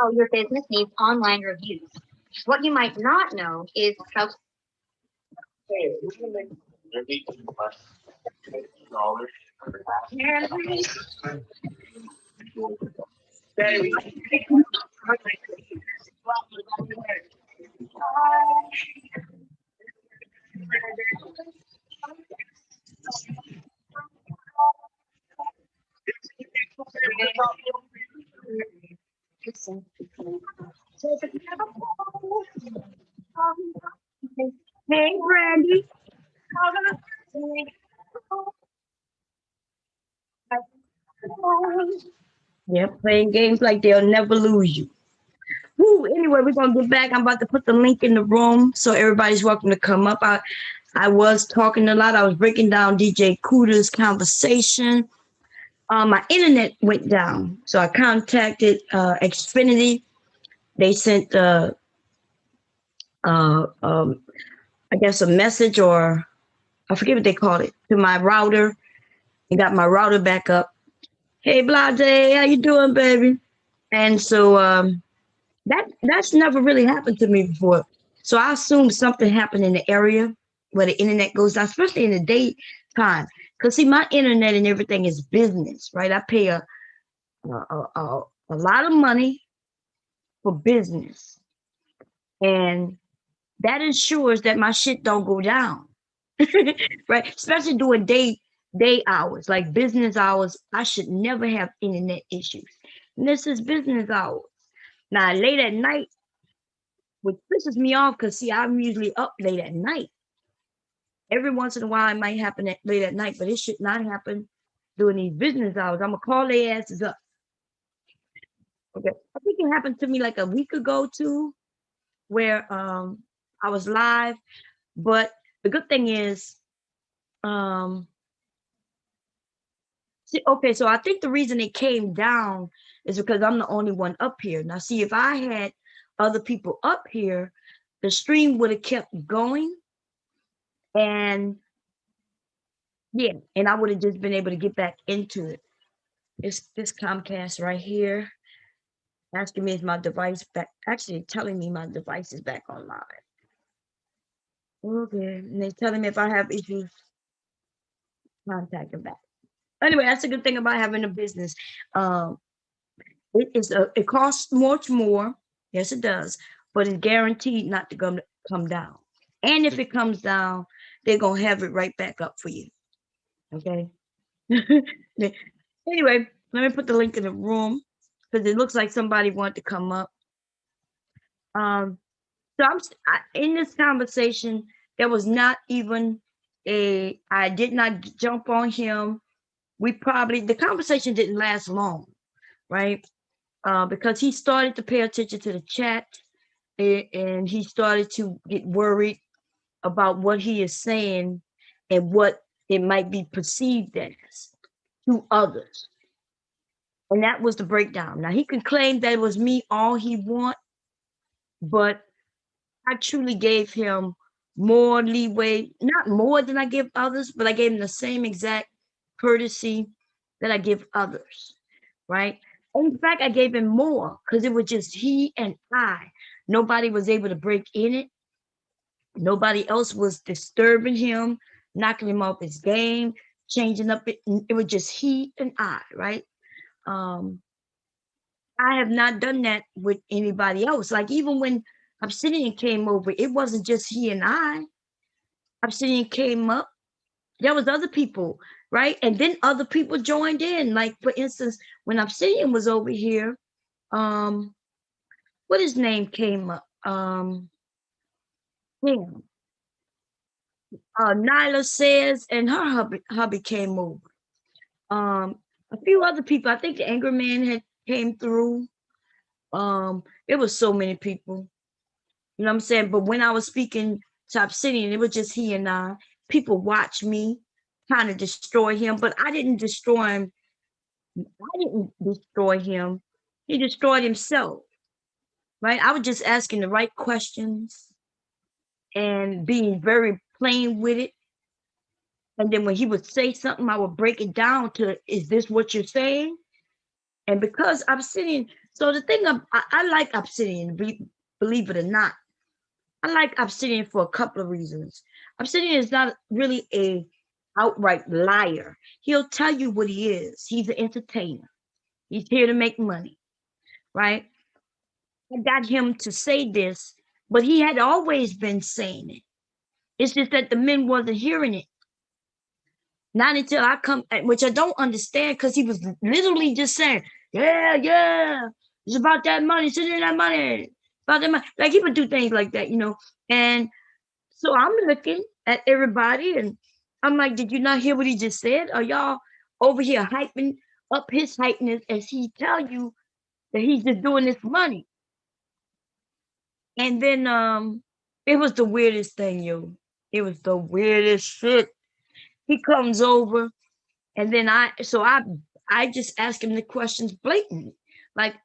how your business needs online reviews. What you might not know is how Hey, Brandy. Yeah, playing games like they'll never lose you. Woo, anyway, we're gonna get back. I'm about to put the link in the room so everybody's welcome to come up. I was talking a lot. I was breaking down DJ Cudda's conversation. My internet went down, so I contacted Xfinity. They sent uh, um, I guess a message, or I forget what they called it, to my router and got my router back up. Hey, Blase, how you doing, baby? And so that's never really happened to me before. So I assume something happened in the area where the internet goes down, especially in the daytime. Because see, my internet and everything is business, right? I pay a lot of money for business, and that ensures that my shit don't go down, right? Especially during day hours, like business hours. I should never have internet issues. And this is business hours. Now, late at night, which pisses me off because see, I'm usually up late at night. Every once in a while, it might happen late at night, but it should not happen during these business hours. I'm gonna call their asses up. Okay, I think it happened to me like a week ago too, where I was live. But the good thing is, um, see, okay, so I think the reason it came down is because I'm the only one up here. Now, see, if I had other people up here, the stream would have kept going, and yeah, and I would have just been able to get back into it. It's this Comcast right here asking me is my device back, actually telling me my device is back online. Okay, and they're telling me if I have issues, contact them back. Anyway, that's a good thing about having a business. Um, it costs much more. Yes, it does, but it's guaranteed not to come down. And if it comes down, they're gonna have it right back up for you. Okay. Anyway, let me put the link in the room because it looks like somebody wanted to come up. Um, so in this conversation. There was not even I did not jump on him. The conversation didn't last long, right? Because he started to pay attention to the chat, and he started to get worried about what he is saying and what it might be perceived as to others. And that was the breakdown. Now, he can claim that it was me all he want, but I truly gave him more leeway, not more than I give others, but I gave him the same exact courtesy that I give others, right? In fact, I gave him more because it was just he and I. Nobody was able to break in it. Nobody else was disturbing him, knocking him off his game, changing up it. It was just he and I, right? Um, I have not done that with anybody else. Like even when Obsidian came over, it wasn't just he and I. Obsidian came up. There was other people, right? And then other people joined in. Like for instance, when Obsidian was over here, um, what his name came up? Him. Nyla says, and her hubby came over. A few other people. I think the Anger Man had came through. It was so many people. You know what I'm saying? But when I was speaking to Obsidian, it was just he and I. People watched me trying to destroy him, but I didn't destroy him. I didn't destroy him. He destroyed himself, right? I was just asking the right questions and being very plain with it. And then when he would say something, I would break it down to, is this what you're saying? And because Obsidian, So the thing I like Obsidian, believe it or not. I like Obsidian for a couple of reasons. Obsidian is not really a outright liar. He'll tell you what he is. He's an entertainer. He's here to make money, right? I got him to say this, but he had always been saying it. It's just that the men wasn't hearing it. Not until I come, which I don't understand, because he was literally just saying, "Yeah, yeah, it's about that money, send in that money, about that money." Like he would do things like that, you know. And so I'm looking at everybody, and I'm like, "Did you not hear what he just said? Are y'all over here hyping up his hypeness as he tell you that he's just doing this for money?" And then it was the weirdest thing, yo. It was the weirdest shit. He comes over, and then I just ask him the questions blatantly. Like,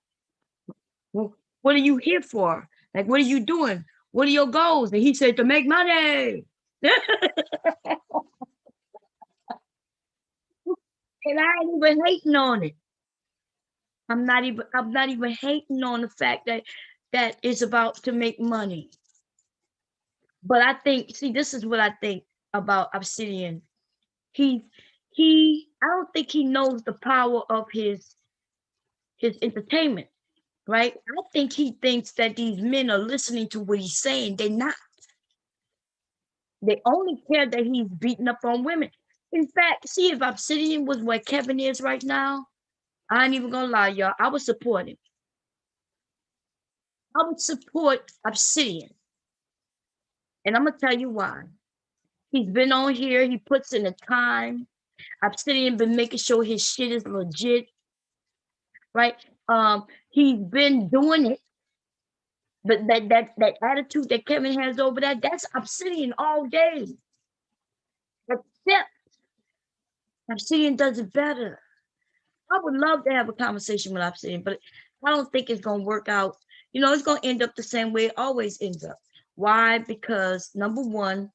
well, what are you here for? Like, what are you doing? What are your goals? And he said, to make money. And I ain't even hating on it. I'm not even hating on the fact that it's about to make money. But I think, see, this is what I think about Obsidian. He I don't think he knows the power of his entertainment, right? I think he thinks that these men are listening to what he's saying. They're not. They only care that he's beating up on women. In fact, see, if Obsidian was where Kevin is right now, I ain't even gonna lie, y'all. I would support him. I would support Obsidian. And I'm gonna tell you why. He's been on here, he puts in the time. Obsidian been making sure his shit is legit, right? He's been doing it. But that attitude that Kevin has over that's Obsidian all day. Except Obsidian does it better. I would love to have a conversation with Obsidian, but I don't think it's gonna work out. You know, it's gonna end up the same way it always ends up. Why? Because number one,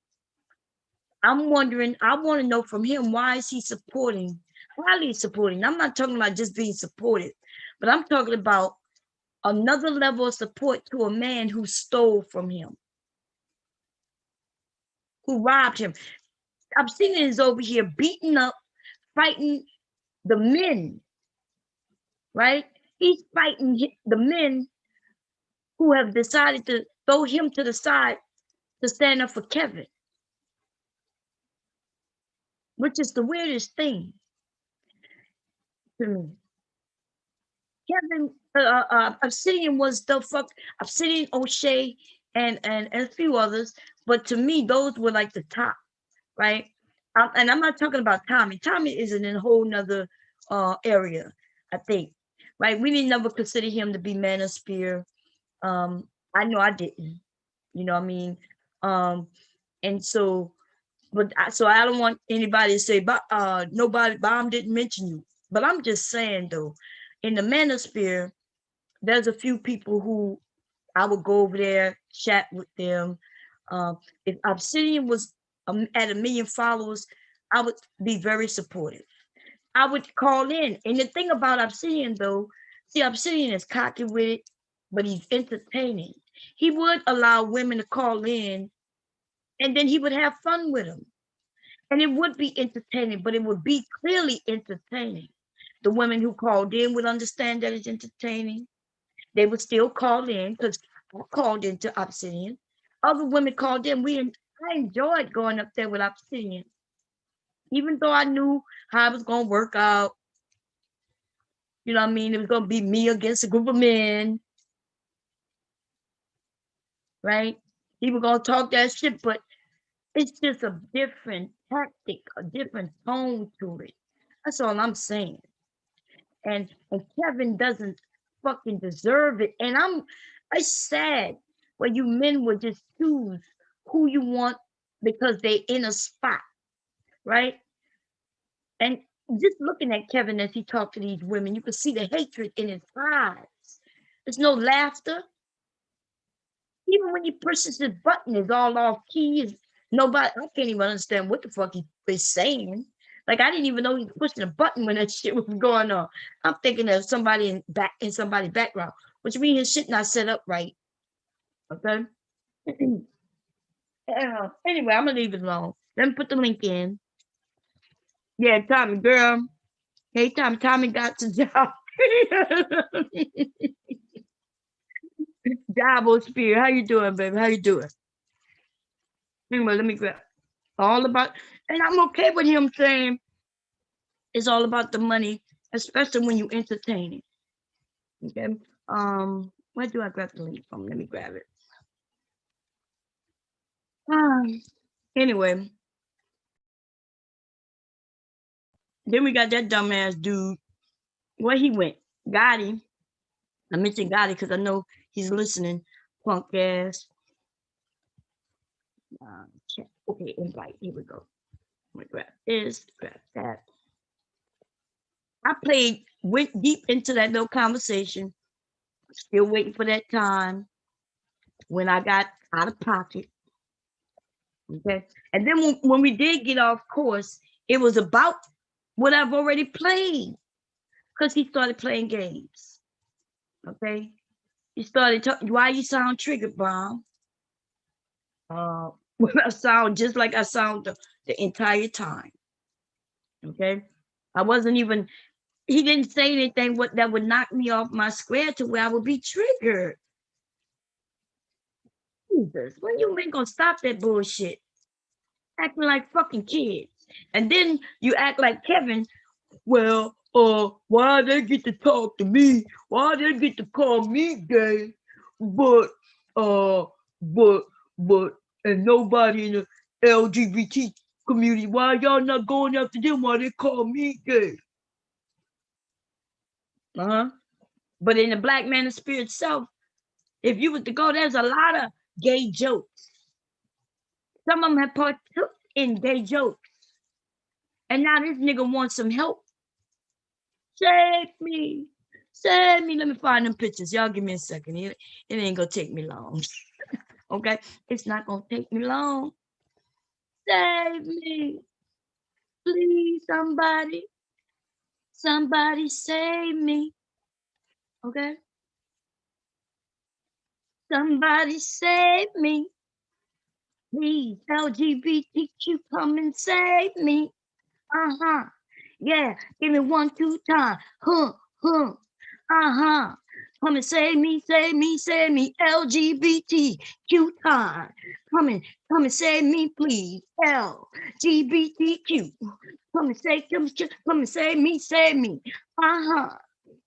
I'm wondering, I want to know from him, why is he supporting, highly supporting? I'm not talking about just being supported, but I'm talking about another level of support to a man who stole from him, who robbed him. Obsidian is over here beating up, fighting the men, right? He's fighting the men who have decided to throw him to the side to stand up for Kevin, which is the weirdest thing to me. Kevin, Obsidian was the fuck, Obsidian, O'Shea, and a few others, but to me, those were like the top, right? And I'm not talking about Tommy. Tommy is in a whole nother area, I think, right? We didn't never consider him to be manosphere. I know I didn't, you know what I mean? Um, and so, so I don't want anybody to say, but nobody, Bomb didn't mention you. But I'm just saying though, in the manosphere, there's a few people who I would go over there, chat with them. If Obsidian was at 1 million followers, I would be very supportive. I would call in. And the thing about Obsidian, though, see, Obsidian is cocky with it, but he's entertaining. He would allow women to call in, and then he would have fun with them. And it would be entertaining, but it would be clearly entertaining. The women who called in would understand that it's entertaining. They would still call in, because I called into Obsidian. Other women called in. I enjoyed going up there with Obsidian, even though I knew how it was gonna work out. You know what I mean? It was gonna be me against a group of men, right? He was gonna talk that shit, but it's just a different tactic, a different tone to it. That's all I'm saying. And Kevin doesn't fucking deserve it. And it's sad when you men would just choose who you want because they in a spot, right? And just looking at Kevin as he talked to these women, you could see the hatred in his eyes. There's no laughter. Even when he pushes his button, is all off key. Is nobody, I can't even understand what the fuck he is saying. Like I didn't even know he was pushing a button when that shit was going on. I'm thinking of somebody in somebody's background, which means his shit not set up right. Okay. Anyway, I'm gonna leave it alone. Let me put the link in. Yeah, Tommy, girl. Hey, Tommy. Tommy got the job. Jabo Spear. How you doing, baby? How you doing? Anyway, let me grab all about, and I'm okay with him saying it's all about the money, especially when you entertain it. Okay. Where do I grab the link from? Let me grab it. Anyway, then we got that dumbass dude. Where he went? Gotti. I mentioned Gotti because I know he's listening. Punk ass. Okay, invite. Here we go. I'm gonna grab this, grab that. I went deep into that little conversation. Still waiting for that time when I got out of pocket. Okay. And then when we did get off course, it was about what I've already played. Because he started playing games. Okay. He started talking, why you sound triggered, Brown? When I sound just like I sound the entire time. Okay. I wasn't even, he didn't say anything that would knock me off my square to where I would be triggered. Jesus, when you ain't gonna stop that bullshit? Acting like fucking kids. And then you act like Kevin, well, why they get to talk to me? Why they get to call me gay? But, and nobody in the LGBT community, why y'all not going after them? Why they call me gay? But in the Black Man of Spirit self, if you was to go, there's a lot of gay jokes. Some of them have partook in gay jokes. And now this nigga wants some help. Save me. Save me. Let me find them pictures. Y'all give me a second. It ain't gonna take me long. Okay? It's not gonna take me long. Save me. Please, somebody. Somebody save me. Okay? Somebody save me. Please, LGBTQ, come and save me. Yeah, give me 1, 2 times. Come and save me, save me, save me. LGBTQ time. Come and save me, please. LGBTQ. Come and save me, save me.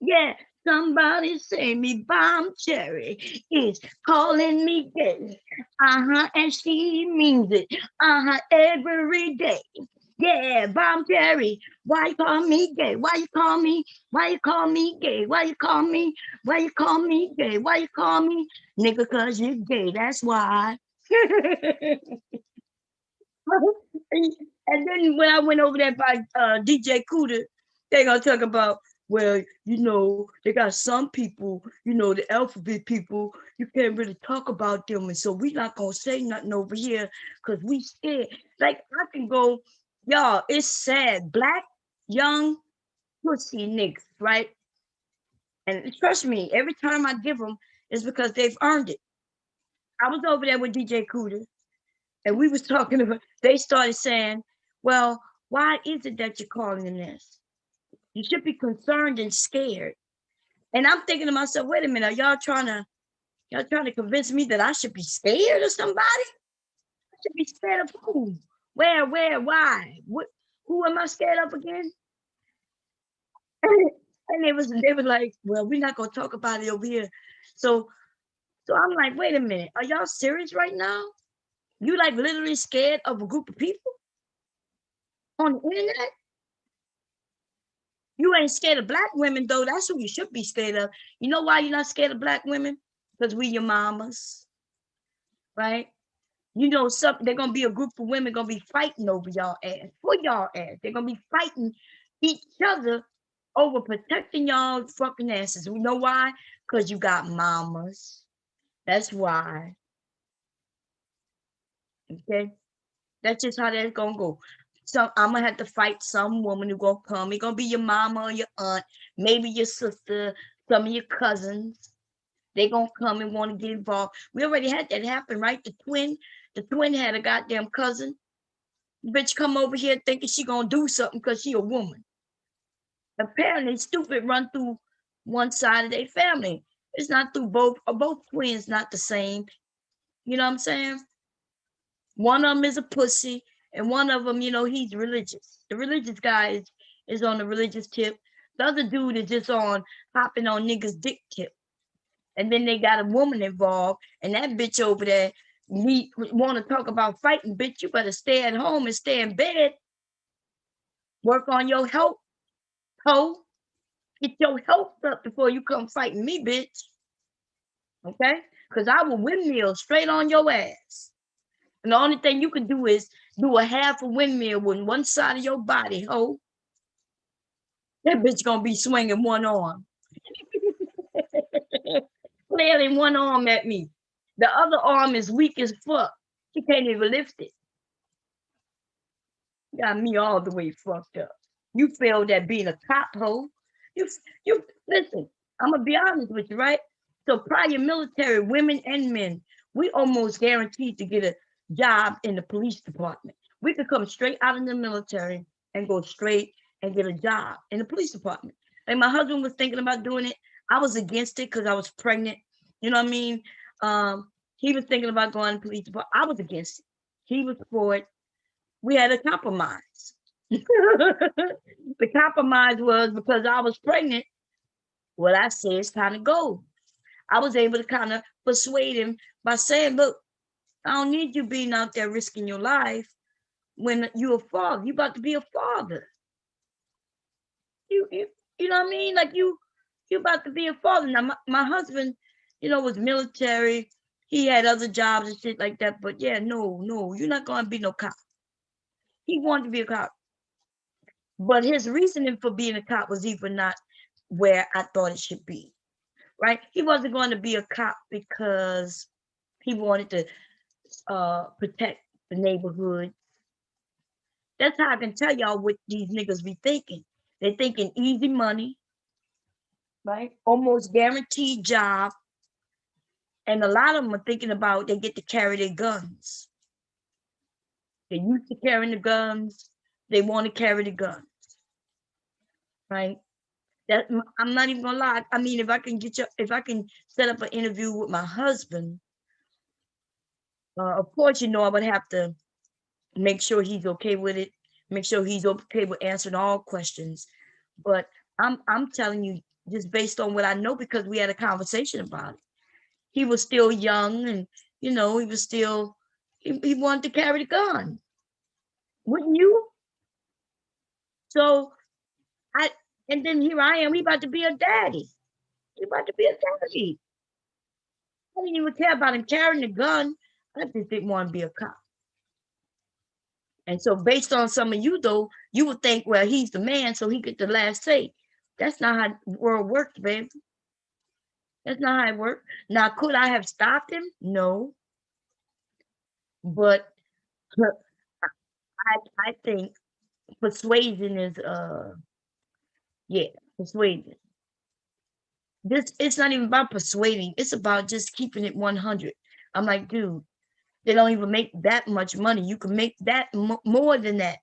Yeah, somebody save me. Bomb Cherry is calling me gay. And she means it. Every day. Yeah, Bomb Cherry, why you call me gay? Why you call me gay? Why you call me gay? Why you call me nigga? Cause you're gay, that's why. And then when I went over there by DJ Cudda, they gonna talk about, well, they got some people, the alphabet people, you can't really talk about them, and so we not gonna say nothing over here because we scared. Like I can go, y'all, it's sad. Black, young, pussy niggas, right? And trust me, every time I give them, it's because they've earned it. I was over there with DJ Cudda, and we was talking about, they started saying, well, why is it that you're calling them this? You should be concerned and scared. And I'm thinking to myself, wait a minute, are y'all trying to convince me that I should be scared of somebody? I should be scared of who? Where, why? What? Who am I scared of again? And they were like, well, we're not gonna talk about it over here. So I'm like, wait a minute, are y'all serious right now? You like literally scared of a group of people on the internet? You ain't scared of Black women though. That's who you should be scared of. You know why you're not scared of Black women? Because we your mamas, right? They're gonna be a group of women gonna be fighting over y'all ass, for y'all ass. They're gonna be fighting each other over protecting y'all fucking asses. You know why? Because you got mamas. That's why. Okay? That's just how that's gonna go. So I'm gonna have to fight some woman who gonna come. It's gonna be your mama or your aunt, maybe your sister, some of your cousins. They gonna come and want to get involved. We already had that happen, right? The twin had a goddamn cousin. Bitch come over here thinking she gonna do something because she a woman. Apparently, stupid run through one side of their family. It's not through both, or both twins not the same. You know what I'm saying? One of them is a pussy, and one of them, he's religious. The religious guy is on the religious tip. The other dude is just on hopping on niggas' dick tip. And then they got a woman involved, and that bitch over there want to talk about fighting. Bitch, you better stay at home and stay in bed. Work on your health, hoe. Get your health up before you come fighting me, bitch. Okay? Because I will windmill straight on your ass. And the only thing you can do is do a half a windmill with one side of your body, ho. That bitch gonna be swinging one arm. Flailing one arm at me. The other arm is weak as fuck. She can't even lift it. Got me all the way fucked up. You failed at being a cop, ho. You listen, I'm gonna be honest with you, right? So prior military, women and men, we almost guaranteed to get a job in the police department. We could come straight out of the military and go straight and get a job in the police department. Like my husband was thinking about doing it. I was against it because I was pregnant. You know what I mean? He was thinking about going to the police department. I was against it. He was for it. We had a compromise. The compromise was because I was pregnant. Well, I said it's time to go. I was able to kind of persuade him by saying, look, I don't need you being out there risking your life when you're a father. You about to be a father. You know what I mean? Like you about to be a father. Now my husband, was military. He had other jobs and shit like that. But yeah, no, you're not gonna be no cop. He wanted to be a cop. But his reasoning for being a cop was even not where I thought it should be. Right? He wasn't going to be a cop because he wanted to protect the neighborhood. That's how I can tell y'all what these niggas be thinking. They're thinking easy money, right? Almost guaranteed job. And a lot of them are thinking about they get to carry their guns. They're used to carrying the guns. They want to carry the guns, right? That I'm not even gonna lie. I mean, if I can set up an interview with my husband, of course, I would have to make sure he's okay with it. Make sure he's okay with answering all questions. But I'm telling you, just based on what I know, because we had a conversation about it. He was still young, and he was still he wanted to carry the gun. Wouldn't you? So and then here I am. He about to be a daddy. He about to be a daddy. I didn't even care about him carrying the gun. I just didn't want to be a cop. And so based on some of you, though, you would think, well, he's the man, so he get the last say. That's not how the world works, baby. That's not how it works. Now, could I have stopped him? No. But I think persuasion is persuasion. It's not even about persuading. It's about just keeping it 100. I'm like, dude, they don't even make that much money. You can make that more than that.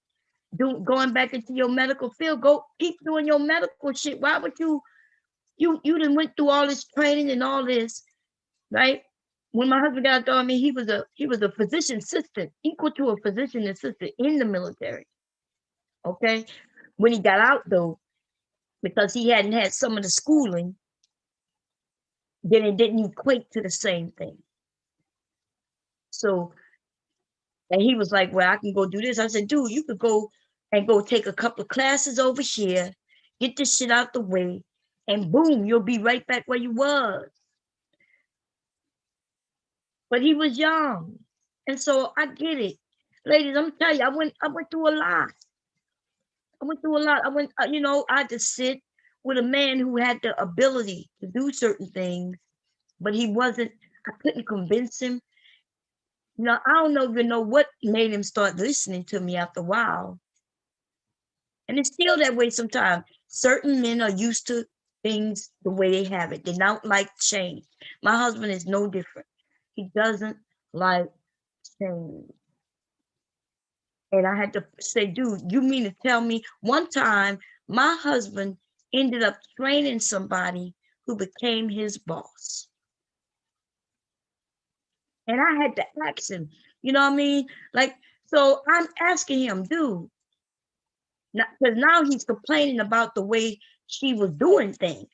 Going back into your medical field, go keep doing your medical shit. Why would you done went through all this training and all this, right? When my husband got out, he was a physician assistant, equal to a physician assistant in the military. Okay. When he got out though, because he hadn't had some of the schooling, then it didn't equate to the same thing. So, and he was like, well, I can go do this. I said, dude, you could go take a couple of classes over here, get this shit out the way, and boom, you'll be right back where you was. But he was young. And so I get it. Ladies, I'm telling you, I went through a lot. I had to sit with a man who had the ability to do certain things, but I couldn't convince him. I don't even know what made him start listening to me after a while. And it's still that way sometimes. Certain men are used to things the way they have it. They don't like change. My husband is no different. He doesn't like change. And I had to say, dude, you mean to tell me one time my husband ended up training somebody who became his boss? And I had to ask him, you know what I mean? Like, so I'm asking him, dude, because now he's complaining about the way she was doing things.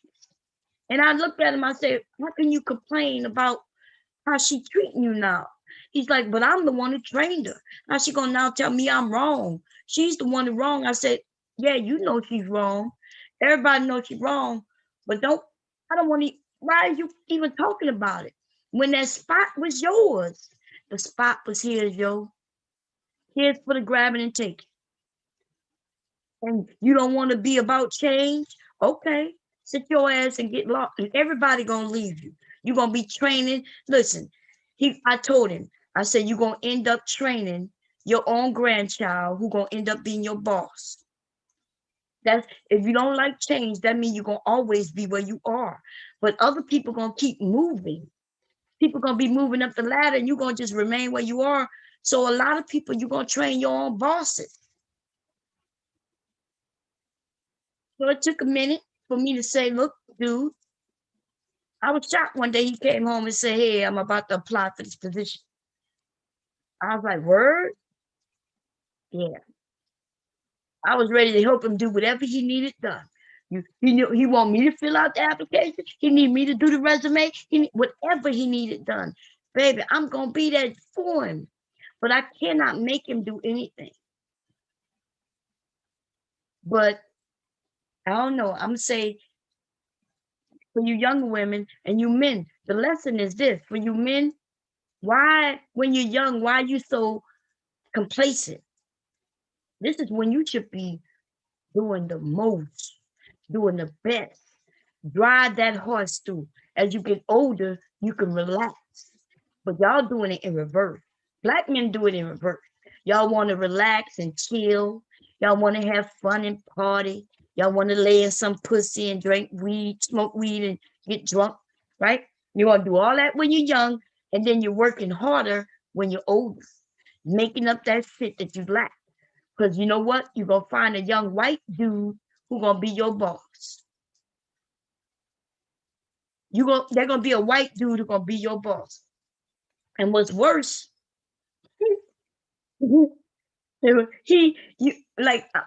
And I looked at him, I said, how can you complain about how she treating you now? He's like, but I'm the one who trained her. How she gonna now tell me I'm wrong? She's the one who's wrong. I said, yeah, you know she's wrong. Everybody knows she's wrong, but I don't want to, why are you even talking about it? When that spot was yours, the spot was his, yo. Here's for the grabbing and taking. And you don't want to be about change? Okay, sit your ass and get lost. And everybody gonna leave you. You're gonna be training. Listen, I told him, I said, you're gonna end up training your own grandchild who gonna end up being your boss. That's if you don't like change, that means you're gonna always be where you are. But other people gonna keep moving. People gonna be moving up the ladder and you're gonna just remain where you are. So a lot of people, you're gonna train your own bosses. So it took a minute for me to say, look, dude, I was shocked one day he came home and said, hey, I'm about to apply for this position. I was like, word? Yeah. I was ready to help him do whatever he needed done. He knew he want me to fill out the application. He need me to do the resume. Whatever he needed done. Baby, I'm going to be there for him. But I cannot make him do anything. But I don't know. I'm going to say, for you young women and you men, the lesson is this. For you men, why, when you're young, why are you so complacent? This is when you should be doing the most, doing the best. Drive that horse through. As you get older, you can relax. But y'all doing it in reverse. Black men do it in reverse. Y'all want to relax and chill. Y'all want to have fun and party. Y'all want to lay in some pussy and drink weed, smoke weed and get drunk, right? You want to do all that when you're young, and then you're working harder when you're older, making up that shit that you lack. Because you know what? You're going to find a young white dude who's going to be your boss. They're going to be a white dude who's going to be your boss. And what's worse, I'm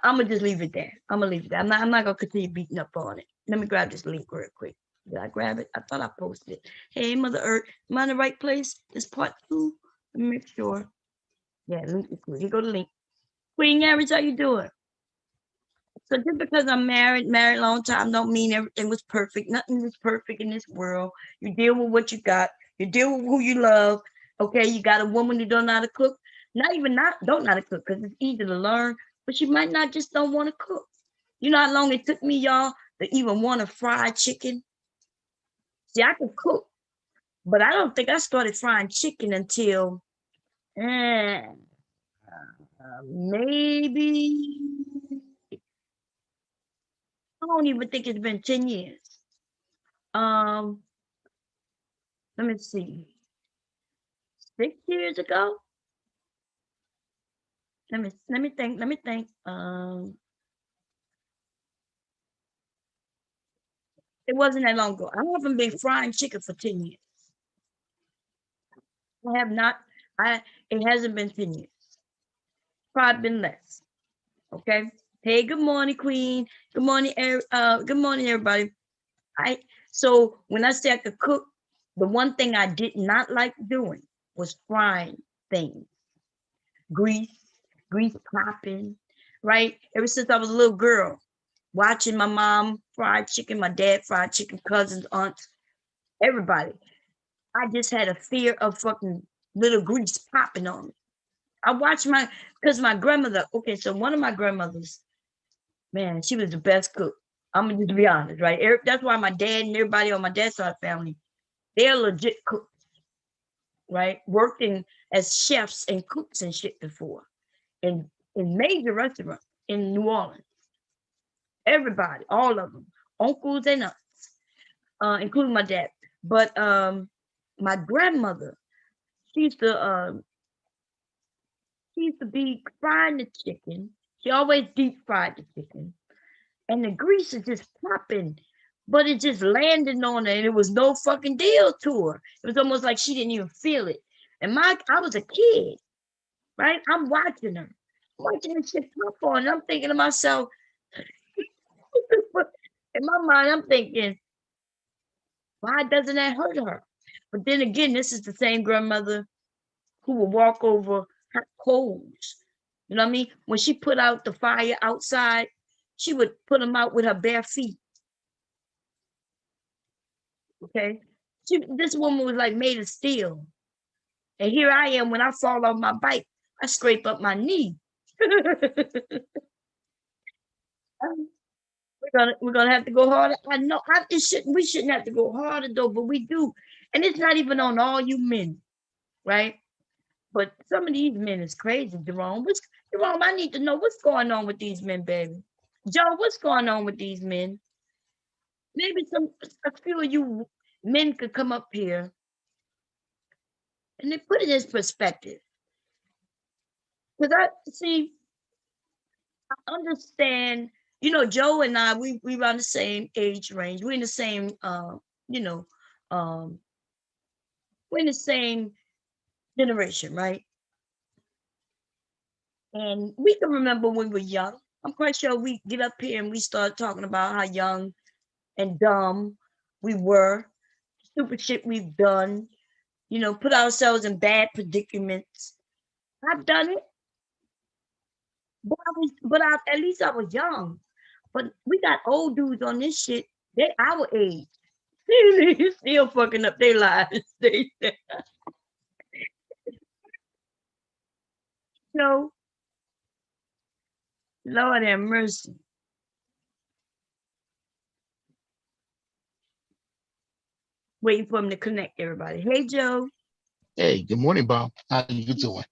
gonna just leave it there. I'm gonna leave it there. I'm not gonna continue beating up on it. Let me grab this link real quick. Did I grab it? I thought I posted it. Hey, Mother Earth, am I in the right place? This part 2. Let me make sure. Yeah, link is good. Here go the link. Queen Average, how you doing? So just because I'm married a long time, don't mean everything was perfect. Nothing is perfect in this world. You deal with what you got. You deal with who you love. Okay, you got a woman who don't know how to cook. Not don't know how to cook because it's easy to learn, but she might not just don't want to cook. You know how long it took me, y'all, to even want a fried chicken? See, I can cook, but I don't think I started frying chicken until uh, maybe I don't even think it's been 10 years. Um, let me see. 6 years ago? Let me think. Let me think. It wasn't that long ago. I haven't been frying chicken for 10 years. I have not. I It hasn't been 10 years. Probably been less. Okay. Hey, good morning, Queen. Good morning, good morning, everybody. I So when I say I could cook, the one thing I did not like doing was frying things. Grease, grease popping, right? Ever since I was a little girl, watching my mom fried chicken, my dad fried chicken, cousins, aunts, everybody. I just had a fear of fucking little grease popping on me. I watched because my grandmother, okay, so one of my grandmothers, man, she was the best cook. I'm gonna just be honest, right? That's why my dad and everybody on my dad's side family, they're legit cooks, right? Working as chefs and cooks and shit before in major restaurants in New Orleans. everybody, all of them, uncles and aunts, including my dad. But my grandmother, she used to she used to be frying the chicken. She always deep fried the chicken, and the grease is just popping, but it just landed on her, and it was no fucking deal to her. It was almost like she didn't even feel it. And I was a kid, right? I'm watching her, watching this shit pop on, and I'm thinking to myself, in my mind, I'm thinking, why doesn't that hurt her? But then again, this is the same grandmother who will walk over hot coals. You know what I mean? When she put out the fire outside, she would put them out with her bare feet. Okay. This woman was like made of steel. And here I am, when I fall off my bike, I scrape up my knee. we're gonna have to go harder. I know we shouldn't have to go harder though, but we do. And it's not even on all you men, right? But some of these men is crazy, Jerome. Jerome, I need to know what's going on with these men, baby. Joe, what's going on with these men? Maybe a few of you men could come up here and they put it in perspective. Because I understand, Joe and I, we around the same age range. We're in the same, you know, we're in the same generation, right? And we can remember when we were young. I'm quite sure we get up here and we start talking about how young and dumb we were, stupid shit we've done, put ourselves in bad predicaments. I've done it, but at least I was young. But we got old dudes on this shit. They our age. They still fucking up their lives. So, Lord have mercy. Waiting for him to connect everybody. Hey, Joe. Hey, good morning, Bob. How you doing?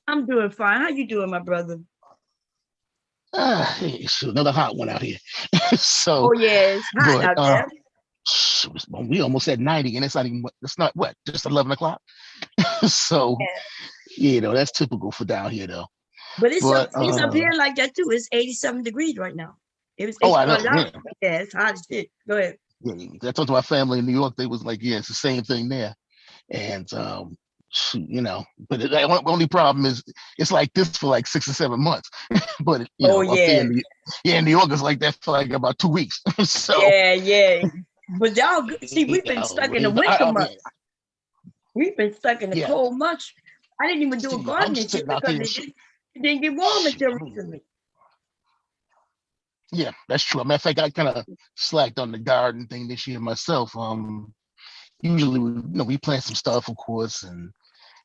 I'm doing fine. How you doing, my brother? Hey, so another hot one out here. So, Oh yeah, it's hot but out there. we almost at 90, and it's not what, just 11 o'clock. So, that's typical for down here, though. But it's up here like that too. It's 87 degrees right now. It I know. started out. Yeah, it's hot as shit. Go ahead. I talked to my family in New York. They was like, yeah, it's the same thing there. And but the only problem is it's like this for like 6 or 7 months. But up there in New York, it's like that for like about 2 weeks. So yeah. But y'all see, we've been stuck in the winter months. We've been stuck in the cold months. I didn't even do a gardening shit because it didn't get warm until recently. Yeah, that's true. Matter of fact, I kind of slacked on the garden thing this year myself. Usually, we plant some stuff, of course, and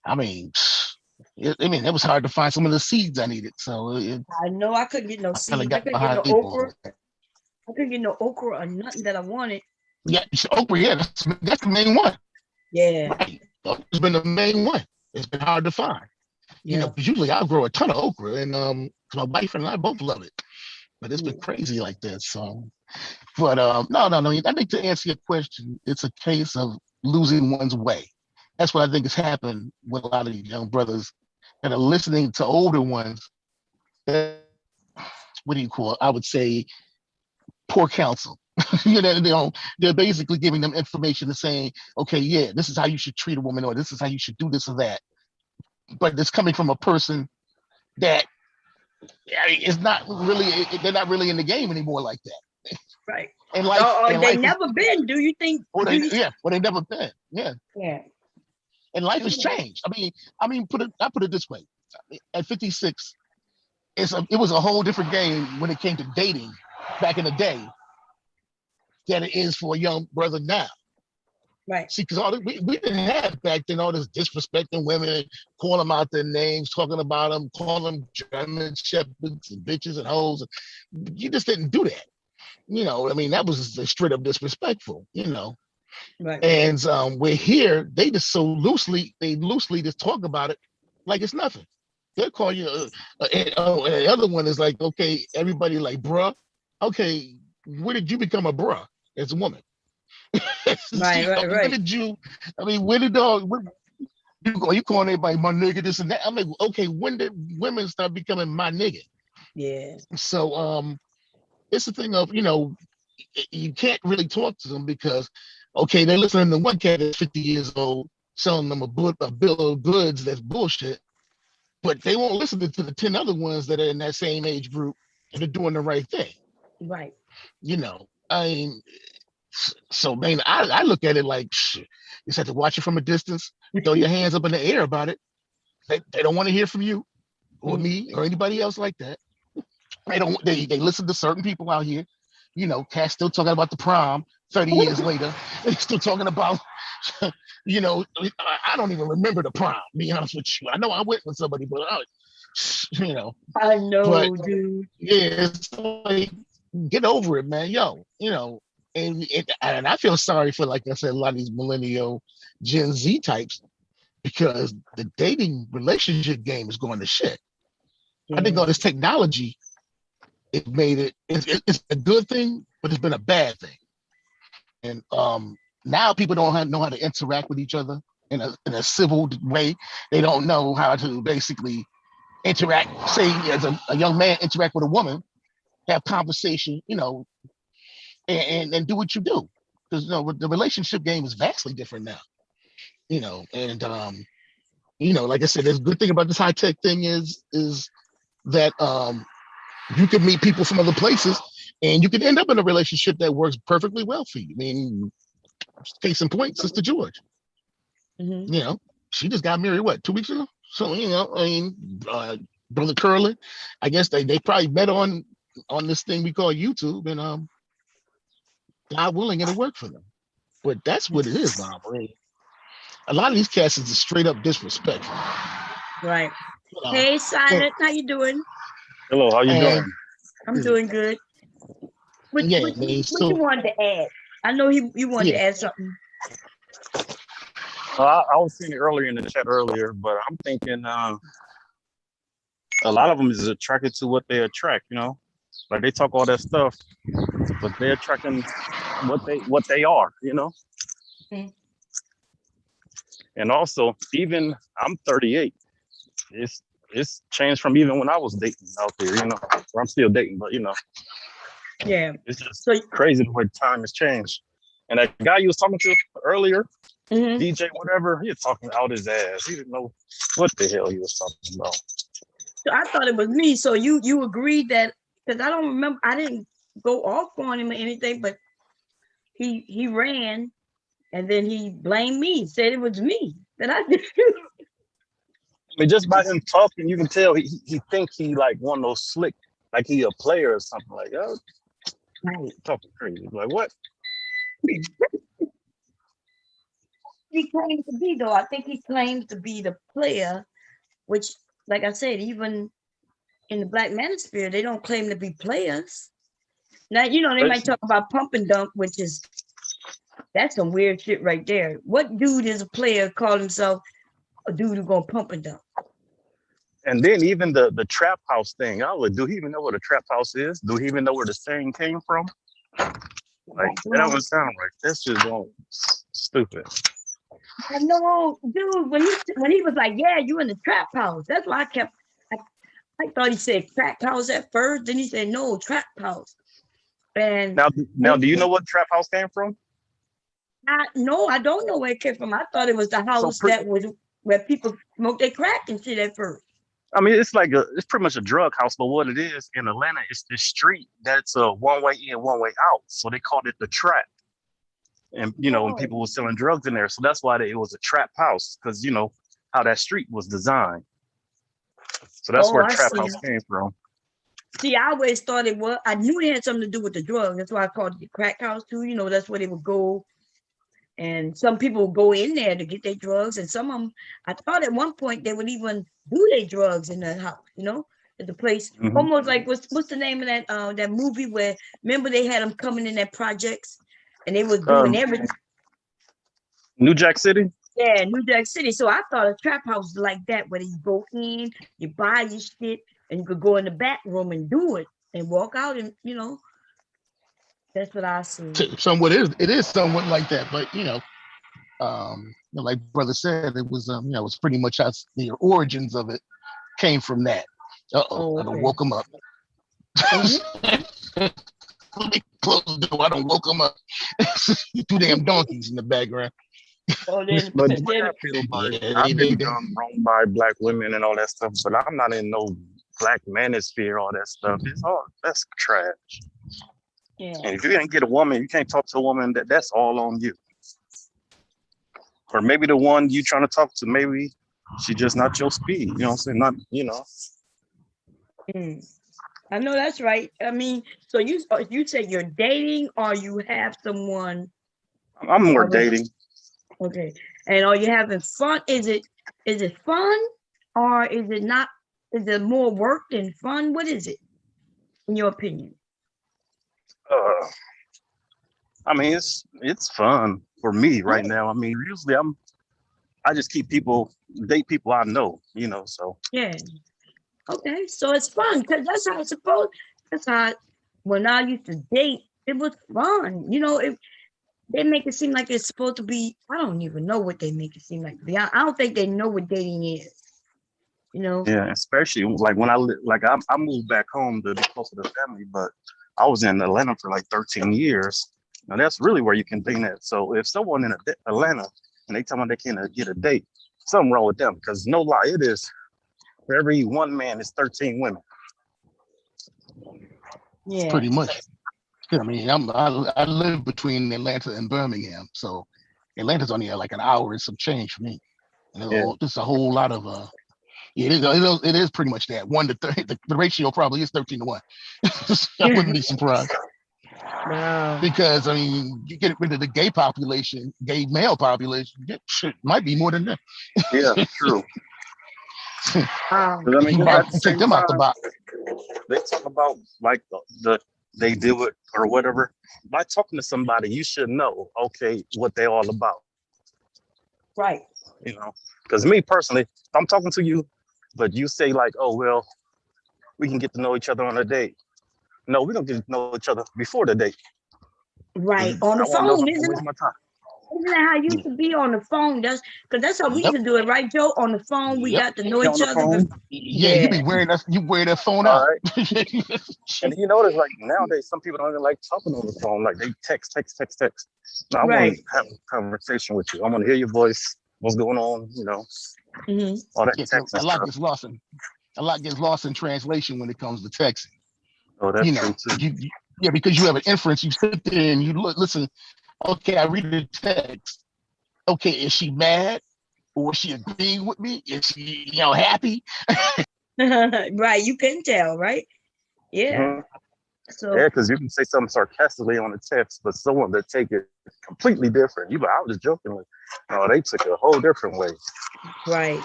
I mean, it was hard to find some of the seeds I needed. So I know I couldn't get no seeds. I couldn't get no okra. I couldn't get no okra or nothing that I wanted. Yeah, okra. Yeah, that's the main one. Yeah, right. It's been the main one. It's been hard to find. Yeah. Because usually I grow a ton of okra, and my wife and I both love it. But it's been crazy like that. So, but no. I think to answer your question, it's a case of losing one's way. That's what I think has happened with a lot of these young brothers that are listening to older ones. That, what do you call it? I would say poor counsel. They're basically giving them information and saying, okay, yeah, this is how you should treat a woman, or this is how you should do this or that. But it's coming from a person that is not really, they're not really in the game anymore like that. Right. And life, they never been, do you think? Or they never been. Yeah. Yeah. And life has changed. I put it this way. At 56, it was a whole different game when it came to dating back in the day than it is for a young brother now. Right. See, because we didn't have back then all this disrespecting women, calling them out their names, talking about them, calling them German shepherds and bitches and hoes. You just didn't do that. That was straight up disrespectful, Right. And we're here, they just loosely just talk about it like it's nothing. They'll call you, and the other one is like, okay, everybody like, bruh, okay, when did you become a bruh as a woman? Right, right, When right. did you? I mean, when did you calling everybody my nigga this and that? I'm like, okay, when did women start becoming my nigga? Yeah. So it's a thing of you can't really talk to them because okay, they're listening to one cat that's 50 years old selling them a bill of goods that's bullshit, but they won't listen to the 10 other ones that are in that same age group and are doing the right thing. Right. I mean, so man, I look at it like shit. You just have to watch it from a distance, throw your hands up in the air about it. They don't want to hear from you or Mm. me or anybody else like that. They listen to certain people out here. Cats still talking about the prom 30 years later. They still talking about, I don't even remember the prom, to be honest with you. I know I went with somebody, but you know, I but know, dude. yeah, it's like get over it, man. And I feel sorry for, like I said, a lot of these millennial Gen Z types because the dating relationship game is going to shit. I think Yeah. all this technology it made it's a good thing, but it's been a bad thing. And now people don't know how to interact with each other in a civil way. They don't know how to basically interact. Say as a young man interact with a woman, have conversation, and do what you do. Because the relationship game is vastly different now. And like I said, there's a good thing about this high tech thing is that you can meet people from other places and you can end up in a relationship that works perfectly well for you. I mean, case in point, Sister George. Hmm. You know, she just got married, what, 2 weeks ago? So, I mean, Brother Curlin, I guess they probably met on this thing we call YouTube, and God willing, it'll work for them. But that's what it is now, man. A lot of these cats is just straight up disrespectful. Right. You know, Hey, and, Silent, how you doing? Hello, how you and doing? I'm doing good. What yeah, what I mean, what you so wanted to add? I know you wanted yeah, to add something. I was seeing it earlier in the chat earlier, but I'm thinking a lot of them is attracted to what they attract. Like they talk all that stuff, but they're attracting what they are. Mm. And also, even I'm 38. It's changed from even when I was dating out there. Or I'm still dating, but Yeah. it's just So, crazy the way time has changed. And that guy you was talking to earlier, mhm. DJ, whatever, he was talking out his ass. He didn't know what the hell he was talking about. So I thought it was me. So you agreed that because I don't remember. I didn't go off on him or anything, but he ran and then he blamed me. Said it was me that I did. I mean, just by him talking, you can tell he think he like one of those slick, like he a player or something like that. Right. Talking crazy. Like what? He claims to be though. I think he claims to be the player, which, like I said, even in the Black Manosphere, they don't claim to be players. Now they might talk about pump and dump, which is that's some weird shit right there. What dude is a player call himself a dude who's gonna pump and dump? And then even the trap house thing. I was like, do he even know what a trap house is? Do he even know where the saying came from? Like that don't sound right. That's just stupid. I know, dude. When he was like, "Yeah, you in the trap house," that's why I thought he said crack house at first. Then he said no, trap house. And Now, do you know what trap house came from? I don't know where it came from. I thought it was the house that was where people smoke their crack and shit at first. I mean, it's pretty much a drug house, but what it is in Atlanta, it's this street that's a one way in, one way out. So they called it the trap. And when people were selling drugs in there, so that's why it was a trap house, because how that street was designed. So that's where trap house came from. See, I always thought it was. I knew it had something to do with the drug. That's why I called it the crack house too. That's where they would go. And some people would go in there to get their drugs, and some of them, I thought at one point they would even do their drugs in the house, at the place. Mm-hmm. Almost like what's the name of that movie where remember they had them coming in their projects and they were doing everything. New Jack City. Yeah, New Jack City. So I thought a trap house was like that, where you go in, you buy your shit, and you could go in the back room and do it and walk out and That's what I see. Somewhat it is somewhat like that, but like brother said, it was it's pretty much us. The origins of it came from that. Oh, I don't okay. woke him up. Mhm. Let me close the door. I don't woke him up. Two damn donkeys in the background. Oh, then, But the way then I feel about it, Yeah, I've they been done wrong by black women and all that stuff, but I'm not in no black manosphere, all that stuff. That's trash. yeah. And if you can't get a woman, you can't talk to a woman, that's all on you. Or maybe the one you trying to talk to, maybe she just not your speed. You know what I'm saying? Not, Mm. I know that's right. I mean, so you say you're dating or you have someone I'm more already? dating. Okay. And are you having fun? Is it fun or is it not? Is it more work than fun? What is it, in your opinion? Uh, I mean, it's fun for me right Oh, now. I mean, usually I just date people I know, so. yeah. Okay. So it's fun because that's how it's supposed. That's how when I used to date, it was fun. They make it seem like it's supposed to be. I don't even know what they make it seem like to be. I don't think they know what dating is. You know. Yeah, especially like when I moved back home to be close to the family, but I was in Atlanta for like 13 years. Now that's really where you can date at. So if someone in Atlanta and they tell me they can't get a date, something wrong with them. Because no lie, it is for every one man is 13 women. Yeah. pretty much. I mean, I live between Atlanta and Birmingham, so Atlanta's only like an hour and some change for me. And Yeah. it's a whole lot of it is pretty much that 1 to 30. The ratio probably is 13 to 1. I wouldn't be surprised Wow. because I mean, you get rid of the gay male population, shit might be more than that. Yeah, true. Wow. Because I mean, You at might the take same them out the time, box. they talk about like they do it or whatever. By talking to somebody, you should know, okay, what they're all about. Right. Because me personally, if I'm talking to you, but you say like, oh well, we can get to know each other on a date. No, we don't get to know each other before the date. Right. On I the want to know phone, how to isn't waste it? my time. Isn't that how it used to be on the phone? That's how we used Yep, to do it, right, Joe? On the phone, we yep. got to know Get on each the other. phone. Yeah, Yeah. you wear that phone All out. right. And you notice like nowadays, some people don't even like talking on the phone. Like they text. No, I want Right. to have a conversation with you. I want to hear your voice. What's going on? Hmm. All that Yeah, text and a lot stuff. gets lost in translation when it comes to texting. Oh, that's true too. Yeah, because you have an inference. You sit there and you listen. Okay, I read the text. Okay, is she mad or is she agreeing with me? Is she happy? Right. You can tell, right? Yeah. Mm-hmm. Yeah, So because you can say something sarcastically on the text, but someone that take it completely different. You, but I was just joking. No, they took it a whole different way. right.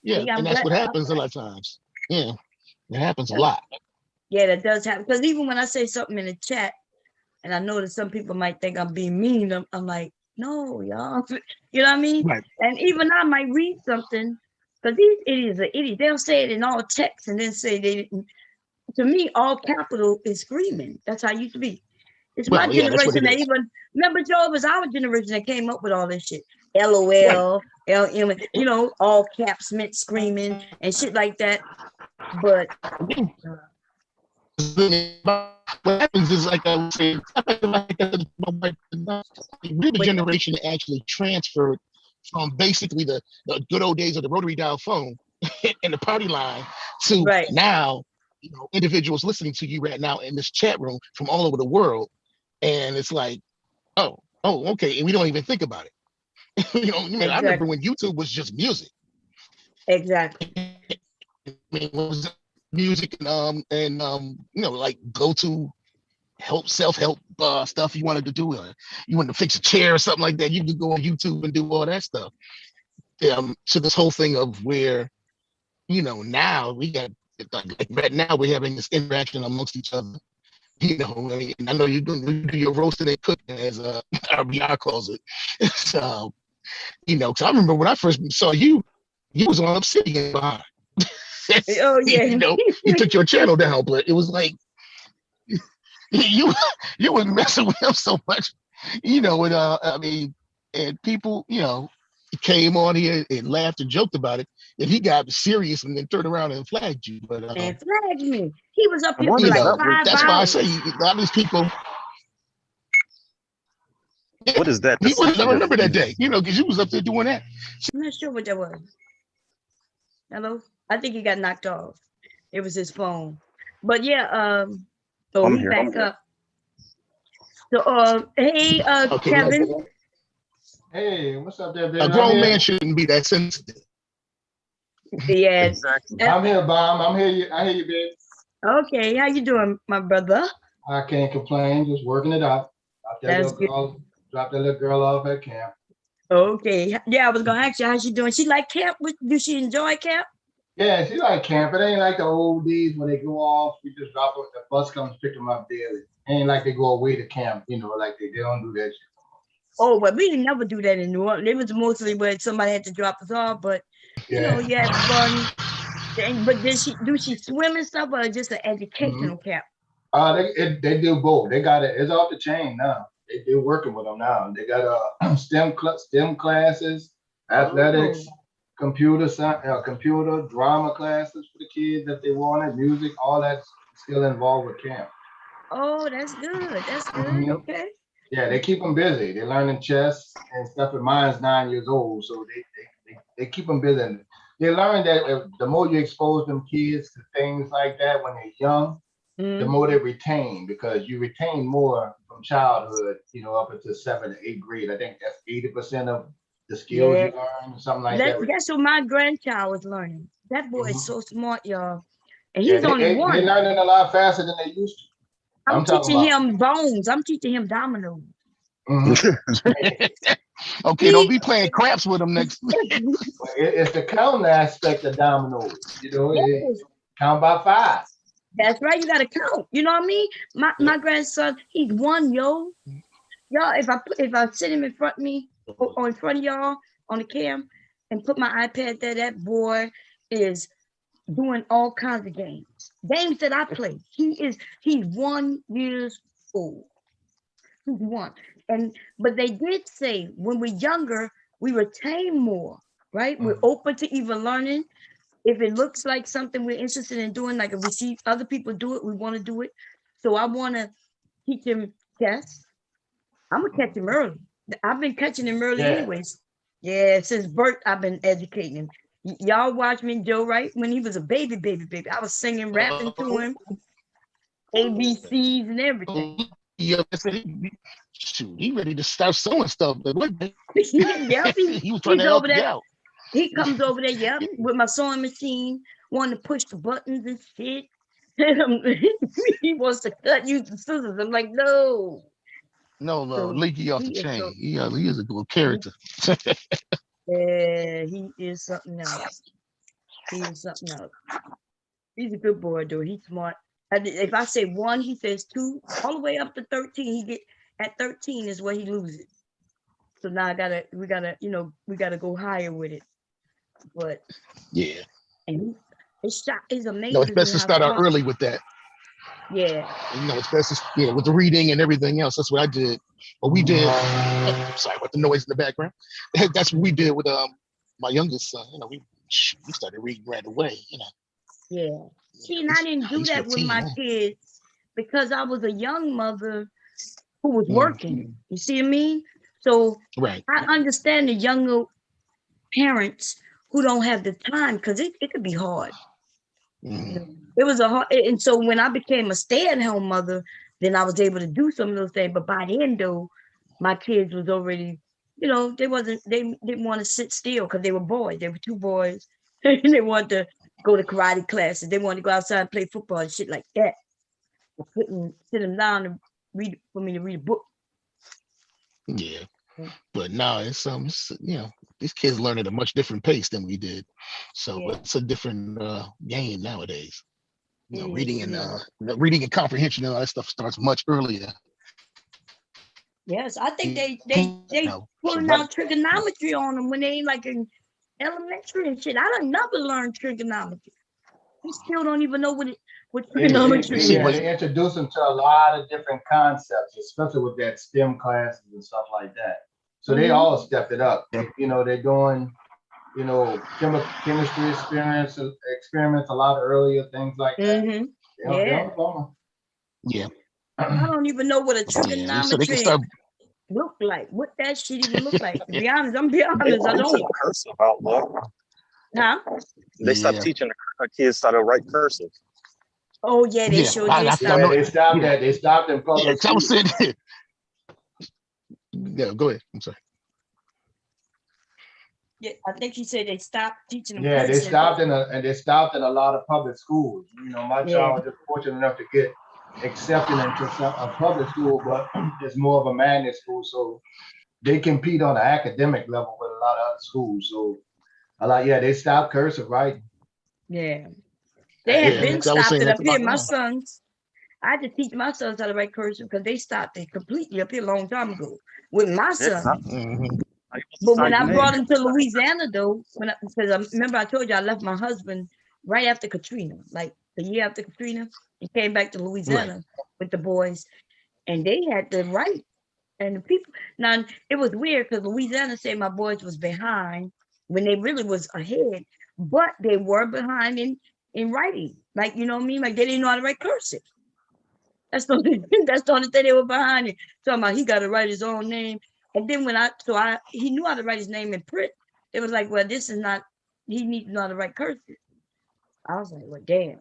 Yeah, See, I'm and that's glad. what happens a lot of times. Yeah, it happens a lot. Yeah, that does happen. Because even when I say something in the chat, and I know that some people might think I'm being mean, I'm like, no, y'all. You know what I mean? Right. And even I might read something, because these idiots are idiots. They'll say it in all text and then say they didn't. To me, all capital is screaming. That's how it used to be. It's my Well, yeah, that's what generation it that is. even remember, Joe, it was our generation that came up with all this shit. Right. LOL, LM, all caps meant screaming and shit like that. But What happens is, like I would say, we're the but generation that actually transferred from basically the good old days of the rotary dial phone and the party line to right, now, individuals listening to you right now in this chat room from all over the world. And it's like, okay. And we don't even think about it. I remember exactly, when YouTube was just music. exactly. I mean, it was music like go to self-help stuff you wanted to do. You wanted to fix a chair or something like that. You could go on YouTube and do all that stuff. So this whole thing of where, now we got like right now we're having this interaction amongst each other. I mean, and I know you do your roasting and cooking as RBR calls it. So, because I remember when I first saw you, you was on Obsidian behind. Oh yeah. You took your channel down, but it was like you was messing with him so much, and I mean, and people, came on here and laughed and joked about it, and he got serious and then turned around and flagged you. But And flagged me. He was up here What for is like up with 5 that's why I hours. say a lot of these people. what is that? He was. I Sensitive. remember that day, because you was up there doing that. I'm not sure what that was. Hello? I think he got knocked off. It was his phone. But yeah, so I'm he here. back up. So hey Okay, Kevin. Hey, what's up there, a baby? I'm grown here. man shouldn't be that sensitive. Yeah. Exactly. I'm here, Bomb. I'm here. I hear you, baby. Okay, how you doing, my brother? I can't complain. Just working it out. That's good. Dropped that little girl off at camp. Okay. Yeah, I was gonna ask you how she doing. She like camp? Do she enjoy camp? Yeah, she like camp. It ain't like the old days when they go off. We just drop them. The bus comes pick them up daily. Ain't like they go away to camp. Like they don't do that shit. Oh, but we didn't never do that in New Orleans. It was mostly where somebody had to drop us off, but Yeah. you have fun. But do she swim and stuff, or just an educational camp? They do both. They got it. It's off the chain now. They're working with them now. They got STEM classes, athletics, Oh. computer drama classes for the kids if they wanted, music, all that's still involved with camp. Oh, that's good. That's good. Mhm. Okay. Yeah, they keep them busy. They're learning chess and stuff. And mine's 9 years old, so they keep them busy. And they learn that the more you expose them kids to things like that when they're young, the more they retain, because you retain more from childhood, up into 7th or 8th grade. I think that's 80% of the skills Yeah. you learn, something like that. That's what my grandchild was learning. That boy is Mhm. so smart, y'all. And Yeah, he's only they one. learning a lot faster than they used to. I'm I'm talking teaching about. him bones. I'm teaching him dominoes. Mhm. Okay, don't be playing craps with him next. It's the counting aspect of dominoes. Yes, Count by 5. that's right. You gotta count. You know what I mean? My grandson, he's one, yo. Y'all, if I sit him in front of me or in front of y'all on the cam and put my iPad there, that boy is doing all kinds of games. Games that I play. He's 1 years old. He's one. But they did say when we're younger, we retain more, right? We're open to even learning. If it looks like something we're interested in doing, like if we see other people do it, we want to do it. So I want to teach him chess. I'm gonna catch him early. I've been catching him early Yeah. anyways. Yeah, since birth, I've been educating him. Y'all watch me, Joe, right? When he was a baby. I was singing, rapping to him, ABCs and everything. Yeah, shoot, he ready to start sewing stuff. But what? Yep, He was trying he's to help over you there. out. He comes over there, yep, with my sewing machine, wanting to push the buttons and shit. He wants to cut, use the scissors. I'm like, no. No, So Leaky off the he is chain. so, He is a good character. yeah, he is something else. He is something else. He's a good boy, though. He's smart. If I say 1, he says 2, all the way up to 13. He get at 13 is where he loses. So now we gotta go higher with it. But Yeah. and it's No, it's amazing best to how start out smart. early with that. Yeah. It's best to, with the reading and everything else. That's what I did. What we did. Sorry about the noise in the background. That's what we did with my youngest son. We started reading right away. Yeah. See, and I didn't do He's that with 15 my now. kids because I was a young mother who was working. You see what I mean? So Right. I understand the younger parents who don't have the time because it could be hard. It was a hard, and so when I became a stay-at-home mother, then I was able to do some of those things. But by then, though, my kids was already, they didn't want to sit still because they were boys. They were 2 boys, and they wanted to go to karate classes. They wanted to go outside and play football and shit like that. I couldn't sit them down and read for me to read a book. Yeah. But now it's these kids learn at a much different pace than we did. So Yeah. it's a different game nowadays. Reading It and reading and comprehension and all that stuff starts much earlier. Yes, I think they pulling out trigonometry on them when they like in elementary and shit. I don't never learned trigonometry. I still don't even know with See, trigonometry. but They introduce them to a lot of different concepts, especially with that STEM classes and stuff like that. So they Mhm. all stepped it up. Yep. They're doing, chemistry experiments a lot earlier, things like that. Mhm. They Yeah. on the phone. yeah, I don't even know what a yeah. So they can trigonometry start. look like. What that shit even look like? To be honest, I'm being They, honest. I they took don't. cursive out, Lord. Huh? They stopped Yeah, teaching the kids how to write cursive. Oh yeah, they yeah. sure I did I stop Yeah, know. that. they stopped Yeah, that. They stopped in yeah. public 'Cause I was schools. saying, yeah. Go ahead. I'm sorry. Yeah, I think he said they stopped teaching them Yeah, cursive. they stopped in a lot of public schools. My Yeah. child was just fortunate enough to get accepted into a public school, but it's more of a magnet school, so they compete on an academic level with a lot of other schools. So they stopped cursive writing. Yeah. They Hey, had Yeah, been because I was stopped saying it that up to my here. My grandma. sons, I had to teach my sons how to write cursive because they stopped it completely up here a long time ago with my Yeah, because I, son. Hmm. I used to But when sight I and brought age. him to Louisiana, though, because I remember I told you I left my husband right after Katrina, like the year after Katrina, and came back to Right. Louisiana with the boys, and they had to write. And the people now it was weird because Louisiana said my boys was behind when they really was ahead, but they were behind in writing. Like you know what I mean? Like they didn't know how to write cursive. That's the only that's the only thing they were behind it. Talking about he got to write his own name. And then when I he knew how to write his name in print. It was like, well, this is not he needs to know how to write cursive. I was like, well, damn,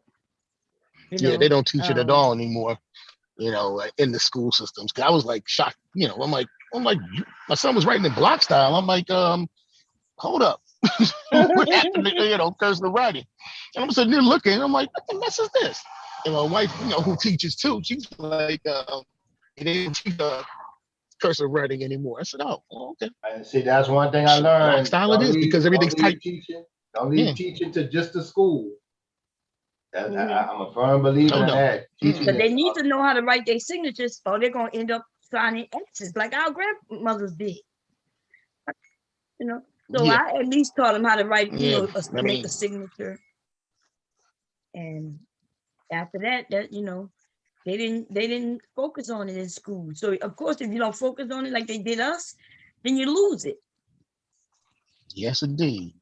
you Yeah, they know. don't teach it at all anymore. In the school systems. 'Cause I was like shocked. I'm like, my son was writing in block style. I'm like, hold up. What happened to, cursive writing? And I'm sitting there looking, I'm like, what the mess is this? And my wife, who teaches too, she's like, they don't teach cursive writing anymore. I said, oh, well, okay. and see, that's one thing I Shoot, block learned. style it is because Don't everything's leave typed. teaching. Don't Yeah, leave teaching to just the school. Mhm. I'm a firm believer oh in no. that. Teaching But Mm-mm. they is need to know how to write their signatures or they're gonna end up signing X's like our grandmothers did, you know. So Yeah, I at least taught them how to write, yeah. I make a mean, signature. And after that, they didn't focus on it in school. So of course, if you don't focus on it like they did us, then you lose it. yes, indeed.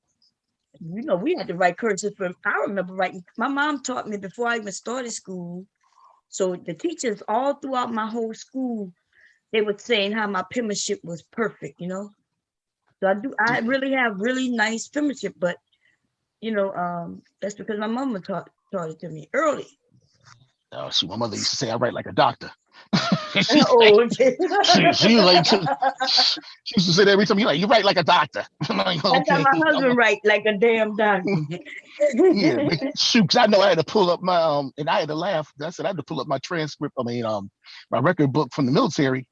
We had to write cursive for. I remember writing. My mom taught me before I even started school. So the teachers all throughout my whole school, they were saying how my penmanship was perfect. So I Yeah. really have really nice penmanship, but that's because my mama taught it to me early. Oh, shoot, my mother used to say I write like a doctor. She's like, Oh, okay. she was like, she used to say that every time you write like a doctor. I'm like, That's how okay. my husband write like a damn doctor. Yeah, but shoot, 'cause I know I had to pull up my and I had to laugh. I said I had to pull up my transcript. I mean, my record book from the military,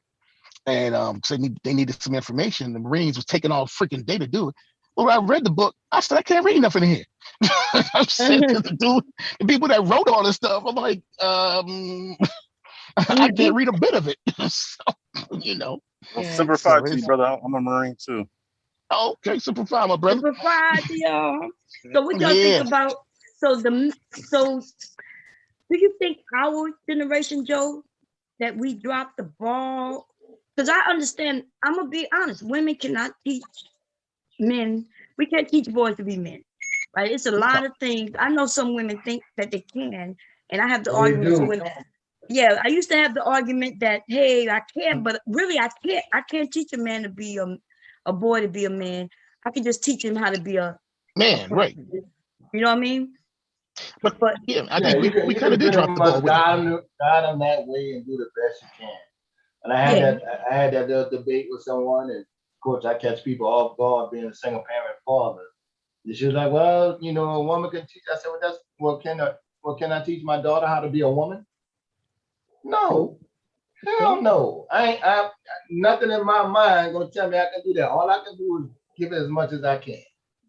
and 'cause they needed some information. The Marines was taking all freaking day to do it. Well, I read the book. I said I can't read nothing in here. I'm saying to the people that wrote all this stuff. I'm like, I can't read a bit of it. So, you know. Well, Yeah. simplify So to you, it's brother. I'm a Marine too. okay. Simplify, my brother. Super fried, y'all. So what y'all think Yeah. about so do you think our generation, Joe, that we dropped the ball? Because I understand, I'm gonna be honest, women cannot teach men, we can't teach boys to be men. Right? It's a lot No. of things. I know some women think that they can, and I have the they argument with some do. women. Yeah, I used to have the argument that hey, I can, but really I can't. I can't teach a man to be a boy to be a man. I can just teach him how to be a Man, right. person. You know what I mean? But But yeah, I Yeah, think you we, can we you kind can of did pretty drop the ball much with it. guide them that way and do the best you can. And yeah, I had that little debate with someone, and of course I catch people off guard being a single parent father. And she was like, "Well, a woman can teach." I said, well, can I teach my daughter how to be a woman? nope, No, hell can't. no. Nothing in my mind gonna tell me I can do that. All I can do is give it as much as I can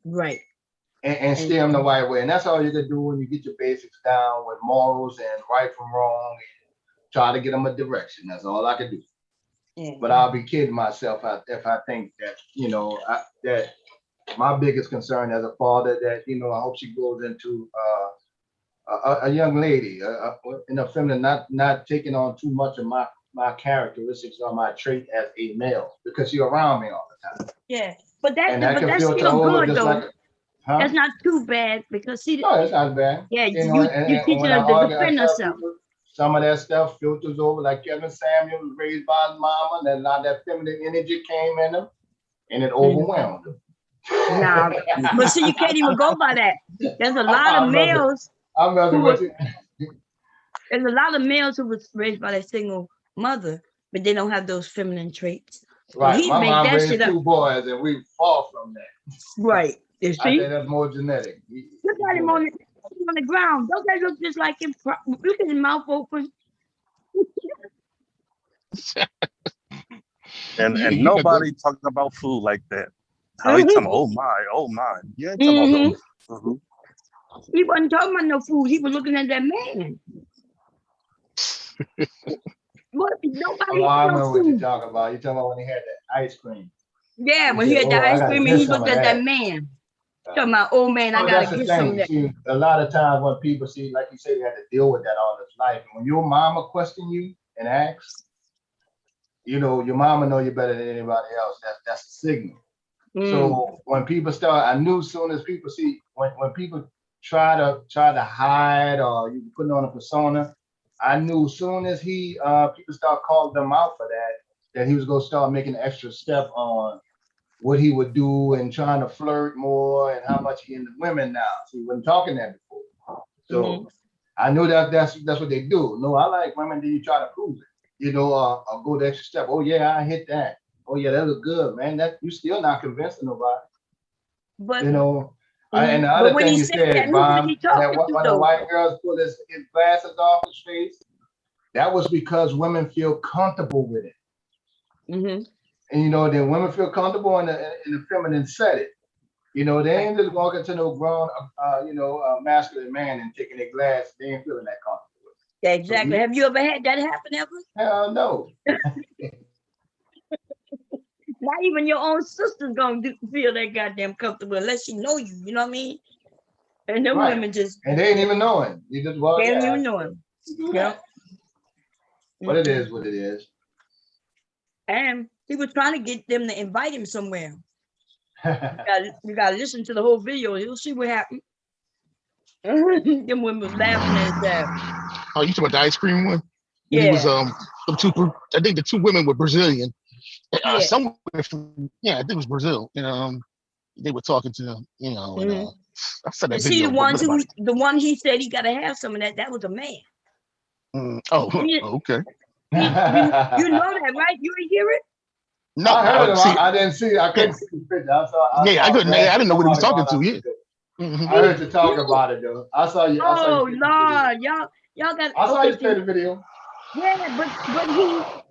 Right. and And steer them the right way. And that's all you can do when you get your basics down with morals and right from wrong. Try to get them a direction. That's all I can do. yeah, But I'll be kidding myself if I think that that my biggest concern as a father that I hope she goes into a young lady, in a feminine, not taking on too much of my characteristics or my trait as a male because you're around me all the time, Yeah, but and that can that's filter still over good just though. like, huh? That's not too bad because see, No, it's not bad. yeah, You know, you and teaching when I her to argue, I defend tell herself. people some of that stuff filters over. Like Kevin Samuel was raised by his mama, and a lot of that feminine energy came in him, and it overwhelmed him. Nah, but see, you can't even go by that. There's a lot of I'm messing, males I'm messing who with were, you. there's a lot of males who was raised by their single mother, but they don't have those feminine traits. So Right, he my made mom that shit raised up. two boys, and we far from that. Right. You I think see? that's more genetic. Look at him on the ground. Don't that look just like him? Look at his mouth open. And You got nobody talking about food like that. How he talking? Oh my, oh my. You ain't talking about no. Mhm. He wasn't talking about no food. He was looking at that man. What? Nobody Oh, I no remember what you're food. talking about. You're talking about when he had that ice cream. Yeah, He when he said, had "Oh, that I ice gotta cream and get he some looked of at that that." man. Talking about, oh man, I Oh, gotta that's the get some of thing. that. See, a lot of times when people see, like you say, they had to deal with that all his life. And when your mama question you and asks, you know, your mama know you better than anybody else. That's a signal. So when people start, I knew soon as people see when people try to hide or you putting on a persona, I knew soon as people start calling them out for that he was gonna start making an extra step on what he would do and trying to flirt more and how much he into women now. So he wasn't talking that before. So I knew that's what they do. No, I like women, then you try to prove it. You know, or go the extra step. Oh yeah, I hit that. Oh yeah, that was good, man. That you still not convincing nobody. But You know. And the other when thing he you said that, said, who was he Bob, when talking to when the though? white girls pull his glasses off his face, that was because women feel comfortable with it. And you know, then women feel comfortable in the feminine setting. You know, they ain't just walking to no grown, masculine man and taking their glass. They ain't feeling that comfortable with it. Yeah, exactly. Have you ever had that happen ever? Hell no. Not even your own sister's gonna feel that goddamn comfortable unless she know you. You know what I mean? And them Right. women just And they ain't even knowing. You just they don't even know him. Yeah. But it is what it is. And he was trying to get them to invite him somewhere. You gotta listen to the whole video. You'll see what happened. Them women was laughing at his dad. Oh, you talking about the ice cream one? When Yeah. he was I think the two women were Brazilian. Yeah. Somewhere from, I think it was Brazil. And they were talking to him, and I said that And see video, the but ones what about the one he said he gotta have some of that, that was a man. Okay. You know that, right? You didn't hear it? No, I heard him. see, I didn't see. I couldn't see the picture. I couldn't. I didn't know what he was talking to. Yeah. I heard you talk about it though. I saw you. I saw Oh you. Lord, y'all got. I saw you okay, play the video. yeah, but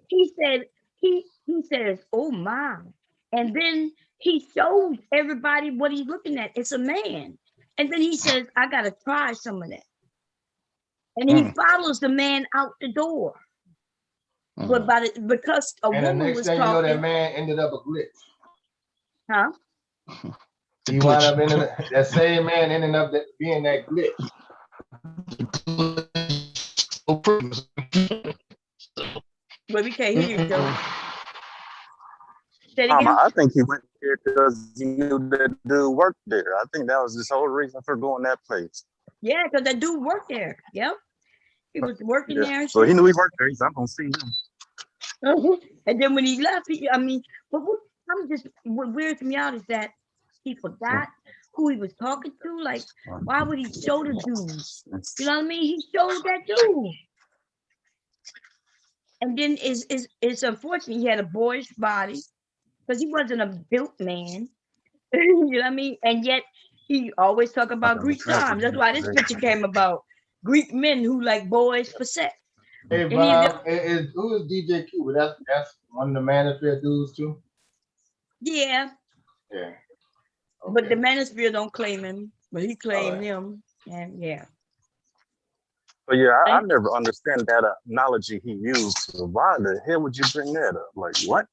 he said he says, oh my, and then he shows everybody what he's looking at. It's a man, and then he says, I gotta try some of that, and he follows the man out the door. But because a And the woman next was thing you know, that talking, man ended up a glitch. huh? He wound up in that same man ended up being that glitch. But we can't hear you, Joe. Say it again. I think he went there because he knew that dude worked there. I think that was his whole reason for going that place. Yeah, because that dude worked there. Yep. He was working there. And so he knew he worked there. He's not gonna see him. And then when he left, what weirds me out is that he forgot who he was talking to. Like, why would he show the dude? You know what I mean? He showed that dude. And then it's unfortunate he had a boyish body because he wasn't a built man. You know what I mean? And yet he always talk about Greek times. That's why this picture came about. Greek men who like boys for sex. Hey Bob, who is DJ Cuba? That's one of the manosphere dudes too. Yeah. Yeah. Okay. But the manosphere don't claim him, but he claimed him, and yeah. But yeah, I never understand that analogy he used. So why the hell would you bring that up? Like what?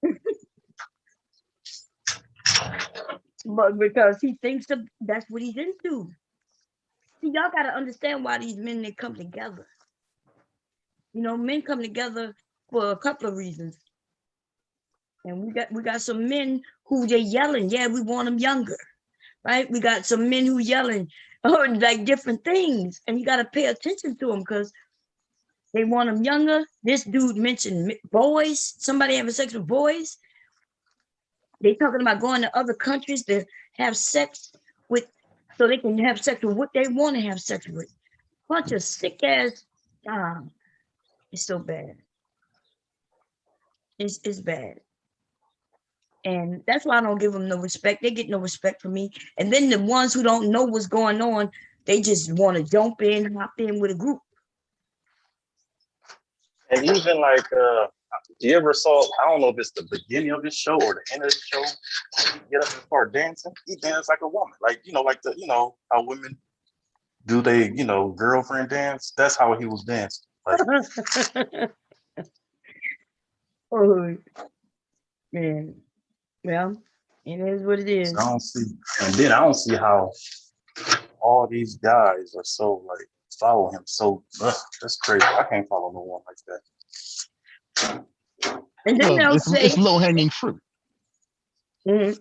But because he thinks that's what he's into. See, y'all got to understand why these men, they come together. You know, men come together for a couple of reasons. And we got some men who they're yelling, yeah, we want them younger, right? We got some men who yelling, oh, like different things. And you got to pay attention to them because they want them younger. This dude mentioned boys, somebody having sex with boys. They talking about going to other countries to have sex with, so they can have sex with what they want to have sex with. Bunch of sick ass, it's so bad. It's bad. And that's why I don't give them no respect. They get no respect from me. And then the ones who don't know what's going on, they just want to jump in, hop in with a group. And even like, you ever saw, I don't know if it's the beginning of this show or the end of the show, he get up and start dancing. He dance like a woman. Like, like how women do they, girlfriend dance. That's how he was dancing. Like, oh, man. Well, it is what it is. I don't see how all these guys are so like follow him. So that's crazy. I can't follow no one like that. And then they'll say it's low hanging fruit. Mm-hmm.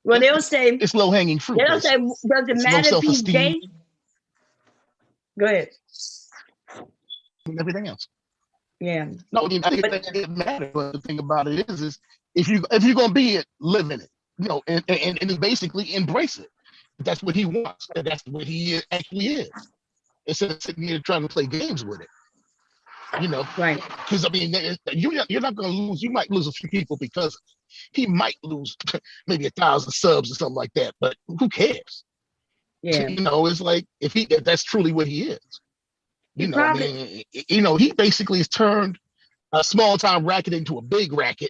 Well, they'll say it's low hanging fruit. They'll say, does it matter if he's gay? Go ahead. And everything else. Yeah. No, I mean, I think that doesn't matter. But the thing about it is if you're gonna be it, live in it. And basically embrace it. That's what he wants. That's what he actually is. Instead of sitting here trying to play games with it. Right? Because I mean, you're not going to lose. You might lose a few people because he might lose maybe 1,000 subs or something like that. But who cares? Yeah. It's like if that's truly what he is. He basically has turned a small time racket into a big racket.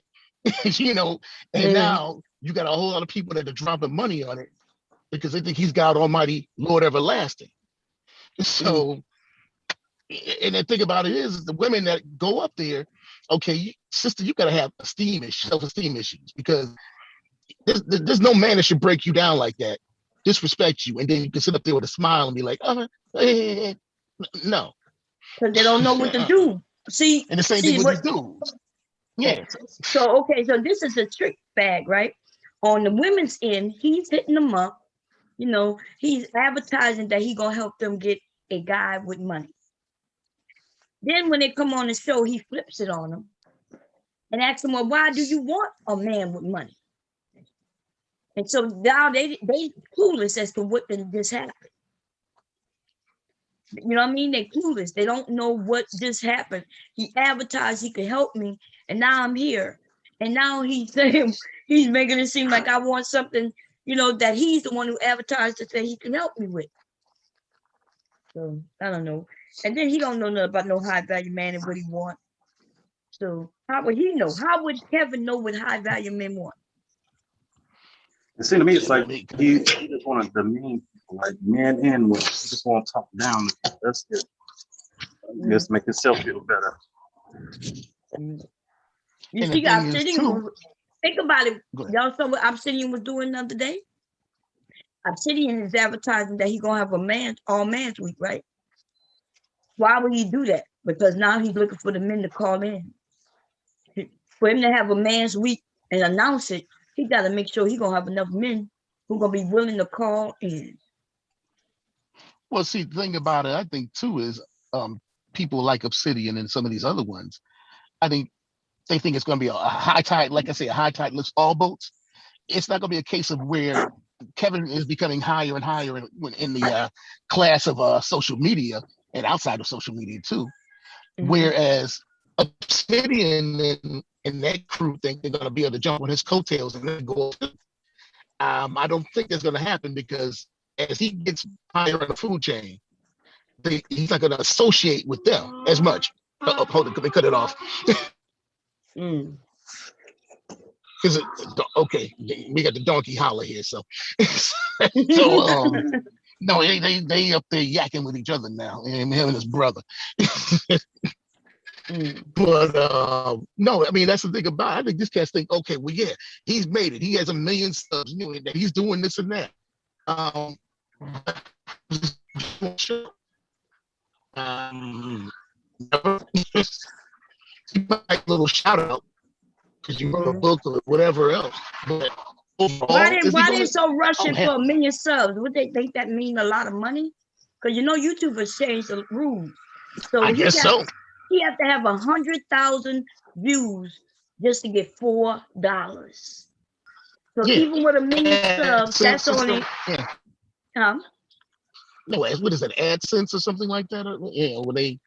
And now you got a whole lot of people that are dropping money on it because they think he's God Almighty, Lord Everlasting. So. And the thing about it is the women that go up there, okay, sister, you gotta have self-esteem issues because there's no man that should break you down like that, disrespect you, and then you can sit up there with a smile and be like, no. Because they don't know what to do. See, and the same thing with these dudes. Yeah. So this is a trick bag, right? On the women's end, he's hitting them up. He's advertising that he's gonna help them get a guy with money. Then when they come on the show, he flips it on them and asks them, well, why do you want a man with money? And so now they clueless as to what just happened. You know what I mean? They clueless. They don't know what just happened. He advertised he could help me, and now I'm here. And now he's saying, he's making it seem like I want something, that he's the one who advertised to say he can help me with. So I don't know. And then he don't know nothing about no high value man and what he want. So how would he know? How would Kevin know what high value men want? It seems to me it's like he just wanted the mean people, like men and women. He just want to talk down. That's it. Just make himself feel better. You see, Obsidian. Think about it. Y'all saw what Obsidian was doing the other day. Obsidian is advertising that he's gonna have all man's week, right? Why would he do that? Because now he's looking for the men to call in. For him to have a man's week and announce it, he got to make sure he's going to have enough men who going to be willing to call in. Well, see, the thing about it, I think, too, is people like Obsidian and some of these other ones, I think they think it's going to be a high tide, like I say, a high tide lifts all boats. It's not going to be a case of where Kevin is becoming higher and higher in the class of social media and outside of social media too. Mm-hmm. Whereas Obsidian and that crew think they're going to be able to jump on his coattails and then go. I don't think that's going to happen because as he gets higher in the food chain, he's not going to associate with them as much. Hold it, they cut it off. Because okay, we got the donkey holler here, so no, they up there yakking with each other now, and him and his brother. But no, I mean that's the thing about it. I think this cats think, okay, well, yeah, he's made it. He has 1 million subs. He's doing this and that. Um, like a little shout out because you wrote a book or whatever else. But overall, Why they so oh, rushing hell, for a million subs? Would they think that mean a lot of money? Because you know YouTube has changed the rules. So I guess so. he have to have 100,000 views just to get $4. So Yeah. even with a million subs, that's AdSense or only yeah. no, what is it, AdSense or something like that? Or, yeah, where they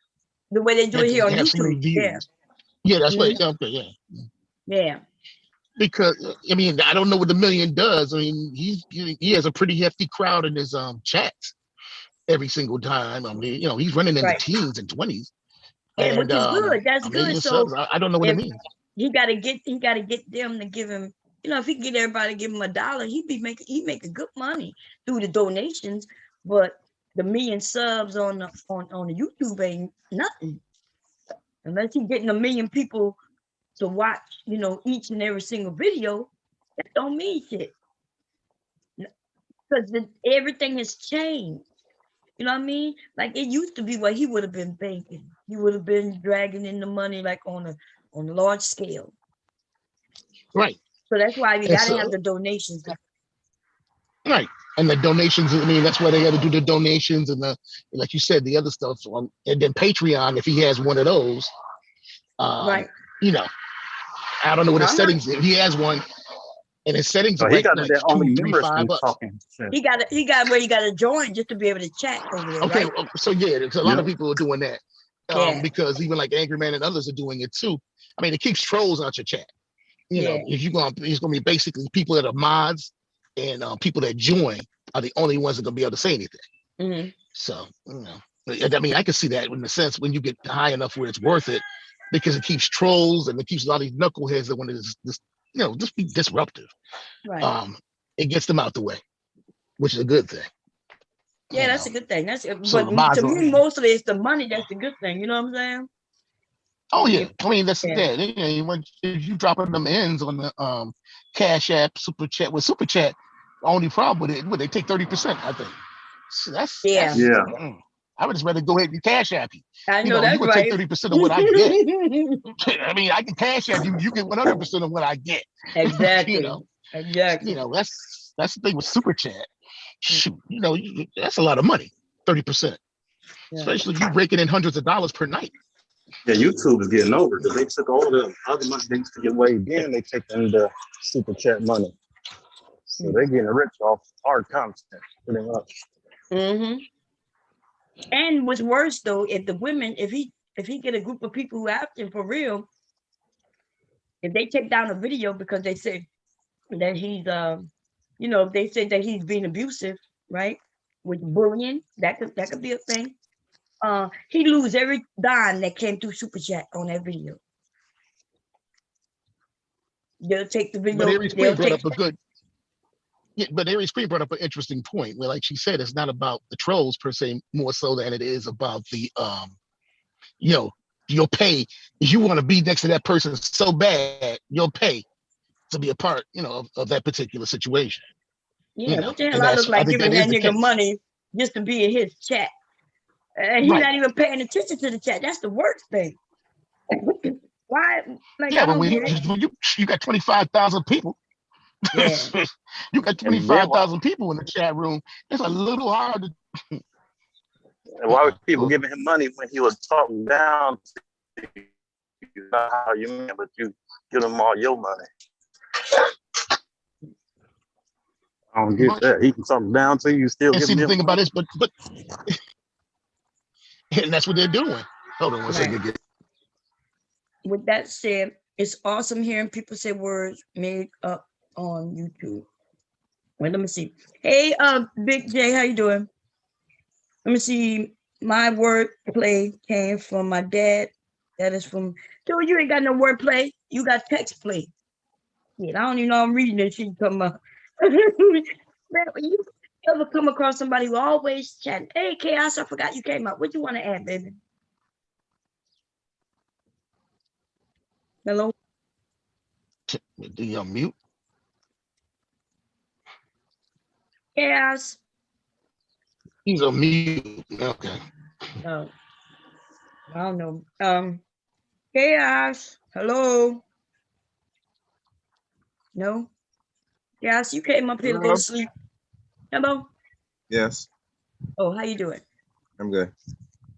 the way they do have it here to on have so many YouTube. views. Yeah, that's right. Mhm. Okay, yeah. Yeah. Because I mean, I don't know what the million does. I mean, he has a pretty hefty crowd in his chats every single time. I mean, he's running in the Right. teens and 20s. Yeah, And which is good. That's a good. million So subs, I don't know what it if means. he gotta get them to give him, if he can get everybody to give him $1, he making good money through the donations. But the million subs on the YouTube ain't nothing unless he's getting a million people to watch, each and every single video. That don't mean shit because everything has changed. You know what I mean? Like it used to be what he would have been banking. He would have been dragging in the money like on a large scale. Right. So that's why we got to have the donations. Right. And the donations, I mean, that's why they got to do the donations and like you said, the other stuff. And then Patreon, if he has one of those, Right. I don't know what his settings, if he has one, and his settings are he got like that only 2, 3, members $5. talking. He got where you got to join just to be able to chat over there. Okay, Right? so yeah, there's a lot of people are doing that. Yeah. Because even like Angry Man and others are doing it too. I mean, it keeps trolls out your chat. If you're going, it's going to be basically people that are mods and people that join are the only ones that are going to be able to say anything. Mm-hmm. So, I mean, I can see that in the sense when you get high enough where it's worth it, because it keeps trolls and it keeps a lot of these knuckleheads that want to just be disruptive. Right. It gets them out the way, which is a good thing. Yeah, that's a good thing. So but to me, mostly it's the money that's the good thing. You know what I'm saying? Oh yeah, I mean that's if you dropping them ends on the Cash App, Super Chat. With Super Chat, the only problem with it, they take 30%. I think so that's I would just rather go ahead and Cash App you. I know you would take 30% of what I get. I mean, I can Cash App you. You get 100% of what I get. Exactly. Exactly. That's the thing with Super Chat. Shoot, that's a lot of money. 30%, especially if you breaking in hundreds of dollars per night. Yeah, YouTube is getting over because they took all the other money they used to get away again. They take in the Super Chat money. So they're getting rich off our content, pretty much. Mm-hmm. And what's worse though, if the women, if he get a group of people who after him for real, if they take down a video because they say that he's if they say that he's being abusive, right? With bullying, that could be a thing. He lose every dime that came through Super Chat on that video. They'll take the video. But Aries Queen brought up a good. Yeah, but Aries Queen brought up an interesting point where, like she said, it's not about the trolls per se, more so than it is about the you'll pay if you want to be next to that person so bad, you'll pay to be a part, of that particular situation. Yeah, what the hell I look like giving that nigga money just to be in his chat. And he's not even paying attention to the chat. That's the worst thing. Why? Like, yeah, but when you got 25,000 people, you got 25,000 people in the chat room. It's a little hard to. Why were people giving him money when he was talking down to you? Not how you mean, but you give him all your money. I don't get that. He can talk down to you, still give him. See the thing about this, but and that's what they're doing. Hold on one second. With that said, it's awesome hearing people say words made up on YouTube. Wait, let me see. Hey, Big J, how you doing? Let me see. My word play came from my dad. That is from. Dude, you ain't got no word play. You got text play. Yeah, I don't even know I'm reading this shit. Come on. Man, you ever come across somebody who always chatting? Hey, Chaos, I forgot you came up. What you want to add, baby? Hello? Do you mute? Chaos. He's a mute. Okay. Oh, I don't know. Chaos. Hello. No. Chaos, you came up here to go Hello? to sleep. Hello. Yes, Oh, how you doing? I'm good.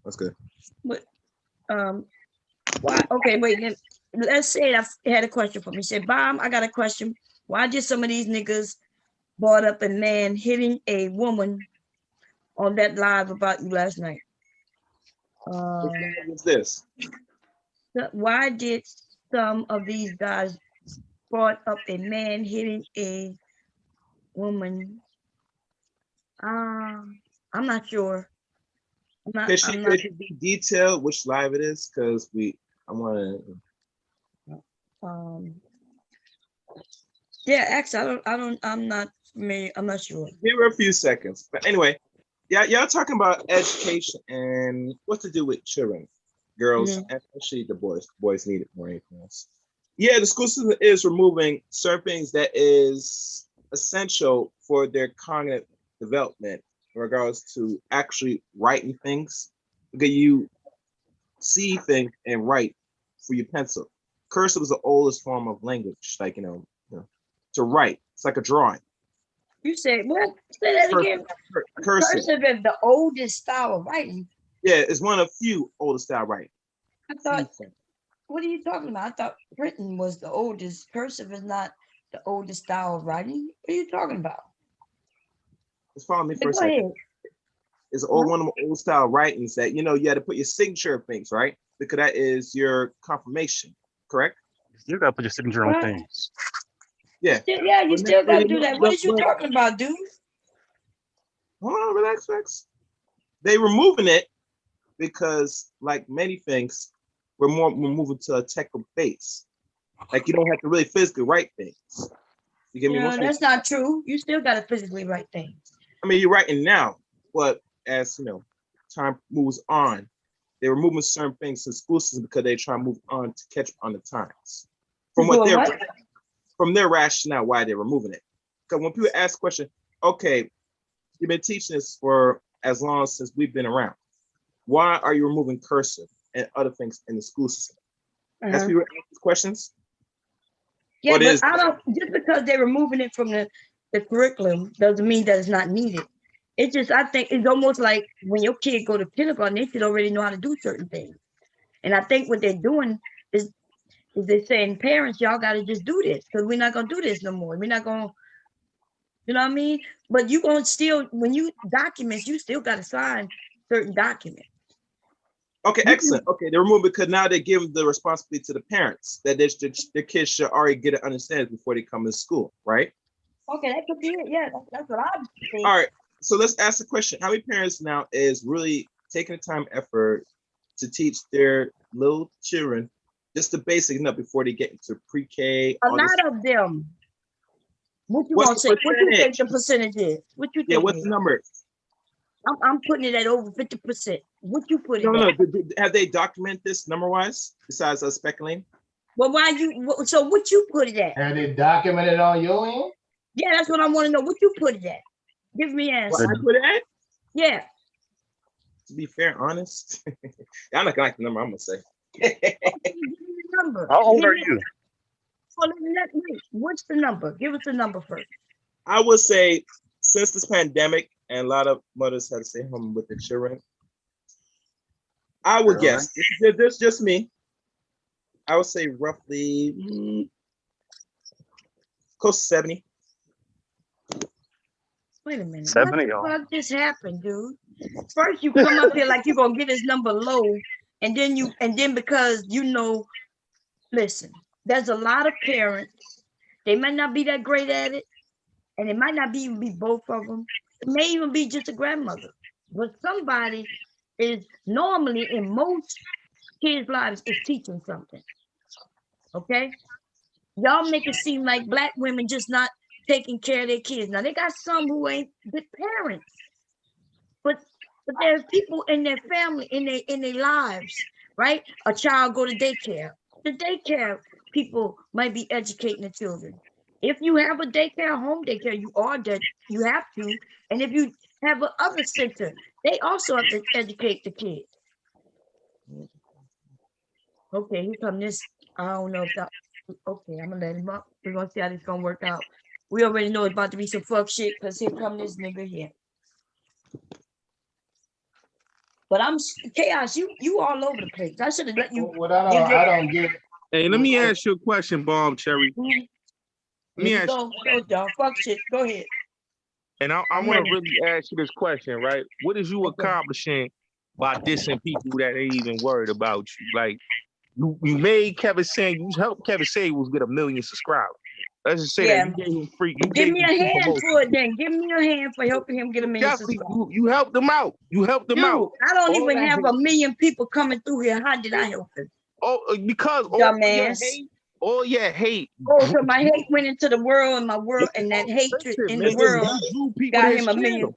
That's good. What? Why? Okay, wait. Let's say I had a question for me. Say, Bob, I got a question. Why did some of these niggas brought up a man hitting a woman on that live about you last night? What's this? Why did some of these guys brought up a man hitting a woman? I'm not sure. I'm not. Could be detailed which live it is? Because I want to. Yeah, actually, I'm not familiar. I'm not sure. Give her a few seconds. But anyway, yeah, y'all talking about education and what to do with children, girls, and especially the boys. Boys need it more than anything else. Yeah, the school system is removing certain things that is essential for their cognitive development in regards to actually writing things. Because you see things and write for your pencil. Cursive is the oldest form of language, like to write. It's like a drawing. You said what? Say that again. Cursive. Cursive is the oldest style of writing. Yeah, it's one of few oldest style writing. I thought. What are you talking about? I thought printing was the oldest. Cursive is not the oldest style of writing. What are you talking about? Just follow me for a Go second. ahead. It's one of the old style writings that you had to put your signature of things, right? Because that is your confirmation, correct? You gotta put your signature on things. Yeah. You still gotta do that. What are you talking about, dude? Hold on, relax. They removing it because, like many things, we're moving to a technical base. Like you don't have to really physically write things. You get me? No, that's not true. You still gotta physically write things. I mean, you're writing now, but as time moves on, they're removing certain things in school system because they try to move on to catch up on the times. From their rationale why they're removing it. Because when people ask the question, okay, you've been teaching this for as long since we've been around. Why are you removing cursive and other things in the school system? As people ask questions. Yeah, but I don't. Just because they're removing it from the curriculum doesn't mean that it's not needed. It's just I think it's almost like when your kid go to kindergarten, they should already know how to do certain things. And I think what they're doing is they're saying, parents, y'all got to just do this because we're not gonna do this no more. We're not gonna, you know what I mean? But you gonna still, when you documents, you still got to sign certain documents. Okay, excellent. Okay, they're removing because now they give the responsibility to the parents that their kids should already get an understanding before they come to school, right? Okay, that could be it. Yeah, that's what I'm saying. All right, so let's ask the question: how many parents now is really taking the time, effort to teach their little children just the basic enough before they get into pre-K? A lot of them. What you gonna say? What you think the percentage is? What you think? Yeah, what's the number? I'm putting it at over 50%. What you put it at? No. Have they documented this number-wise, besides us speculating? Well, so what you put it at? Have they documented on your end? Yeah, that's what I want to know. What you put it at? Give me an answer. What I put it at? Yeah. To be fair, honest, I'm not gonna like the number. I'm gonna say. Give me the number. How old are you? Well, what's the number? Give us the number first. I would say since this pandemic and a lot of mothers had to stay home with their children, I would guess, this is just me, I would say roughly close to 70. Wait a minute. 70, what just happened, dude? First you come up here like you're gonna get his number low, and then because listen, there's a lot of parents, they might not be that great at it, and it might not even be both of them. It may even be just a grandmother. But somebody is normally in most kids' lives is teaching something. Okay? Y'all make it seem like Black women just not taking care of their kids. Now they got some who ain't good parents. But there's people in their family, in their lives, right? A child go to daycare. The daycare people might be educating the children. If you have a daycare, home daycare, you have to. And if have a other center. They also have to educate the kids. Okay, here come this. I don't know if that. Okay, I'm gonna let him up. We're gonna see how this gonna work out. We already know it's about to be some fuck shit because here come this nigga here. But I'm chaos. You all over the place. I should have let you. What I don't get. Hey, let me ask you a question, Bomb Cherry. Let me ask you, Go, y'all. Fuck shit. Go ahead. and I want to really ask you this question, right? What is you accomplishing by dissing people that ain't even worried about you? Like, you made Kevin Samuels, helped Kevin Samuels get 1 million subscribers. Let's just say that you gave him free. Give me a hand for it then. Give me a hand for helping him get 1 million subscribers. You helped him out. You helped him out. I don't even have 1 million people coming through here. How did I help him? Oh, because dumbass. All your hate. Oh, so my hate went into the world, and my world, and that hatred in the world got him 1 million.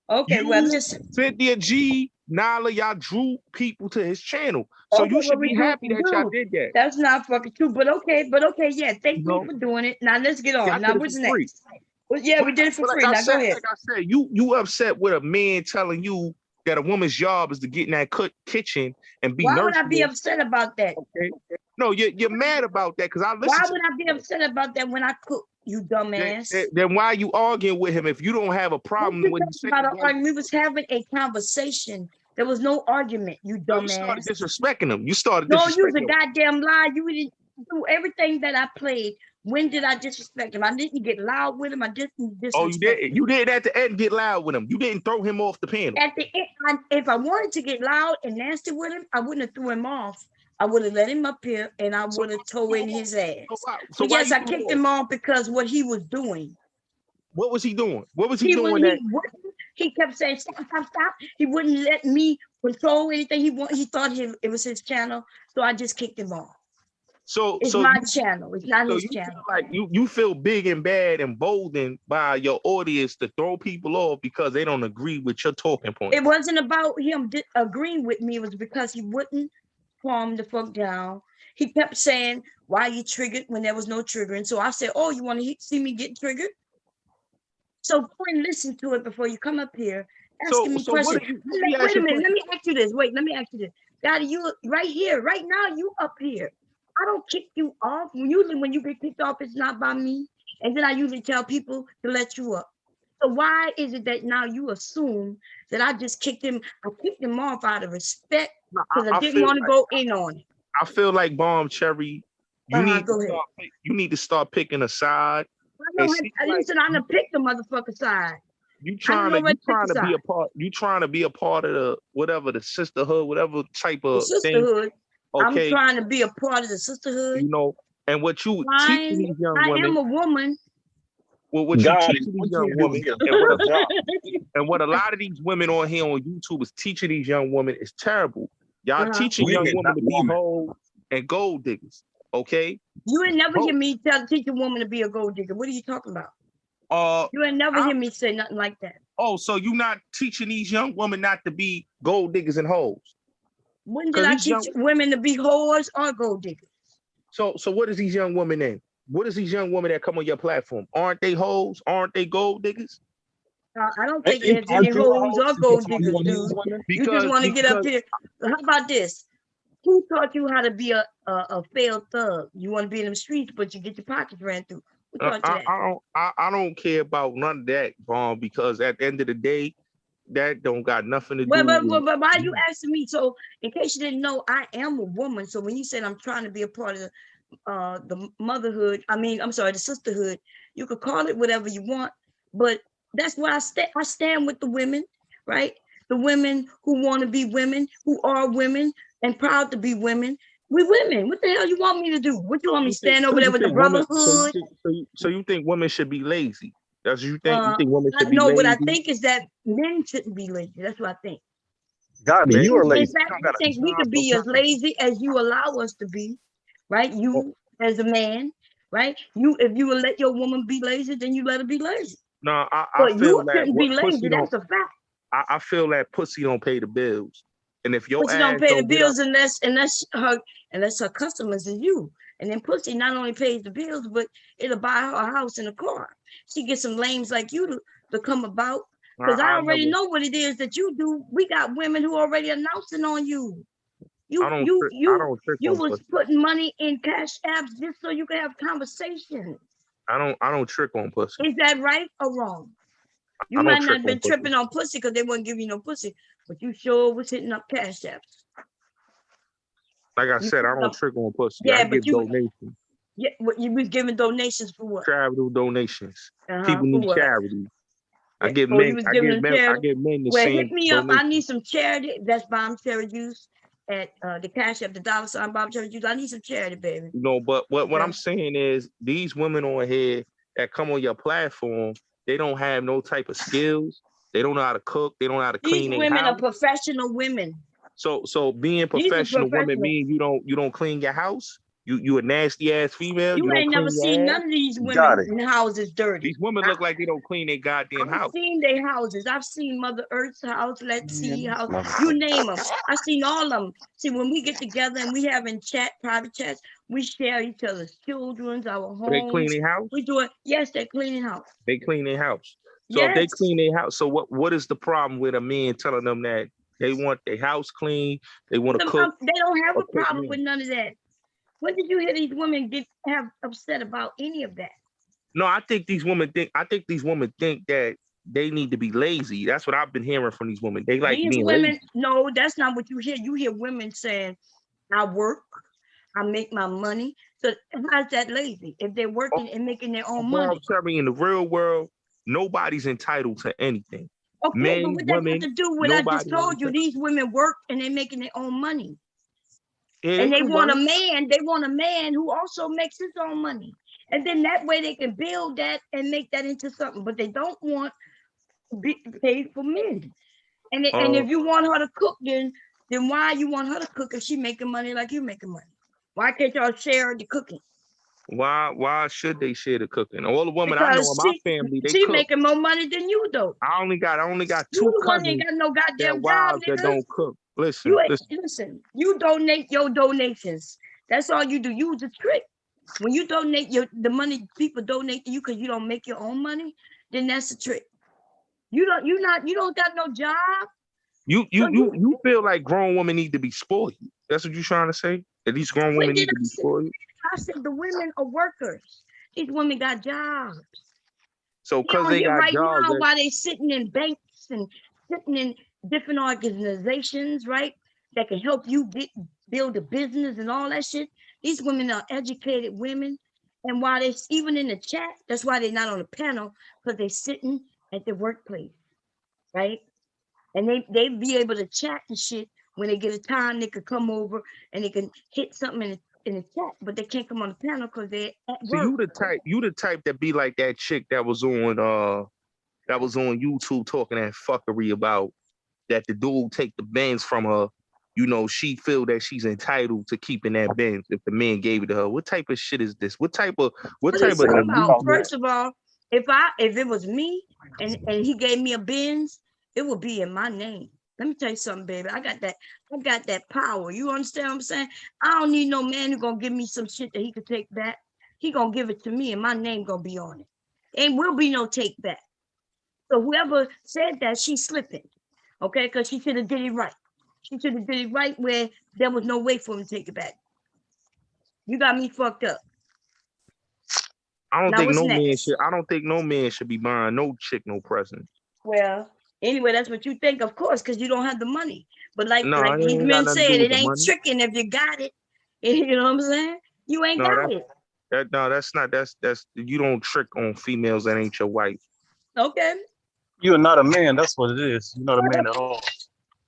Okay, well, I'm just Cynthia G, Nala, y'all drew people to his channel. So you should be happy that y'all did that. That's not fucking true, but okay, yeah. Thank you for doing it. Now let's get on. Now what's next? Well, yeah, we did it for free. Now go ahead. Like I said, you upset with a man telling you that a woman's job is to get in that kitchen and be. Why would I be upset about that? Okay. No, you're mad about that because I listen. Why would I be upset about that when I cook? You dumbass. Then why are you arguing with him if you don't have a problem with him? We was having a conversation. There was no argument, you dumbass. You started disrespecting him. You started disrespecting him. No, you was a goddamn lie. You didn't do everything that I played. When did I disrespect him? I didn't get loud with him. I didn't disrespect him. Oh, you did? You did at the end get loud with him. You didn't throw him off the panel. At the end, if I wanted to get loud and nasty with him, I wouldn't have threw him off. I would have let him up here and I would have towed in his ass. So yes, I kicked him off because what he was doing. What was he doing? What was he doing? He kept saying, stop. He wouldn't let me control anything he thought it was his channel. So I just kicked him off. It's my channel. It's not his channel. Like you feel big and bad and emboldened by your audience to throw people off because they don't agree with your talking point. It wasn't about him agreeing with me. It was because he wouldn't calm the fuck down. He kept saying, why you triggered when there was no triggering? So I said, oh, you want to see me get triggered? So go and listen to it before you come up here asking me questions. Wait a minute, let me ask you this. Wait, let me ask you this. Daddy, you right here, right now, you up here. I don't kick you off. Usually when you get kicked off, it's not by me. And then I usually tell people to let you up. So why is it that now you assume that I just kicked him? I kicked him off out of respect because I didn't want to go in on it. I feel like Bomb Cherry, you need to start picking a side. Listen, I'm gonna pick the motherfucker side. You trying to be a part. You trying to be a part of the whatever the sisterhood, whatever type of sisterhood. Thing. Okay. I'm trying to be a part of the sisterhood. You know, and what you teaching these young women. I am a woman. Well, what you teaching these young women, and what a lot of these women on here on YouTube is teaching these young women is terrible. Y'all teaching young women to be hoes and gold diggers. Okay. You ain't never hear me teach a woman to be a gold digger. What are you talking about? You ain't never hear me say nothing like that. Oh, so you not teaching these young women not to be gold diggers and hoes? When did I teach women to be whores or gold diggers? So what is these young women in? What is these young women that come on your platform? Aren't they hoes? Aren't they gold diggers? I don't think there's any hoes or gold diggers, dude. You just want to get up here. How about this? Who taught you how to be a failed thug? You want to be in the streets, but you get your pockets ran through. Who taught you that? I don't care about none of that, Bomb, because at the end of the day, that don't got nothing to do with. But why are you asking me? So in case you didn't know, I am a woman. So when you said I'm trying to be a part of the motherhood, the sisterhood, you could call it whatever you want, but that's why I stand with the women, right? The women who want to be women, who are women and proud to be women. We women. What the hell you want me to do? What you want me to stand over there with the brotherhood? So you think women should be lazy? That's what you think? You think women should be lazy? No, what I think is that men shouldn't be lazy. That's what I think. God, you are lazy. In fact, I think we could be as lazy as you allow us to be, right? You as a man, right? If you will let your woman be lazy, then you let her be lazy. No, I feel that shouldn't be lazy. That's a fact. I feel that pussy don't pay the bills, and if your pussy don't pay the bills unless her customers is you, and then pussy not only pays the bills, but it'll buy her a house and a car. She gets some lames like you to come about Because I already never, know what it is that you do. We got women who already announcing on you. I don't trick You on was pussy. putting money in cash apps just so you can have conversations. I don't trick on pussy. Is that right or wrong? You I don't might not trick have on been pussy. tripping on pussy because they wouldn't give you no pussy, but you sure was hitting up cash apps. Like I You said, I hitting don't up, trick on pussy. I yeah, but give you, donations, yeah, you was giving donations for what? charitable donations. People For need what? charity. Yeah. Oh, you was giving them I charity. give men the Well, hit same me up. I donation. need some charity. That's Bomb Charity Juice at the cash app, the $ Bomb Charity Juice. I need some charity, baby. You know, but what Yeah. I'm saying is these women on here that come on your platform, they don't have no type of skills. They don't know how to cook. They don't know how to These clean their women are house. professional women. So being These are professional women professional. mean you don't clean your house. You a nasty ass female. You You don't ain't never clean your seen ass. none of these Got women it. in houses dirty. These women look like they don't clean their goddamn I've house. seen their houses. I've seen Mother Earth's house, Let's See house, you Motherfucker. name them. I've seen all of them. See, when we get together and we having private chats, we share each other's children's, our They clean homes. their house. We do it. Yes, they're cleaning house. They clean their house. So if they Yes. clean their house, so what is the problem with a man telling them that they want their house clean, they want to cook? They don't have or a cook problem meals? with none of that. When did you hear these women have upset about any of that? No, I think these women think that they need to be lazy. That's what I've been hearing from these women. They like These being women, lazy. no, that's not what you hear. You hear women saying, I work, I make my money. So how's that lazy? If they're working and making their own money. Terry, in the real world, nobody's entitled to anything. Okay, Men, but what that women, got to do with I just nobody. told you, these women work and they're making their own money. Yeah, And they can want work. they want a man who also makes his own money. And then that way they can build that and make that into something. But they don't want to be paid for men. And if you want her to cook, then why you want her to cook if she making money like you making money? Why can't y'all share the cooking? Why should they share the cooking? All the women I know in my family, they she cook. making more money than you though. I only got You two the one cousins ain't got no that goddamn job, wives that nigga. don't cook. You Listen. listen. You donate your donations. That's all you do. Use the trick. When you donate the money people donate to you because you don't make your own money, then that's the trick. You don't got no job. You feel like grown women need to be spoiled. That's what you're trying to say? That these grown women need to be spoiled? I said the women are workers. These women got jobs. So because they got right jobs, now while they sitting in banks and sitting in different organizations, right, that can help you build a business and all that shit. These women are educated women, and while they even in the chat, that's why they're not on the panel, because they're sitting at the workplace, right? And they be able to chat and shit when they get a time. They could come over and they can hit something in the chat, but they can't come on the panel because they're at work. So you the type that be like that chick that was on YouTube talking that fuckery about that the dude take the Benz from her. You know, she feel that she's entitled to keeping that Benz if the man gave it to her. What type of shit is this? What type of First of all, if it was me and he gave me a Benz, it would be in my name. Let me tell you something, baby. I got that power. You understand what I'm saying? I don't need no man who's gonna give me some shit that he could take back. He gonna give it to me and my name gonna be on it. Ain't will be no take back. So whoever said that, she's slipping. Okay, because she should have did it right. She should have did it right where there was no way for him to take it back. You got me fucked up. I don't think no man should be buying no chick no presents. Well, anyway, that's what you think, of course, because you don't have the money. But like these men said, it ain't tricking if you got it. You know what I'm saying? You ain't got it. That's you don't trick on females that ain't your wife. Okay. You're not a man. That's what it is. You're not a man at all.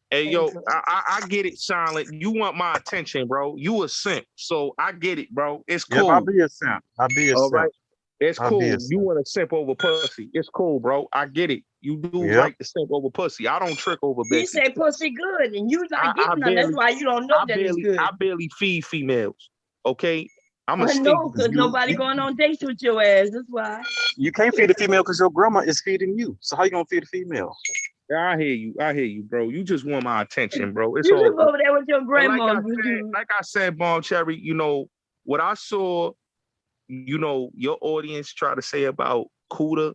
Hey, yo, I get it, Silent. You want my attention, bro. You a simp. So I get it, bro. It's cool. Yep, I'll be a simp. All right. It's cool. You want to simp over pussy. It's cool, bro. I get it. You do like to simp over pussy. I don't trick over bitches. He say pussy good, and you not getting none. That's why you don't know that it's good. I barely feed females. Okay? I'm a know because nobody going on dates with your ass. That's why. You can't feed a female because your grandma is feeding you. So how you gonna feed a female? Yeah, I hear you, bro. You just want my attention, bro. It's you all live over there with your grandma. Like I said, Bomb Cherry, you know, what I saw, you know, your audience try to say about Cudda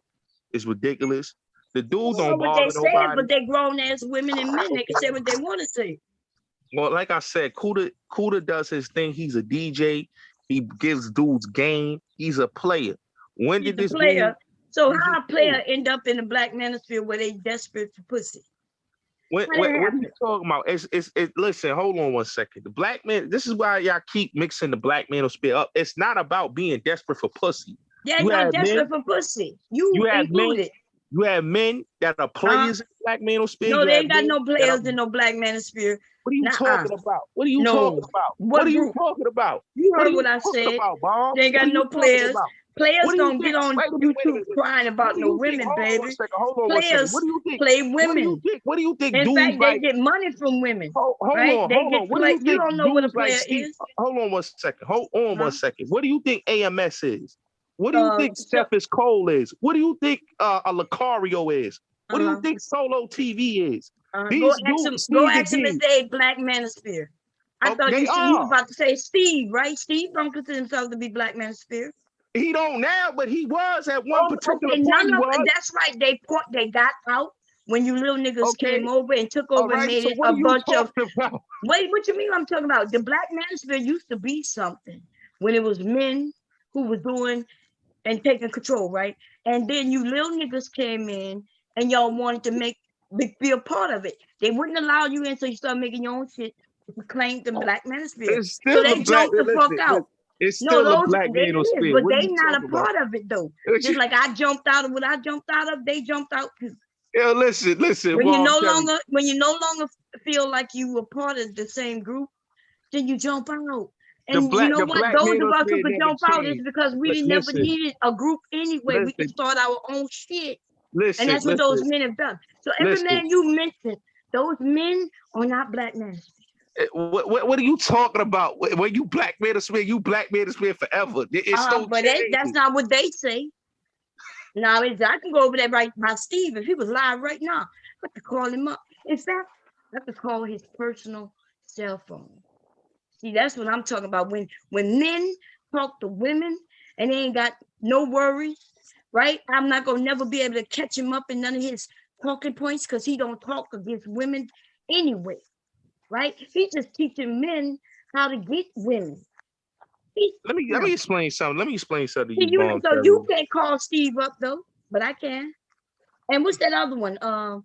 is ridiculous. The dudes Know don't what they bother said, nobody. but they grown ass women and men. They can say what they want to say. Well, like I said, Cudda does his thing. He's a DJ. He gives dudes game. He's a player. When He's did a this player. dude? So how a player end up in the black manosphere where they desperate for pussy? What are you talking about? Listen, hold on one second. The black man, this is why y'all keep mixing the black manosphere up. It's not about being desperate for pussy. They're not desperate for pussy. You have included. You have men that are players in the black manosphere. No, they ain't got no players in no black manosphere. What are you talking about? What are you talking about? What are you group? talking about? You heard what I said. About, they ain't got no players. Players don't get on YouTube crying about no women, baby. Hold on players what do you think? Play women. What do you think? In dudes fact, like, they get money from women. Hold right? on. What do you think? You don't know what a player is. Hold on one second. One second. What do you think AMS is? What do you think Cephas Cole is? What do you think a Lucario is? What do you think Solo TV is? Go ask him if they black manosphere. I thought you was about to say Steve, right? Steve don't consider himself to be black manosphere. He don't now, but he was at one particular point. That's right. They got out when you little niggas came over and took over and made a bunch of. Wait, what you mean? I'm talking about the black manosphere used to be something when it was men who was doing and taking control, right? And then you little niggas came in and y'all wanted to be a part of it. They wouldn't allow you in, so you started making your own shit to claim the black manosphere. So they jumped the fuck out. It's still a black manosphere, but they not a part of it though. Just like I jumped out of what I jumped out of, they jumped out too. Yeah, listen. When you no longer feel like you were part of the same group, then you jump out. And you know what? Those of us who could jump out is because we never needed a group anyway. We could start our own shit. And that's what those men have done. So every man you mentioned, those men are not black men. What are you talking about? When you black manosphere, you black manosphere forever. But that's not what they say. Now, I can go over there right by Steve. If he was live right now, I have to call him up. In fact, I have to call his personal cell phone. See, that's what I'm talking about. When men talk to women and they ain't got no worries, right? I'm not gonna never be able to catch him up in none of his talking points because he don't talk against women anyway, right? He's just teaching men how to get women. Let me explain something. Let me explain something to you. So you can't call Steve up though, but I can. And what's that other one? Damn,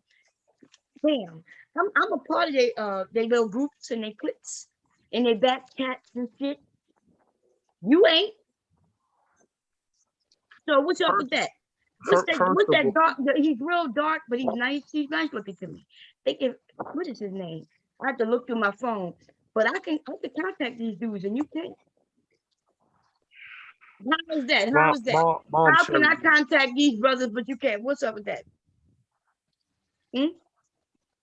I'm a part of their little groups and their cliques and their back chats and shit. You ain't. So what's up with that? What's that dark? He's real dark, but he's nice. He's nice looking to me. What is his name? I have to look through my phone, but I can contact these dudes and you can't. How is that? How can I contact these brothers, but you can't? What's up with that?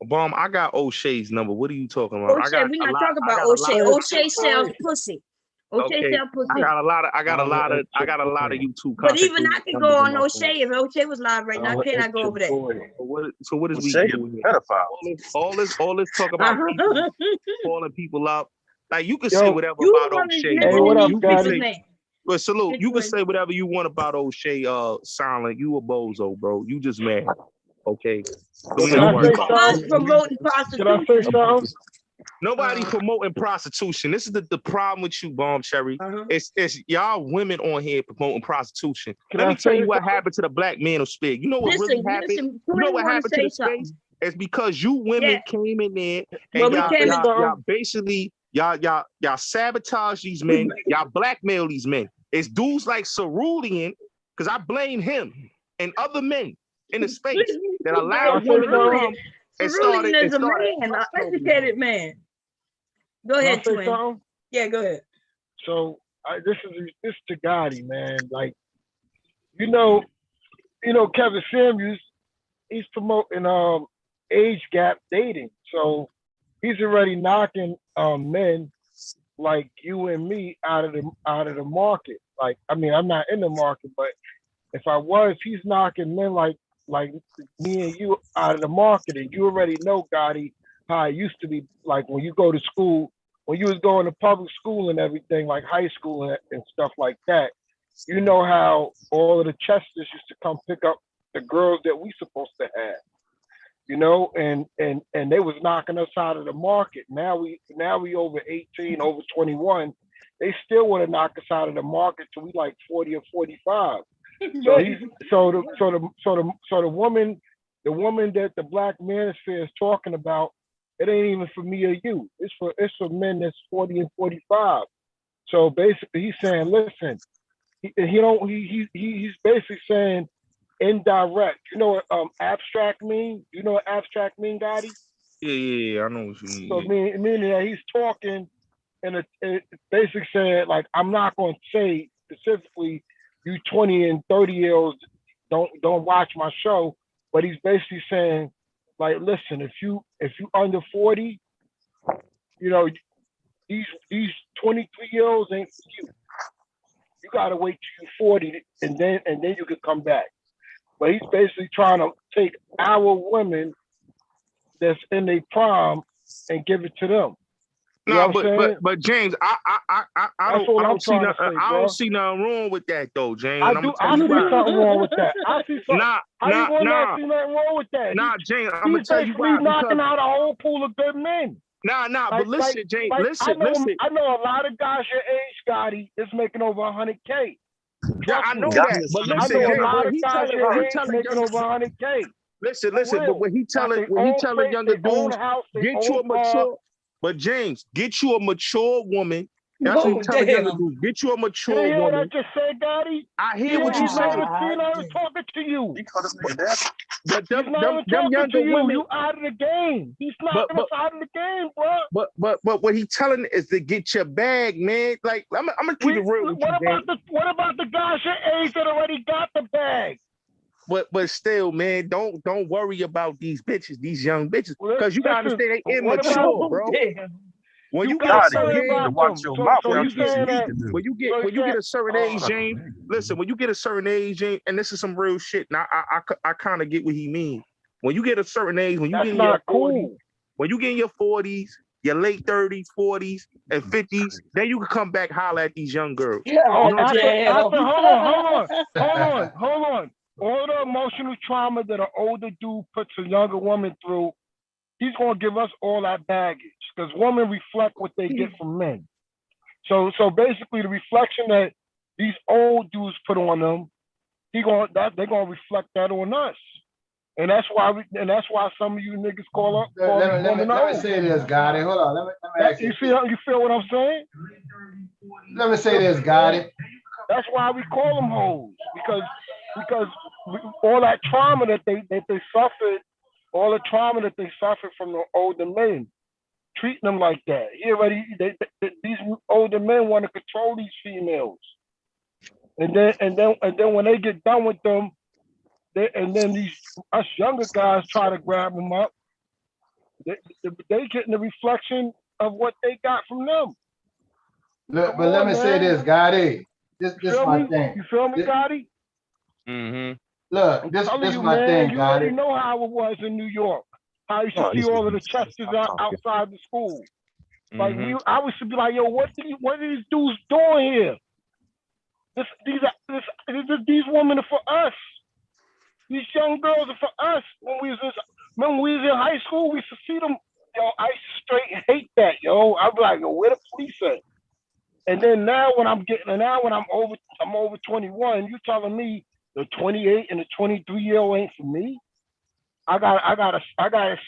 Bomb, I got O'Shea's number. What are you talking about? We're not talking about O'Shea. O'Shea sells pussy. O'Shea sells pussy. I got a lot of YouTube. But even I can go on O'Shea if O'Shea was live right now. Can I go over there? So what is we doing? All this talk about calling people up. Like you can say whatever about O'Shea. Hey, what up, guys? But salute, you can say whatever you want about O'Shea. Silent, you a bozo, bro. You just mad. Okay. Can I say something? Promoting prostitution. Can I say something? Nobody promoting prostitution. This is the problem with you, Bomb Cherry. It's y'all women on here promoting prostitution. Let me tell you what happened to the black manosphere. You know what really happened? You know what happened to the space? It's because you women came in there and y'all basically y'all sabotage these men. Y'all blackmail these men. It's dudes like Cerulean, because I blame him and other men in the space that allowed women to come and started. Is a man, an educated man. Go ahead, twin. Something? Yeah, go ahead. So this is to Gotti, man. Like, you know, Kevin Samuels, he's promoting age gap dating. So he's already knocking men like you and me out of the market. Like, I mean, I'm not in the market, but if I was, he's knocking men like me and you out of the market. And you already know, Gotti, how it used to be like when you go to school, when you was going to public school and everything, like high school and stuff like that. You know how all of the Chesters used to come pick up the girls that we supposed to have. You know, and they was knocking us out of the market. Now we over 18, over 21. They still want to knock us out of the market till we like 40 or 45. So the woman that the black manosphere is talking about, it ain't even for me or you. It's for men that's 40 and 45. So basically, he's saying, listen, he's basically saying indirect. You know what abstract mean? You know what abstract mean, Gotti? Yeah, I know what you mean. So meaning that he's talking and it basically saying like, I'm not going to say specifically you 20 and 30-year-olds don't watch my show, but he's basically saying like, listen, if you under 40, you know, these 23-year-olds ain't for you. You gotta wait till you're 40 and then you can come back. But he's basically trying to take our women that's in their prime and give it to them. You know what I'm saying? but James, I don't see nothing wrong with that though, James. I see something wrong with that. I see something. How you gonna see nothing wrong with that? James, I'm gonna tell you why. He's knocking out a whole pool of good men. But listen, James, listen. I know a lot of guys your age, Scotty, is making over 100K. Yeah, I know that. But listen, I know James, a lot of guys your age making over 100K. Listen. But when he telling younger dudes, get you a mature. But James, get you a mature woman. That's what he's telling younger dudes. Get you a mature woman. You hear what I just said, Gotti? I hear what you saying. He's not even talking to you. But them younger women, you out of the game. He's knocking us out of the game, bro. But what he telling is to get your bag, man. Like I'm gonna keep it real with you, what about the guys your age that already got the bag? But still, man, don't worry about these bitches, these young bitches, because you gotta understand they immature, bro. When you get a certain age, when you get a certain age, James. Listen, when you get a certain age, James, and this is some real shit. Now I kind of get what he means. When you get a certain age, when you get in your 40s, when you get in your 40s, your late 30s, 40s, and 50s, then you can come back holler at these young girls. Hold on. All the emotional trauma that an older dude puts a younger woman through, he's gonna give us all that baggage because women reflect what they get from men. So basically, the reflection that these old dudes put on them, they're gonna reflect that on us, and that's why some of you niggas call up. Let me say this, Gotti. Hold on. Let me ask you. You feel what I'm saying? Let me say this, Gotti. That's why we call them hoes because all that trauma that they suffered, all the trauma that they suffered from the older men, treating them like that. These older men want to control these females, and then when they get done with them, these us younger guys try to grab them up. They getting the reflection of what they got from them. Look, but let me say this, Gotti. This my thing. You feel me, Gotti? Mm-hmm. Look, this my thing, Gotti. You already know how it was in New York. How you should see all of the Chesters outside the school. Like I used to be like, yo, what are these dudes doing here? These women are for us. These young girls are for us. When we was in high school, we used to see them. Yo, I used to straight hate that, yo. I'd be like, yo, where the police at? And then now when I'm over 21, you telling me the 28 and the 23-year-old ain't for me? I gotta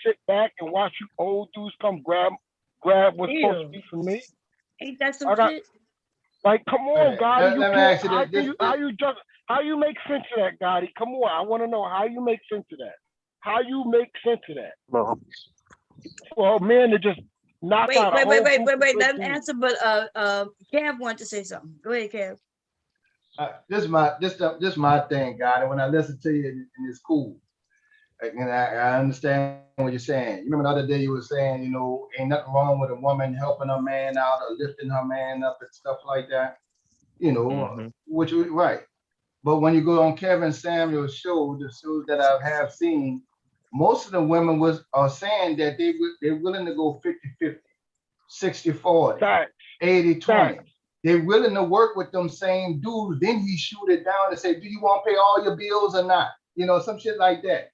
sit back and watch you old dudes come grab what's supposed to be for me. Ain't that some shit? Like, come on, Gotti. Let me ask you how you make sense of that, Gotti? Come on, I want to know how you make sense of that. How you make sense of that? Well, man, to just knock out. Wait. Let me answer, but Kev wanted to say something. Go ahead, Kev. This is my thing, Gotti. When I listen to you, and it's cool. And I understand what you're saying. You remember the other day you were saying, you know, ain't nothing wrong with a woman helping her man out or lifting her man up and stuff like that. You know, which was right. But when you go on Kevin Samuel's show, the shows that I have seen, most of the women are saying that they're willing to go 50-50, 60-40, 80-20. They're willing to work with them same dudes. Then he shoot it down and say, do you want to pay all your bills or not? some shit like that.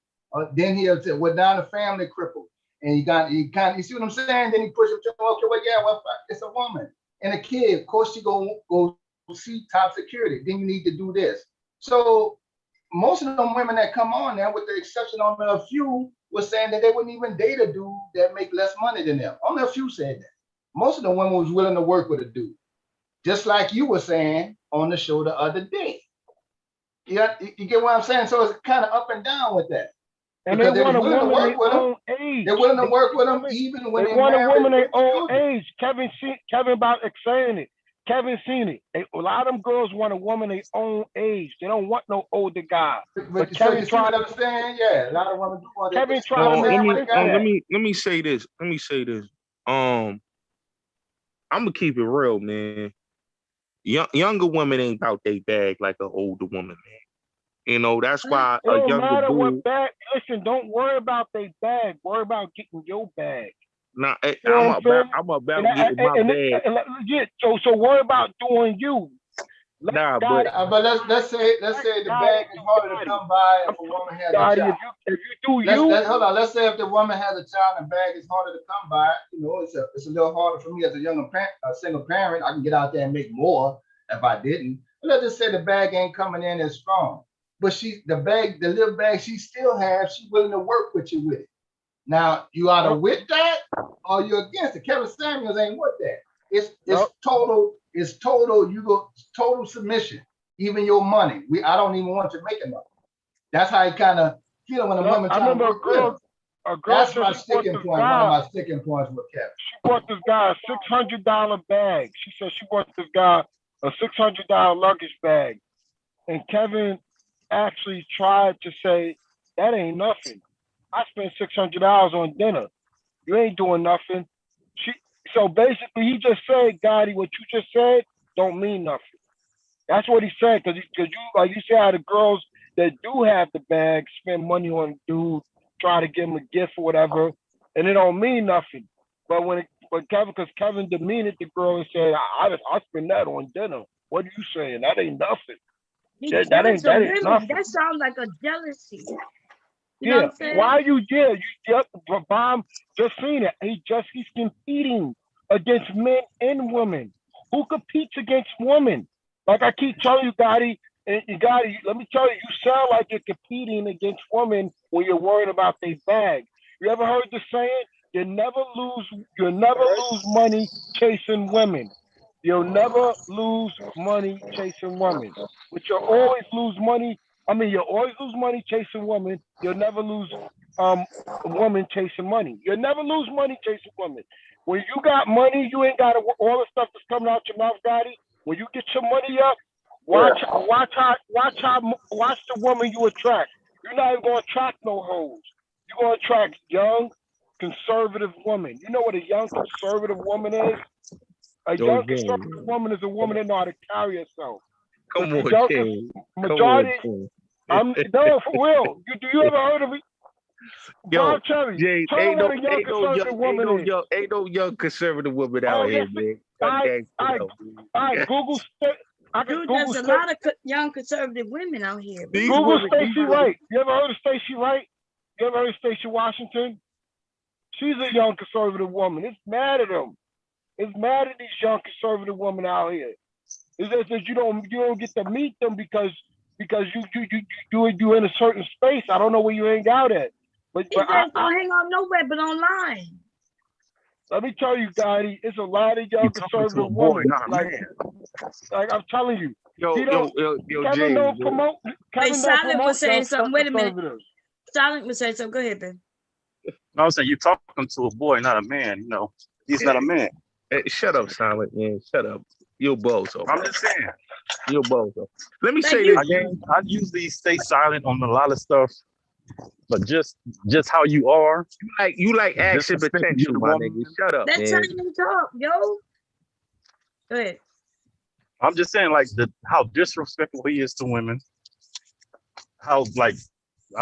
Then he'll say, well, now the family crippled. And you see what I'm saying? Then he push him to, okay, well, yeah, well, it's a woman and a kid. Of course, you go see top security. Then you need to do this. So most of them women that come on there, with the exception of a few, was saying that they wouldn't even date a dude that make less money than them. Only a few said that. Most of the women was willing to work with a dude. Just like you were saying on the show the other day. Yeah, you get what I'm saying? So it's kind of up and down with that. And they want a woman their own age. They're willing to work with them even when they want a woman their own age. Kevin about saying it. Kevin seen it. A lot of them girls want a woman their own age. They don't want no older guy. But Kevin tried to understand. Yeah, a lot of women do want. Kevin tried to let me say this. I'm gonna keep it real, man. Younger women ain't about their bag like an older woman, man. That's why it don't matter what bag. Listen, don't worry about their bag. Worry about getting your bag. Nah, I'm about getting my bag. Legit. So worry about doing you. But let's say the bag is harder to come by if a woman has a child. If you do hold on. Let's say if the woman has a child and bag is harder to come by, it's a little harder for me as a single parent. I can get out there and make more if I didn't. But let's just say the bag ain't coming in as strong. But the little bag she still has, she's willing to work with you with it. Now, you either with that or you're against it. Kevin Samuels ain't with that. It's total total submission. Even your money. I don't even want you making nothing. That's how he kind of feel when a woman trying to work with him. That's my sticking point. One of my sticking points with Kevin. She bought this guy a $600 bag. She said she bought this guy a $600 luggage bag. And Kevin actually tried to say, that ain't nothing. I spent $600 on dinner. You ain't doing nothing. So basically, he just said, Gotti, what you just said don't mean nothing. That's what he said, because you, like you said, how the girls that do have the bag spend money on dude, try to give him a gift or whatever, and it don't mean nothing. But because Kevin demeaned the girl and said, I spend that on dinner. What are you saying? That ain't nothing. That ain't nothing. That sounds like a jealousy. Why you there? Bomb just seen it. He's competing against men and women. Who competes against women? Like I keep telling you, Gotti, let me tell you, you sound like you're competing against women when you're worried about their bag. You ever heard the saying? You'll never lose money chasing women. You'll never lose money chasing women. But you'll always lose money. You'll always lose money chasing women. You'll never lose women chasing money. You'll never lose money chasing women. When you got money, you ain't got all the stuff that's coming out your mouth, Gotti. When you get your money up, watch the woman you attract. You're not even going to attract no hoes. You're going to attract young, conservative women. You know what a young, conservative woman is? A young, conservative woman is a woman that know how to carry herself. Come on, King. Majority, no, for real. Do you ever heard of it? Yo, Jay, ain't no young conservative woman out here, man. All right, Google. There's a lot of young conservative women out here. Google Stacey Wright. You ever heard of Stacey Wright? You ever heard of Stacey Washington? She's a young conservative woman. It's mad at them. It's mad at these young conservative women out here. It's just that you don't get to meet them because you in a certain space. I don't know where you hang out at. But I don't hang out nowhere but online. Let me tell you, Gotti, it's a lot of young conservative women. Like I'm telling you. Kevin don't promote. Silent was saying something. Wait a minute. Silent was saying something. Go ahead, Ben. I was saying you're talking to a boy, not a man. He's not a man. Hey, shut up, Silent, man. Shut up. You're bozo. I'm just saying. You're bozo. Let me say this. I usually stay silent on a lot of stuff, but just how you are. You like action potential, my nigga. Shut up, That's man. how you talk, yo. Go ahead. I'm just saying, how disrespectful he is to women. How, I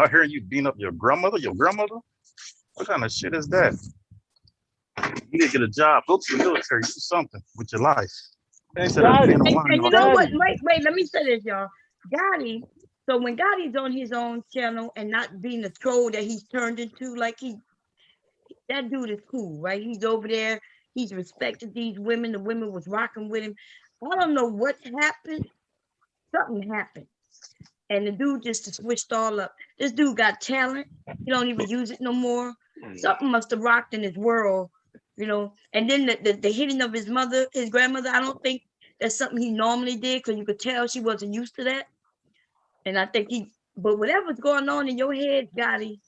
hear you beating up your grandmother. What kind of shit is that? You need to get a job, go to the military, do something with your life. And you know what? Wait, let me say this, y'all. Gotti, So when Gotti's on his own channel and not being the troll that he's turned into, like that dude is cool, right? He's over there. He's respected these women. The women was rocking with him. I don't know what happened. Something happened. And the dude just switched all up. This dude got talent. He don't even use it no more. Something must have rocked in his world, you know. And then the hitting of his mother, his grandmother, I don't think that's something he normally did, because you could tell she wasn't used to that. And I think but whatever's going on in your head, Gotti,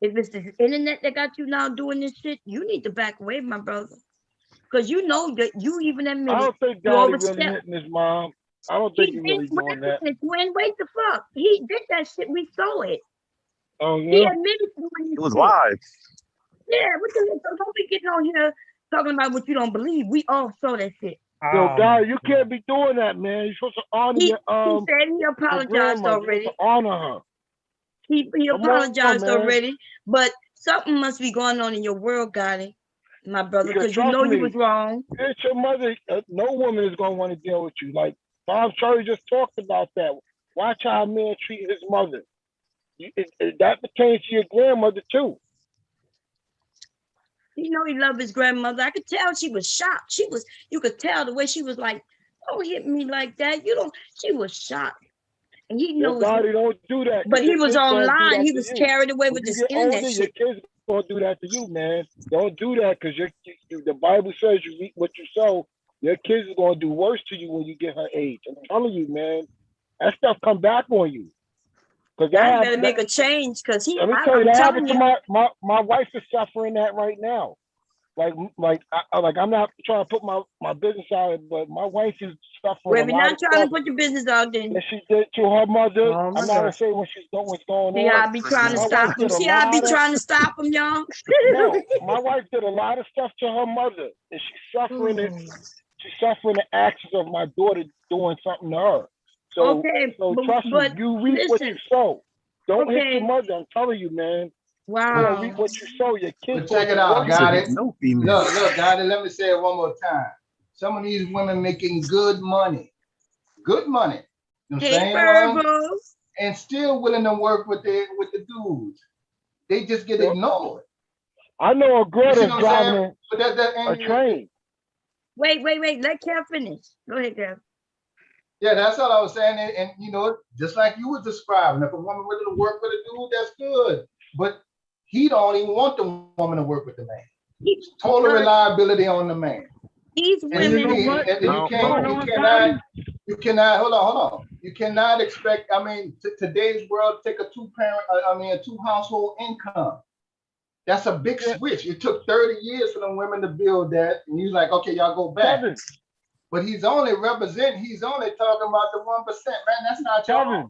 if it's the internet that got you now doing this shit, you need to back away, my brother. Because you know that you even I admitted don't think you Gotti really overstepped. hitting his mom. I don't think he really doing that. Twin, wait the fuck. He did that shit. We saw it. Oh He yeah. admitted to doing It was shit. live. Yeah, so don't be getting on here talking about what you don't believe. We all saw that shit. Yo, Gotti, you can't be doing that, man. You're supposed to honor He your said he your apologized grandmother. You're already. supposed to honor her. He Come on, apologized man. already. But something must be going on in your world, Gotti, my brother, Because because you trust know you me, was wrong. It's your mother. No woman is gonna want to deal with you. Like Bob Cherry just talked about that. Watch how a man treat his mother. That pertains to your grandmother too. You know he loved his grandmother. I could tell she was shocked. You could tell the way she was like, don't hit me like that. She was shocked. And he Your knows. Gotti don't do that. But he was online. He was you. carried away When with you this get internet older, your shit. kids gonna do that to you, man. Don't do that, because the Bible says you reap what you sow. Your kids are gonna do worse to you when you get her age. I'm telling you, man. That stuff come back on you. Because I better make a change, because let me tell you, that happened to my wife is suffering that right now. Like I'm not trying to put my business out, but my wife is suffering Well, a we're lot not of trying stuff to put your business out then. that she did to her mother. Oh, my I'm not gonna God. say what's going See, on. I be trying to My stop wife him. did a See, I be lot of- trying to stop him, y'all. No, my wife did a lot of stuff to her mother, and she's suffering it. She's suffering the actions of my daughter doing something to her. So, Okay, trust me, you reap what you sow. Don't hit your mother. I'm telling you, man. Wow. You reap what you sow. Your kids. But check it out, worse. got it. No female. Look, got it. Let me say it one more time. Some of these women making good money. Good money. Them Hey, same ones, Virgo. and still willing to work with the dudes. They just get ignored. I know a girl You see that's what I'm saying? driving But a train. Wait. Let Kev finish. Go ahead, Kev. Yeah, that's all I was saying. And you know, just like you were describing, if a woman willing to work with a dude, that's good. But he don't even want the woman to work with the man. Total reliability on the man. These And women. you cannot, hold on. You cannot expect, I mean, today's world, take a two household income. That's a big switch. It took 30 years for them women to build that. And he's like, okay, y'all go back. Kevin. But he's only talking about the 1%, man. That's not y'all.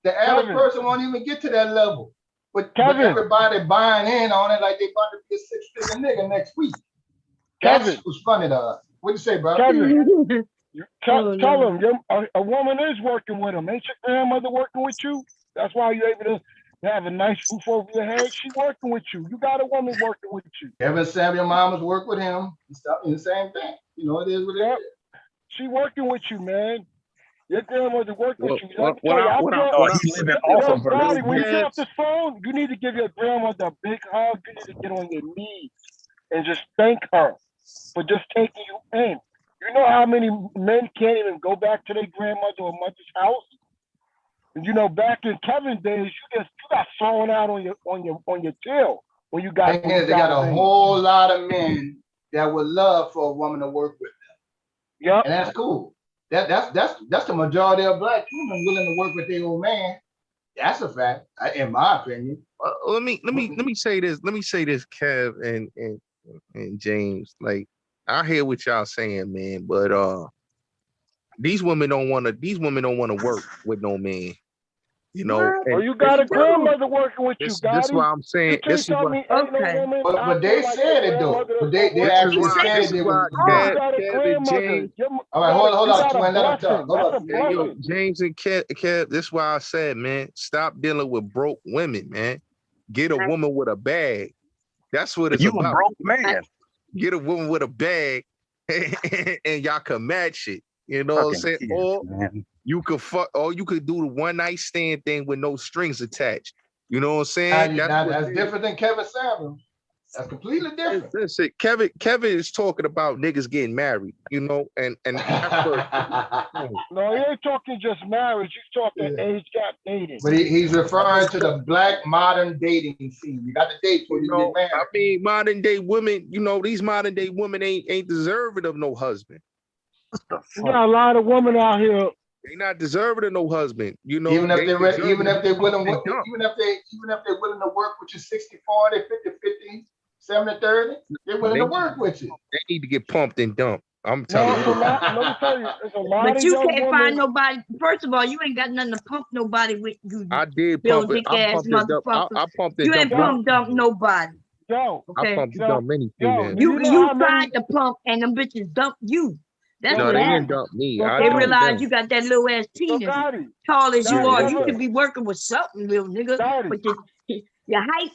The average person won't even get to that level. But everybody buying in on it like they about to be a six-figure nigga next week. That's what's funny to us. What you say, bro? Kevin, tell him a woman is working with him. Ain't your grandmother working with you? That's why you're able to have a nice roof over your head. She working with you. You got a woman working with you. Kevin Samuel Mama's work with him. It's the same thing. You know, it is what it is. She working with you, man. Your grandmother working with you. When you get off this phone, you need to give your grandmother a big hug. You need to get on your knees and just thank her for just taking you in. You know how many men can't even go back to their grandmother or mother's house? And you know, back in Kevin's days, you got thrown out on your tail when you got. They got a whole lot of men that would love for a woman to work with them. Yeah, and that's cool. That's the majority of black women willing to work with their old man. That's a fact, in my opinion. Let me say this. Let me say this, Kev and James. Like, I hear what y'all saying, man, but these women don't want to work with no man. You know, you got a grandmother working with you, guys. That's why I'm saying. This is why. But they said it though. But they actually said it. James. All right, hold on, twin. Let him talk. Yo, James and Kev, this is why I said, man, stop dealing with broke women, man. Get a woman with a bag. That's what it's about. You a broke man. Get a woman with a bag, and y'all can match it. You know what I'm Fucking saying? kids, Or man. you could fuck, or you could do the one night stand thing with no strings attached. You know what I'm Now, saying? that's different than Kevin Samuels. That's completely different. Listen, Kevin is talking about niggas getting married, you know, and that's what. No, he ain't talking just marriage. He's talking age gap dating. But he's referring to the black modern dating scene. You got to date before you get married. I mean, modern day women, you know, these modern day women ain't deserving of no husband. You got a lot of women out here. They not deserving of no husband. You know, Even if they're willing to work with you 60-40, 50-50, 70-30, they're willing to work with you. They need to get pumped and dumped. I'm No, telling it's you. a lot. Let me tell you, it's a lot But of you young can't women. find nobody. First of all, you ain't got nothing to pump nobody with. You I did Bill pump it. Dick I ass pumped it up. motherfucker. I pumped it You ain't dump. pump dump nobody. Yo, I Okay. pumped it dump many females. do You you know how tried many? to pump and them bitches dump you. That's No, what they didn't happened. dump me. So I They Gotti, dumped realize them. you got that little ass So penis. Gotti, Tall as you Gotti, are, hold you on. should be working with something, little nigga. Gotti, But your height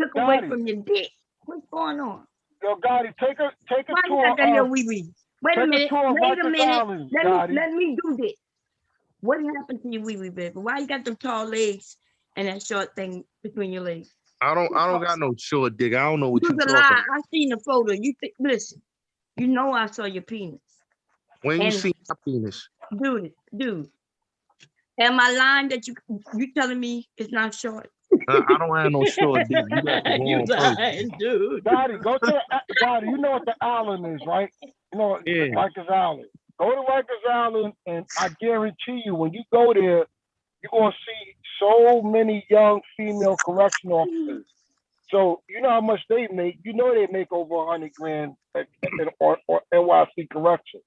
took away Gotti, from your dick. What's going on? yo, Gotti, take a Why you tour got that little of wee wee? Wait a take a minute. tour of Wait a Rikers minute. Island, Gotti. Let me do this. What happened to your wee wee, baby? Why you got them tall legs and that short thing between your legs? I don't got no short dick. I don't know what You you was a talking lie. about. I seen the photo. Listen. You know I saw your penis. When you And see my penis. dude. Am I lying that you telling me it's not short? I don't have no short dick. You got the You wrong person. lying, dude. Gotti, go to Gotti. You know what the island is, right? You know Yeah. Rikers Island. Go to Rikers Island, and I guarantee you, when you go there, you're gonna see so many young female correction officers. So you know how much they make. You know they make over $100,000 on NYC correction.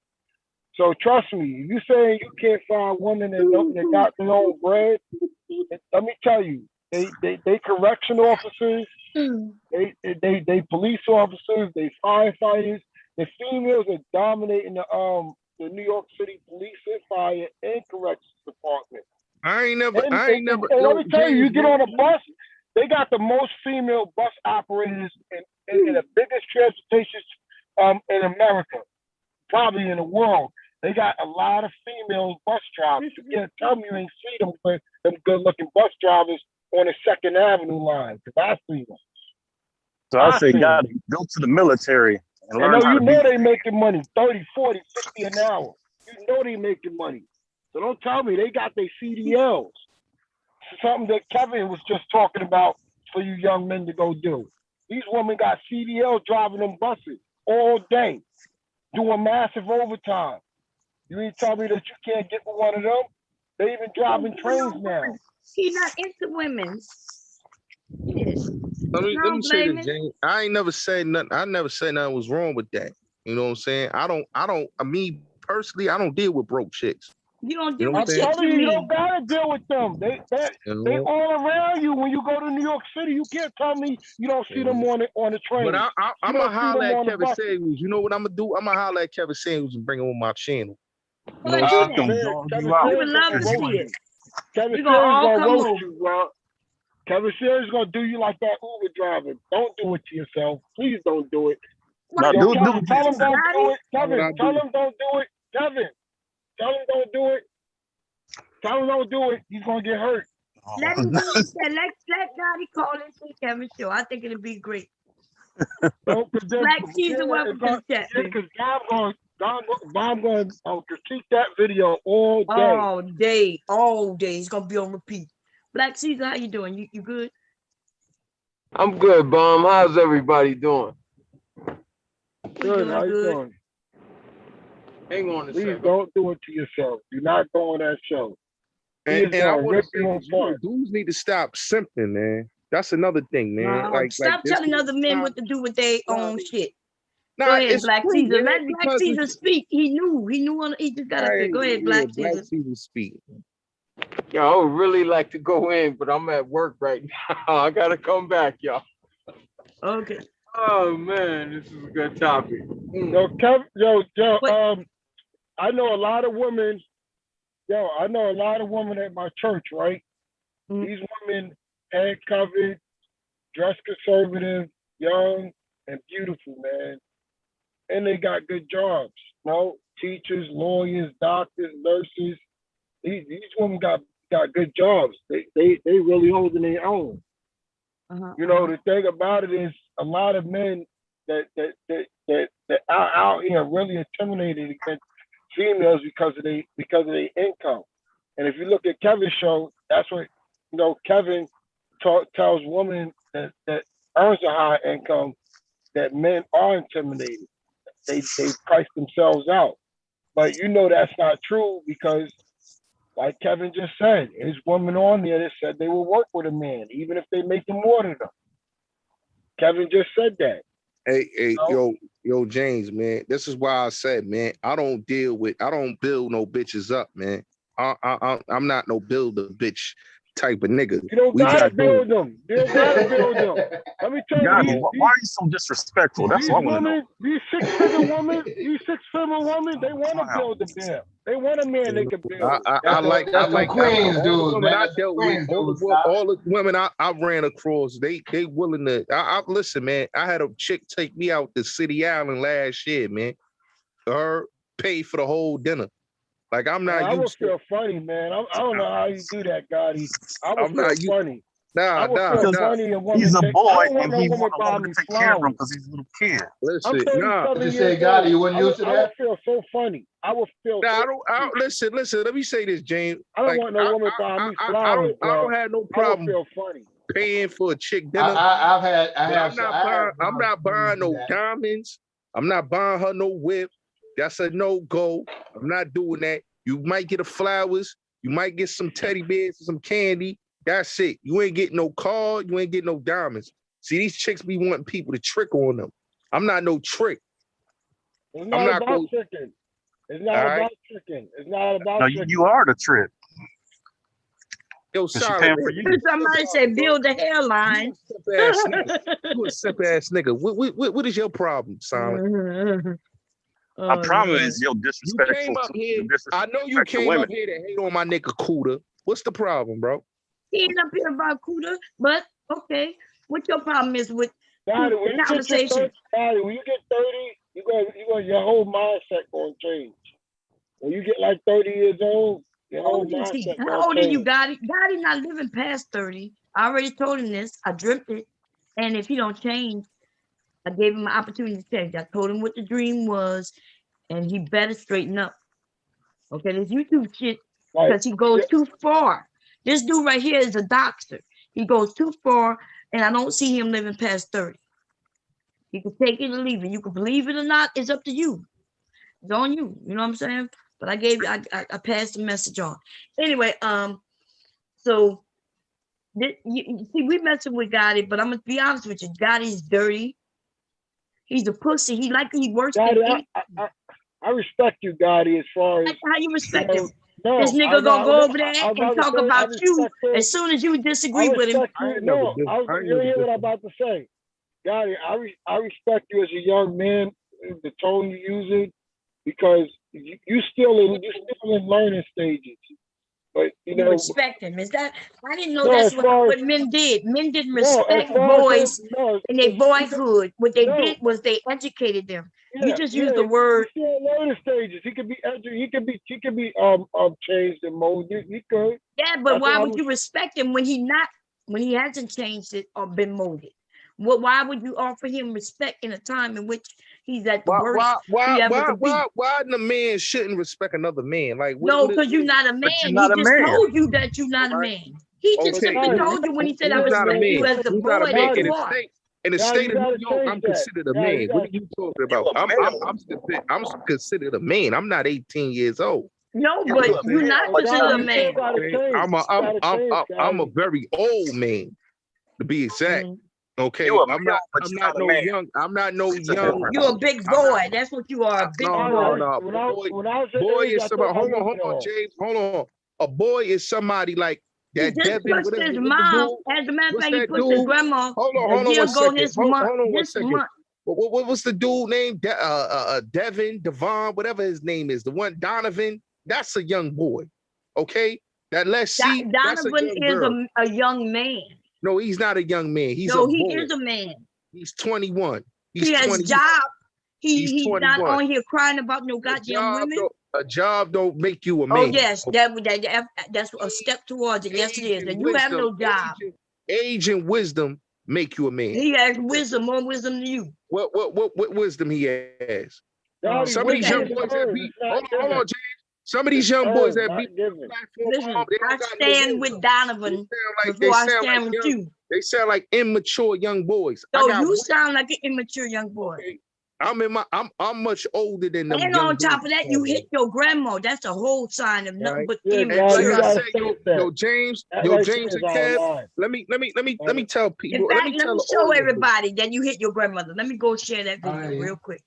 So trust me, if you saying you can't find women that got their own bread, let me tell you, they correction officers, they police officers, they firefighters, the females are dominating the New York City police and fire and corrections department. I ain't never. And let me tell you, you get on a bus, they got the most female bus operators in the biggest transportation in America, probably in the world. They got a lot of female bus drivers. You can't tell me you ain't see them good-looking bus drivers on the 2nd Avenue line, because I see them. So I say, God, go to the military and learn how to be. They making money, 30, 40, 50 an hour. You know they making money. So don't tell me they got their CDLs. Something that Kevin was just talking about for you young men to go do. These women got CDLs driving them buses all day, doing massive overtime. You ain't tell me that you can't get with one of them? They even driving trains now. He's not into women. Yes. Let me say this, James. I ain't never said nothing. I never said nothing was wrong with that. You know what I'm saying? I mean, personally, I don't deal with broke chicks. You don't deal with chicks. I'm telling you, you don't gotta deal with them. They all around you when you go to New York City. You can't tell me you don't see them on the train. But I'm gonna holler at Kevin Samuels. You know what I'm gonna do? I'm gonna holler at Kevin Samuels and bring him on my channel. You know what I'm saying? We would love to see it. Kevin Samuels gonna roast you, bro. Kevin Samuels gonna do you like that Uber driver. Don't do it to yourself. Please don't do it. No, Tell him don't do it. Kevin, tell him don't do it. Kevin, tell him don't do it. Tell him don't do it. He's gonna get hurt. Let him do it. Let Gotti call and see Kevin show. I think it'll be great. Black Caesar, welcome to the chat. Because I'm going to critique that video all day. All day. It's gonna be on repeat. Black Caesar, how you doing? You good? I'm good, Bomb. How's everybody doing? Good. How you doing? Hang on a Please second. don't do it to yourself. Do not go on that show. And I want to say, dudes need to stop simping, man. That's another thing, man. Stop telling other men what to do with their own shit. Nah, go ahead, Black true, Caesar. man, Let Black Caesar speak. He knew. He just got up there. Go ahead, Black Caesar. Speak. Yo, I would really like to go in, but I'm at work right now. I gotta come back, y'all. Okay. Oh man, this is a good topic. I know a lot of women. I know a lot of women at my church, right? Mm-hmm. These women head covered, dressed conservative, young and beautiful, man. And they got good jobs. teachers, lawyers, doctors, nurses. These women got good jobs. They really holding their own. You know, the thing about it is a lot of men that are out here really intimidated against females because of their income. And if you look at Kevin's show, that's what Kevin tells women that earns a high income that men are intimidated. They price themselves out. But that's not true because, like Kevin just said, there's women on there that said they will work with a man, even if they make them more than them. Kevin just said that. Hey, yo, James, man. This is why I said, man, I don't build no bitches up, man. I'm not no build a bitch type of nigga. You don't gotta build them. You don't gotta build them. Let me tell you, why are you so disrespectful? That's what I want to know. These six-figure women, they want to build a man. They want a man they can build. I like Queens dudes, man. I dealt with all the women I ran across. They willing to. I listen, man. I had a chick take me out to City Island last year, man. Her pay for the whole dinner. Like I'm not. I would feel funny, man. I don't know how you do that, Gotti. I would feel funny. Nah. He's a boy and he wants a woman to take care of him because he's a little kid. Listen, You say, Gotti, you wouldn't use to that? I would feel so funny. I would feel. Nah, I don't. Listen. Let me say this, James. I don't want no woman buying me flowers. I don't have no problem I would feel funny paying for a chick dinner. I'm not buying no diamonds. I'm not buying her no whip. That's a no-go. I'm not doing that. You might get flowers. You might get some teddy bears and some candy. That's it. You ain't getting no car. You ain't getting no diamonds. See, these chicks be wanting people to trick on them. I'm not no trick. It's not about tricking. It's not about tricking. It's not about tricking. No, you are the trick. Yo, sorry. Somebody said build a hairline. You a simp ass nigga. What is your problem, Silent? My problem is your disrespectful. You came up here. I know you came up here to hate on my nigga Cudda. What's the problem, bro? He ain't up here about Cudda, but okay. What your problem is with Daddy, the conversation? When you get 30, your whole mindset gonna change. When you get like 30 years old, your whole mindset. How old are you, Gotti? Gotti not living past 30. I already told him this. I dreamt it, and if he don't change, I gave him an opportunity to change. I told him what the dream was, and he better straighten up. Okay, this YouTube shit, because he goes too far. This dude right here is a doctor. He goes too far, and I don't see him living past 30. You can take it or leave it. You can believe it or not. It's up to you. It's on you. You know what I'm saying? But I passed the message on. Anyway, so you see, we messing with Gotti, but I'm gonna be honest with you. Gotti's dirty. He's a pussy. He works. Gotti, I respect you, Gotti, as far as how you respect him. This nigga gonna go over there and talk about you as soon as you disagree with him. You hear what I'm about to say, Gotti. I respect you as a young man, the tone you're using, because you still in learning stages. But you respect him. Is that I didn't know that's what men did. Men didn't respect boys in their boyhood. What they did was they educated them. You just use the word. Still learning stages. He could be changed and molded. He could. Yeah, but why would you respect him when he hasn't changed it or been molded? Why would you offer him respect in a time in which he's at the worst? Why the man shouldn't respect another man? Like no, because you're not a man. He just told you that you're not a man. He just simply told you when he said I respect you as the boy that you are. In the state of New York, I'm considered a man. What are you talking about? I'm considered a man. I'm not 18 years old. No, but you're not considered a man. I'm a very old man, to be exact. Okay, I'm not no young. You're a big boy. That's what you are. A big boy. No. Boy is somebody. Hold on, James. Hold on. A boy is somebody like that. He just pushed his mom. As a matter of fact, he pushed his grandma. Hold on one second. What was the dude named? Devon, whatever his name is. The one Donovan. That's a young boy. Okay, Donovan is a young man. No, he's not a young man. He is a man. He's 21. He has job. He's he's not 21. on here crying about no goddamn women. A job don't make you a man. Oh yes, that's a step towards it. Yes, it is. And you have no job. Age and wisdom make you a man. He has wisdom, more wisdom than you. What wisdom he has? Daddy, Some of these young boys that be hold on, James. Some of these young boys that be listen, I stand with Donovan before I stand with you. They sound like immature young boys. So you sound like an immature young boy. Okay. I'm much older than them. And on top of that, you hit your grandma. That's a whole sign of nothing but immaturity. Like I said, yo, James and Kev, let me tell people. In fact, let me show everybody that you hit your grandmother. Let me go share that video real quick.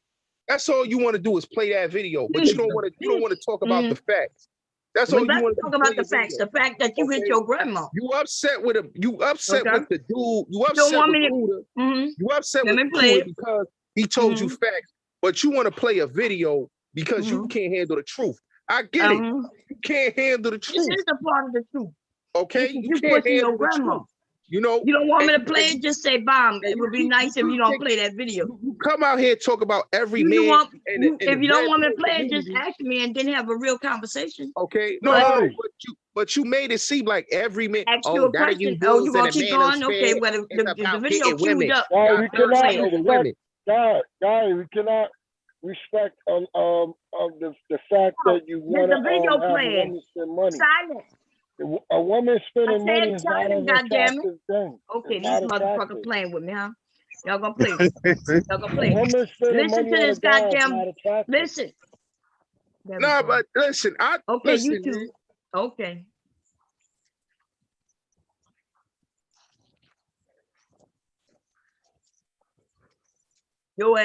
That's all you want to do is play that video, but you don't want to talk about the facts. That's all you want to talk about. The facts. The fact that you hit your grandma. You upset with him. You upset with the dude. You upset with Cudda. You upset with Cudda because he told you facts, but you want to play a video because you can't handle the truth. I get it. You can't handle the truth. This is a part of the truth. Okay, you can't handle the truth. You know, you don't want me to play it. Just say, "Bomb." It would be nice if you don't play that video. You come out here and talk about every man. If you don't want me to play it, just ask me and then have a real conversation. Okay, no, but you made it seem like every man. Ask you a question. You want to keep going? Okay, well, the video queued up. We cannot respect the fact that you want to have a woman spend money. Silence. A woman spending money is not an attractive thing. Okay, these motherfuckers playing with me, huh? Y'all gonna play. Y'all gonna play. Listen to this goddamn. Listen. No, but listen. Okay, you too. Okay. Yo,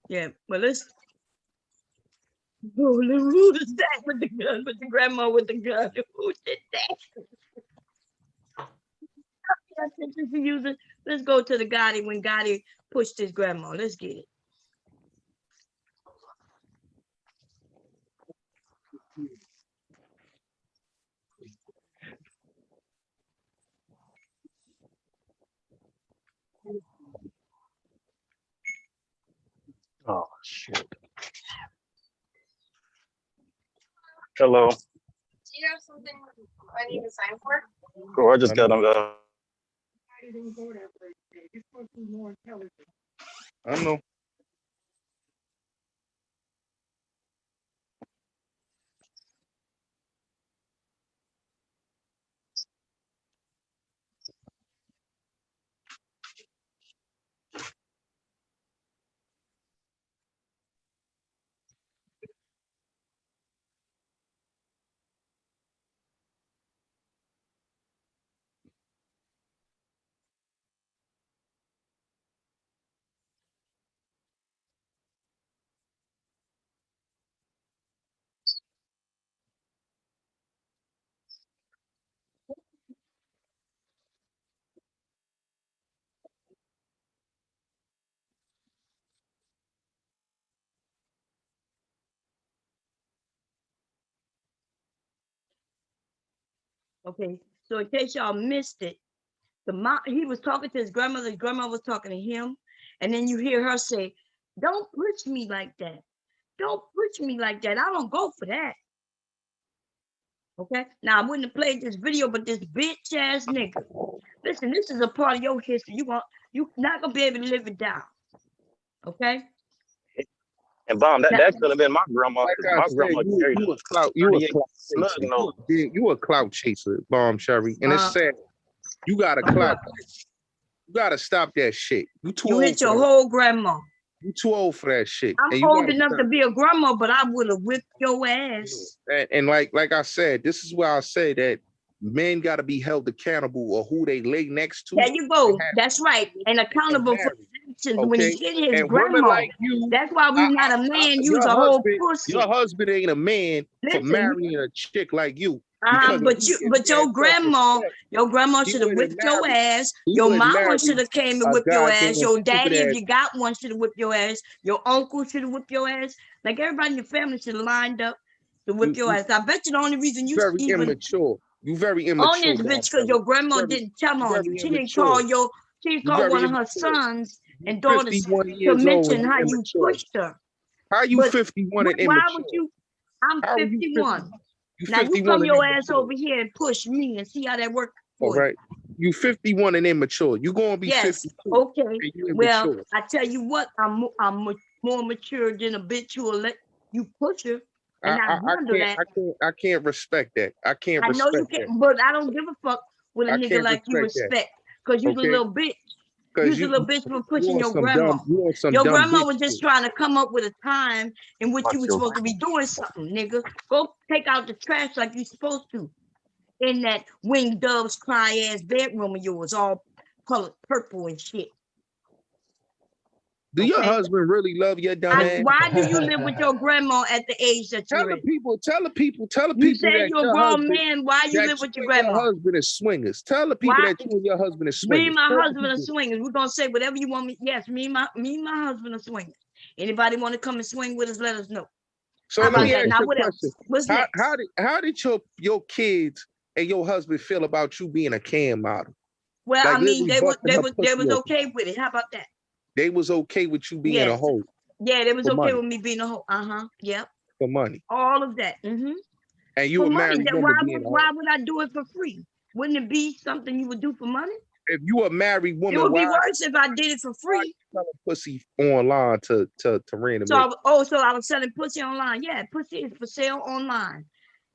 yeah. Well, listen. Who is that with the gun? With the grandma with the gun? Who did that? Let's go to the Gotti when Gotti pushed his grandma. Let's get it. Oh shit. Hello. Do you have something I need to sign for? Cool, I just got on the. I know. Okay, so in case y'all missed it, he was talking to his grandmother. His grandma was talking to him, and then you hear her say, "Don't push me like that. Don't push me like that. I don't go for that." Okay. Now I wouldn't have played this video, but this bitch ass nigga. Listen, this is a part of your history. You not gonna be able to live it down. Okay. And Bomb, that could have been my grandma. Like my grandma carried you a clout chaser, Bomb Sherry. And it's sad. You got a clout. You gotta stop that shit. You hit your whole grandma. You too old for that shit. I'm old enough to be a grandma, but I would have whipped your ass. And like I said, this is where I say that men got to be held accountable or who they lay next to. There you go. That's right. And accountable for actions. When he hit his grandma. Like that's why we're not a man. Use a whole pussy. Your husband ain't a man for marrying a chick like you. But your grandma should have whipped your ass. Your mama should have came and whipped your ass. Your daddy, if you got one, should have whipped your ass. Your uncle should have whipped your ass. Like everybody in your family should have lined up to whip your ass. I bet you the only reason you very even immature. You very immature. On this bitch because your grandma didn't tell on you. She didn't call one of her sons and daughters to mention how you pushed her. How you But 51 and why immature? would you? I'm How are you 51. You Now you 51 come and your ass immature. over here and push me and see how that works All for you. right. You 51 and immature. You gonna be Yes. 52. Okay. And you Well, immature. I tell you what, I'm more mature than a bitch who will let you push her and not handle that. I can't respect that. I can't I know you respect that. can't, but I don't give a fuck with a I nigga can't like you respect that. respect, cause you's a Okay? little bitch. Because You's a little bitch for pushing your some grandma. dumb, you want some Your dumb grandma bitch was just shit. trying to come up with a time in which you Watch was your- supposed to be doing something, nigga. Go take out the trash like you supposed to. In that winged doves cry ass bedroom of yours, all colored purple and shit. Do your Okay? husband really love your dumb ass? Why do you live with your grandma at the age that Tell you're the in? people You said that you're a your grown husband, man. Why you that live with you your and your grandma? husband is swingers. Tell the people Why? that you and your husband is Me swingers. and my Tell the husband are people- swingers. We're gonna say whatever you want me. Yes, me and my husband are swingers. Anybody want to come and swing with us? Let us know. So How let about me that? ask Now you a what else? question. What's next? How did your kids and your husband feel about you being a cam model? Well, Like I mean, literally they busting her was pussy okay with it. How about that? They was okay with you being a Yes. hoe Yeah, they was for okay money. with me being a hoe. Yep. For money. All of that. Mm-hmm. And you For a money. married Then woman being a hoe. why would I do it for free? Wouldn't it be something you would do for money? If you a married It woman, would be why worse if I did it for free. selling pussy online to random So niggas? so I was selling pussy online. Yeah, pussy is for sale online.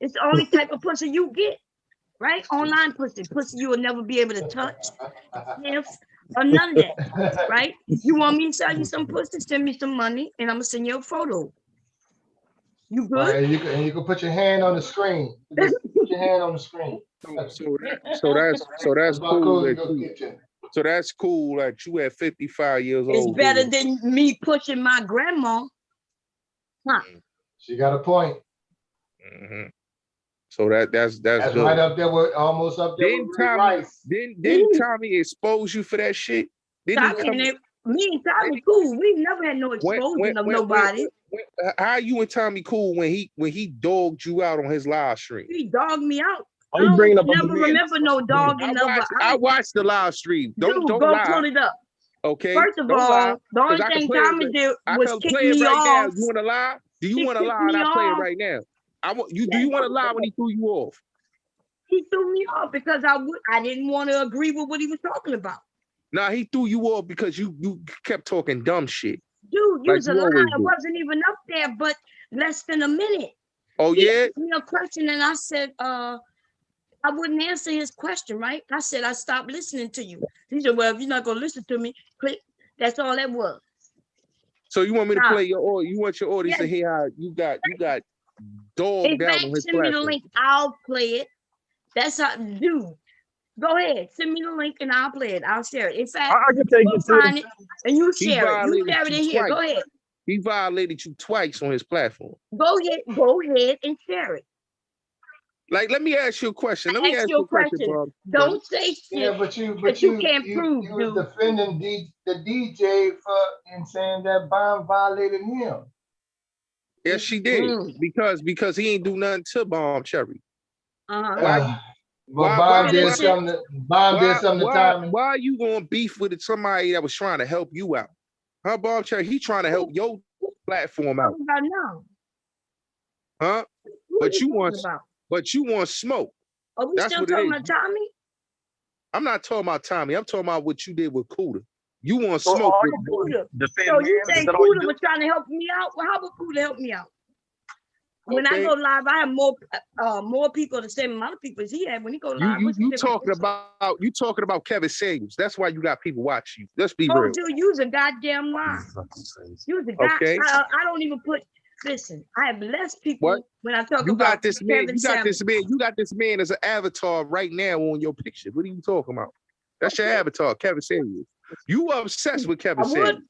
It's the only type of pussy you get, right? Online pussy. Pussy you will never be able to touch, sniff, or none of that, right? You want me to sell you some pussy? Send me some money, and I'm gonna send you a photo. You good? And you can put your hand on the screen. Just put your hand on the screen. So that's about cool closing that your you. kitchen. So that's cool that you at 55 years It's old. better doing than me pushing my grandma. Huh? She got a point. Mhm. So that's That's good. right up there with almost up there Didn't with Ray Tommy Rice. didn't Tommy expose you for that shit? Didn't he come? Me and Tommy cool. We never had no exposing of nobody. How you and Tommy cool when he dogged you out on his live stream? He dogged me out. Why you bringing up I other never men? remember no dogging of I watched the live stream. Don't go lie. pull it up. Okay. First of Don't all, lie, the only 'cause I can thing play it Tommy did I was can kick play it me right now. off. You want to lie? Do you He want to kicked lie? And me I'll play it off. right now. I want you. Do you want to lie when he threw you off? He threw me off because I didn't want to agree with what he was talking about. Nah, he threw you off because you kept talking dumb shit. Dude, you Like was a you lie. always I do. wasn't even up there, but less than a minute. Oh He yeah. asked me a question and I said, I wouldn't answer his question, right? I said, I stopped listening to you. He said, well, if you're not going to listen to me, click. That's all that was. So you want me to Nah. play you want your audience to Yes. hear how you got dogged In out fact, on his send me the platform. link. I'll play it. That's how, dude. Go ahead. Send me the link and I'll play it. I'll share it. In fact, I can take go you through find it and you He share it. You violated share it you in here. Go twice. ahead. He violated you twice on his platform. Go ahead and share it. Like, let me ask you a question. Let me ask you a question, Bob. Don't say shit Yeah, but you can't prove, you was dude. defending the DJ for and saying that Bond violated him. Yes, she did. Mm. Because he ain't do nothing to Bomb Cherry. Uh-huh. But Bond did something to Tommy. Why are you going to beef with somebody that was trying to help you out? Huh, Bomb Cherry? He trying to help your platform out. About now. Huh? But you want smoke. Are we That's still what it talking is. about Tommy? I'm not talking about Tommy. I'm talking about what you did with Cudda. You want So smoke all with you doing defend So you man? saying Is that all you Cudda do? was trying to help me out? Well, how about Cudda help me out? When I Okay. go live, I have more people the same amount of people as he had when he go live. You talking about Kevin Samuels. That's why you got people watching you. Let's be Oh, real. dude, you was a goddamn lie. You was a guy. Okay. I don't even put. Listen, I have less people What? when I talk You about got this man. Kevin You got Samuels. this man. You got this man as an avatar right now on your picture. What are you talking about? That's your avatar, Kevin Samuels. You obsessed with Kevin Samuels.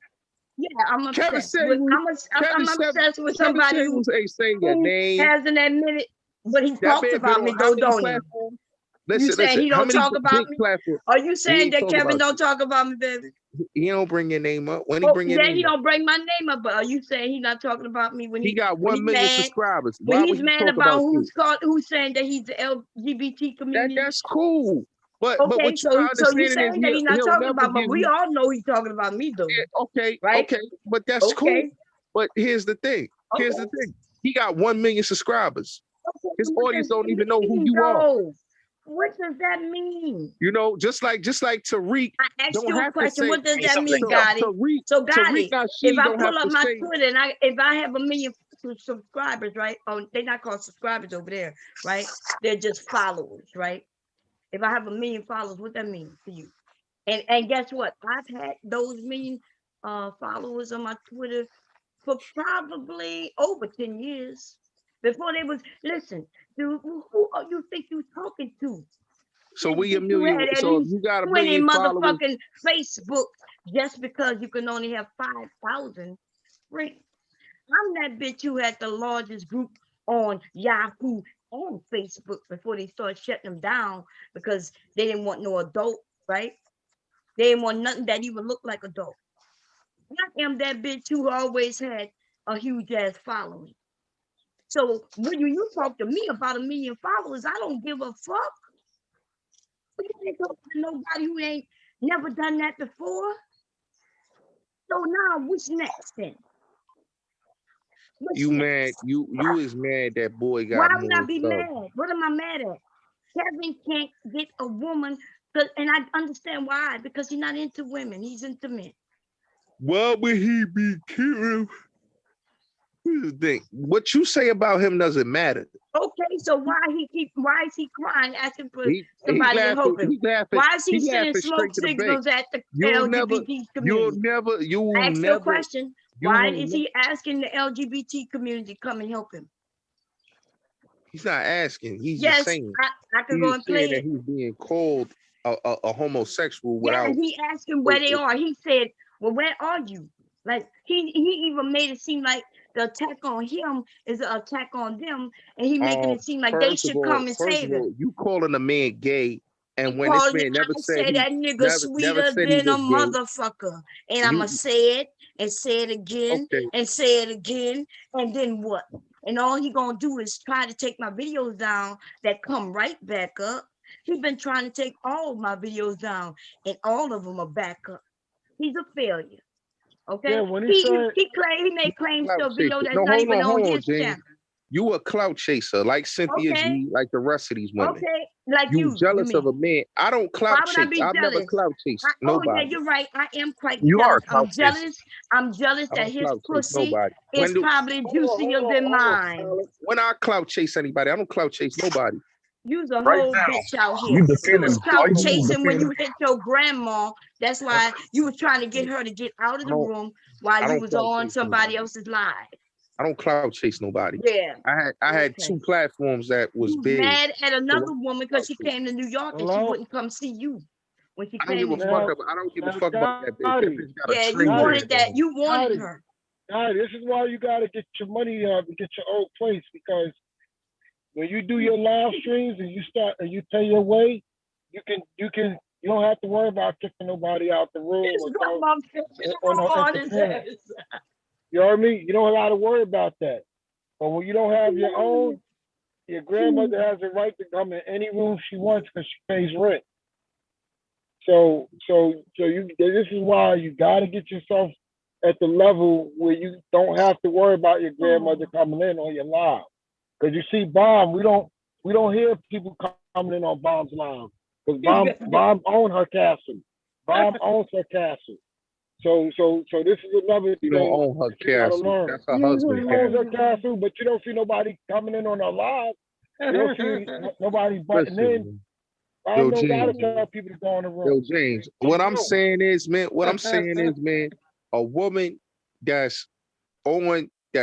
Yeah, I'm obsessed. Kevin Samuels. I'm obsessed with somebody who ain't saying your name. hasn't admitted, but he That talks man about been me on though, how many don't he? platforms? Listen, You saying he how don't many talk about big me? platforms? Are you He saying ain't that talking Kevin about don't talk about me, baby? He don't bring your name up. When he Oh, bring your yeah, name he up, don't bring my name up, but are you saying he not talking about me when he got when 1 million mad, subscribers. when Why he's would he mad talk about you? who's saying that he's the LGBT community? That's cool. But Okay, what you so not you understanding saying is that he's not he'll talking never about, but give we you. all know he's talking about me though. Yeah, okay, Right? okay, but that's cool. Okay. But here's the thing. Here's the thing. He got 1 million subscribers. His audience don't even know who you are. What does that mean? You know, just like Tariq. I asked Don't you a have to question. say- What does Hey, that something mean, like Gotti? Tariq, So Tariq Gotti, Nasheed if I don't have pull up to my say. Twitter and if I have 1 million subscribers, right? Oh, they're not called subscribers over there, right? They're just followers, right? If I have 1 million followers, what that mean to you? And guess what? I've had those million followers on my Twitter for probably over 10 years. Before they was, listen, dude, who are you think you talking to? So we You 1 million. had at So if least you got 1 20 million followers, motherfucking Facebook just because you can only have 5,000. Right? I'm that bitch who had the largest group on Yahoo and Facebook before they started shutting them down because they didn't want no adult, right? They didn't want nothing that even looked like adult. I am that bitch who always had a huge ass following. So when you talk to me about 1 million followers, I don't give a fuck. You ain't talking to nobody who ain't never done that before. So now what's next then? What's you next? mad? You is mad that boy Why got would I more be stuff. mad? What am I mad at? Kevin can't get a woman, and I understand why, because he's not into women, he's into men. Why would he be killing? Here's the thing. What you say about him doesn't matter. Okay, so why is he crying, asking for He somebody to help him? He laughing. Why is he He sending laughing smoke straight to the bank. signals at the You'll never. LGBT community? You will Ask your never. question. You Why will is he asking the LGBT community to come and help him? He's not asking. He's just Yes, saying. I could go and play saying that it. he's being called a homosexual Yeah, without. he asked him where they are. He said, well, where are you? Like he even made it seem like the attack on him is an attack on them, and he making it seem like they should come and save him. You calling a man gay, and when Because this man never I said said that nigga sweeter said he than a was gay. motherfucker, and I'ma say it and say it again and say it again, and then what? And all he gonna do is try to take my videos down that come right back up. He's been trying to take all my videos down, and all of them are back up. He's a failure. Okay. Yeah, when he made claims to a video that's not even on his channel. You a clout chaser like Cynthia G, like the rest of these women. Okay, like you jealous of a man. I don't clout chase. I've never clout chased nobody. Oh yeah, you're right. I am quite You jealous. are I'm jealous. I'm jealous that his pussy is probably juicier than mine. When I clout chase anybody, I don't clout chase nobody. You's a Right whole now, bitch out you here. You defending- was why clout you chasing when you defending- hit your grandma. That's why you was trying to get her to get out of the room while you was on somebody else's live. I don't clout chase nobody. Yeah. I had 2 platforms that was big. Mad at another woman because she came to New York and she wouldn't come see you when she I don't came. give a fuck about. I don't give a fuck about that bitch. That bitch got a you wanted that. You wanted her. Nah, this is why you gotta get your money up and get your old place, because when you do your live streams and you pay your way, you don't have to worry about kicking nobody out the room or no interference. You know what I mean? You don't have to worry about that. But when you don't have your own, your grandmother has the right to come in any room she wants because she pays rent. So this is why you got to get yourself at the level where you don't have to worry about your grandmother coming in on your live. Because you see, Bomb, we don't hear people coming in on Bomb's live because Bomb owns her castle. Bomb owns her castle. So this is another thing. You don't own her castle. That's her husband. She owns her castle, but you don't see nobody coming in on her live. You don't see nobody butting in. I don't gotta tell people to go on the road. Yo, James, what I'm saying is, man, a woman that's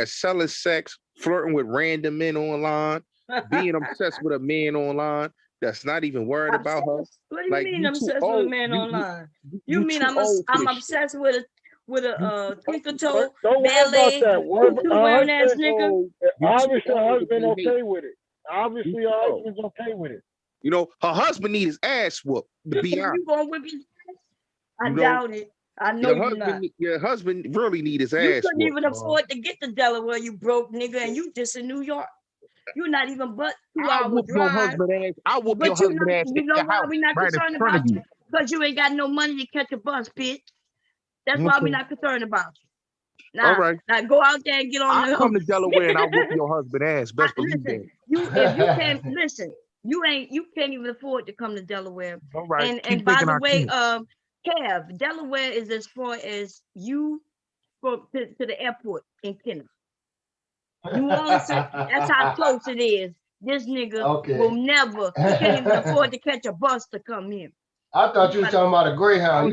selling sex, flirting with random men online, being obsessed with a man online that's not even worried about her. What do you mean I'm obsessed with a man online? You mean I'm obsessed with a twinkle toe ballet wearing ass nigga? Obviously, her husband okay with it. Obviously, her husband's okay with it. You know, her husband needs his ass whooped, to be honest. You gonna whip his ass? I doubt it. I know you're not. Your husband really need his ass You whooped. couldn't even afford to get to Delaware, you broke nigga, and you just in New York. You're not even but 2 hours drive. I'll whoop your husband ass. You know why we're not concerned about you? Because you ain't got no money to catch a bus, bitch. That's why we're not concerned about you. All Now, right. now go out there and get on I'll come to the. Delaware and I'll whoop your husband ass. Best believe Listen, that. if you can't listen, you can't even afford to come to Delaware. All right. And Keep by thinking the I way, can. Kev, Delaware is as far as you to the airport in Kenner. New Orleans, that's how close it is. This nigga will never, he can't even afford to catch a bus to come here. I thought you were talking about a Greyhound. I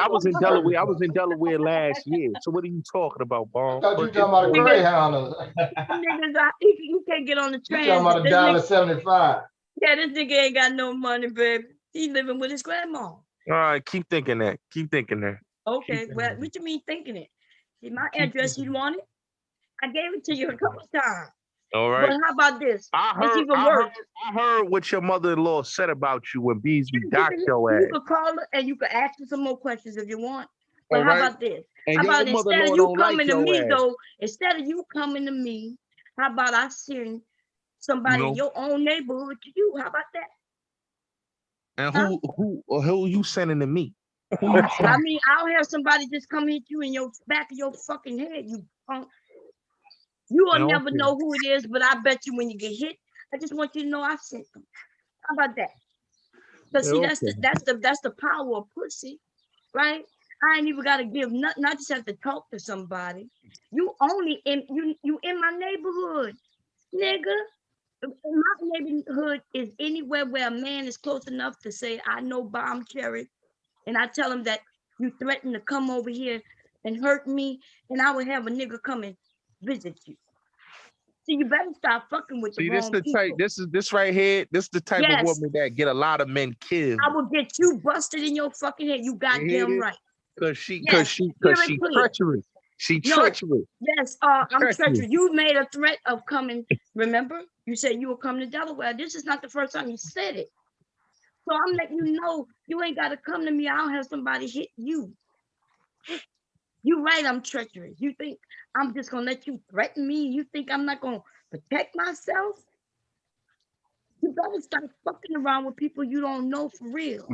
was in Delaware. I was in Delaware last year. So what are you talking about, Bob? I thought you were talking about a Greyhound. Niggas, he can't get on the You transit. talking about $1.75. Yeah, this nigga ain't got no money, baby. He living with his grandma. All right, keep thinking that. Keep thinking that. Okay, well, what you mean thinking it? See, my address you wanted? I gave it to you a couple times. All right. But how about this? I heard what your mother-in-law said about you when Beasley docked your ass. You could call her and you could ask her some more questions if you want. But All how right. about this? And how about your instead mother-in-law of you don't like coming to your me ass. though, instead of you coming to me, how about I send somebody in your own neighborhood to you? How about that? And who you sending to me? I mean, I'll have somebody just come hit you in your back of your fucking head, you punk. You will never know who it is, but I bet you when you get hit, I just want you to know I sent them. How about that? Because see, that's the power of pussy, right? I ain't even gotta give nothing. I just have to talk to somebody. You only in you in my neighborhood, nigga. My neighborhood is anywhere where a man is close enough to say, I know Bomb Cherry, and I tell him that you threaten to come over here and hurt me, and I will have a nigga come and visit you. So you better stop fucking with the wrong people. This right here. This is the type of woman that get a lot of men killed. I will get you busted in your fucking head. You goddamn right. Cause she treacherous. She treacherous. Yes, I'm treacherous. You made a threat of coming. Remember, you said you will come to Delaware. This is not the first time you said it. So I'm letting you know you ain't got to come to me. I'll have somebody hit you. You right, I'm treacherous. You think I'm just gonna let you threaten me? You think I'm not gonna protect myself? You better start fucking around with people you don't know for real.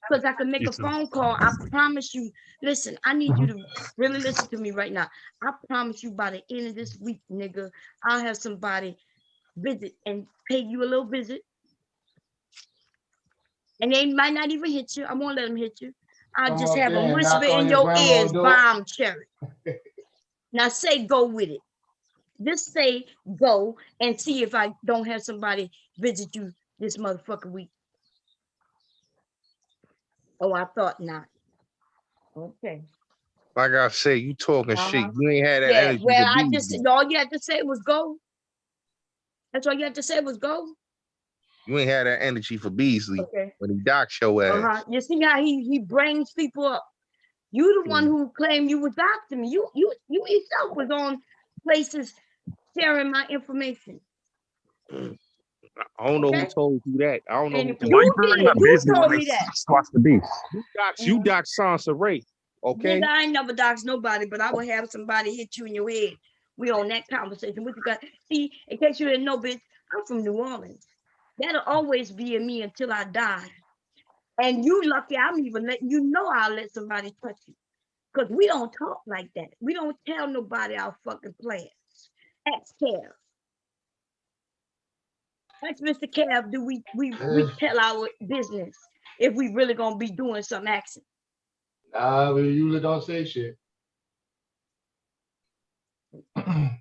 Because I can make a phone call. I promise you. Listen, I need you to really listen to me right now. I promise you by the end of this week, nigga, I'll have somebody visit and pay you a little visit. And they might not even hit you. I won't let them hit you. I'll just have them whisper in your ears, Bomb Cherry. Now say go with it. Just say go and see if I don't have somebody visit you this motherfucking week. Oh, I thought not. Okay. Like I said, you talking shit. You ain't had that energy. Well, I just all you had to say was go. That's all you had to say was go. You ain't had that energy for Beasley when he docked your ass. You see how he brings people up. You the one who claimed you was doxing me. You yourself was on places sharing my information. I don't know who told you that. I don't know. You did. You told me that. Watch the beef. You doxed Sansa Ray. Okay. Nigga, I ain't never doxed nobody, but I will have somebody hit you in your head. We on that conversation. What you got? See, in case you didn't know, bitch, I'm from New Orleans. That'll always be in me until I die. And you lucky I'm even letting you know I'll let somebody touch you. Because we don't talk like that. We don't tell nobody our fucking plans. Ask Kev. Ask Mr. Kev, do we tell our business if we really gonna be doing some action? Nah, we usually don't say shit. I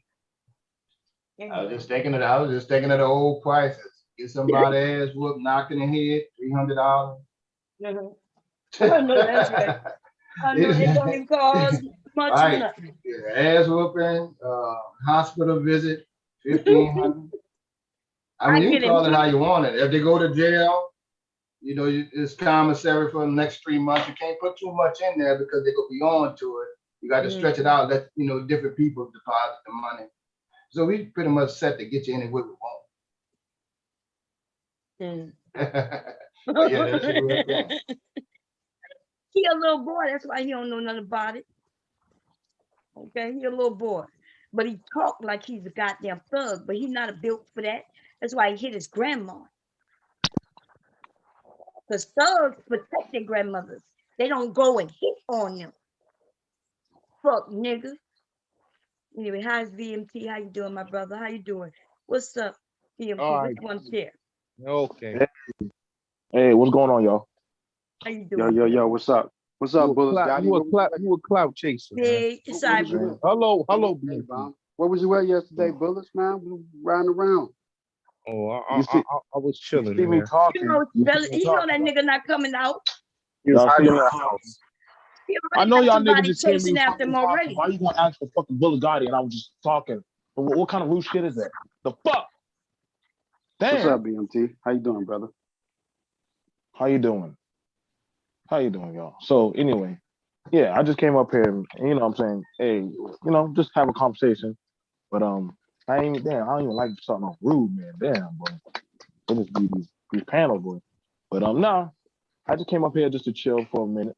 was just thinking of the old prices. Get somebody ass whooped, knocked in the head, $300. I know that's right. I know it don't even cost much of nothing. Ass whooping, hospital visit, $1,500. I mean, you can call it how you want it. If they go to jail, you know, it's commissary for the next 3 months. You can't put too much in there because they go beyond to it. You got to stretch it out, let different people deposit the money. So we pretty much set to get you anywhere we want. But yeah, that's a real thing. He a little boy, that's why he don't know nothing about it. Okay, he a little boy. But he talk like he's a goddamn thug, but he's not built for that. That's why he hit his grandma. Because thugs protect their grandmothers. They don't go and hit on them. Fuck nigga. Anyway, how's VMT? How you doing, my brother? How you doing? What's up, VMT? All What right. you want to share? Okay. Hey, what's going on, y'all? How you Yo, doing? yo, yo, what's up? What's up, Bullets? Gotti? You a clout chaser, man. Hey, sorry, was you bro. at? Hello, Hey, BMT. Bob. Where was you at yesterday, Bullets, man? We were riding around. Oh, You see, I was you chilling, see me man. You talking. know, You see Bella, me you know that talking. nigga not coming out. He was Y'all see hiding in me the talking. house. He I already know got y'all niggas somebody just hear me chasing after fucking him talking. already. Why you gonna ask for fucking Bullet Gotti? And I was just talking. What kind of rude shit is that? The fuck? What's Damn. up, BMT? How you doing, brother? How you doing? How you doing, y'all? So anyway, yeah, I just came up here and you know what I'm saying, hey, you know, just have a conversation. But I ain't damn, I don't even like something rude, man. Damn, boy. It just be these panel boy. But nah, I just came up here just to chill for a minute.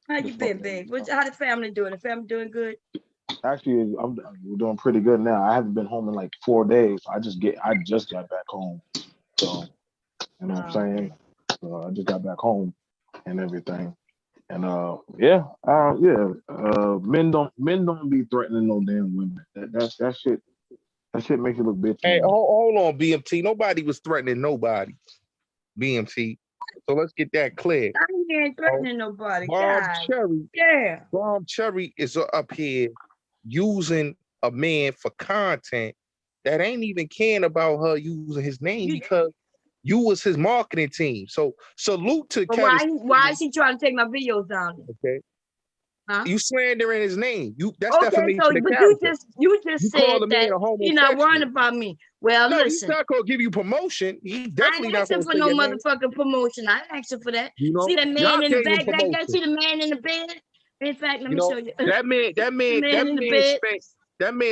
How you Just been, fucking babe? How the family doing? The family doing good? actually we're doing pretty good now. I haven't been home in like 4 days. I just got back home. So you know what I'm saying? So I just got back home and everything. And men don't be threatening no damn women. That shit makes you look bitchy. Hey, hold on, BMT. Nobody was threatening nobody, BMT. So let's get that clear. I ain't threatening nobody. Bob God. Cherry, Yeah. Bob Cherry is up here using a man for content that ain't even caring about her using his name because you was his marketing team. So salute to But Kevin. why is he trying to take my videos down? Okay. Huh? You slandering his name. That's Okay, defamation so of but character. you just call said the man that a he's not worrying homosexual. about me. Well, No, listen. he's not gonna give you promotion. He I definitely ain't not asking gonna for say no your name. motherfucking promotion. I ain't asking for that. You know, See that y'all man in the gave him back back there? promotion. See the man in the bed? In fact, let You me know, show you. that man the man in the bed.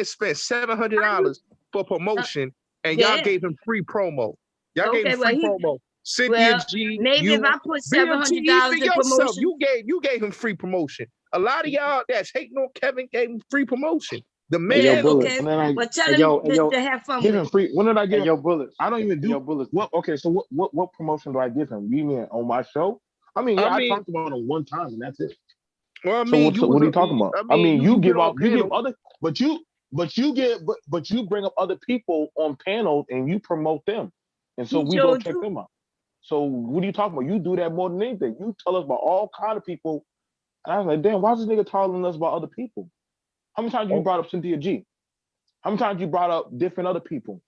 spent $700 for promotion, and y'all Yeah. gave him free promo. Y'all gave Okay, him well free he promo. Cynthia G, maybe you, if I put BMT, $700 even in yourself, promotion. you gave him free promotion. A lot of y'all that's hating on Kevin gave him free promotion. The man, Hey, yo, Bullets. Okay, well tell Hey, him yo, hey, yo, to have fun give with him it. free. When did I give hey, yo, Bullets. I don't even Hey, do yo, Bullets. what okay, so what promotion do I give him? You mean on my show? I mean, yeah, I talked about him one time and that's it. well, I So mean, what are you talking about? I mean, you give on out you give panel. other but you bring up other people on panels and you promote them. And so we go check them out. So what are you talking about? You do that more than anything. You tell us about all kind of people. And I was like, damn, why is this nigga telling us about other people? How many times you brought up Cynthia G? How many times you brought up different other people?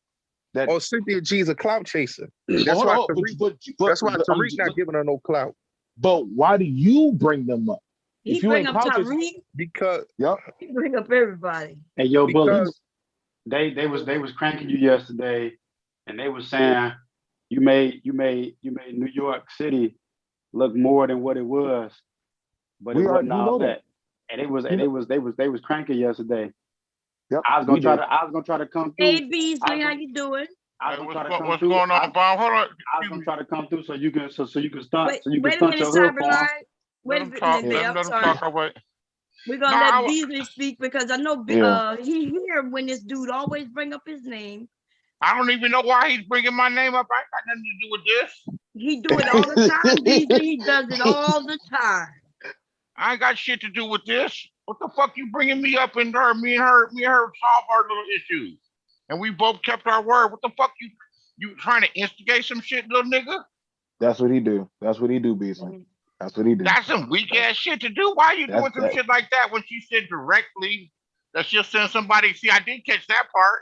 That Cynthia G is a clout chaser. That's why Tariq not giving her no clout. But why do you bring them up? He bring up Tariq because he bring up everybody. Hey, yo, Bullets. They was cranking you yesterday, and they was saying you made New York City look more than what it was, but it wasn't all that. And they was cranking yesterday. Yep, I was gonna try to come through. Hey Beasley, how you doing? What's going on, Bob? Hold on. I was gonna try to come through so you can stunt Wait a minute, your hood Cyberline. Wait a minute, I'm sorry. We're gonna let Beasley speak because I know he here when this dude always bring up his name. I don't even know why he's bringing my name up. I got nothing to do with this. He do it all the time, Beasley. He does it all the time. I ain't got shit to do with this. What the fuck you bringing me up in her? Me and her solve our little issues, and we both kept our word. What the fuck you trying to instigate some shit, little nigga? That's what he do. That's what he do, Beasley. That's what he do. That's some weak ass shit to do. Why are you doing some shit like that when she said directly that she'll send somebody? See, I did catch that part.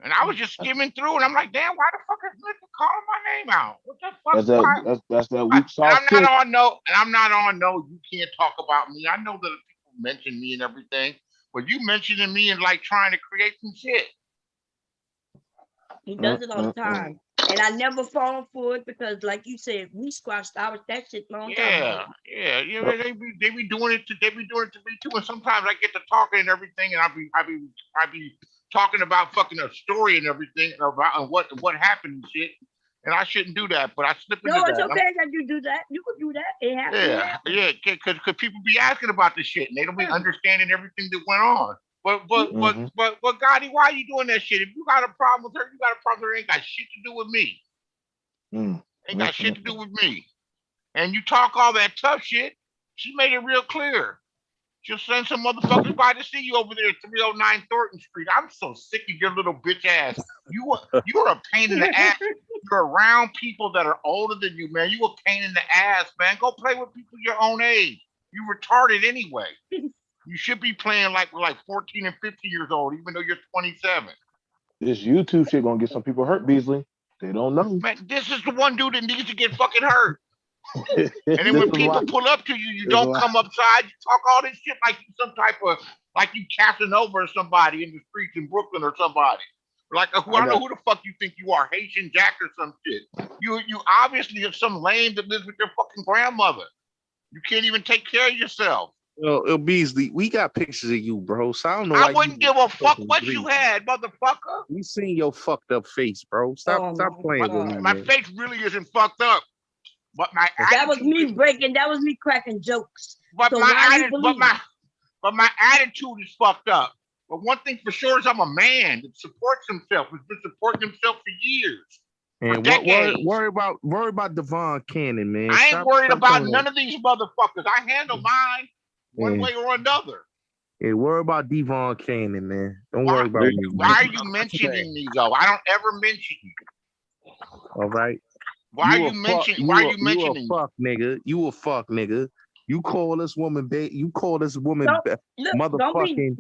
And I was just skimming through, and I'm like, damn, why the fuck is Linda calling my name out? What the fuck? That's that weak soft shit. I'm not on no, you can't talk about me. I know that people mention me and everything, but you mentioning me and like trying to create some shit. He does it all the time. And I never fall for it because, like you said, we squashed that shit long time ago. Yeah. They be doing it to me too. And sometimes I get to talking and everything, and I be talking about fucking a story and everything about what happened and shit. And I shouldn't do that, but I slip into that. No, it's okay that you do that. You can do that. It happens. Yeah, because people be asking about this shit and they don't be understanding everything that went on. But Gotti, why are you doing that shit? If you got a problem with her, you got a problem with her. It ain't got shit to do with me. Ain't got shit to do with me. And you talk all that tough shit. She made it real clear. Just send some motherfuckers by to see you over there at 309 Thornton Street. I'm so sick of your little bitch ass. You're a pain in the ass. You're around people that are older than you, man. You a pain in the ass, man. Go play with people your own age. You retarded anyway. You should be playing like 14 and 15 years old, even though you're 27. This YouTube shit gonna get some people hurt, Beasley. They don't know. Man, this is the one dude that needs to get fucking hurt. And then when people pull up to you, you don't come upside. You talk all this shit like you some type of like you Casanova or somebody in the streets in Brooklyn or somebody. Like I don't know who the fuck you think you are, Haitian Jack or some shit. You obviously are some lame that lives with your fucking grandmother. You can't even take care of yourself. Well, Beasley, we got pictures of you, bro. So I don't know. I wouldn't give a fuck what you had, motherfucker. We seen your fucked up face, bro. Stop playing with me. My face really isn't fucked up. But that was me cracking jokes. But my attitude is fucked up. But one thing for sure is I'm a man that supports himself. Has been supporting himself for years. And worry about Devon Cannon, man. I ain't worried about none of these motherfuckers. I handle mine one way or another. Hey, worry about Devon Cannon, man. Don't worry about me. Why are you mentioning me though? I don't ever mention you. All right. Why are you mentioning me? Fuck nigga. You a fuck nigga. You call this woman motherfucking.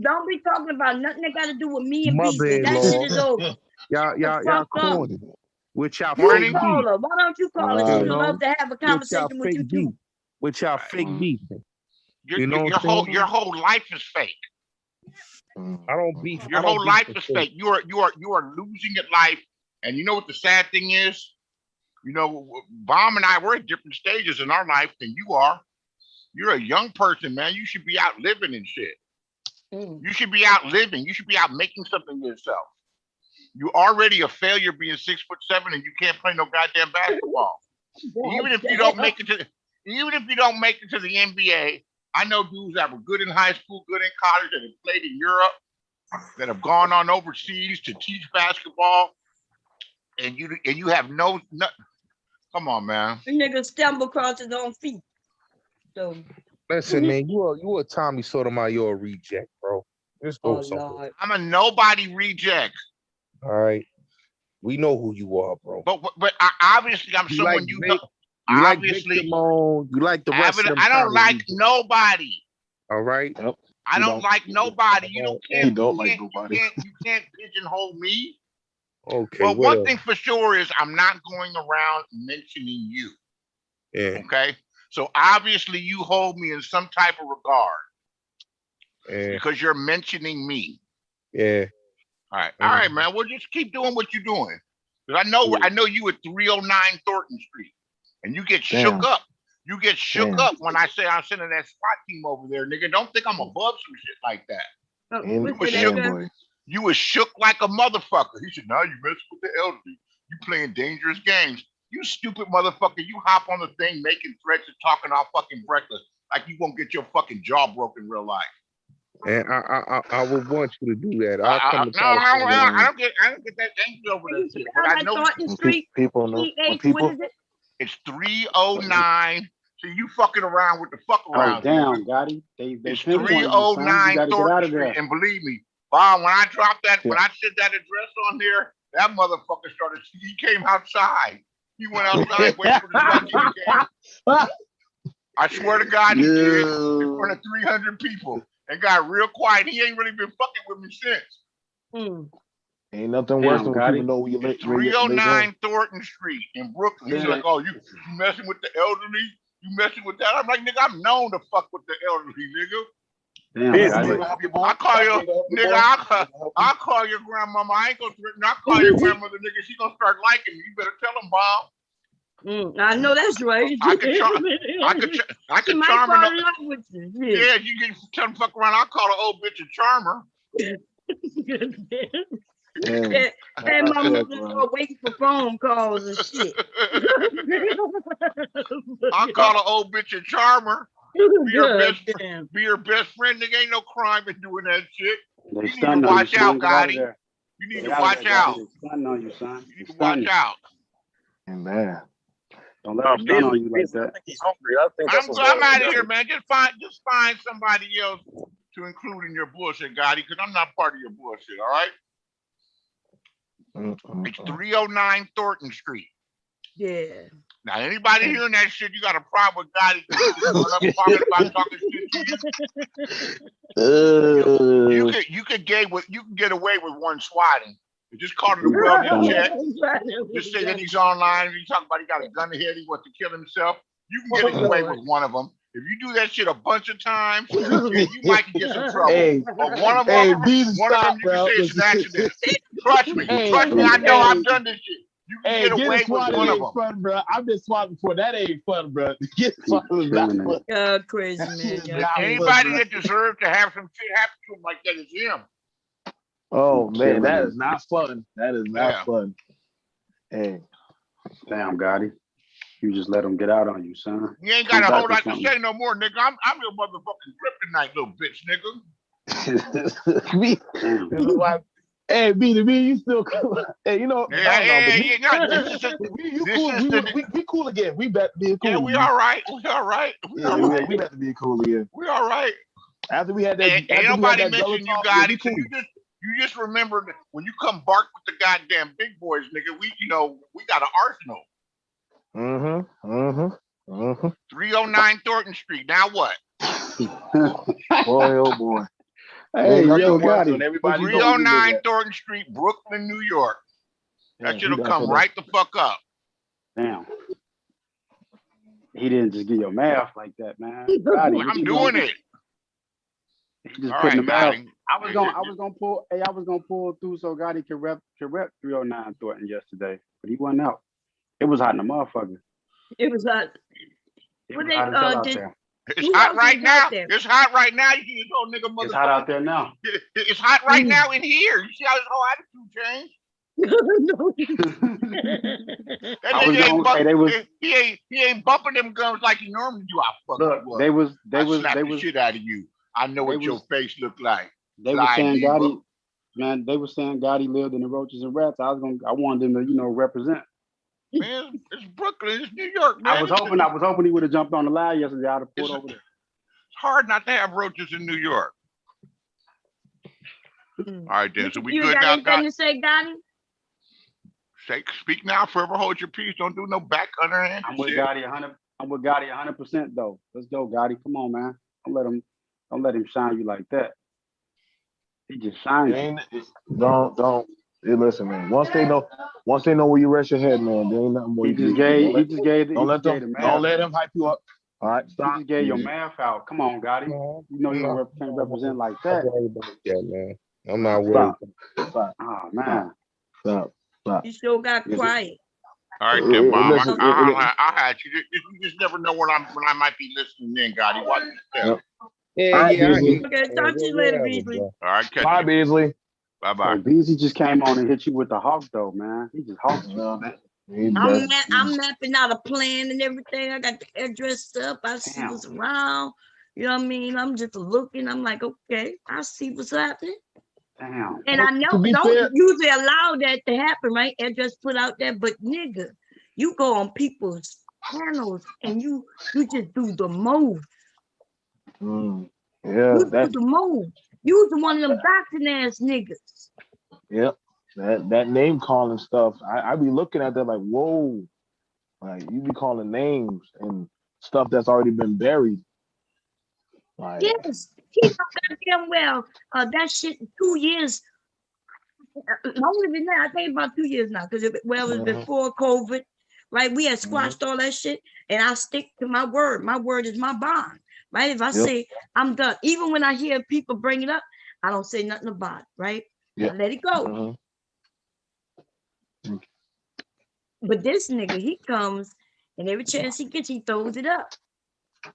Don't be talking about nothing that got to do with me and Beasley. That shit is over. Y'all corny. With y'all fake beef. Why don't you call her? She would love to have a conversation with you too. With y'all fake beef. Your whole life is fake. I don't beef. Your whole life is fake. You are losing at life. And you know what the sad thing is? You know, Bomb and I, we're at different stages in our life than you are. You're a young person, man. You should be out living and shit. You should be out living. You should be out making something of yourself. You're already a failure being 6'7" and you can't play no goddamn basketball. Even if you don't make it to the NBA, I know dudes that were good in high school, good in college, that have played in Europe, that have gone on overseas to teach basketball, and you have no. Come on, man. The nigga stumble across his own feet. So listen, man, you a Tommy Sotomayor reject, bro. Just go somewhere. I'm a nobody reject. All right, we know who you are, bro. But obviously, I'm someone you know. Obviously, you like the rest of them. I don't like nobody. All right. Yep. I don't like nobody. You don't like nobody. You can't pigeonhole me. Okay. But one thing for sure is I'm not going around mentioning you. Yeah. Okay. So obviously you hold me in some type of regard. Yeah. Because you're mentioning me. Yeah. All right. All right, man. We'll just keep doing what you're doing. Because I know you at 309 Thornton Street. And you get shook up. You get shook up when I say I'm sending that SWAT team over there, nigga. Don't think I'm above some shit like that. You was shook like a motherfucker. He said, now you messing with the elderly. You playing dangerous games. You stupid motherfucker. You hop on the thing making threats and talking all fucking reckless like you won't get your fucking jaw broken in real life. And I would want you to do that. I don't get that angry over that shit. But I know people know. What is it? It's 309. So you fucking around with the fuck around. Oh, damn, Gotti. It's 309 Thornton Street. And believe me, Bob, when I dropped that, when I said that address on there, that motherfucker started, he came outside. He went outside waiting for the lucky game. I swear to God, he did in front of 300 people and got real quiet. He ain't really been fucking with me since. Ain't nothing worse than when people know where you live. 309 Thornton Street in Brooklyn. He's like, oh, you messing with the elderly? You messing with that? I'm like, nigga, I'm known to fuck with the elderly, nigga. Damn, I call you, nigga, I call your grandmama. I ain't gonna threaten. I call your grandmother, nigga. She gonna start liking me. You better tell them, Bob. I know that's right. I could charm her. Yeah, you can tell them fuck around. I'll call the old bitch a charmer. And my mother waiting for phone calls and shit. I'll call an old bitch a charmer. Be your best friend. Nigga, ain't no crime in doing that shit. You need to watch out, Gotti. You need to watch out. You need to watch out. Man. Don't let him stun on you like I that. think he's hungry. I think that's I'm out of here, man. Just find somebody else to include in your bullshit, Gotti, because I'm not part of your bullshit. All right. It's 309 Thornton Street. Yeah. Now, anybody hearing that shit, you got a problem with Gotti because you just run up about talking shit to you. You could get away with one swatting. You just call it a wellness check. Just say that he's online and you talk about he got a gun ahead, he wants to kill himself. You can get away with one of them. If you do that shit a bunch of times, you might get some trouble. Hey, but one of them, you stop, can say it's an accident. Trust me, I know I've done this shit. You can get away with one of them. Fun, bro. I've been swatting before. That ain't fun, bro. Get swatting is not fun. Crazy man. Anybody that deserves to have some shit happen to him like that is him. Oh man, that is not fun. That is not fun. Hey, damn, Gotti, you just let him get out on you, son. You ain't got a whole lot to say no more, nigga. I'm your motherfucking kryptonite, little bitch, nigga. Hey, B to B, you still cool? Hey, you know, we cool again. We bet to be cool. Yeah, we all right. We all right. We bet to be cool again. We all right. After we had that, ain't nobody mentioned you, Gotti. So you just remember that when you come bark with the goddamn big boys, nigga. We got an arsenal. 309 Thornton Street. Now what? Boy, oh boy. Hey, yo, Gotti. 309 Thornton Street, Brooklyn, New York. That shit'll come right the fuck up. Damn. He didn't just get your math like that, man. Gotti, I'm doing it. He just putting the math. I was gonna pull through so Gotti could rep 309 Thornton yesterday, but he wasn't out. It was hot in the motherfucker. It was hot. It's hot right now. It's hot right now. You see this old nigga motherfucker. It's hot out there now. It's hot right now in here. You see how his whole attitude changed? He ain't bumping them guns like he normally do. Look, they was the shit out of you. I know what your face looked like. They were saying Gotti, man. They were saying Gotti lived in the Roaches and Rats. I wanted them to, represent. Man, it's Brooklyn, it's New York, man. I was hoping he would have jumped on the line yesterday. I'd have pulled over there. It's hard not to have roaches in New York. All right, then. So we good now, Gotti? Anything to say, Gotti? Speak now, forever hold your peace. Don't do no back underhand. I'm with Gotti 100. I'm with Gotti 100% though. Let's go, Gotti. Come on, man. Don't let him shine you like that. He just shines. Don't. Hey, listen, man. Once they know where you rest your head, man, there ain't nothing more. He just gave. Don't let him hype you up. All right, stop. He just gave your math out. Come on, Gotti. You know you can't represent like that. Man. I'm not worried. Stop. Oh man. Stop. You still got quiet. All right, then, Mom. I'll have you. You just never know when I might be listening in, Gotti. Watch yourself. Okay, talk to you later, Beasley. All right, bye, Beasley. Bye. Beasley just came on and hit you with the hawk, though, man. He just hawked you. I'm mapping out a plan and everything. I got the address up. I see what's around. You know what I mean? I'm just looking. I'm like, okay, I see what's happening. Damn. And I know don't usually allow that to happen, right? Address put out there, but nigga, you go on people's panels and you just do the most. Yeah, you do the most. You was one of them boxing ass niggas. Yep. That name calling stuff. I be looking at that like, whoa. Like you be calling names and stuff that's already been buried. Like, yes. He know goddamn well. That shit 2 years. Longer than that, I think about 2 years now. Because it was before COVID. Right? We had squashed all that shit. And I stick to my word. My word is my bond. Right? If I say I'm done, even when I hear people bring it up, I don't say nothing about it, right? I let it go. But this nigga, he comes and every chance he gets, he throws it up.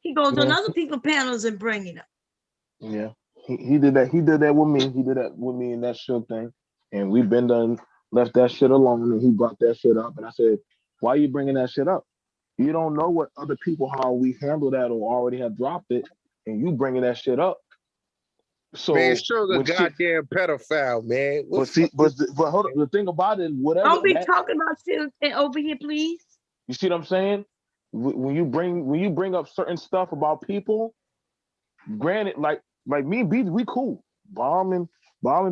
He goes on other people's panels and bring it up. Yeah, he did that. He did that with me. He did that with me in that shit thing. And we've been done, left that shit alone. And he brought that shit up. And I said, why are you bringing that shit up? You don't know what other people, how we handle that or already have dropped it, and you bringing that shit up. So man, Sugar goddamn pedophile, man. But hold on, the thing about it, whatever. Don't be talking about shit over here, please. You see what I'm saying? when you bring up certain stuff about people, granted, like me and Beezy, we cool. Bomb and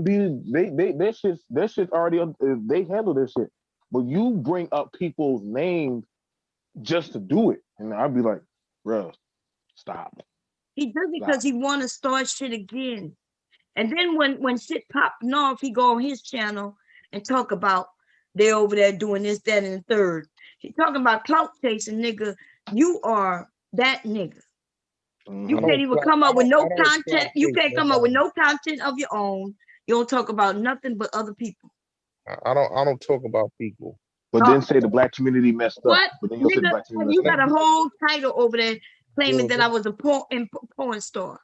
Beezy, their shit's already they handle their shit. But you bring up people's names just to do it, and I'd be like, bro, stop. He does it because he want to start shit again. And then when shit popping off, he go on his channel and talk about they over there doing this, that, and the third. He talking about clout chasing, nigga. You are that nigga. You can't even come up with no content. You can't come up with no content of your own. You don't talk about nothing but other people. I don't talk about people. But then say the black community messed up. What? But then you'll say the black community You messed got up. a whole title over there claiming that I was a porn star.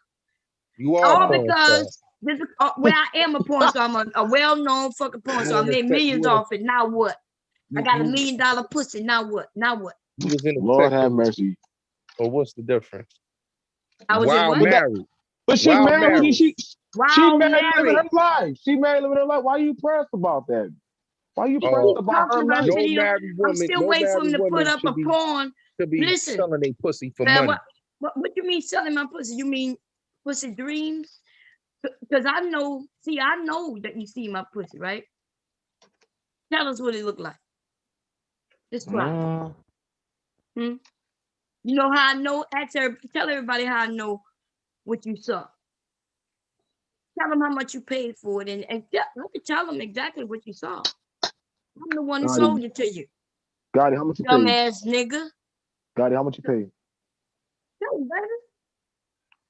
You are all because this is where I am a porn star. I'm a well-known fucking porn star. I made millions off it. Now what? I got $1 million pussy. Now what? Now what? You was in the Lord have mercy. So what's the difference? I was in what? Married. But she married. She married living her life. She married living her life. Why are you pressed about that? Why are you pressed about her life? I'm still waiting for him to put up a porn. Listen, selling a pussy for money. What you mean selling my pussy? You mean pussy dreams? Because I know that you see my pussy, right? Tell us what it look like. Describe. You know how I know? Tell everybody how I know what you saw. Tell them how much you paid for it, and tell them exactly what you saw. I'm the one who sold it to you. Gotti, how much you paid? Dumbass nigga. Gotti, how much you paid? Tell them, baby.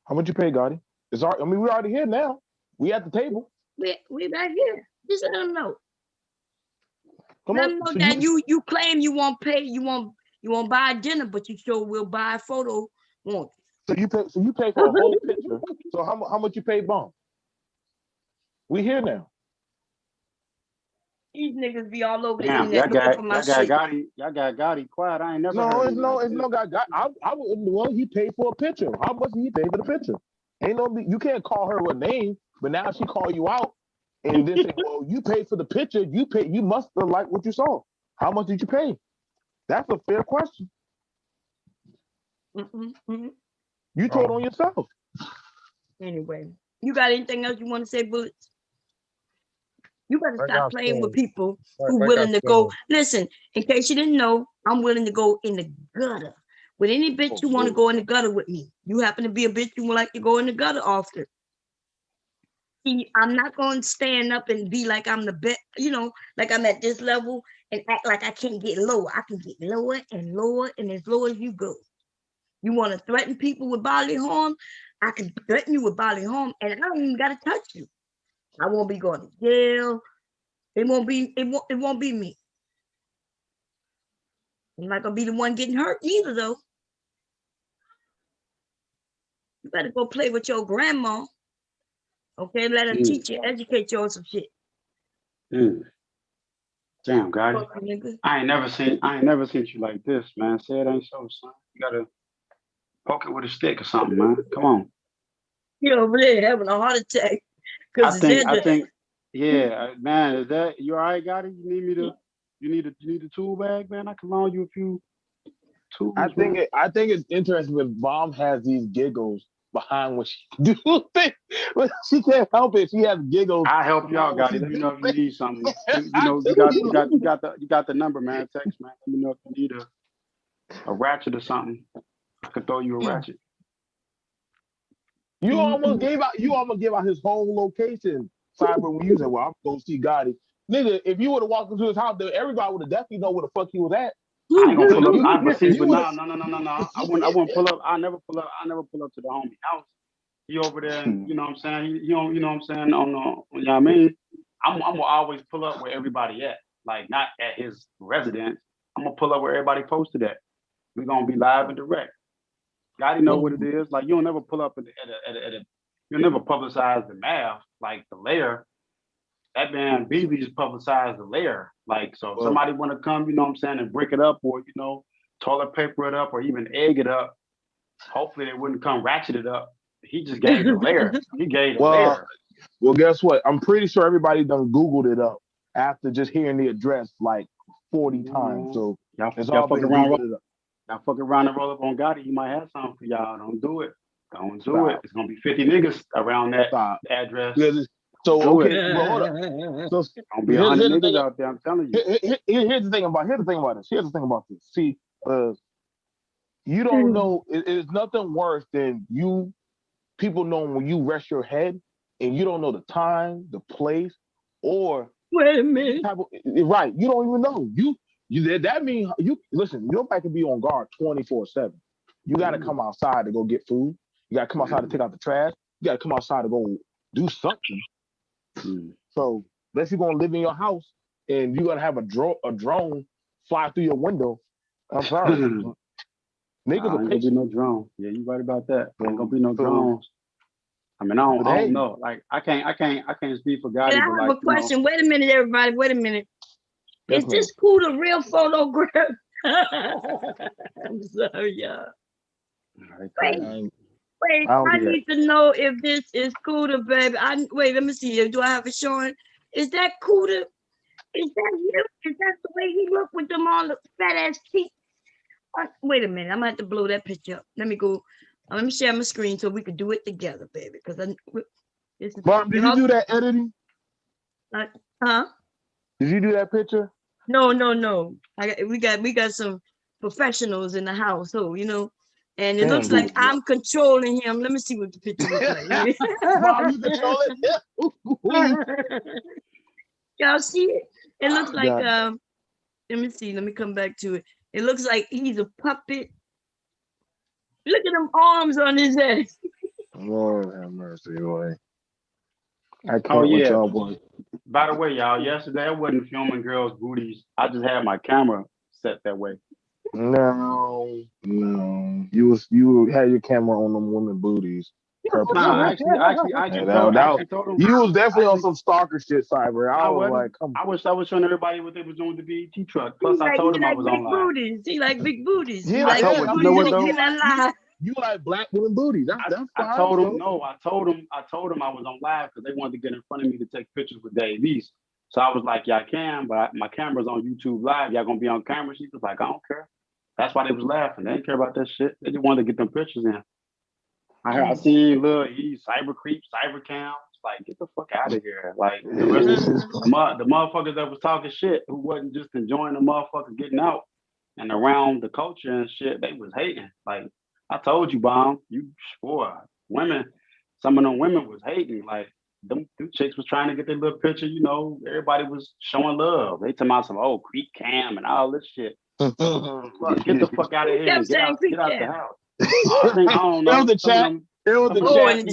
How much you paid, Gotti? I mean, we're already here now. We at the table. We back here. Just let them know. Come let on. them know that you claim you won't pay, you won't buy dinner, but you sure will buy a photo, won't you? So you pay for a whole picture. So how much you paid Bomb? We here now. These niggas be all over the internet looking for my shit. Y'all got Gotti quiet. I ain't never No, heard it's no guy. Well, he paid for a picture. How much did he pay for the picture? You can't call her a name, but now she call you out and then say, well, you paid for the picture. You must have liked what you saw. How much did you pay? That's a fair question. You told on yourself. Anyway, you got anything else you want to say, Bullets? You better stop playing with people who willing to go. Listen, in case you didn't know, I'm willing to go in the gutter. With any bitch you want to go in the gutter with me. You happen to be a bitch you would like to go in the gutter often. I'm not going to stand up and be like I'm the best, like I'm at this level and act like I can't get lower. I can get lower and lower and as low as you go. You want to threaten people with bodily harm? I can threaten you with bodily harm and I don't even got to touch you. I won't be going to jail. It won't be me. I'm not gonna be the one getting hurt either, though. You better go play with your grandma. Okay, let her teach you, educate you on some shit. Damn, Gotti. I ain't never seen you like this, man. Say it ain't so, son. You gotta poke it with a stick or something, man. Come on. You're over there having a heart attack. I think, yeah, man. Is that you all right, Gotti? You need a tool bag, man. I can loan you a few tools. I think it's interesting when Bomb has these giggles behind what she do. She can't help it. She has giggles. I help you out, Gotti. Let me know if you need something. You got the number, man. Text, man. Let me know if you need a ratchet or something. I could throw you a ratchet. You almost gave out his home location, Cyber, when you said, well, I'm going to see Gotti. Nigga, if you would have walked into his house, then everybody would have definitely know where the fuck he was at. I ain't gonna pull up. No. I wouldn't pull up. I never pull up to the homie house. He over there, you know what I'm saying? You know what I'm saying? You know what I mean? I'm gonna always pull up where everybody at. Like not at his residence. I'm gonna pull up where everybody posted at. We're gonna be live and direct. Gotta know what it is. Like you'll never pull up you'll never publicize the math, like the layer. That man BB just publicized the layer. Like so if somebody wanna come, you know what I'm saying, and break it up or toilet paper it up or even egg it up, hopefully they wouldn't come ratchet it up. He just gave the layer. He gave the layer. Well, guess what? I'm pretty sure everybody done Googled it up after just hearing the address like 40 times. So y'all fucking around. Y'all fuck around and roll up on Gotti, he might have something for y'all. Don't do it. Don't do it. It's gonna be 50 niggas around that address. So Do okay, it. but hold up. So Gonna be 100 niggas out there. I'm telling you. Here's the thing about this. Here's the thing about this. See, you don't know. It's nothing worse than people knowing when you rest your head and you don't know the time, the place, or wait a minute. Right, you don't even know. That means you listen. Your bike can be on guard 24/7. You got to come outside to go get food. You got to come outside to take out the trash. You got to come outside to go do something. So unless you're gonna live in your house and you're gonna have a drone fly through your window, I'm sorry. Niggas ain't gonna be no drone. Yeah, you right about that. Ain't gonna be no drones. I mean, I don't know. Like, I can't speak for Gotti. And I but have like, a question. Wait a minute, everybody. Wait a minute. Yes, Is this Cudda real photograph? I'm sorry, y'all. Wait, I need to know if this is Cudda, baby. Wait, let me see. Do I have it showing? Is that Cudda? Is that you? Is that the way he look with them all the fat ass teeth? Wait a minute. I'm gonna have to blow that picture up. Let me go. Let me share my screen so we can do it together, baby. Because Mom, did you do that editing? Huh? Did you do that picture? No. We got some professionals in the house, so and it looks like I'm controlling him. Let me see what the picture looks like. Mom, you control it? Y'all see it? It looks like let me see. Let me come back to it. It looks like he's a puppet. Look at them arms on his head. Lord have mercy, boy. I can't with y'all, boy. By the way, y'all, yesterday I wasn't filming girls' booties. I just had my camera set that way. No. You had your camera on them women booties. Nah, actually told them. You was definitely on some stalker shit, Cyber. I was like, come on. I was showing everybody what they was doing with the BET truck. Plus, I told them I was on live. Booties. He like big booties. You like black women booties. That's fine. I told them I told them I was on live because they wanted to get in front of me to take pictures with Dave East. So I was like, yeah, I can, but my camera's on YouTube Live. Y'all gonna be on camera? She was like, I don't care. That's why they was laughing. They didn't care about that shit. They just wanted to get them pictures in. I seen Lil E, Cyber Creep, Cyber Cam. It's like, get the fuck out of here. Like, the motherfuckers that was talking shit, who wasn't just enjoying the motherfuckers getting out and around the culture and shit, they was hating. Like, I told you, Bomb, you swore. Some of them women was hating. Like, them chicks was trying to get their little picture, everybody was showing love. They talking about some Creep Cam and all this shit. Get the fuck out of here and get out the house. I don't know. It was the chat. It was the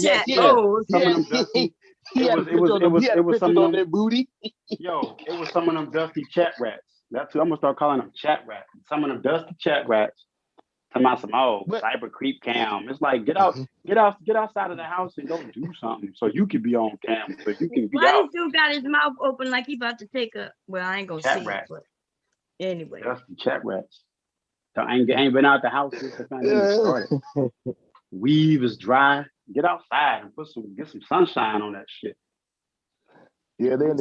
chat. Oh, some of them dusty. It was some of them booty. Yo, it was some of them dusty chat rats. That's who I'm gonna start calling them, chat rats. Some of them dusty chat rats. Talking about some Cyber Creep Cam. It's like get outside of the house and go do something so you can be on cam, so you can be Why out. this dude got his mouth open like he about to take a? Well, I ain't gonna chat say rat. it, but anyway. Dusty chat rats. So I ain't been out the house since the pandemic started. Weave is dry. Get outside and get some sunshine on that shit. Yeah, they're in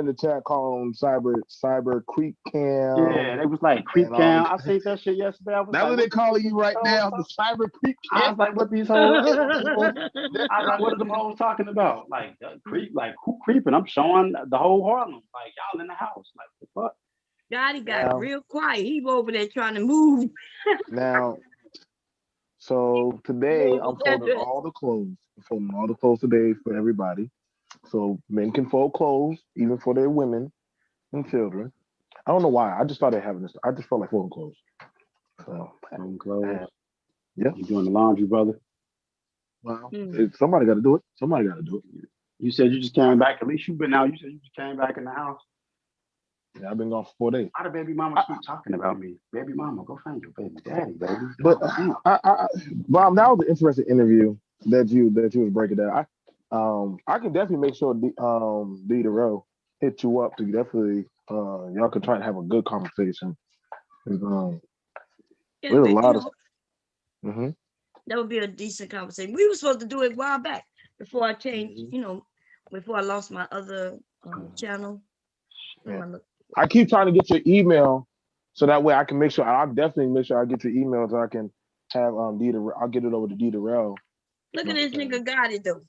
the chat calling Cyber Creep Cam. Yeah, they was like Creep Cam. I seen that shit yesterday. That's what they calling you right now, the Cyber Creep Cam. I was like, what these hoes? I was like, what are them hoes talking about? Like creep, like who creeping? I'm showing the whole Harlem. Like y'all in the house. Like the fuck. God, he got real quiet. He over there trying to move. Now, so today I'm folding all the clothes. I'm folding all the clothes today for everybody. So men can fold clothes, even for their women and children. I don't know why. I just started having this. I just felt like folding clothes. So folding clothes. Yeah. You doing the laundry, brother? Well, somebody got to do it. Somebody got to do it. You said you just came back. At least you've been out. You said you just came back in the house. Yeah, I've been gone for 4 days. Why the baby mama keep talking about me? Baby mama, go find your baby daddy, baby. But Bob, that was an interesting interview that you was breaking down. I can definitely make sure D the row hit you up to definitely y'all can try to have a good conversation. There's a lot of that would be a decent conversation. We were supposed to do it a while back before I changed, before I lost my other channel. Yeah. I keep trying to get your email So that way I can make sure. I'll definitely make sure I get your email so I can have Dita. I'll get it over to Dita Rel. Look at this nigga got it though.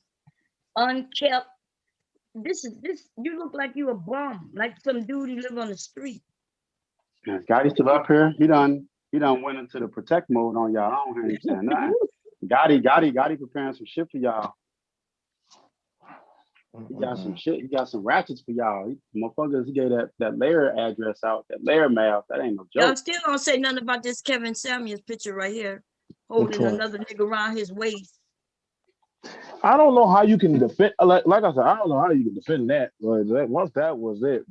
Unkept. This. You look like you a bum, like some dude who live on the street. Yeah, Gotti's still up here. He done went into the protect mode on y'all. I don't hear him saying nothing. Gotti preparing some shit for y'all. He got some shit. He got some ratchets for y'all. Motherfuckers, he gave that layer address out, that layer mail. That ain't no joke. Y'all still don't say nothing about this Kevin Samuels picture right here, holding another nigga around his waist. I don't know how you can defend. Like I said, I don't know how you can defend that. But once that was it,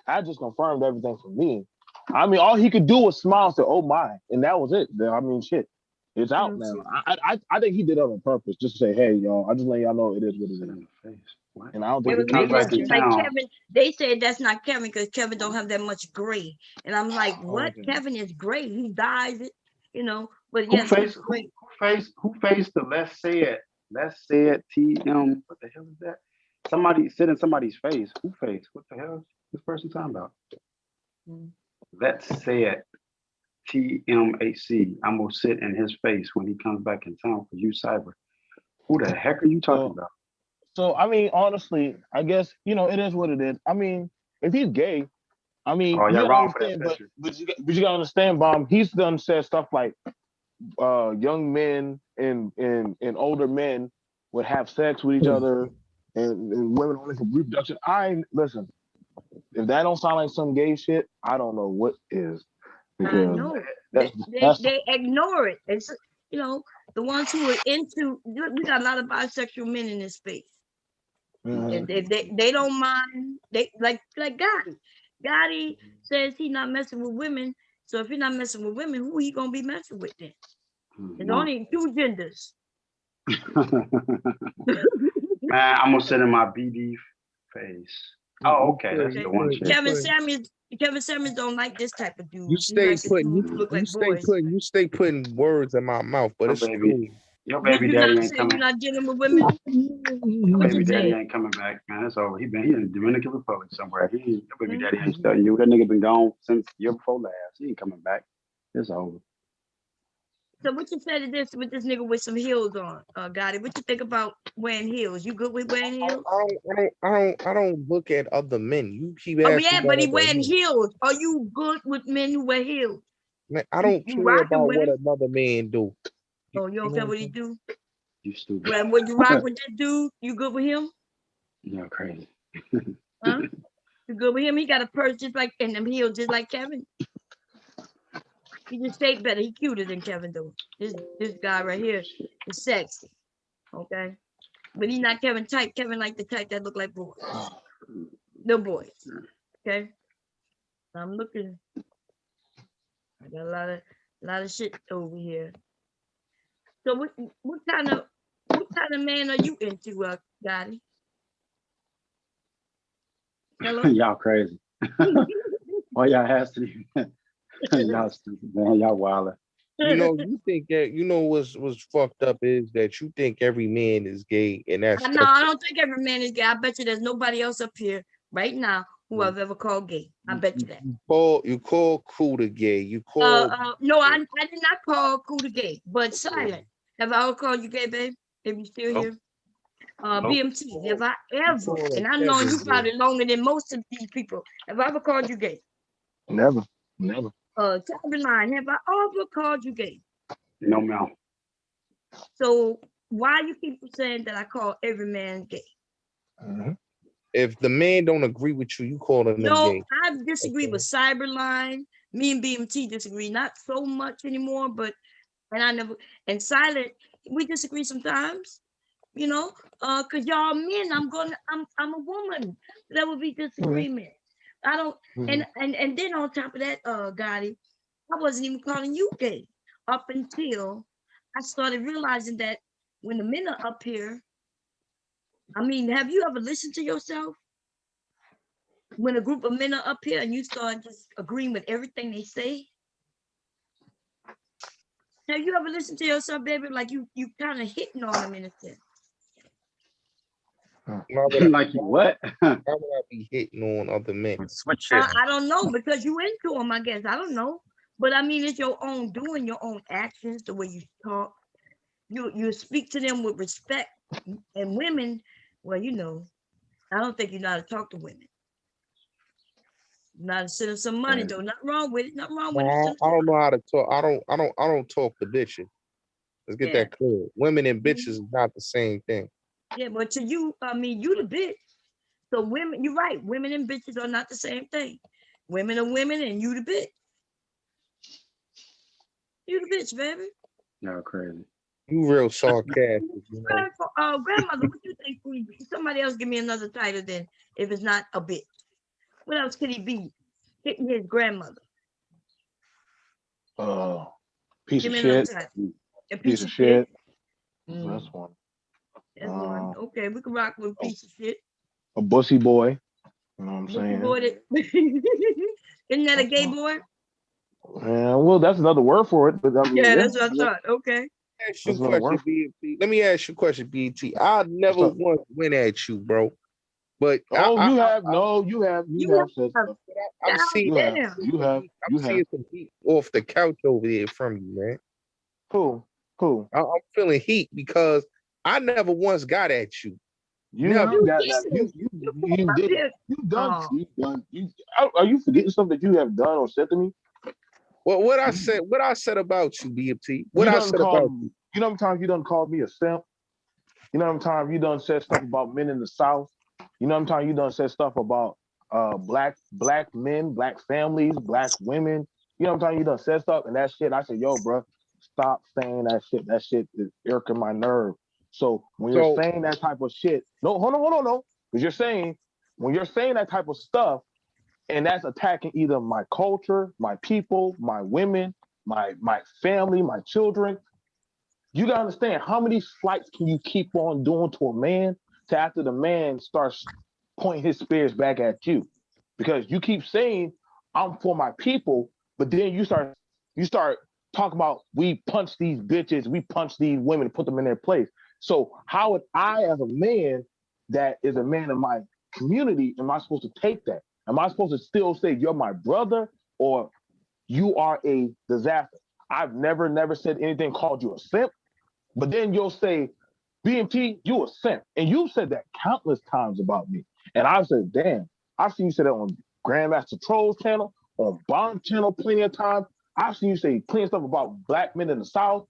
I just confirmed everything for me. I mean, all he could do was smile and say, "Oh my," and that was it. I mean, shit, it's out now. I think he did it on purpose, just to say, "Hey, y'all, I just let y'all know it is what it is." And I don't think Kevin. They said that's not Kevin because Kevin don't have that much gray. And I'm like, what? Kevin is gray. He dyes it, you know. But yes, who faced the let's say it TM? What the hell is that? Somebody sit in somebody's face. Who faced? What the hell is this person talking about? Let's say it TMHC. I'm gonna sit in his face when he comes back in town for you cyber. Who the heck are you talking about? So I mean, honestly, I guess it is what it is. I mean, if he's gay, I mean, you gotta understand, but you gotta understand, Bomb. He's done said stuff like young men and older men would have sex with each other, and women only for reproduction. Listen. If that don't sound like some gay shit, I don't know what is. I know. They ignore it. It's the ones who are into. We got a lot of bisexual men in this space. And they don't mind. They like Gotti. Gotti says he's not messing with women. So if he's not messing with women, who he gonna be messing with then? There's only two genders. Man, I'm gonna sit in my BD face. Oh, okay, that's the one. Kevin Samuels don't like this type of dude. You stay putting words in my mouth, but it's cool. Your baby daddy ain't coming. You're not dealing with women. Your baby daddy ain't coming back, man. It's over. He in the Dominican Republic somewhere. Your baby daddy ain't studying you. That nigga been gone since the year before last. He ain't coming back. It's over. So what you say to this with this nigga with some heels on, Gotti? What you think about wearing heels? You good with wearing heels? I don't look at other men. You keep asking. Oh yeah, but he wearing heels. Are you good with men who wear heels? Man, I don't care about what another man do. Oh, you don't care what he do? You stupid. Well, would you rock with that dude? You good with him? You're crazy. Huh? You good with him? He got a purse just like and them heels just like Kevin. He just shaped better. He cuter than Kevin though. This guy right here is sexy. Okay. But he's not Kevin type. Kevin like the type that look like boys. No boys. Okay. I'm looking. I got a lot of shit over here. So what kind of man are you into, Gotti? Hello? Y'all crazy. All y'all has to y'all stupid, man. Y'all wilder. You think that what's fucked up is that you think every man is gay, and that's no, I don't think every man is gay. I bet you there's nobody else up here right now who I've ever called gay. I bet you that. You call Cudda gay. You call no, I did not call Cudda gay, but Silent. Have I ever called you gay, babe? If you still here? BMT, have I ever, and I've known you probably longer than most of these people, have I ever called you gay? Never. Line, have I ever called you gay? No, ma'am. So why you keep saying that I call every man gay? If the man don't agree with you, you call them gay. No, I disagree with Cyberline. Me and BMT disagree, not so much anymore, but and Silent, we disagree sometimes, because y'all men, I'm a woman. There will be disagreement. I don't, and then on top of that, Gotti, I wasn't even calling you gay up until I started realizing that when the men are up here, I mean, have you ever listened to yourself? When a group of men are up here and you start just agreeing with everything they say? Have you ever listened to yourself, baby? Like you kind of hitting on them in a sense. Why would I, Like you what? why would I be hitting on other men? Switch it. I don't know because you into them, I guess. I don't know. But I mean, it's your own doing, your own actions, the way you talk. You speak to them with respect. And women, well, I don't think you know how to talk to women. You know how to send them some money, though. Nothing wrong with it. Nothing wrong with it. I don't know how to talk. I don't talk to bitches. Let's get Yeah. that clear. Women and bitches is not the same thing. Yeah, but to you, I mean, you the bitch. So women, you're right. Women and bitches are not the same thing. Women are women, and you the bitch. You the bitch, baby. Y'all crazy. You real sarcastic. Grandmother, what you think? Somebody else give me another title then. If it's not a bitch, what else could he be? Hitting his grandmother. Piece Give of me another shit. title. A Piece of shit. Mm. That's one. That's one. Okay, we can rock with a piece of shit. A bussy boy. You know what I'm Bussy saying? boy isn't that a gay boy? Yeah, well, that's another word for it. But Yeah, that's what I thought. Okay. Ask you a question, BT. Let me ask you a question, BT. I never once went at you, bro. But you have said stuff. I'm seeing You have some heat off the couch over there from you, man. Who? I'm feeling heat because I never once got at you. You done. Are you forgetting stuff that you have done or said to me? Well, what I said about you, BMT. What I said about you. You know how many times you done called me a simp? You know how many times you done said stuff about men in the South? You know how many times you done said stuff about black men, black families, black women? You know how many times you done said stuff and that shit? I said, yo, bro, stop saying that shit. That shit is irking my nerve. So when you're saying that type of shit, no, hold on. Because when you're saying that type of stuff, and that's attacking either my culture, my people, my women, my family, my children. You gotta understand how many slights can you keep on doing to a man to after the man starts pointing his spears back at you? Because you keep saying I'm for my people, but then you start talking about we punch these bitches, we punch these women, put them in their place. So how would I, as a man that is a man in my community, am I supposed to take that? Am I supposed to still say you're my brother or you are a disaster? I've never said anything called you a simp, but then you'll say, BMT, you a simp. And you said that countless times about me. And I said, damn, I've seen you say that on Grandmaster Troll's channel, on Bomb channel plenty of times. I've seen you say plenty of stuff about black men in the South.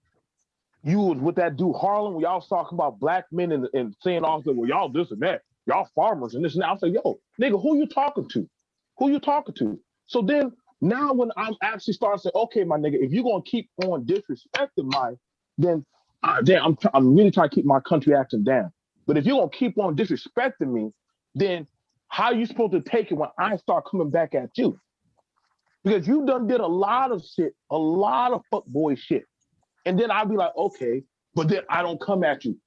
You was with that dude Harlem, where y'all was talking about black men and saying all that, well, y'all this and that. Y'all farmers and this and that. I say, yo, nigga, who you talking to? Who you talking to? So then now when I'm actually starting to say, okay, my nigga, if you're gonna keep on disrespecting mine, then I'm really trying to keep my country accent down. But if you're gonna keep on disrespecting me, then how are you supposed to take it when I start coming back at you? Because you done did a lot of shit, a lot of fuckboy shit. And then I'll be like, okay, but then I don't come at you.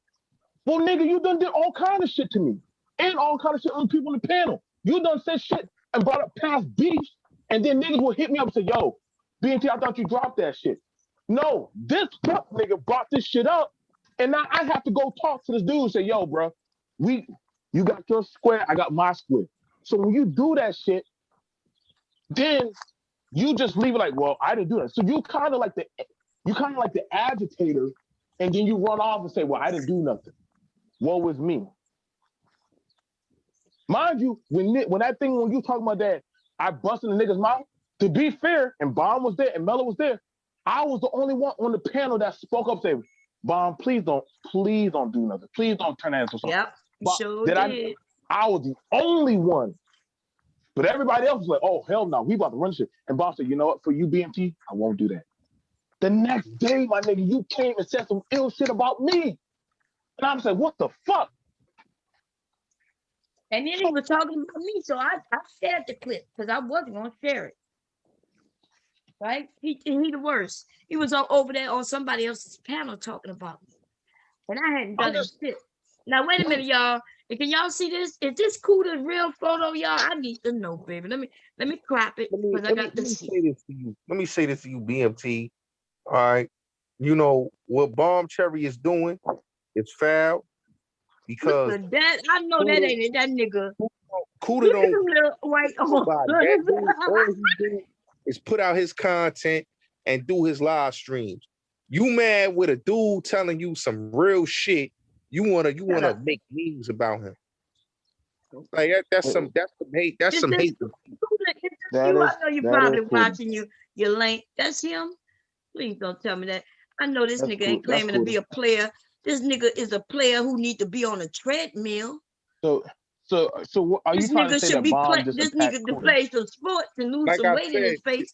Well, nigga, you done did all kind of shit to me. And all kind of shit on people in the panel. You done said shit and brought up past beefs, and then niggas will hit me up and say, yo, BNT, I thought you dropped that shit. No, this fuck nigga brought this shit up, and now I have to go talk to this dude and say, yo, bro, you got your square, I got my square. So when you do that shit, then you just leave it like, well, I didn't do that. So you kind of like the agitator, and then you run off and say, well, I didn't do nothing. Woe was me. Mind you, when you talking about that, I busted the nigga's mouth. To be fair, and Bomb was there and Mello was there, I was the only one on the panel that spoke up, saying, Bomb, please don't do nothing. Please don't turn that into something. Yep, you sure did. I was the only one. But everybody else was like, oh, hell no, we about to run shit. And Bomb said, you know what, for you, BMT, I won't do that. The next day, my nigga, you came and said some ill shit about me. And I'm like, what the fuck? And then he was talking about me, so I shared the clip because I wasn't going to share it. Right? He the worst. He was over there on somebody else's panel talking about me. And I hadn't done shit. Now, wait a minute, y'all. Can y'all see this? Is this Cudda's real photo, y'all? I need to know, baby. Let me crop it because I got this. Let me say this to you, BMT. All right. You know what Bomb Cherry is doing? It's foul. because Look at that. I know that Cudda, ain't it. That nigga. Cudda Look at don't them little white nobody. That dude, all he do is put out his content and do his live streams. You mad with a dude telling you some real shit? You wanna make memes about him? Like that's some hate. That's some hate. That You, is I know you that probably is Cudda. watching you lame. That's him. Please don't tell me that. I know this That's nigga cool. ain't That's claiming to be Cudda. a player. This nigga is a player who need to be on a treadmill. So what, are you This trying to nigga say should that be Bomb play. just This attacked nigga to Cudda? play some sports and lose Like some I weight in said, his face.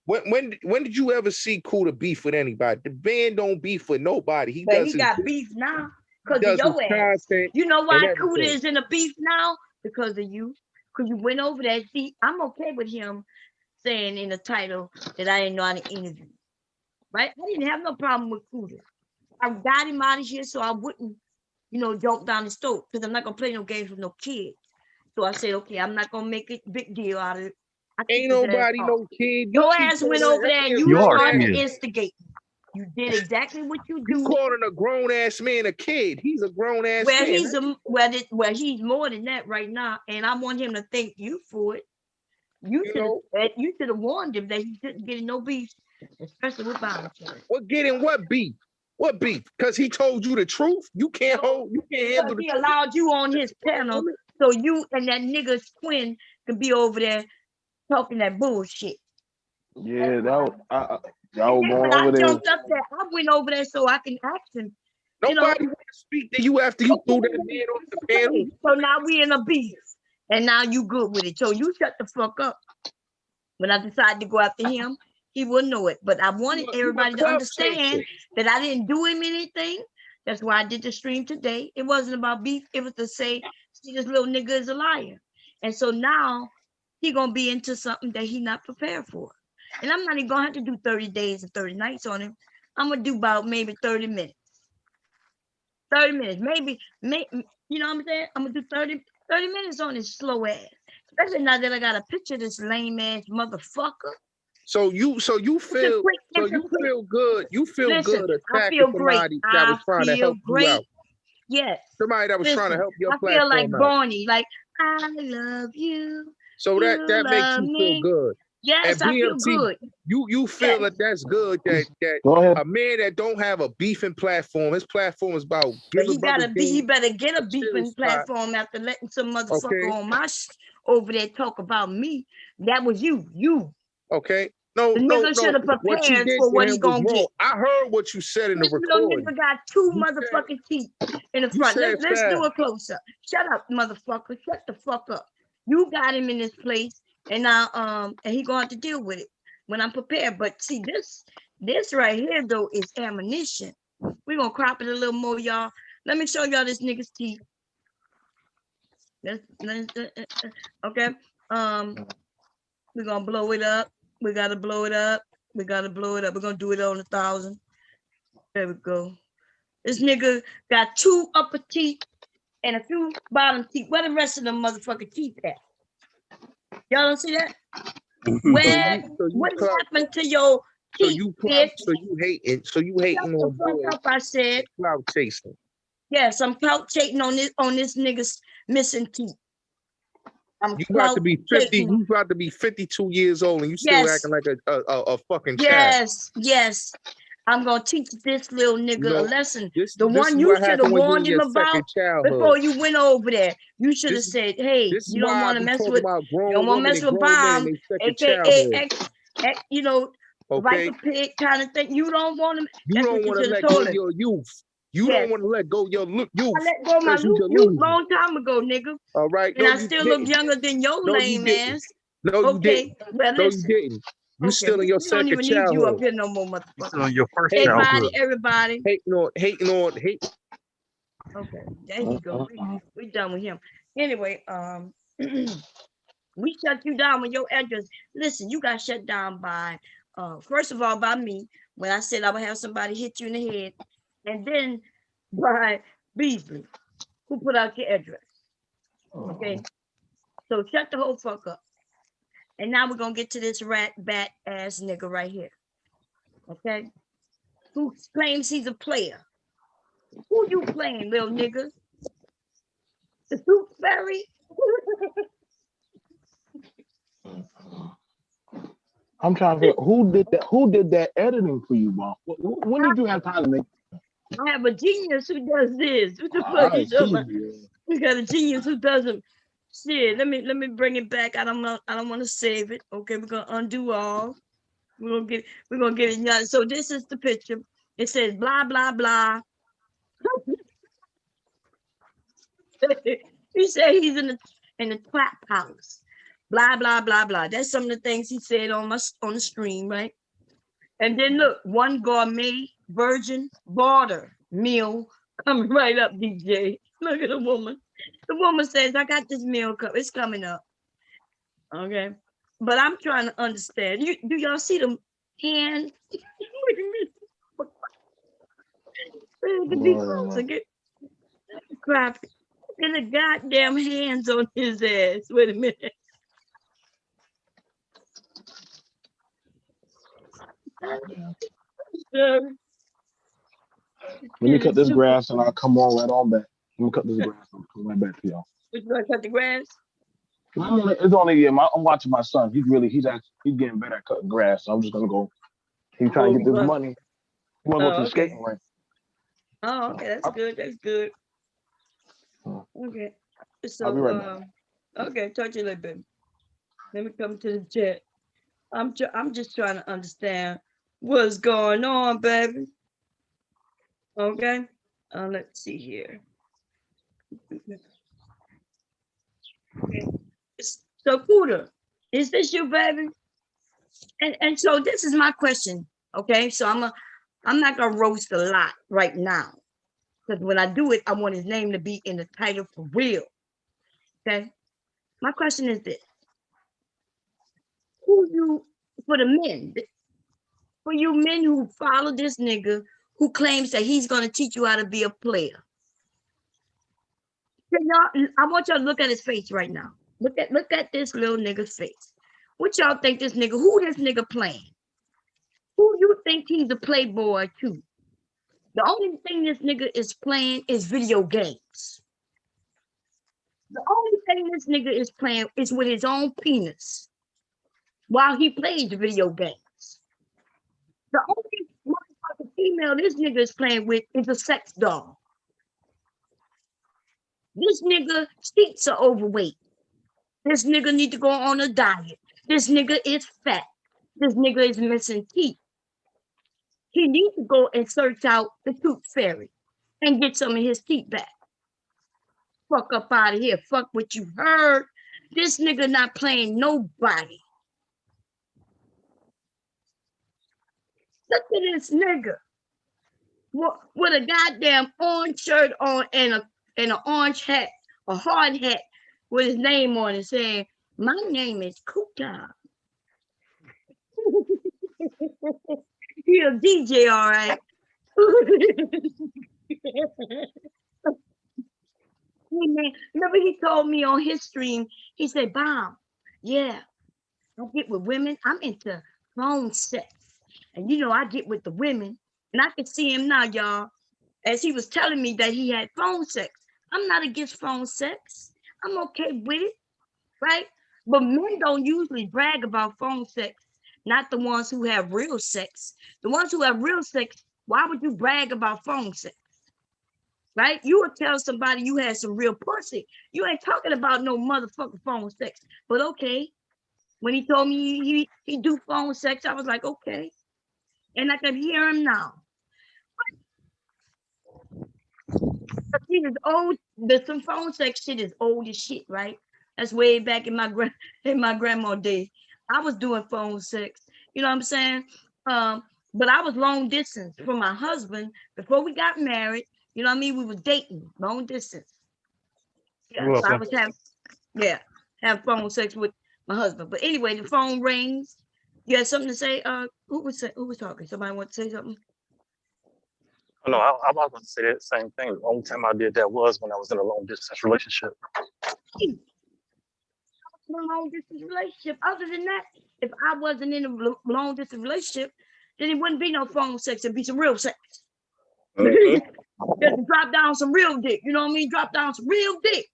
when did you ever see Cudda beef with anybody? The band don't beef with nobody. He But does he his got beef now because of does his your ass. content You know and why Cudda everything. is in a beef now? Because of you. Because you went over that. See, I'm okay with him saying in the title that I didn't know how to interview. Right? I didn't have no problem with Cudda. I got him out of here so I wouldn't, jump down the stove because I'm not gonna play no games with no kids. So I said, okay, I'm not gonna make a big deal out of it. I Ain't keep his ass nobody off. no kid. You Your keep ass went calling over there and that you You are a started kid. instigating. You did exactly what you You do. calling a grown ass man a kid? He's a grown ass Where man. he's more than that right now, and I want him to thank you for it. You You should have warned him that he shouldn't get in no beef, especially with volunteers. what getting what beef? What beef? Because he told you the truth. You can't handle Because the he truth. allowed you on his panel, so you and that nigga's twin could be over there talking that bullshit. Yeah, y'all going When I over there. jumped up there, I went over there so I can ask him. Nobody want to speak to you after you threw that man off the panel. So now we in a beef, and now you good with it. So you shut the fuck up. When I decided to go after him, he wouldn't know it. But I wanted everybody to understand that I didn't do him anything. That's why I did the stream today. It wasn't about beef. It was to say, see, this little nigga is a liar. And so now he gonna be into something that he not prepared for. And I'm not even gonna have to do 30 days and 30 nights on him. I'm gonna do about maybe 30 minutes. 30 minutes, maybe, you know what I'm saying? I'm gonna do 30 minutes on his slow ass. Especially now that I got a picture of this lame ass motherfucker. So you feel good. You feel Listen, good I attacking feel great. somebody that was trying to help you out. Yes. Somebody that was trying to help your I platform feel like out. Barney, like I love you. So that makes you feel good. Yes, and I feel good. You feel that that's good that a man that don't have a beefing platform, his platform is about But giving he better get a beefing platform after letting some motherfucker on my over there talk about me. That was you. Okay. No. The nigga should have What you prepared did for to what him he was gonna wrong. get. I heard what you said in the This little recording. nigga got two motherfucking teeth in the front. Let's do a close up. Shut up, motherfucker. Shut the fuck up. You got him in this place, and now and he gonna have to deal with it when I'm prepared. But see, this right here though is ammunition. We're gonna crop it a little more, y'all. Let me show y'all this nigga's teeth. Okay. We're gonna blow it up. We gotta blow it up. We're gonna do it on 1,000. There we go. This nigga got 2 upper teeth and a few bottom teeth. Where the rest of them motherfucking teeth at? Y'all don't see that? What happened to your teeth? So you hating on boys. I said clout chasing. Yes, I'm clout chasing on this nigga's missing teeth. You about to be 50. You about to be 52 years old, and you still acting like a fucking child. Yes. I'm gonna teach this little nigga a lesson. The This one you should have warned him about before you went over there. You should have said, "Hey, you don't want to mess with Bomb, aka okay. Viper Pig kind of thing. You don't want to. You don't want to let go of your youth. You don't want to let go of your youth. I let go of my youth long time ago, nigga. All right. And I still look younger than your lame ass. No, you didn't. Well, no, you didn't. You still in your second childhood. We don't even need you up here no more, motherfucker. Still in your first childhood. Everybody. Hating on. Okay, there you go. We done with him. Anyway, we shut you down with your address. Listen, you got shut down by, first of all, by me when I said I would have somebody hit you in the head, and then by Beasley, who put out your address. Okay, so shut the whole fuck up. And now we're gonna get to this rat bat ass nigga right here. Okay, who claims he's a player? Who you playing, little nigga? The tooth fairy. I'm trying to figure who did that editing for you, Bob? When did you have time to make? I have a genius who does this. What the fuck I you talking about? see. We got a genius who does them. Shit, let me bring it back. I don't want to save it. Okay, we're gonna undo all. We're gonna get it done. So this is the picture. It says blah blah blah. He said he's in the trap house. Blah blah blah blah. That's some of the things he said on the stream, right? And then look, one gourmet virgin border meal coming right up, DJ. Look at the woman. The woman says, I got this meal cup. It's coming up. Okay. But I'm trying to understand. Do y'all see them hands? Wait a minute. To be closer. Get crap. Get the goddamn hands on his ass. Wait a minute. Let me cut this grass and I'll come on right on back. Let me cut this grass and I'll come right back to y'all. You want to cut the grass? It's only I'm watching my son. He's getting better at cutting grass. So I'm just gonna go. He's trying to get this money. He want to go to the skating rink. Oh, okay, that's good. That's good. Okay, so I'll be right back. okay, talk to you later, baby. Let me come to the chat. I'm just trying to understand what's going on, baby. Okay, let's see here. Okay, so Cudda, is this you, baby? And so this is my question. Okay, so I'm not gonna roast a lot right now, because when I do it, I want his name to be in the title for real. Okay, my question is this: for the men, for you men who follow this nigga who claims that he's gonna teach you how to be a player? I want y'all to look at his face right now. Look at this little nigga's face. What y'all think this nigga? Who this nigga playing? Who you think he's a playboy to? The only thing this nigga is playing is video games. The only thing this nigga is playing is with his own penis while he plays video games. The only motherfucking female this nigga is playing with is a sex doll. This nigga cheeks are overweight. This nigga need to go on a diet. This nigga is fat. This nigga is missing teeth. He needs to go and search out the tooth fairy and get some of his teeth back. Fuck up out of here. Fuck what you heard. This nigga not playing nobody. Look at this nigga with a goddamn orange shirt on and an orange hat, a hard hat with his name on it saying, my name is Cudda. He a DJ, all right. Hey man, remember he told me on his stream, he said, Bob, yeah, I get with women. I'm into phone sex. And you know, I get with the women. And I can see him now, y'all, as he was telling me that he had phone sex. I'm not against phone sex. I'm okay with it, right? But men don't usually brag about phone sex, not the ones who have real sex. The ones who have real sex, why would you brag about phone sex? Right? You would tell somebody you had some real pussy. You ain't talking about no motherfucking phone sex. But okay, when he told me he do phone sex, I was like, okay. And I can hear him now. He is old. Some phone sex shit is old as shit, right? That's way back in my grandma days. I was doing phone sex. You know what I'm saying? But I was long distance from my husband before we got married. You know what I mean? We were dating long distance. Yeah, so I was have phone sex with my husband. But anyway, the phone rings. You had something to say? Who was talking? Somebody want to say something? No, I was going to say that same thing. The only time I did that was when I was in a long distance relationship. Long distance relationship. Other than that, if I wasn't in a long distance relationship, then it wouldn't be no phone sex. It'd be some real sex. Just drop down some real dick. You know what I mean? Drop down some real dick.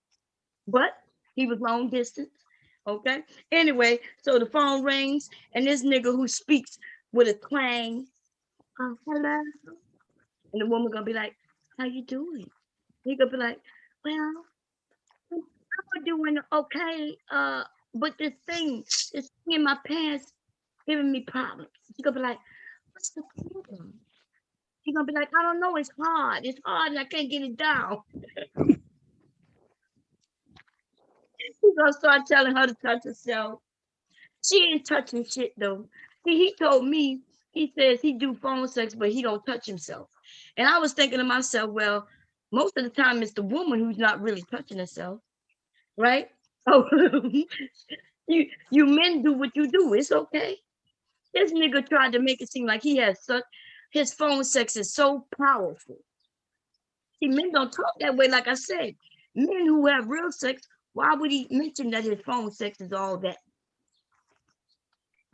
but he was long distance. Okay. Anyway, so the phone rings, and this nigga who speaks with a twang, hello, and the woman gonna be like, "How you doing?" He gonna be like, "Well, I'm doing okay. But this thing in my pants giving me problems." He gonna be like, "What's the problem?" He gonna be like, "I don't know. It's hard. It's hard, and I can't get it down." He gonna start telling her to touch herself. She ain't touching shit though. He told me, he says he do phone sex, but he don't touch himself. And I was thinking to myself, well, most of the time it's the woman who's not really touching herself, right? Oh, you men do what you do. It's okay. This nigga tried to make it seem like he has such, his phone sex is so powerful. See, men don't talk that way. Like I said, men who have real sex, why would he mention that his phone sex is all that?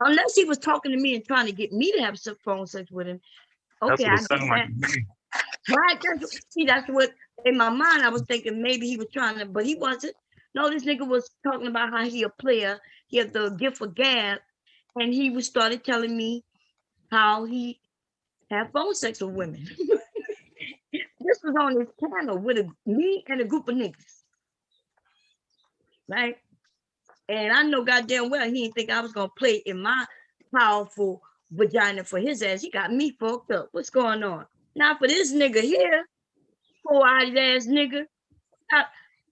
Unless he was talking to me and trying to get me to have some phone sex with him. That's Okay, what I it get sounded like that. to me. Right? That's what in my mind I was thinking maybe he was trying to, but he wasn't. No, this nigga was talking about how he a player. He had the gift of gab, and he was started telling me how he had phone sex with women. This was on his channel with me and a group of niggas, right? And I know goddamn well he didn't think I was gonna play in my powerful vagina for his ass. He got me fucked up. What's going on? Now for this nigga here, four-eyed ass nigga.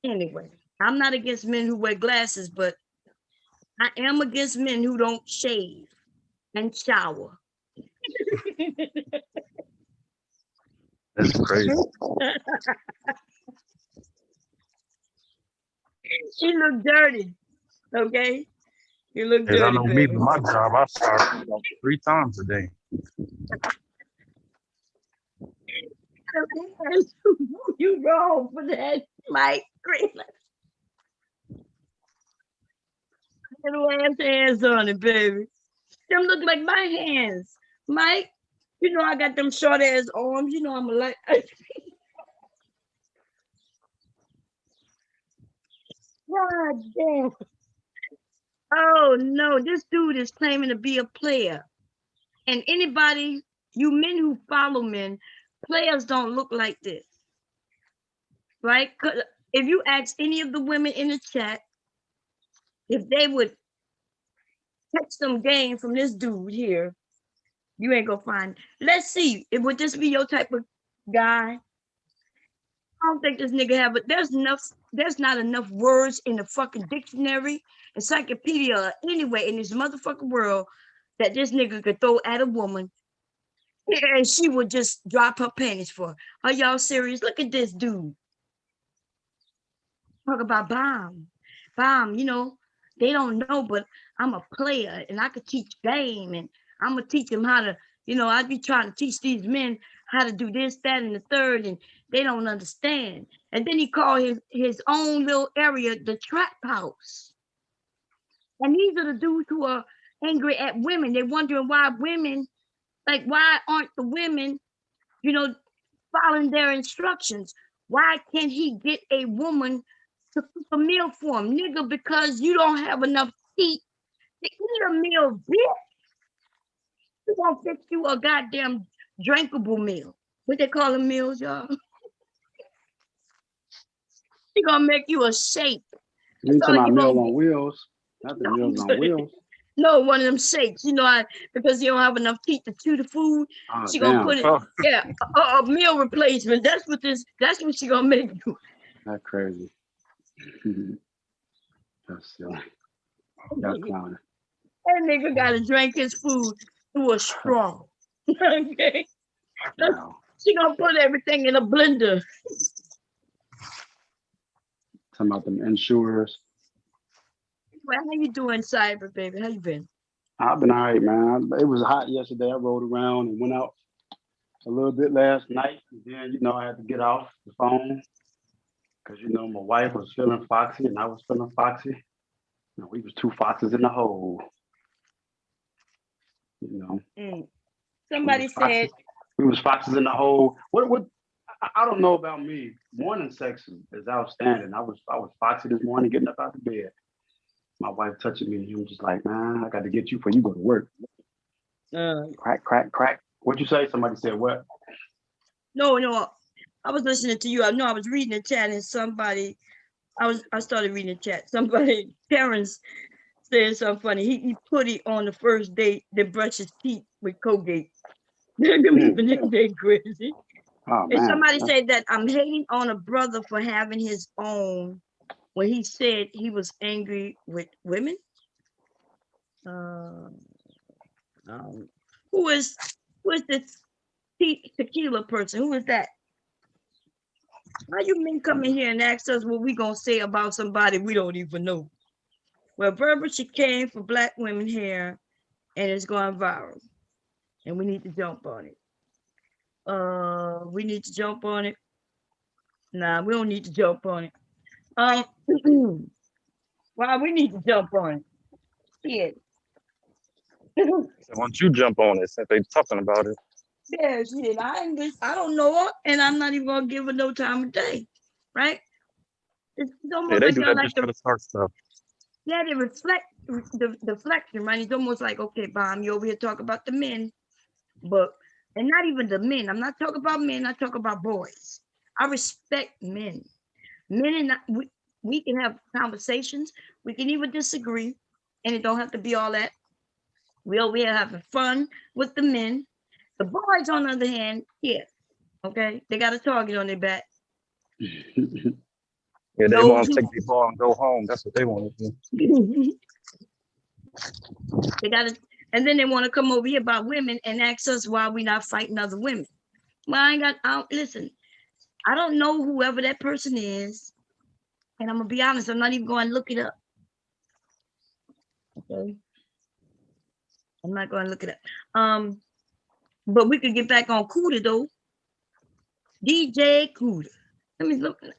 Anyway, I'm not against men who wear glasses, but I am against men who don't shave and shower. That's crazy. She look dirty. Okay? You look As I dirty, know me, baby. but my job, I shower about 3 times a day. You wrong for that, Mike. Little ass hands on it, baby. Them look like my hands, Mike. You know I got them short ass arms. You know I'm a like. God damn. Oh no, this dude is claiming to be a player. And anybody, you men who follow men, players don't look like this, right? If you ask any of the women in the chat if they would catch some game from this dude here, you ain't gonna find. Let's see, it would this be your type of guy? I don't think this nigga have, but there's not enough words in the fucking dictionary, encyclopedia, anyway in this motherfucking world that this nigga could throw at a woman and she would just drop her panties for her. Are y'all serious? Look at this dude. Talk about bomb, you know, they don't know, but I'm a player and I could teach game and I'm gonna teach them how to, you know, I'd be trying to teach these men how to do this, that, and the third, and they don't understand. And then he called his own little area the trap house. And these are the dudes who are angry at women. They're wondering why women, like, why aren't the women, you know, following their instructions? Why can't he get a woman to cook a meal for him? Nigga, because you don't have enough teeth to eat a meal, bitch. He gonna fix you a goddamn drinkable meal. What they call them meals, y'all? He gonna make you a shake. You That's talking all about you Meals gonna on Wheels? Not the Meals on Wheels. No, one of them shakes. You know, because you don't have enough teeth to chew the food. Oh, She gonna damn. put it, yeah, a meal replacement. That's what she gonna make you. That's crazy. That's silly. That's clowning. That nigga gotta drink his food through a straw. Okay. Wow. She gonna put everything in a blender. Talking about them insurers. Well, how you doing, Cyber baby? How you been? I've been all right, man. It was hot yesterday. I rode around and went out a little bit last night. And then, you know, I had to get off the phone because, you know, my wife was feeling foxy and I was feeling foxy. You know, we was 2 foxes in the hole. You know. Somebody said we was foxes in the hole. What I don't know about me. Morning sex is outstanding. I was foxy this morning, getting up out of bed. My wife touching me, and he was just like, "Man, I got to get you before you go to work." Crack, crack, crack. What'd you say? Somebody said what? No, I was listening to you. I know I was reading the chat, and somebody, I started reading the chat. Somebody, parents said something funny. He put it on the first date. They brush his teeth with Colgate. They crazy. Oh, And man. somebody said that I'm hating on a brother for having his own when he said he was angry with women. Who is this tequila person? Who is that? Why you men come in here and ask us what we gonna say about somebody we don't even know? Well, verbal chicane for Black women here, and it's going viral, and we need to jump on it. We need to jump on it. Nah, we don't need to jump on it. Why we need to jump on it? Shit. Why don't you jump on it since they talking about it? Yeah, shit. I don't know her, and I'm not even gonna give her no time of day, right? It's almost Yeah, they like do they're that like just for the start stuff. yeah, they reflect the deflection, right? It's almost like, okay, Bob, you over here talk about the men, and not even the men. I'm not talking about men. I talk about boys. I respect men. Men and we can have conversations. We can even disagree, and it don't have to be all that. We over here having fun with the men. The boys, on the other hand, yeah, okay, they got a target on their back. Yeah, they want to take the ball and go home. That's what they want to do. They got it, and then they want to come over here about women and ask us why we not fighting other women. Well, listen, I don't know whoever that person is, and I'm gonna be honest, I'm not even going to look it up. Okay, I'm not going to look it up. But we could get back on Cudda though. DJ Cudda. Let me look. I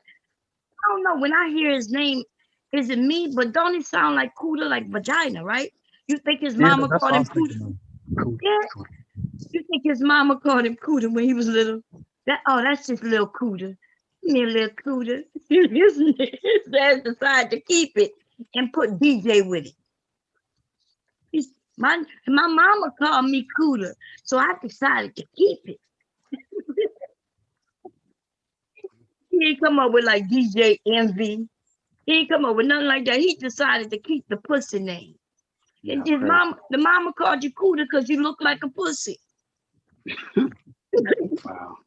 don't know. When I hear his name, is it me? But don't it sound like Cudda, like vagina, right? You think his mama called him Cudda? Yeah. You think his mama called him Cudda when he was little? That's just little Cudda. Give me a little Cudda. His dad decided to keep it and put DJ with it. My mama called me Cudda, so I decided to keep it. He didn't come up with like DJ Envy. He didn't come up with nothing like that. He decided to keep the pussy name. Yeah, and the mama called you Cudda because you look like a pussy. Wow.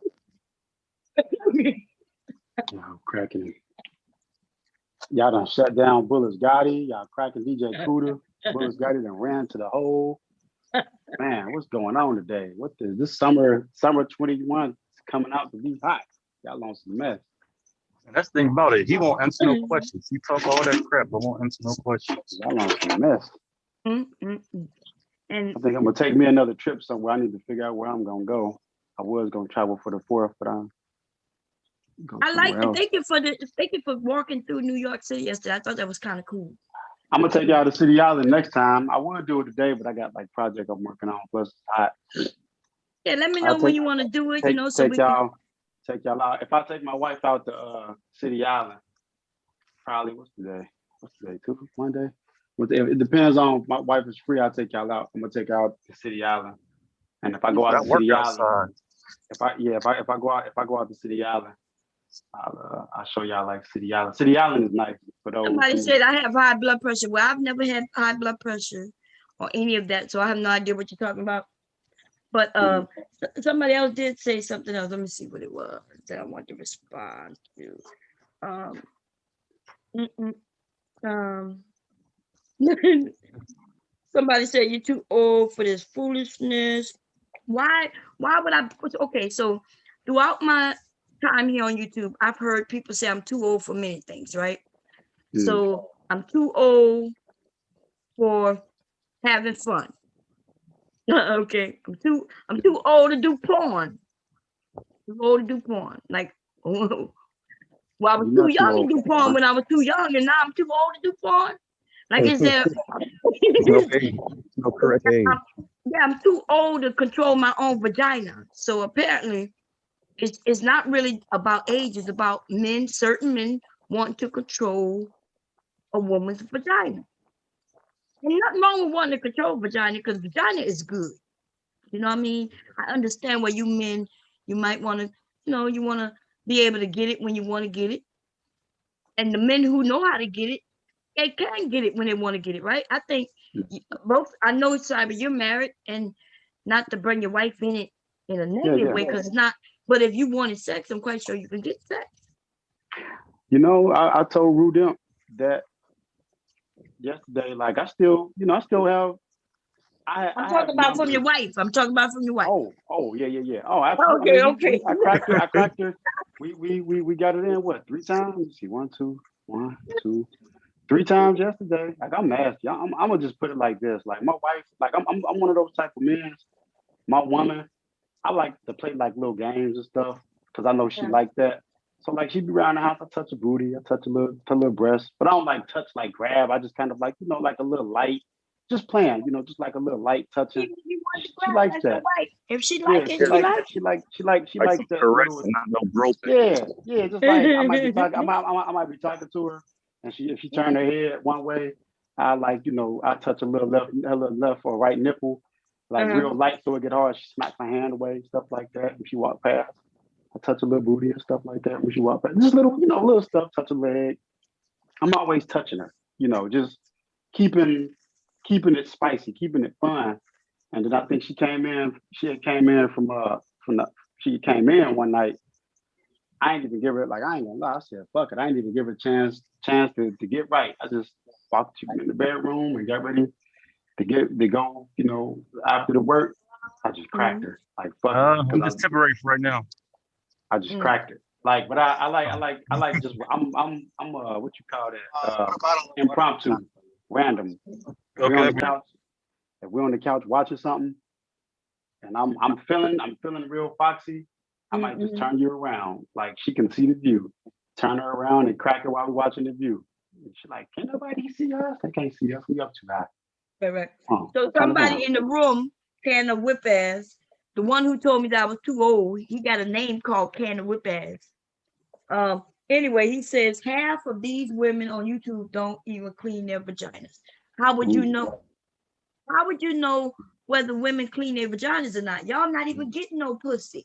Y'all cracking. Y'all done shut down Bullis Gotti. Y'all cracking DJ Cudda. Bullis Gotti done ran to the hole. Man, what's going on today? What is this summer 21 coming out to be hot? Y'all on some mess. And that's the thing about it. He won't answer no questions. He talk all that crap, but won't answer no questions. Y'all on some mess. And I think I'm gonna take me another trip somewhere. I need to figure out where I'm gonna go. I was gonna travel for the 4th, but I like it. Thank you for walking through New York City yesterday. I thought that was kind of cool. I'm gonna take y'all to City Island next time. I would do it today, but I got like project I'm working on. Plus it's hot. Yeah, let me know when you want to do it. So we can take y'all out. If I take my wife out to City Island, probably what's today? Monday. It depends on my wife is free. I'll take y'all out. I'm gonna take her out to City Island. And if I go out to City Island, if I go out to City Island, I'll show y'all like City Island. City Island is nice for those. Somebody said I have high blood pressure. Well, I've never had high blood pressure or any of that, so I have no idea what you're talking about. But somebody else did say something else. Let me see what it was that I want to respond to. Somebody said you're too old for this foolishness. Why would I? Okay, so throughout my time here on YouTube, I've heard people say I'm too old for many things, right? So I'm too old for having fun. Okay, I'm too old to do porn. Too old to do porn. Like, well, I was too young to do porn when I was too young, and now I'm too old to do porn. Like, is there no correct age? Yeah, I'm too old to control my own vagina. So apparently, it's not really about age. It's about men, certain men want to control a woman's vagina. And nothing wrong with wanting to control vagina because vagina is good. You know what I mean? I understand why you men, you might want to, you want to be able to get it when you want to get it. And the men who know how to get it, they can get it when they want to get it, right? I think both, I know, Cyber, you're married, and not to bring your wife in it in a negative way, because it's not, but if you wanted sex, I'm quite sure you can get sex. You know, I told Rudimp that yesterday, like I still have. I'm talking about from your wife. I'm talking about from your wife. Oh, yeah. Oh, absolutely. Okay. I cracked her. We got it in what 3 times? Let's see, 1, 2, 3 times yesterday. Like I'm nasty. I'm gonna just put it like this. Like my wife, like I'm one of those type of men. My woman, I like to play like little games and stuff because I know she like that. So like she be around the house, I touch her booty, I touch her little breast, but I don't like touch like grab. I just kind of like like a little light, just playing, just like a little light touching. She likes that. If she likes it, she likes that. Correct, not no groping. Yeah. Just like I might be talking, I might be talking to her, and if she turn her head one way, I like I touch her little left or right nipple, like real light, so it get hard. She smacks my hand away, stuff like that. If she walk past, I touch her little booty and stuff like that. When she walk past, just little little stuff, touch her leg. I'm always touching her, just keeping it spicy, keeping it fun. And then I think she came in she came in one night. I ain't even give her, like, I ain't gonna lie, I said, fuck it. I ain't even give her a chance to get right. I just walked in the bedroom and got ready to go, after the work. I just cracked her. Like, fuck it. I'm just temporary for right now. I just cracked it. Like, but I like just I'm what you call that? Impromptu, random. If we're on the couch watching something and I'm feeling real foxy, I might just turn you around. Like she can see the view. Turn her around and crack her while we're watching the view. And she's like, can nobody see us? They can't see us. We up too high. Right. So somebody in the room, Can of Whip Ass, the one who told me that I was too old, he got a name called Can of Whip Ass. Anyway, he says half of these women on YouTube don't even clean their vaginas. How would you know? How would you know whether women clean their vaginas or not? Y'all not even getting no pussy.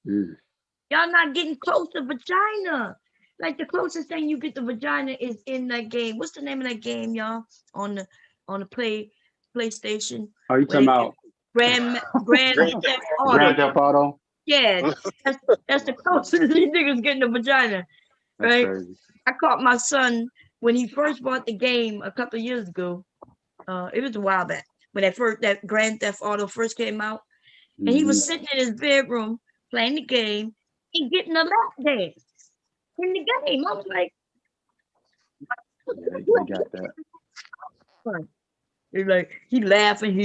Y'all not getting close to vagina. Like the closest thing you get to vagina is in that game. What's the name of that game, y'all? On the PlayStation. Are you talking about Grand Theft Auto? Grand Theft Auto? Yeah, that's the closest these niggas getting to vagina, right? I caught my son when he first bought the game a couple of years ago. It was a while back when that Grand Theft Auto first came out, and he was sitting in his bedroom playing the game and getting a lap dance in the game. I was like, yeah, you got that. He's like, he laughing.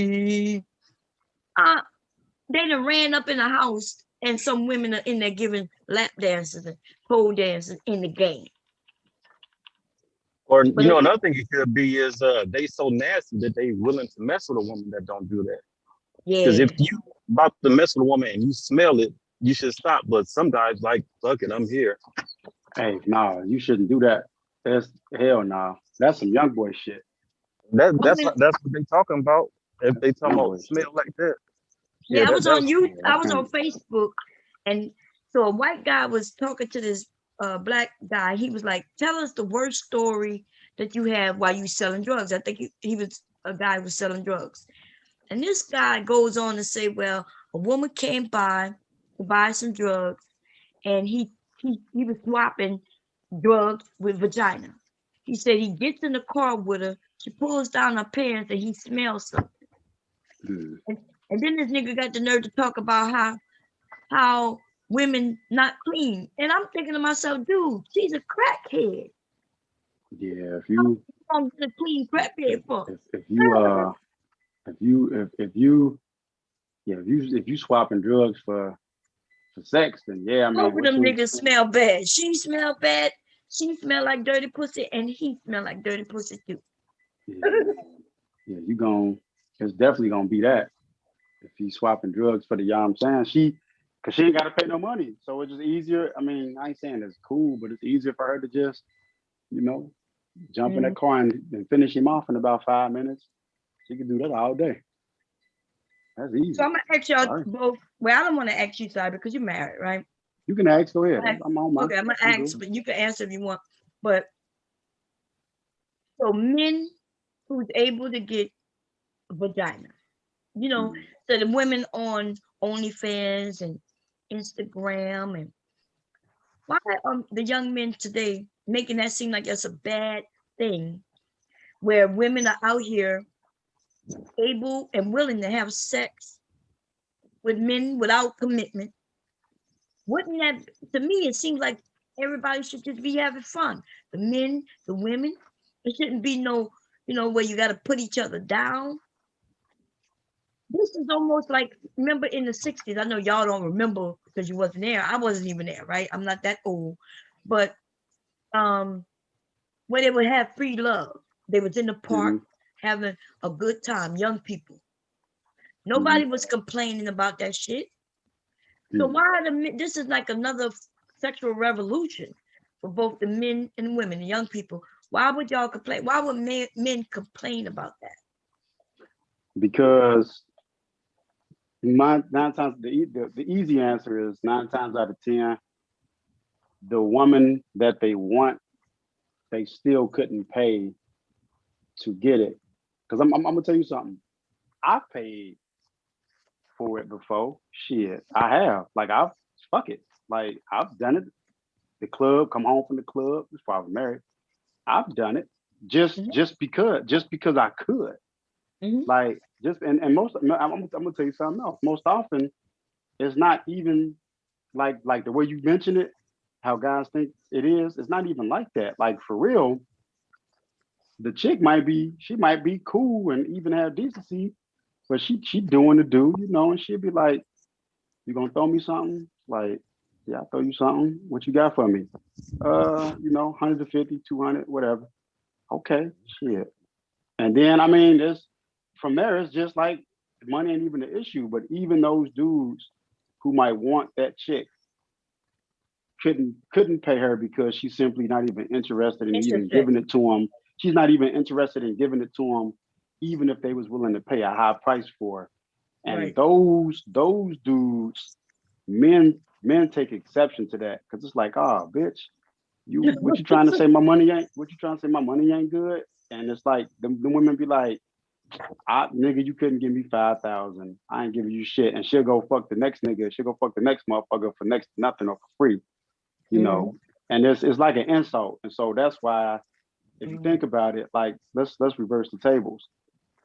They done ran up in the house, and some women are in there giving lap dances and pole dances in the game. Or another thing it could be is they so nasty that they willing to mess with a woman that don't do that. Yeah. Because if you about to mess with a woman and you smell it, you should stop. But some guys like, fuck it, I'm here. Hey, no, you shouldn't do that. That's hell no. That's some young boy shit. That's what they talking about. If they talking about smell like that. Yeah, I was on YouTube. I was on Facebook, and so a white guy was talking to this black guy. He was like, "Tell us the worst story that you have while you selling drugs." I think he was a guy who was selling drugs, and this guy goes on to say, "Well, a woman came by to buy some drugs, and he was swapping drugs with vagina. He said he gets in the car with her. She pulls down her pants, and he smells something." And then this nigga got the nerve to talk about how women not clean. And I'm thinking to myself, dude, she's a crackhead. Yeah, if you don't get a clean crackhead for. If you swapping drugs for sex, then yeah, I mean, both of them niggas smell bad. She smell bad. She smell like dirty pussy, and he smell like dirty pussy too. It's definitely gonna be that. If he's swapping drugs for the, you know what I'm saying? Cause she ain't gotta pay no money. So it's just easier. I mean, I ain't saying it's cool, but it's easier for her to just, you know, jump in that car and finish him off in about 5 minutes. She can do that all day. That's easy. So I'm gonna ask y'all Sorry. both. Well, I don't want to ask you, sorry, because you're married, right? You can ask. Go ahead. Okay, I'm on my. I'm gonna ask, but you can answer if you want. But so men who's able to get a vagina, you know, so the women on OnlyFans and Instagram, and why the young men today making that seem like it's a bad thing, where women are out here able and willing to have sex with men without commitment? Wouldn't that, to me, it seems like everybody should just be having fun. The men, the women. It shouldn't be no, where you got to put each other down. This is almost like, remember in the 60s, I know y'all don't remember because you wasn't there. I wasn't even there, right? I'm not that old. But where they would have free love. They was in the park having a good time, young people. Nobody was complaining about that shit. So why are the men, this is like another sexual revolution for both the men and women, the young people. Why would y'all complain? Why would men complain about that? Because nine times the easy answer is 9 times out of 10, the woman that they want, they still couldn't pay to get it. Because I'm gonna tell you something. I paid for it before. Shit, I have. Like fuck it. Like I've done it. The club, come home from the club before I was married. I've done it just because I could. Like just and most I'm gonna tell you something else. Most often it's not even like the way you mention it, how guys think it is. It's not even like that. Like for real, the chick might be cool and even have decency, but she doing the do, and she'll be like, "You gonna throw me something?" Like, "Yeah, I'll throw you something. What you got for me?" 150, 200, whatever. Okay, shit. And then I mean, from there, it's just like money ain't even an issue. But even those dudes who might want that chick couldn't pay her because she's simply not even interested in even giving it to them. She's not even interested in giving it to them, even if they was willing to pay a high price for her. And those dudes, men take exception to that because it's like, oh, bitch, what you trying to say my money ain't? What you trying to say my money ain't good? And it's like the women be like, nigga, you couldn't give me 5,000. I ain't giving you shit. And she'll go fuck the next nigga. She'll go fuck the next motherfucker for next to nothing or for free. And it's like an insult. And so that's why, if you think about it, like let's reverse the tables.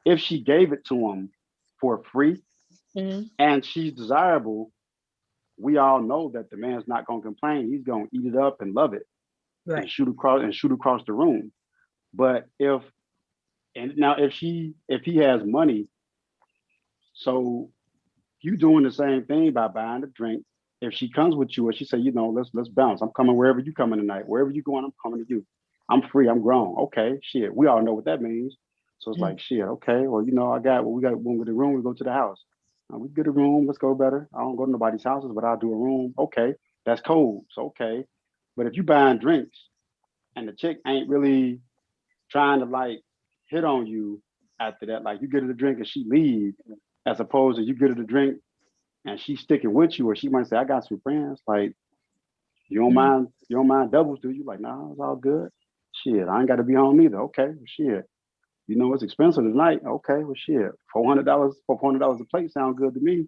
If she gave it to him for free and she's desirable, we all know that the man's not gonna complain. He's gonna eat it up and love it and shoot across the room. But if he has money, so you doing the same thing by buying the drink. If she comes with you and she say, let's bounce. I'm coming wherever you coming tonight. Wherever you going, I'm coming to you. I'm free. I'm grown. Okay, shit. We all know what that means. So it's like, shit. Okay. Well, we got when we get a room, we go to the house. We get a room. Let's go better. I don't go to nobody's houses, but I'll do a room. Okay, that's cold. So okay. But if you buying drinks and the chick ain't really trying to like hit on you after that, like you get her the drink and she leave, as opposed to you get her the drink and she's sticking with you, or she might say, I got some friends. Like, you don't mind doubles, do you? Like, nah, it's all good. Shit, I ain't got to be home either. Okay, well, shit. It's expensive tonight. Okay, well, shit. $400 a plate sound good to me.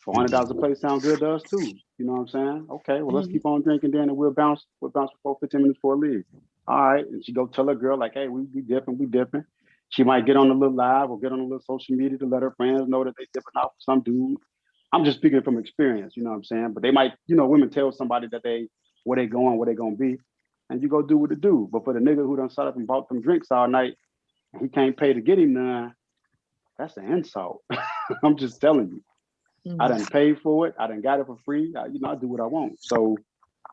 $400 a plate sound good to us too. You know what I'm saying? Okay, well, let's keep on drinking then and we'll bounce for 15 minutes before leave. All right. And she go tell her girl, like, hey, we dipping. She might get on a little live or get on a little social media to let her friends know that they dipping out for some dude. I'm just speaking from experience, you know what I'm saying? But they might, women tell somebody that where they going, where they gonna be, and you go do what to do. But for the nigga who done sat up and bought them drinks all night and he can't pay to get him none, that's an insult. I'm just telling you. I done paid for it. I done got it for free. I do what I want. So,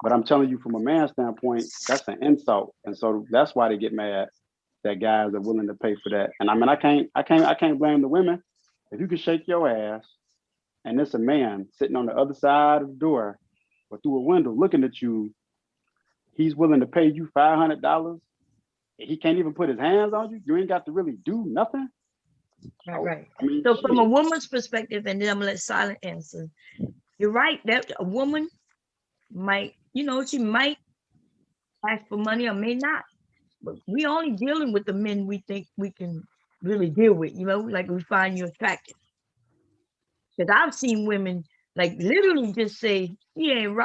but I'm telling you from a man's standpoint, that's an insult. And so that's why they get mad that guys are willing to pay for that. And I mean, I can't blame the women. If you can shake your ass and it's a man sitting on the other side of the door or through a window looking at you, he's willing to pay you $500. He can't even put his hands on you. You ain't got to really do nothing. Right. I mean, So from a shit. woman's perspective, and then I'm gonna let Silent answer. You're right that a woman might, she might ask for money or may not. But we only dealing with the men we think we can really deal with, like we find you attractive. Because I've seen women like literally just say, he ain't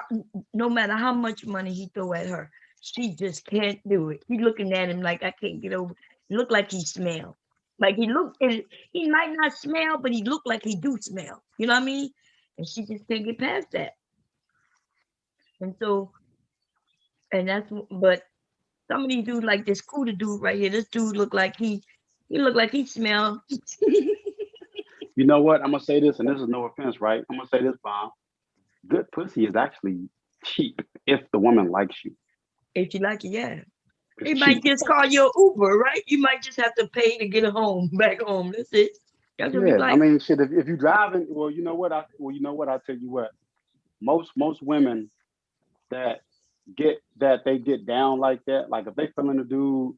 no matter how much money he throw at her, she just can't do it. He looking at him like I can't get over. Look like he smell. Like he might not smell, but he look like he do smell. You know what I mean? And she just can't get past that. And so, but some of these dudes like this Cudda dude right here. This dude look like he smell. You know what? I'm gonna say this, and this is no offense, right? I'm gonna say this, Bob. Good pussy is actually cheap if the woman likes you. If you like it, yeah. It's He might cheap. just call you an Uber, right? You might just have to pay to get back home. That's it. That's what we Yeah, like. I mean, shit. If you're driving, well, you know what? I'll tell you what. Most women that get down like that, like if they feeling a dude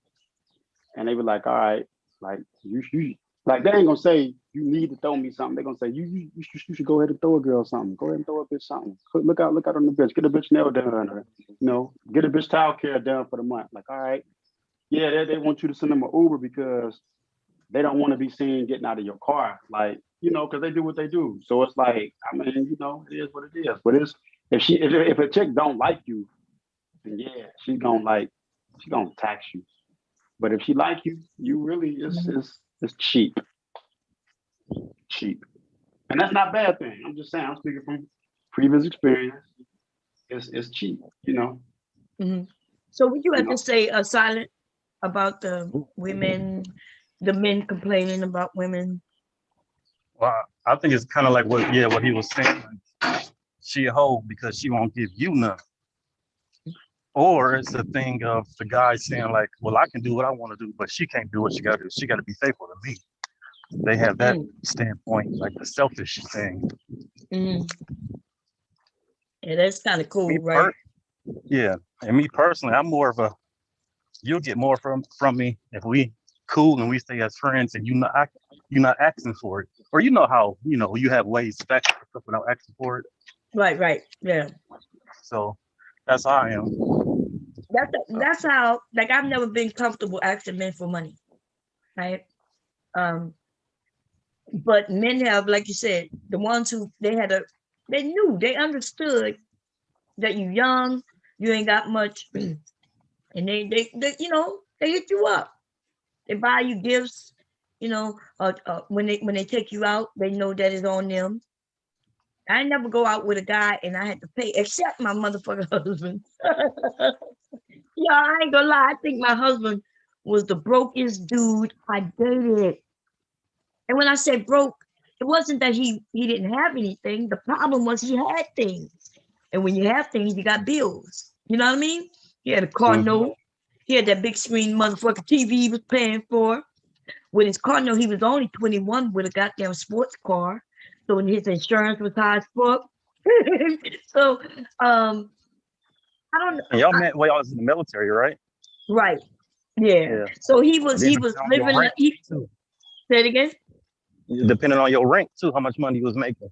and they be like, all right, like you like they ain't gonna say you need to throw me something. They're gonna say you should go ahead and throw a girl something. Go ahead and throw a bitch something. Look out on the bitch. Get a bitch nail done, or get a bitch towel care done for the month. Like, all right, yeah, they want you to send them an Uber because they don't want to be seen getting out of your car, like, because they do what they do. So it's like, I mean, it is what it is. But if a chick don't like you, then yeah, she's gonna tax you. But if she like you, you really it's cheap, and that's not a bad thing. I'm just saying, I'm speaking from previous experience. It's cheap, Mm-hmm. So what you have to say, Silent, about the women, the men complaining about women? Well, I think it's kind of like what he was saying. She a hoe because she won't give you none. Or it's a thing of the guy saying like, well, I can do what I want to do, but she can't do what she got to do. She got to be faithful to me. They have that standpoint, like the selfish thing. Mm-hmm. Yeah, that's kind of cool, right? Yeah, and me personally, I'm more of a, you'll get more from me if we cool and we stay as friends and you're not asking for it. Or how, you have ways to ask for stuff without asking for it. Right, yeah. So that's how I am. That's how, like, I've never been comfortable asking men for money, right? But men have, like you said, the ones who they understood that you're young, you ain't got much, and they hit you up. They buy you gifts, when they take you out, they know that it's on them. I never go out with a guy and I had to pay, except my motherfucking husband. Yeah, I ain't gonna lie. I think my husband was the brokest dude I dated. And when I say broke, it wasn't that he didn't have anything. The problem was he had things. And when you have things, you got bills. You know what I mean? He had a car note. He had that big screen motherfucking TV he was paying for. With his car note, he was only 21 with a goddamn sports car. So when his insurance was high as fuck. So I don't know. And y'all met while y'all was in the military, right? Right. Yeah. So he was living like say it again. Depending on your rank too, how much money he was making.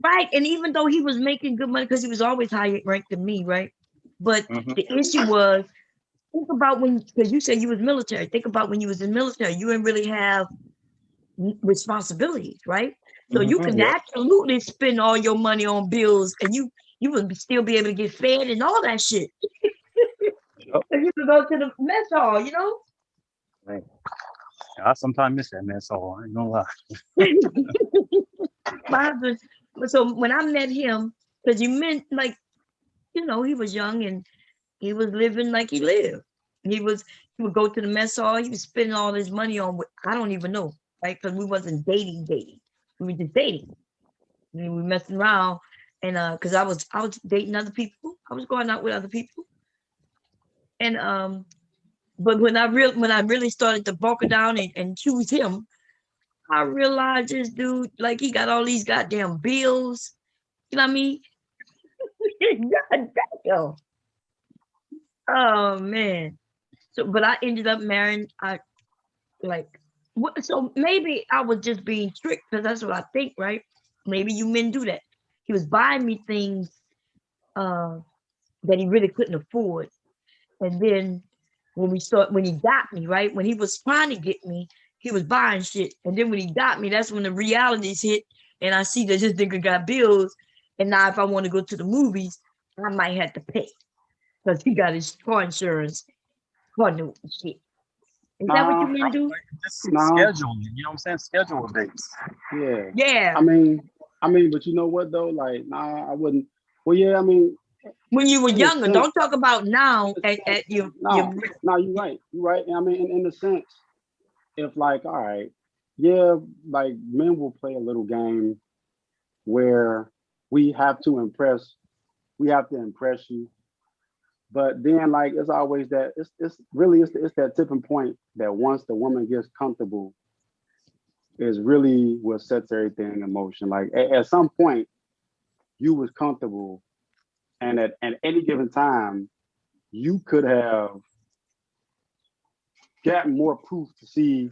Right. And even though he was making good money, because he was always higher ranked than me, right? But the issue was, think about because you said you was military. Think about when you was in military, you didn't really have responsibilities, right? So you can absolutely spend all your money on bills and you would still be able to get fed and all that shit. And you could go to the mess hall, Right. I sometimes miss that mess hall. I ain't gonna lie. My husband, so when I met him, because you meant like, he was young and he was living like he lived. He would go to the mess hall. He was spending all his money on what I don't even know, right? Because we wasn't dating. We were just dating. We were messing around, and because I was dating other people. I was going out with other people, and but when I really started to bunker down and choose him, I realized this dude, like he got all these goddamn bills. You know what I mean? God damn. Oh man. So, but I ended up marrying. I like. So maybe I was just being tricked because that's what I think, right? Maybe you men do that. He was buying me things uh, that he really couldn't afford, and then when he got me, right, when he was trying to get me, he was buying shit, and then when he got me, that's when the realities hit, and I see that this nigga got bills, and now if I want to go to the movies, I might have to pay because he got his car insurance, car note and shit. Is that what you Nah, men do? Just nah, schedule, you know what I'm saying? Schedule dates. yeah. Yeah. But you know what though? Like, nah, I wouldn't. Well, yeah, I mean, When you were in a younger, sense, don't talk about now in a sense, at your no, no, you're right. You're right. I mean, in a sense, if like, all right, yeah, like men will play a little game where we have to impress, we have to impress you. But then, like, it's always that it's really it's that tipping point that once the woman gets comfortable, is really what sets everything in motion. Like at some point, you was comfortable, and at any given time, you could have gotten more proof to see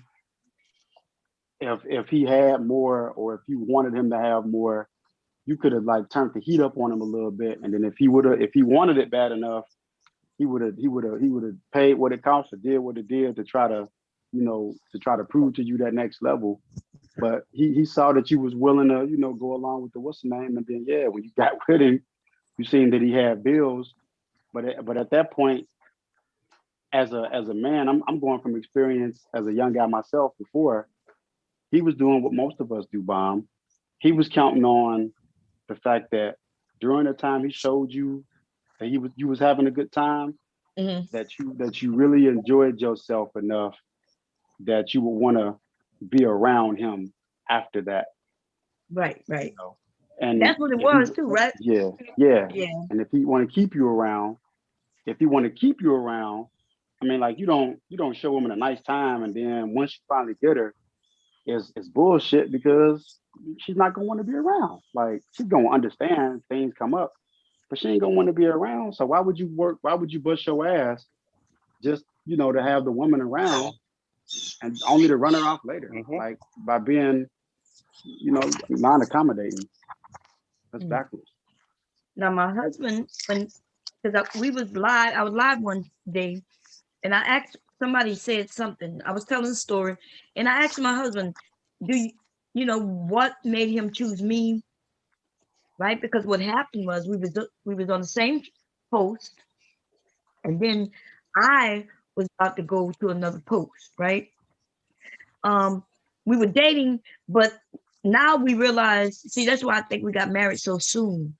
if he had more or if you wanted him to have more. You could have like turned the heat up on him a little bit, and then if he wanted it bad enough, he would have paid what it cost or did what it did to try to, to try to prove to you that next level. But he saw that you was willing to, go along with the what's the name, and then yeah, when you got with him, you seen that he had bills. But at that point, as a man, I'm going from experience as a young guy myself before. He was doing what most of us do, bomb. He was counting on the fact that during the time he showed you that you was having a good time, Mhm. that you really enjoyed yourself enough that you would want to be around him after that. Right, right. And That's what it if he, was too, right? yeah, yeah. Yeah. And if he want to keep you around, if he want to keep you around, I mean, like you don't show women a nice time, and then once you finally get her, it's bullshit because she's not gonna want to be around. Like she's gonna understand things come up, but she ain't gonna want to be around. So why would you work? Why would you bust your ass just to have the woman around and only to run her off later? Like by being non-accommodating. That's Mm. backwards. Now my husband, because we was live, I was live one day, and I asked somebody said something. I was telling a story, and I asked my husband, "Do you know what made him choose me?" Right? Because what happened was we was on the same post, and then I was about to go to another post. Right? Um, we were dating, but now we realize. See, that's why I think we got married so soon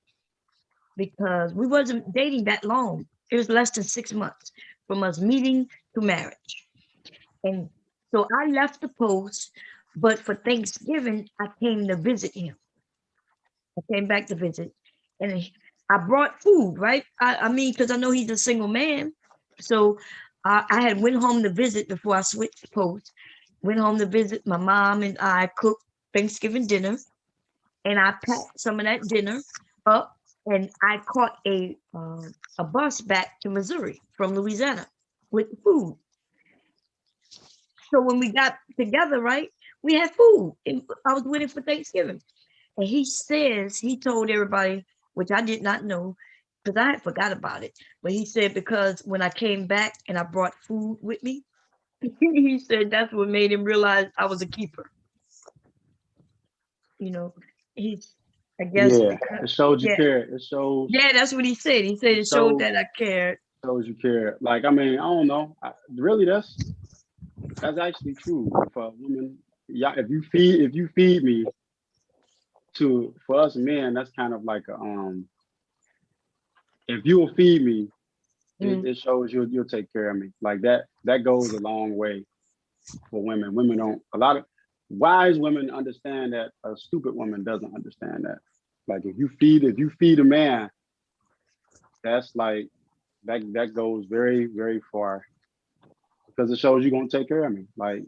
because we wasn't dating that long. It was less than 6 months from us meeting to marriage. And so I left the post, but for Thanksgiving, I came to visit him. I came back to visit, and I brought food, right? I mean, because I know he's a single man. So I had went home to visit before I switched posts. Went home to visit my mom, and I cooked Thanksgiving dinner, and I packed some of that dinner up, and I caught a bus back to Missouri from Louisiana with food. So when we got together, right, we had food. And I was with him for Thanksgiving. And he says, he told everybody, which I did not know, because I had forgot about it. But he said, because when I came back and I brought food with me, he said that's what made him realize I was a keeper. You know, he's, I guess, Yeah, it showed you yeah, care. It shows. yeah, that's what he said. He said It it showed shows. that I cared. Shows you care. Like I mean, I don't know. Really, that's actually true. If a woman, yeah, if you feed me for us men, that's kind of like if you'll feed me, Mm. it shows you'll take care of me. Like that goes a long way for women. Women don't a lot of wise women understand that a stupid woman doesn't understand that. Like if you feed a man, that's like that goes very, very far because it shows you're gonna take care of me. Like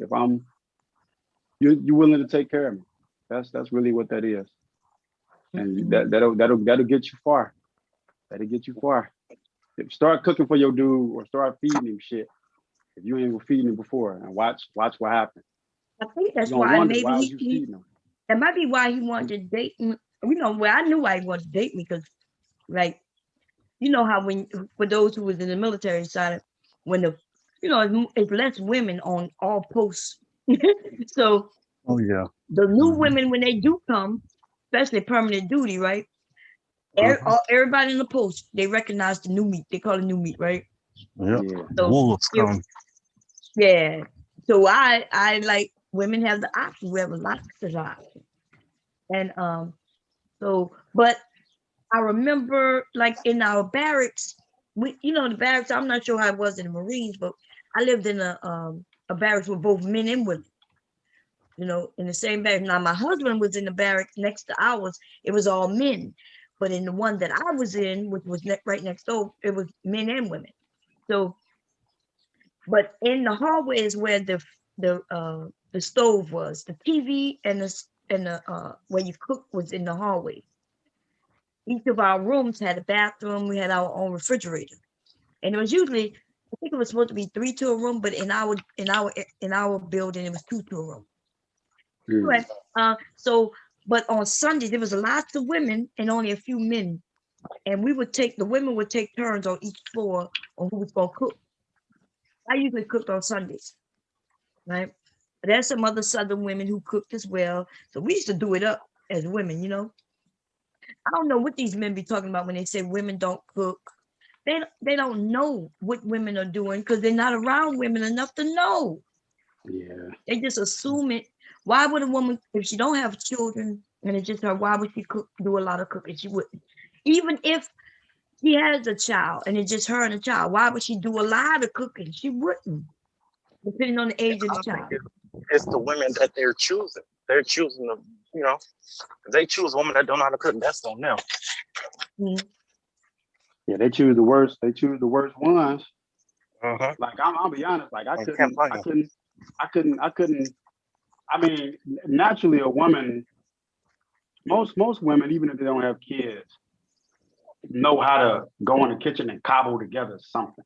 you're willing to take care of me. That's really what that is. And that'll get you far. That'll get you far. Start cooking for your dude or start feeding him shit if you ain't feeding him before, and watch what happens. I think that's You're gonna why wonder maybe why was you feeding him. that might be why he wanted to date me. You know, well, I knew why he wanted to date me because, like, you know how when for those who was in the military side, when it's less women on all posts. So Oh yeah. the new women when they do come, especially permanent duty, right? Everybody in the post they recognize the new meat. They call it new meat, right? Yep. Yeah. So Wolves come. yeah. So I like women have the option. We have lots of options, and so but I remember like in our barracks, the barracks. I'm not sure how it was in the Marines, but I lived in a barracks with both men and women. In the same barracks. Now my husband was in the barracks next to ours. It was all men, but in the one that I was in, which was right next door, it was men and women. So, but in the hallway is where the stove was, the TV and the where you cook was in the hallway. Each of our rooms had a bathroom. We had our own refrigerator, and it was usually, I think it was supposed to be 3 to a room, but in our building it was 2 to a room. Anyway, but on Sundays there was lots of women and only a few men, and the women would take turns on each floor on who was gonna cook. I usually cooked on Sundays, right? But there's some other Southern women who cooked as well, so we used to do it up as women. I don't know what these men be talking about when they say women don't cook. They don't know what women are doing because they're not around women enough to know. Yeah. They just assume it. Why would a woman, if she don't have children and it's just her, why would she do a lot of cooking? She wouldn't. Even if she has a child and it's just her and a child, why would she do a lot of cooking? She wouldn't, depending on the age of the child. It's the women that they're choosing. They're choosing them, if they choose women that don't know how to cook, that's on them. Mm-hmm. Yeah, they choose the worst. They choose the worst ones. Uh-huh. Like I'll be honest. Like I couldn't. I mean, naturally, a woman. Most women, even if they don't have kids, know how to go in the kitchen and cobble together something.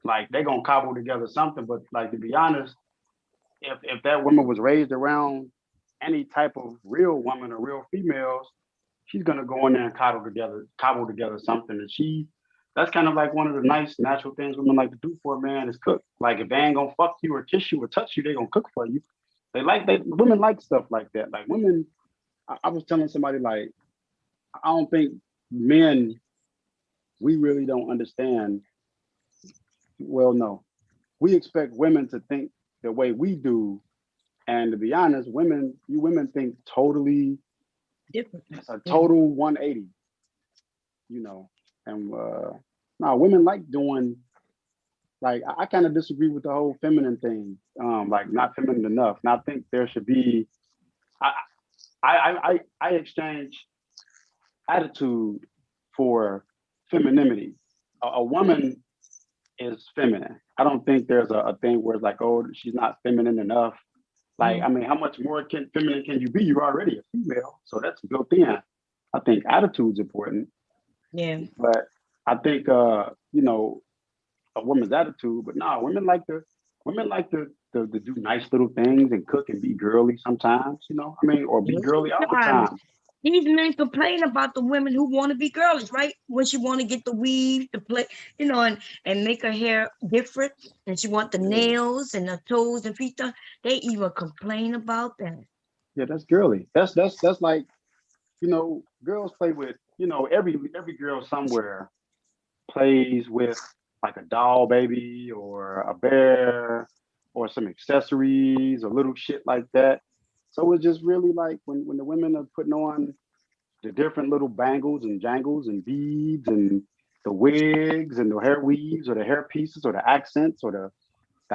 Like they're gonna cobble together something. But like to be honest, if that woman was raised around any type of real woman or real females, she's gonna go in there and cobble together something. And that's kind of like one of the nice natural things women like to do for a man is cook. Like if they ain't gonna fuck you or kiss you or touch you, they gonna cook for you. Women like stuff like that. Like women, I was telling somebody like, I don't think men, we really don't understand. Well, no, we expect women to think the way we do. And to be honest, you women think totally different. It's a total 180, And no, women like doing, like I kind of disagree with the whole feminine thing. Like not feminine enough. And I think there should be. I exchange attitude for femininity. A woman is feminine. I don't think there's a thing where it's like, oh, she's not feminine enough. Like, I mean, how much more feminine can you be? You're already a female, so that's built in. I think attitude's important. Yeah. But I think a woman's attitude. But no, women like to do nice little things and cook and be girly sometimes. Or be girly all the time. These men complain about the women who want to be girlish, right? When she want to get the weave, to play, and make her hair different, and she want the nails and the toes and feet done. They even complain about that. Yeah, that's girly. That's like, girls play with, every girl somewhere plays with like a doll baby or a bear or some accessories or little shit like that. So it's just really like when the women are putting on the different little bangles and jangles and beads and the wigs and the hair weaves or the hair pieces or the accents or the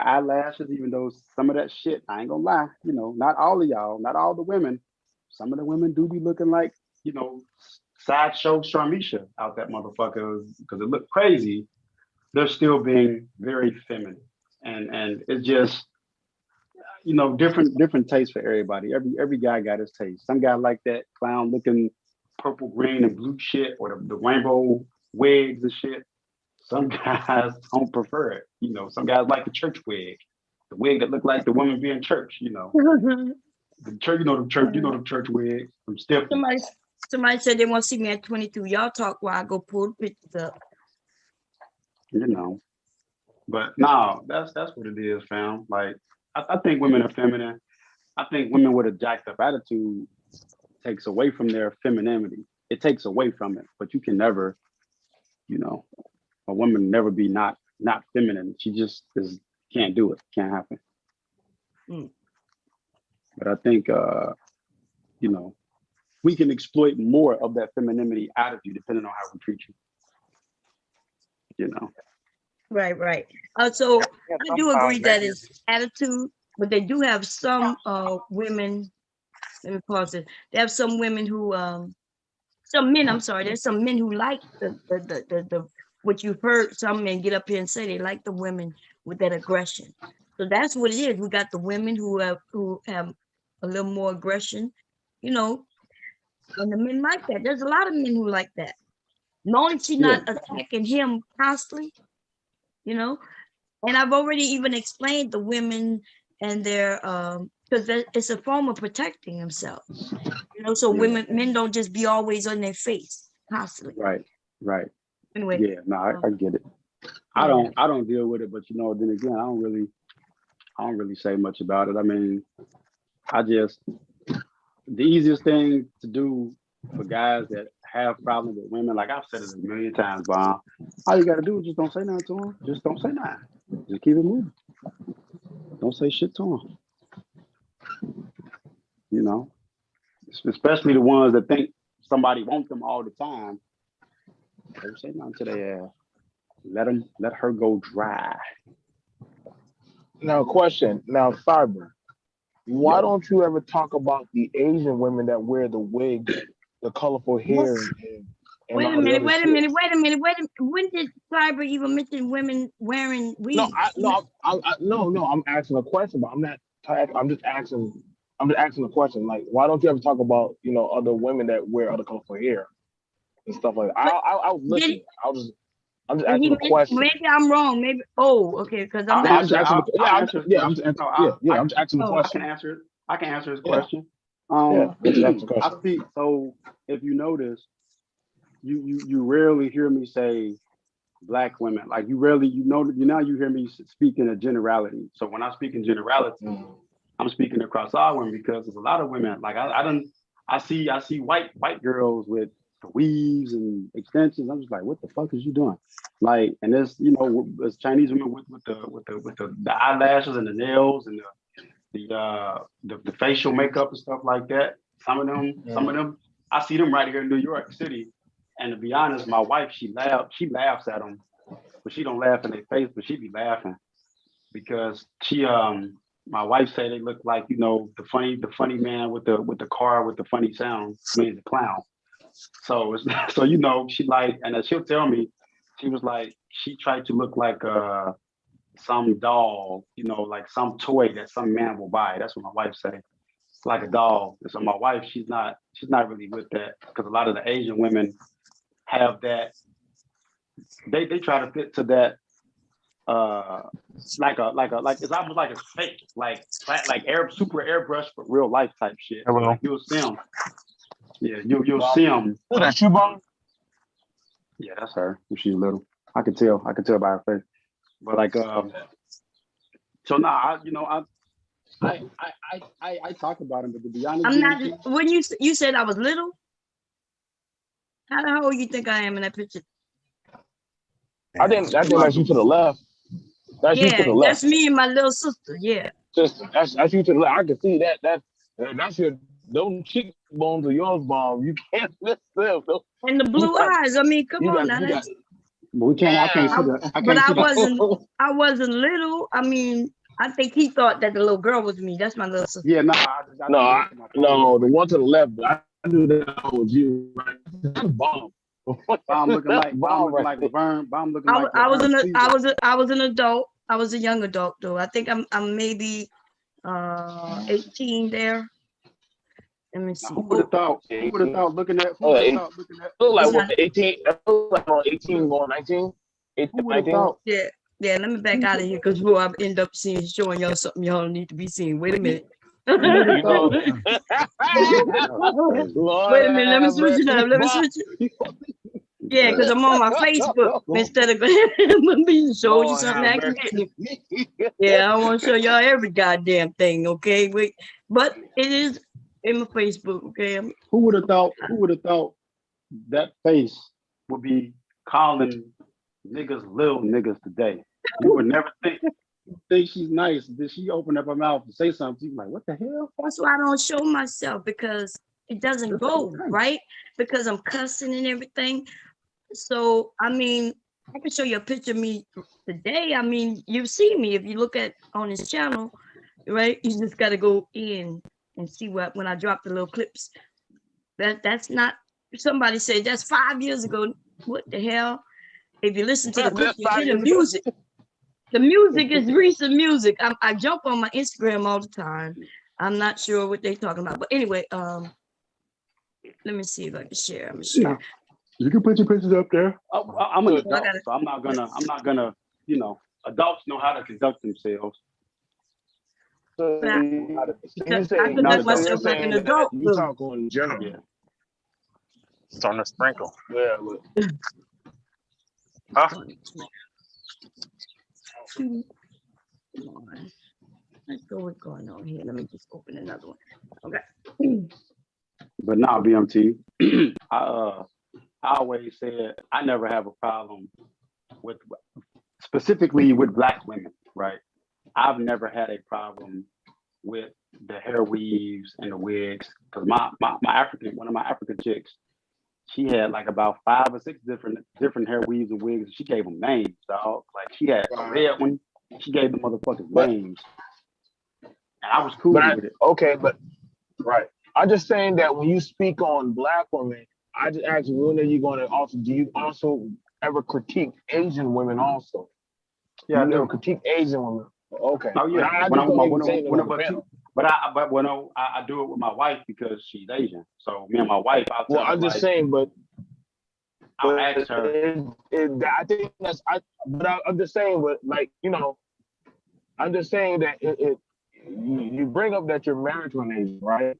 eyelashes, even though some of that shit, I ain't gonna lie, not all of y'all, not all the women, some of the women do be looking like, sideshow Sharmisha out that motherfucker because it looked crazy. They're still being very feminine. And it's just, different tastes for everybody. Every guy got his taste. Some guy like that clown looking purple, green, and blue shit, or the rainbow wigs and shit. Some guys don't prefer it. Some guys like the church wig, the wig that look like the woman be in church. The church, the church wigs, from stiff. Somebody said they want to see me at 22. Y'all talk while I go pull the pictures up. But no, that's what it is, fam. Like, I think women are feminine. I think women with a jacked up attitude takes away from their femininity. It takes away from it, but you can never, a woman never be not feminine. She just can't do it. Can't happen. But I think, we can exploit more of that femininity out of you, depending on how we treat you. Right. So I do agree that it's attitude, but they do have some women. Let me pause it. They have some women who, some men. I'm sorry. There's some men who like the what you've heard. Some men get up here and say they like the women with that aggression. So that's what it is. We got the women who have a little more aggression, and the men like that. There's a lot of men who like that. Knowing she's not attacking him constantly, and I've already even explained the women and their because it's a form of protecting themselves, so men don't just be always on their face constantly. Right. Anyway. Yeah, no, I get it. I don't deal with it, but then again, I don't really say much about it. I mean, the easiest thing to do for guys that have problems with women, like I've said it a million times, Bob, all you got to do is just don't say nothing to them. Just don't say nothing. Just keep it moving. Don't say shit to them. Especially the ones that think somebody wants them all the time. Don't say nothing to their ass. Let her go dry. Now, question. Now, Cyber. Why don't you ever talk about the Asian women that wear the wigs, the colorful hair? Wait a minute. When did Cyber even mention women wearing wigs? No, I'm asking a question, but I'm just asking a question. Like, why don't you ever talk about, other women that wear other colorful hair and stuff like that? I was listening. I'm just asking a question. Maybe I'm wrong. Maybe. Oh, okay. Because I'm just asking. I'm just asking the question. I can answer his question. I speak. So if you notice, you rarely hear me say black women. Like you rarely, now you hear me speak in a generality. So when I speak in generality, I'm speaking across all women because there's a lot of women. Like I see white girls with the weaves and extensions. I'm just like, what the fuck is you doing? Like, and there's there's Chinese women with the eyelashes and the nails and the facial makeup and stuff like that. Some of them, I see them right here in New York City. And to be honest, my wife, she laughs at them, but she don't laugh in their face, but she be laughing because my wife say they look like the funny man with the car with the funny sound. I mean, the clown. So she like, and she'll tell me, she was like, she tried to look like some doll, like some toy that some man will buy. That's what my wife say. It's like a doll. And so my wife, she's not really with that because a lot of the Asian women have that. They try to fit to that. Like it's almost like a fake, like super airbrush for real life type shit. Hello. Like you'll see them. Yeah, you'll see them. Oh, that's you, Bob? Yeah, that's her. When she's little, I could tell by her face. But like, so now I talk about them, but to be honest, I'm not. When you said I was little, how the hell you think I am in that picture? I think that's you to the left. That's you to the left. That's me and my little sister. Yeah. Sister, that's you to the left. I can see that. That's your those cheekbones are yours, Bob. You can't miss them. And the blue eyes. I mean, come on now. But we can't. I can't see that. But I wasn't little. I mean, I think he thought that the little girl was me. That's my little sister. Yeah, no, the one to the left. I knew that was you. Right? That's Bob. Bomb looking like Laverne. Bomb looking like. I was an adult. I was a young adult though. I think I'm maybe 18 there. Let me see. Now, who would have thought? Who would have thought looking at? Who Oh, would have eight. thought looking at? Look like It's what, not, 18? That look like on 18 going 19? 18, Who would have 19? thought? yeah, yeah. Let me back out of here because we'll end up showing y'all something y'all don't need to be seeing. Wait a minute. Who would have You know, thought? Lord Wait a minute. Let me have switch it mercy, up. Let me boy. switch it. Yeah, because I'm on my Facebook instead of me show you Lord something have mercy. accidentally. Yeah, I want to show y'all every goddamn thing. Okay, wait, but it is in my Facebook. Okay, Who would have thought? Who would have thought that face would be calling niggas little niggas today? You would never think she's nice. Did she open up her mouth to say something? You're like, what the hell? that's why I don't show myself because it doesn't go right because I'm cussing and everything. So I mean, I can show you a picture of me today. I mean, you see me if you look at on his channel, right? You just got to go in and see what when I drop the little clips. That's not. Somebody said that's 5 years ago. What the hell? If you listen to the clip, That's you 5 hear the years ago. music. The music is recent music. I jump on my Instagram all the time. I'm not sure what they're talking about, but anyway, let me see if I can share. I'm gonna share. You can put your pictures up there. I'm an I adult, gotta- so I'm not gonna. You know, adults know how to conduct themselves. So But I- you say, I conduct not so you're myself like an saying that adult. you though. talk on general. Yeah. Starting to sprinkle. Yeah, look. Huh? Come on. Let's go what's going on here. Let me just open another one. Okay. But now BMT, I always said I never have a problem with specifically with black women, right? I've never had a problem with the hair weaves and the wigs because my African one of my African chicks, she had like about 5 or 6 different hair weaves and wigs. She gave them names, dog. Like she had a red one. She gave the motherfuckers names, and I was cool with it. Okay, but right. I'm just saying that when you speak on black women, I just asked you, when are you going to also, do you also ever critique Asian women also? Yeah, I you do. ever critique Asian women? Okay. Oh yeah. I just don't even say it on the panel. But I do it with my wife because she's Asian. So me and my wife, I'll tell Well, her, I'm just like, saying, but I'll ask her. I think that's I'm just saying, but like, you know, I'm just saying that you bring up that you're married to an Asian, right?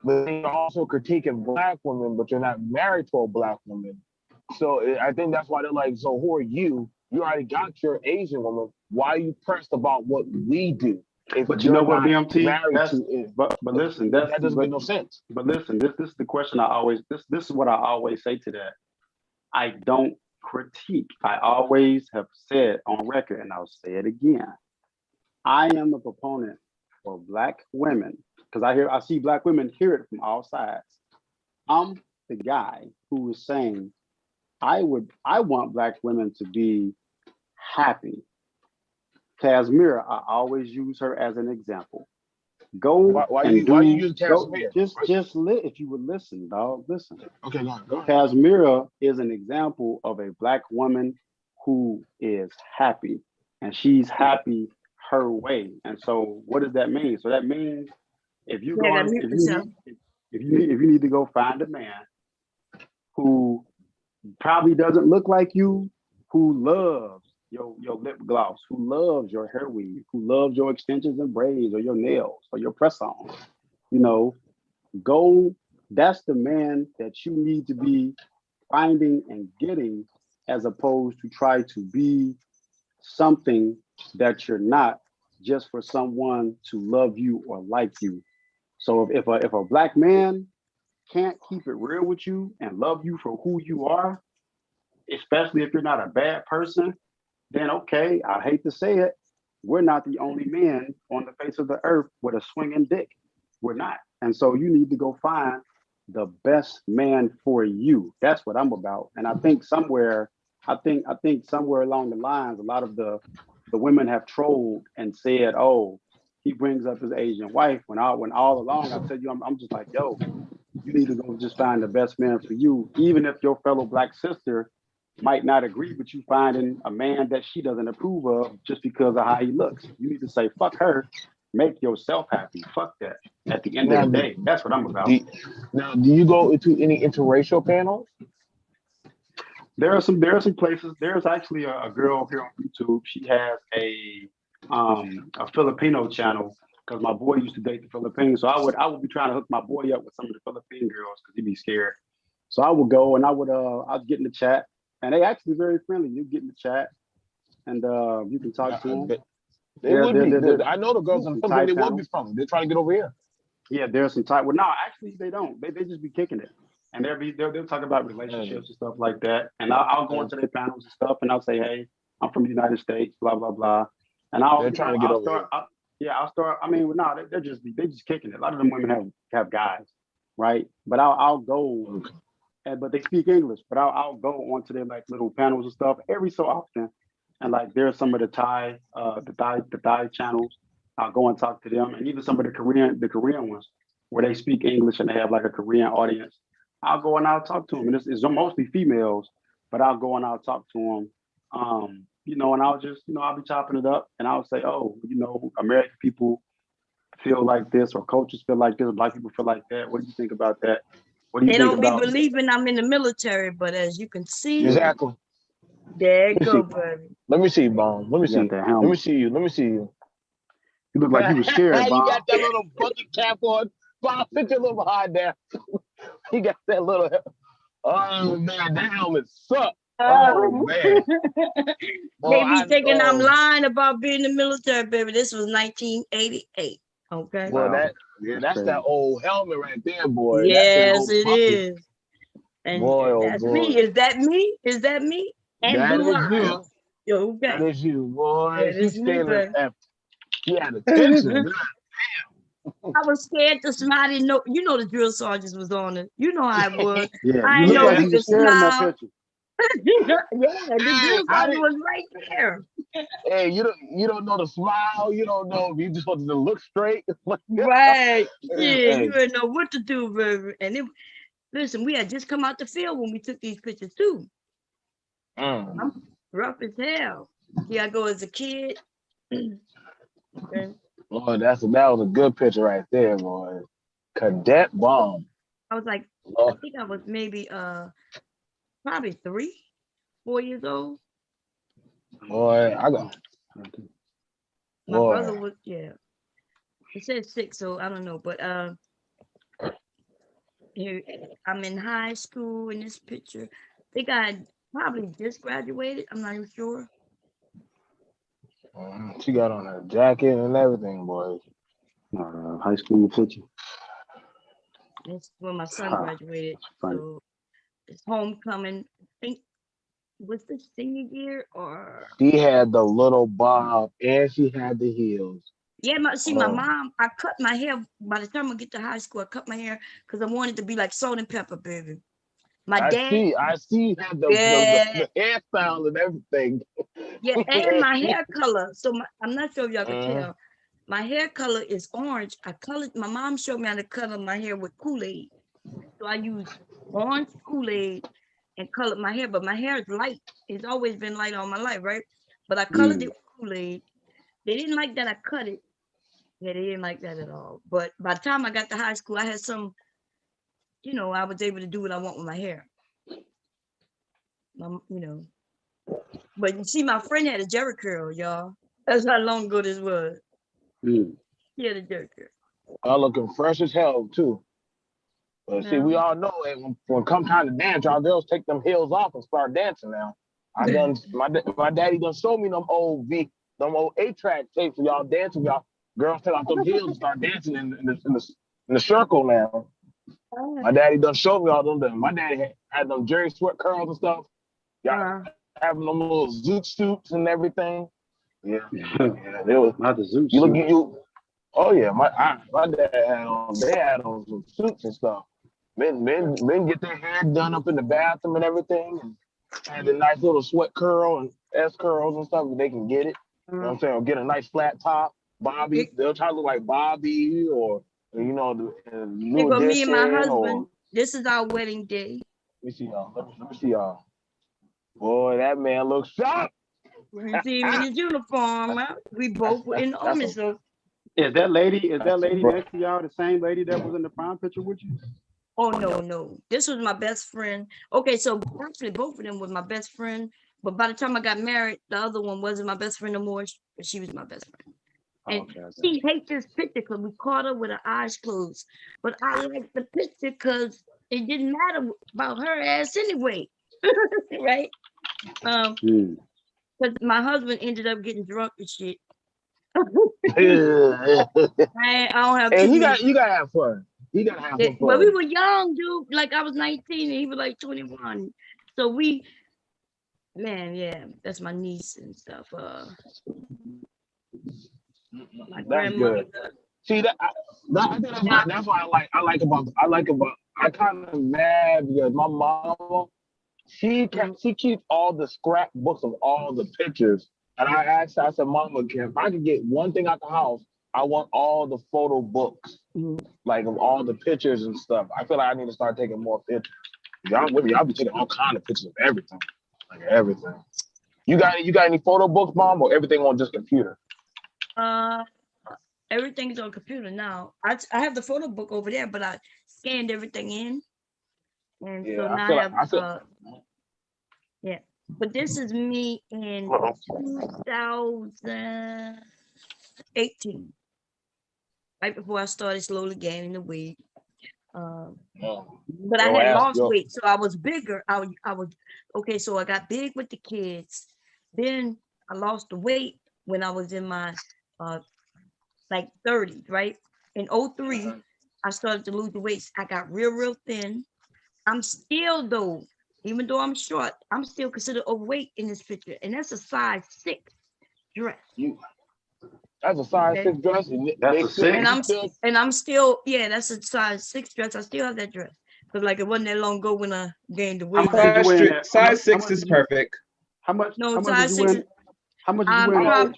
But then you're also critiquing black women, but you're not married to a black woman. So I think that's why they're like, so who are you? You already got your Asian woman. Why are you pressed about what we do? But you know what, BMT? But listen, that doesn't make no sense. But listen, this is the question I always this is what I always say to that. I don't critique. I always have said on record, and I'll say it again. I am a proponent for black women because I see black women hear it from all sides. I'm the guy who is saying I want black women to be happy. Casimira, I always use her as an example. Why you use Casimira? If you would listen, dog, listen. Okay, go ahead. Casimira is an example of a black woman who is happy, and she's happy her way. And so, what does that mean? So that means if you need to go find a man who probably doesn't look like you, who loves your lip gloss, who loves your hair weave, who loves your extensions and braids or your nails or your press-ons, that's the man that you need to be finding and getting, as opposed to try to be something that you're not just for someone to love you or like you. So if a black man can't keep it real with you and love you for who you are, especially if you're not a bad person, then okay, I hate to say it, we're not the only men on the face of the earth with a swinging dick. We're not. And so you need to go find the best man for you. That's what I'm about. And I think somewhere along the lines, a lot of the women have trolled and said, oh, he brings up his Asian wife, when all along I tell you, I'm just like, yo, you need to go just find the best man for you, even if your fellow black sister might not agree with you finding a man that she doesn't approve of just because of how he looks. You need to say, fuck her. Make yourself happy. Fuck that. At the end of the day, that's what I'm about. Now, do you go into any interracial panels? There are some places. There's actually a girl here on YouTube. She has a Filipino channel because my boy used to date the Philippines. So I would be trying to hook my boy up with some of the Philippine girls because he'd be scared. So I would go and I'd get in the chat, and they actually very friendly. You get in the chat and you can talk to them. They would be. I know the girls in the Philippines. They would be from. They're trying to get over here. Yeah, there's some type. Well, no, actually they don't. They just be kicking it. And they'll talk about relationships and stuff like that. And I'll go into their panels and stuff, and I'll say, hey, I'm from the United States, blah blah blah. And they're trying to get over here. I'll start. I mean, no, they just kicking it. A lot of them women have guys, right? But I'll go, but they speak English. But I'll go onto their like little panels and stuff every so often. And like there's some of the Thai channels. I'll go and talk to them, and even some of the Korean ones where they speak English and they have like a Korean audience. I'll go and I'll talk to them, and it's mostly females, but I'll go and I'll talk to them. And I'll just, I'll be chopping it up, and I'll say, oh, American people feel like this, or cultures feel like this, or Black people feel like that. What do you think about that? What do you they think don't about? be believing I'm in the military, but as you can see, exactly. There you go, buddy. Let me see, Bone. Let me see. Let me see you. Let me see you. You look like you were scared, Bob. You got that little bucket cap on. Bob, sit your little behind there. You got that little. Oh man, that helmet sucks. Oh man. They be thinking I'm lying about being in the military, baby. This was 1988. Okay. Well, that's that old helmet right there, boy. Yes, it is. And boy, that's boy. me. Is that me? Is that me? And that blue is eyes. you. Okay. That is you, boy. That is me, baby. He had attention. I was scared to smile. I didn't know. You know the drill sergeants was on it. You know how it was. Yeah, I you didn't look know like we you could were scared in that smile. picture. Yeah, the drill sergeant was right there. Hey, you don't know the smile. You don't know. You just want to look straight. Right. Yeah, Hey. you didn't know what to do, baby. And listen, we had just come out the field when we took these pictures too. I'm rough as hell. Here I go as a kid. Okay. Boy, that was a good picture right there, boy. Cadet bomb. I was like, I think I was maybe probably 3, 4 years old. Boy, I got. My brother was, yeah. It says 6, so I don't know, but here I'm in high school in this picture. I think I had probably just graduated. I'm not even sure. She got on her jacket and everything, boy. High school picture. That's when my son graduated. So it's homecoming. I think was the senior year or she had the little bob and she had the heels. Yeah, my mom, I cut my hair. By the time I get to high school, I cut my hair because I wanted to be like Salt and Pepper, baby. My dad. I see you had the hairstyle and everything. Yeah, and my hair color. So I'm not sure if y'all can tell. My hair color is orange. My mom showed me how to color my hair with Kool-Aid. So I used orange Kool-Aid and colored my hair, but my hair is light. It's always been light all my life, right? But I colored it with Kool-Aid. They didn't like that I cut it. Yeah, they didn't like that at all. But by the time I got to high school, I had some, I was able to do what I want with my hair. But you see, my friend had a jerry curl, y'all. That's how long ago this was. He had a jerry curl. I'm looking fresh as hell too. But see, we all know when come time to dance, y'all girls take them heels off and start dancing now. My daddy done showed me them old 8-track tapes of y'all dancing. Y'all girls take off them heels and start dancing in the circle now. My daddy done showed me all them. My daddy had them Jerry Sweat curls and stuff. Y'all having them little zoot suits and everything. Yeah, they was not the zoot. You look at you. Oh yeah, my dad had on. They had on some suits and stuff. Men get their hair done up in the bathroom and everything, and had a nice little sweat curl and S curls and stuff. They can get it. You know what I'm saying? Or get a nice flat top. Bobby, they'll try to look like Bobby or the new edition. Me and my husband. This is our wedding day. Let me see y'all. Let me see y'all. Boy, that man looks sharp. You see him in his uniform. Huh? We both were in the army, so Is that lady next to y'all the same lady that was in the prime picture with you? Oh no. This was my best friend. Okay, so actually both of them was my best friend. But by the time I got married, the other one wasn't my best friend no more. But she was my best friend. And she hates this picture because we caught her with her eyes closed. But I like the picture because it didn't matter about her ass anyway. Right? Because my husband ended up getting drunk and shit. I don't have And too you many. gotta have fun. You gotta have fun. But we were young, dude. Like I was 19 and he was like 21. So that's my niece and stuff. My grandmother. Good. See that's why I like about I kind of mad because my mama she keeps all the scrapbooks of all the pictures. And I asked her, I said, Mama, if I could get one thing out the house, I want all the photo books, like of all the pictures and stuff. I feel like I need to start taking more pictures. Y'all be taking all kind of pictures of everything. Like everything. You got any photo books, Mom, or everything on just computer? Everything's on computer now. I have the photo book over there, but I scanned everything in. And so now I have but this is me in 2018. Right before I started slowly gaining the weight. But I had lost weight, so I was bigger. I was okay, so I got big with the kids. Then I lost the weight when I was in my like 30s, right? In 03, I started to lose the weight. I got real thin. I'm still though, even though I'm short, I'm still considered overweight in this picture. And that's a size 6 dress. That's a size 6 dress. That's a 6. And I'm still, that's a size 6 dress. I still have that dress. Because like it wasn't that long ago when I gained the weight. Size 6 is perfect. How much? No, size 6 is, how much did you weigh?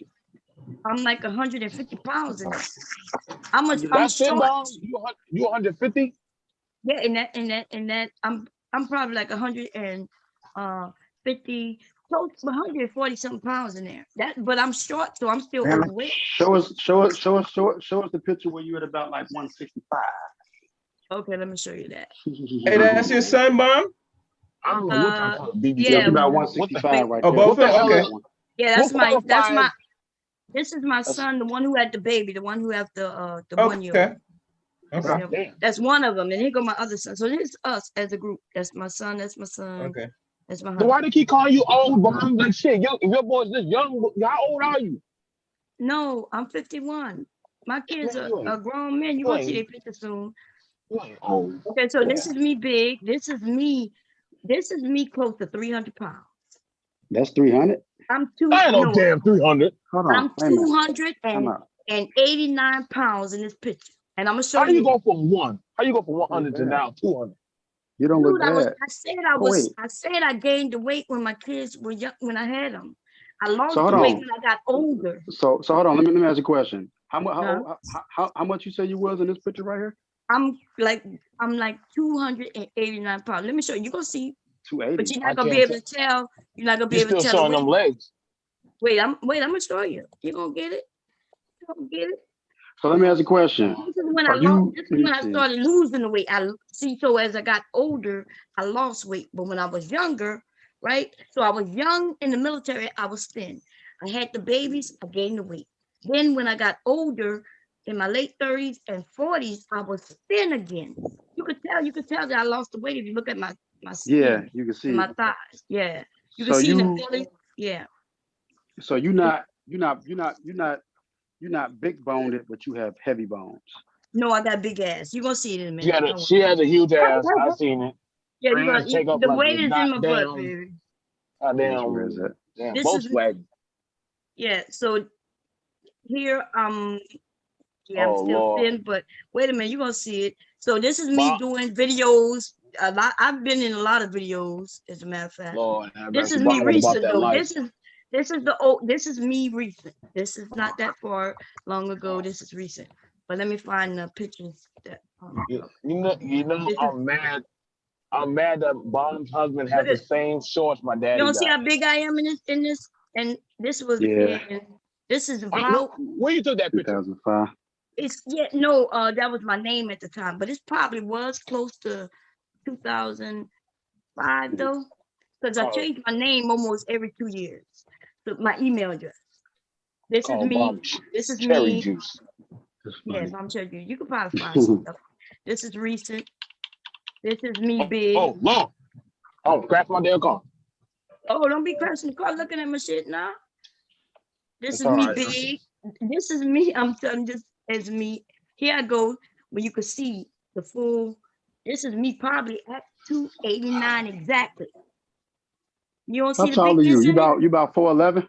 I'm like 150 pounds in it. I'm That's short. You 150? Yeah, in that I'm probably like 150, close to 140 something pounds in there. But I'm short, so I'm still overweight. Show us the picture where you at about like 165. Okay, let me show you that. Hey, that's your son, Mom? I don't know what type of BB. Yeah, about 165 right there. Oh, both of them? Okay. Yeah, that's my this is my son, the one who had the baby, the one who had the 1 year. Okay. That's one of them, and here go my other son. So this is us as a group. That's my son. That's my son. Okay. That's my So husband. why they keep calling you old, Mom? Like shit, if your boy's this young, how old are you? No, I'm 51. My kids are grown men. You're gonna see their pictures soon. Old. Okay, so this is me big. This is me close to 300 pounds. That's 300? I'm damn 300. Hold on. I'm 289 pounds in this picture. And I'm gonna show you. How you go from 100 to now 200? You don't look bad. I said I gained the weight when my kids were young, when I had them. I lost the weight when I got older. So hold on. Let me ask you a question. How much you say you was in this picture right here? I'm like 289 pounds. Let me show you. You're gonna see. 280. But you're not gonna be able to tell. You're not gonna be able to tell. Still showing them legs. Wait, I'm gonna show you. You gonna get it? You gonna get it? So let me ask you a question. This is when I started losing the weight. So as I got older, I lost weight. But when I was younger, right? So I was young in the military, I was thin. I had the babies, I gained the weight. Then when I got older, in my late 30s and 40s, I was thin again. You could tell that I lost the weight if you look at my skin. Yeah, you can see my thighs. Yeah. You can see in the belly. Yeah. So you're not big boned, but you have heavy bones. No, I got big ass. You're gonna see it in a minute. She has a huge ass. I've seen it. Yeah, the weight is in my butt, baby. Where is it? Damn, Volkswagen. Yeah, so here I'm still thin, but wait a minute, you're gonna see it. So this is me doing videos. A lot. I've been in a lot of videos, as a matter of fact. Lord, this is me recent though. This is me recent. This is not that far long ago. This is recent. But let me find the pictures that I'm mad that Bob's husband has the same shorts my daddy. You don't see how big I am in this? And this was this is about where you took that picture? 2005. It's yeah, no, that was my name at the time, but it probably was close to 2005 though, because I Called changed my name almost every 2 years. So my email address. This is called me. Bomb This is Cherry me. Juice. That's Yes, funny. I'm sure you can probably find some stuff. This is recent. This is me big. Oh, Lord. Oh, crash my damn car. Oh, don't be crashing the car looking at my shit now. This It's is all me right. big. This is me. I'm telling this as me. Here I go. Where you can see the full. This is me probably at 289 exactly. You don't How see the tall are you? bigness in it? You about 4'11"?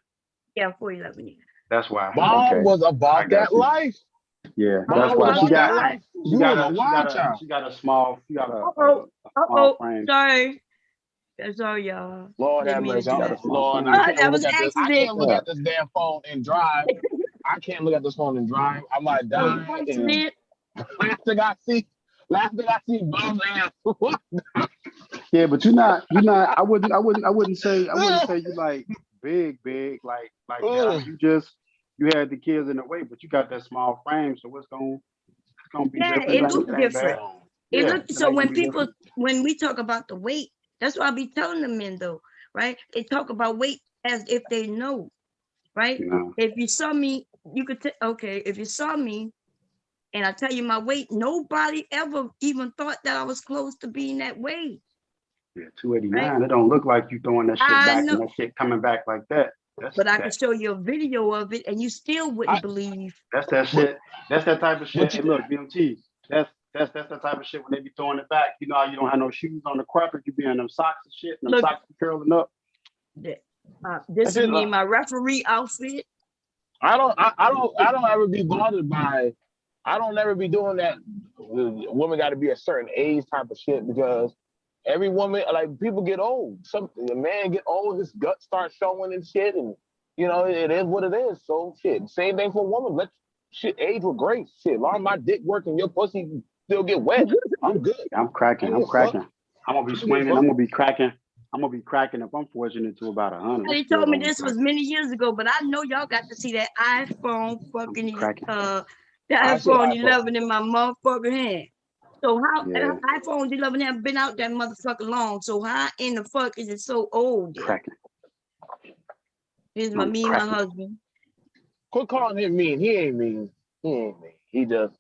Yeah, 411. Yeah. That's why. Mom Okay, was I about got that you. life. Yeah, I that's was Mom was why about she about to that got die. life. You was a wild child. she got a small Uh-oh. small Uh-oh. frame. Sorry. Sorry, y'all. Lord Didn't have mean to mercy. do She got a that. small Lord, I frame. can't That look was an at this. I accident. can't look at this damn phone and drive. I can't look at this phone and drive. I might That was an die. And accident. last thing I see, Mom's ass. Yeah, but you're not. I wouldn't say you like big like that. I mean, you had the kids in the way, but you got that small frame, so it's gonna be Yeah, different. it It ain't looked that different. bad. It Yeah, looked it so ain't when gonna be people different. when we talk about the weight, that's what I be telling the men though, right? They talk about weight as if they know, right? No. If you saw me, you could okay, if you saw me and I tell you my weight, nobody ever even thought that I was close to being that weight, Yeah, right? 289. It don't look like you throwing that shit I back know, and that shit coming back like that. but I could show you a video of it and you still wouldn't believe. That's that shit. That's that type of shit. But Hey, look, BMT. That's the type of shit when they be throwing it back. You know how you don't have no shoes on the carpet, you be in them socks and shit, and them Look, socks be curling up. this is me in my referee outfit. I don't ever be bothered by. I don't ever be doing that. The woman got to be a certain age type of shit because every woman, like people get old. The man get old, his gut starts showing and shit, and it is what it is. So shit, same thing for a woman. Let shit age with grace. Shit, as long as my dick working, your pussy still get wet. I'm good. I'm cracking. I'm gonna be swinging. I'm gonna be cracking. If I'm fortunate to about 100. They told me this was many years ago, but I know y'all got to see that iPhone fucking the iPhone 11 in my motherfucking hand. So how iPhone 11 have been out that motherfucker long? So how in the fuck is it so old? Cracking. Here's me and my husband. Quit calling him mean. He ain't mean. He just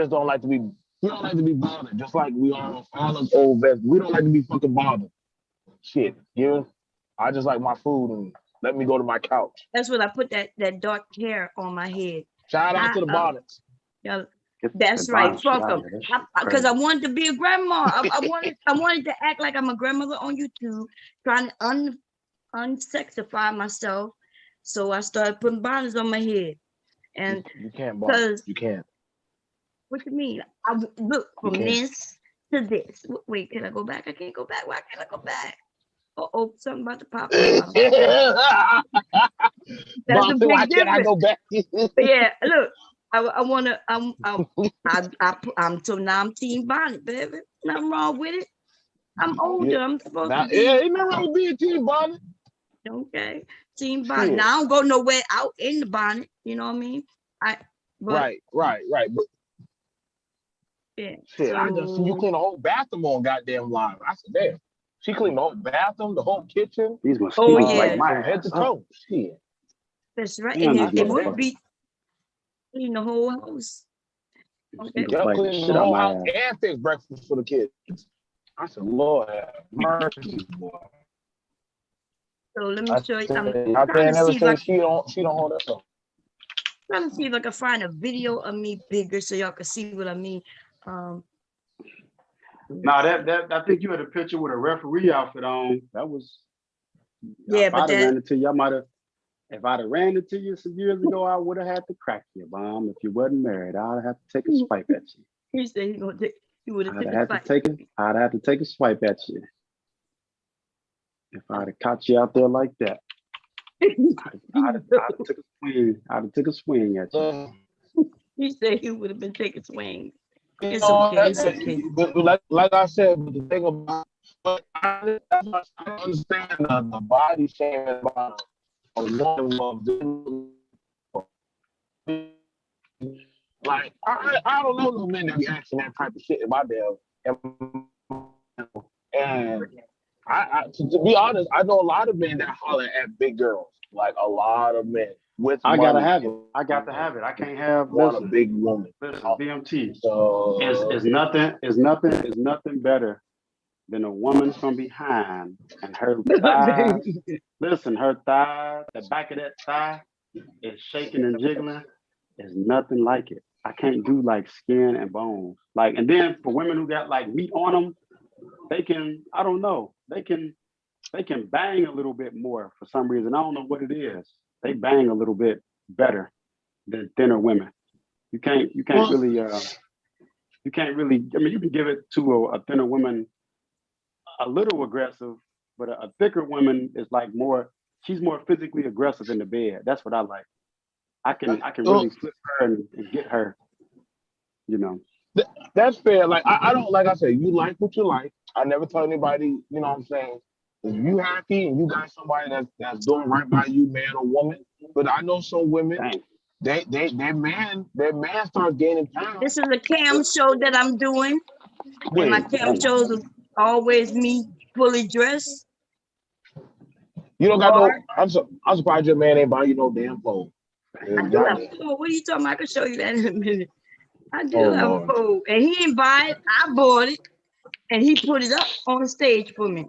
don't like to be. He don't like to be bothered. Just like we all of old vets. We don't like to be fucking bothered. Shit, I just like my food and let me go to my couch. That's what I put that dark hair on my head. Shout out to the bonnets. Yeah, that's right. Fuck them. Because I wanted to be a grandma. I wanted to act like I'm a grandmother on YouTube, trying to unsexify myself. So I started putting bonnets on my head. And you can't bonnet. You can't. What you mean? I look from this to this. Wait, can I go back? I can't go back. Why can't I go back? Oh, something about to pop up. That's a big why difference. can't I go back? Yeah, look, so now I'm team bonnet, baby. Nothing wrong with it. I'm older. I'm supposed to be. Yeah, ain't nothing wrong with being team bonnet. Okay, team bonnet. Now I don't go nowhere out in the bonnet. You know what I mean? Right. But yeah. Shit, So, I just see you clean the whole bathroom on goddamn live. I said, damn. She cleaned the whole bathroom, the whole kitchen. These mosquitoes like my from head to toe. Shit. That's right. And it would be clean the whole house. Okay. Clean the whole house and fix breakfast for the kids. I said, Lord have mercy, boy. So let me show you. I can't never say she don't hold that up. Trying to see if I can find a video of me bigger so y'all can see what I mean. That I think you had a picture with a referee outfit on. That was but ran into you. If I'd have ran into you some years ago, I would have had to crack you, Bomb. If you wasn't married, I'd have to take a swipe at you. He said he would have I'd have to take a swipe at you. If I'd have caught you out there like that. I'd have took a swing at you. He said he would have been taking swings. It's okay. But like I said, the thing about, I understand the body shaming about a woman Like I don't know no men that be asking that type of shit in my damn. And to be honest, I know a lot of men that holler at big girls, like a lot of men with I gotta money. have it. I got to have it. I can't have Want a listen. big woman. Listen, BMT So is nothing better than a woman from behind and her thighs. Listen, her thigh, the back of that thigh is shaking and jiggling. There's nothing like it. I can't do like skin and bones. Like, and then for women who got like meat on them, they can, I don't know, they can bang a little bit more for some reason. I don't know what it is. They bang a little bit better than thinner women. You can't really I mean, you can give it to a thinner woman a little aggressive, but a thicker woman is like she's more physically aggressive in the bed. That's what I like. I can really flip her and get her, you know. That's fair. Like I don't, like I said, you like what you like. I never tell anybody, you know what I'm saying? If you happy and you got somebody that's doing right by you, man or woman. But I know some women, their man starts gaining pounds. This is a cam show that I'm doing. And my cam shows are always me fully dressed. You don't got no. I'm surprised your man ain't buying you no damn pole. I do have a pole. What are you talking about? I can show you that in a minute. I do have a pole, and he didn't buy it. I bought it, and he put it up on the stage for me.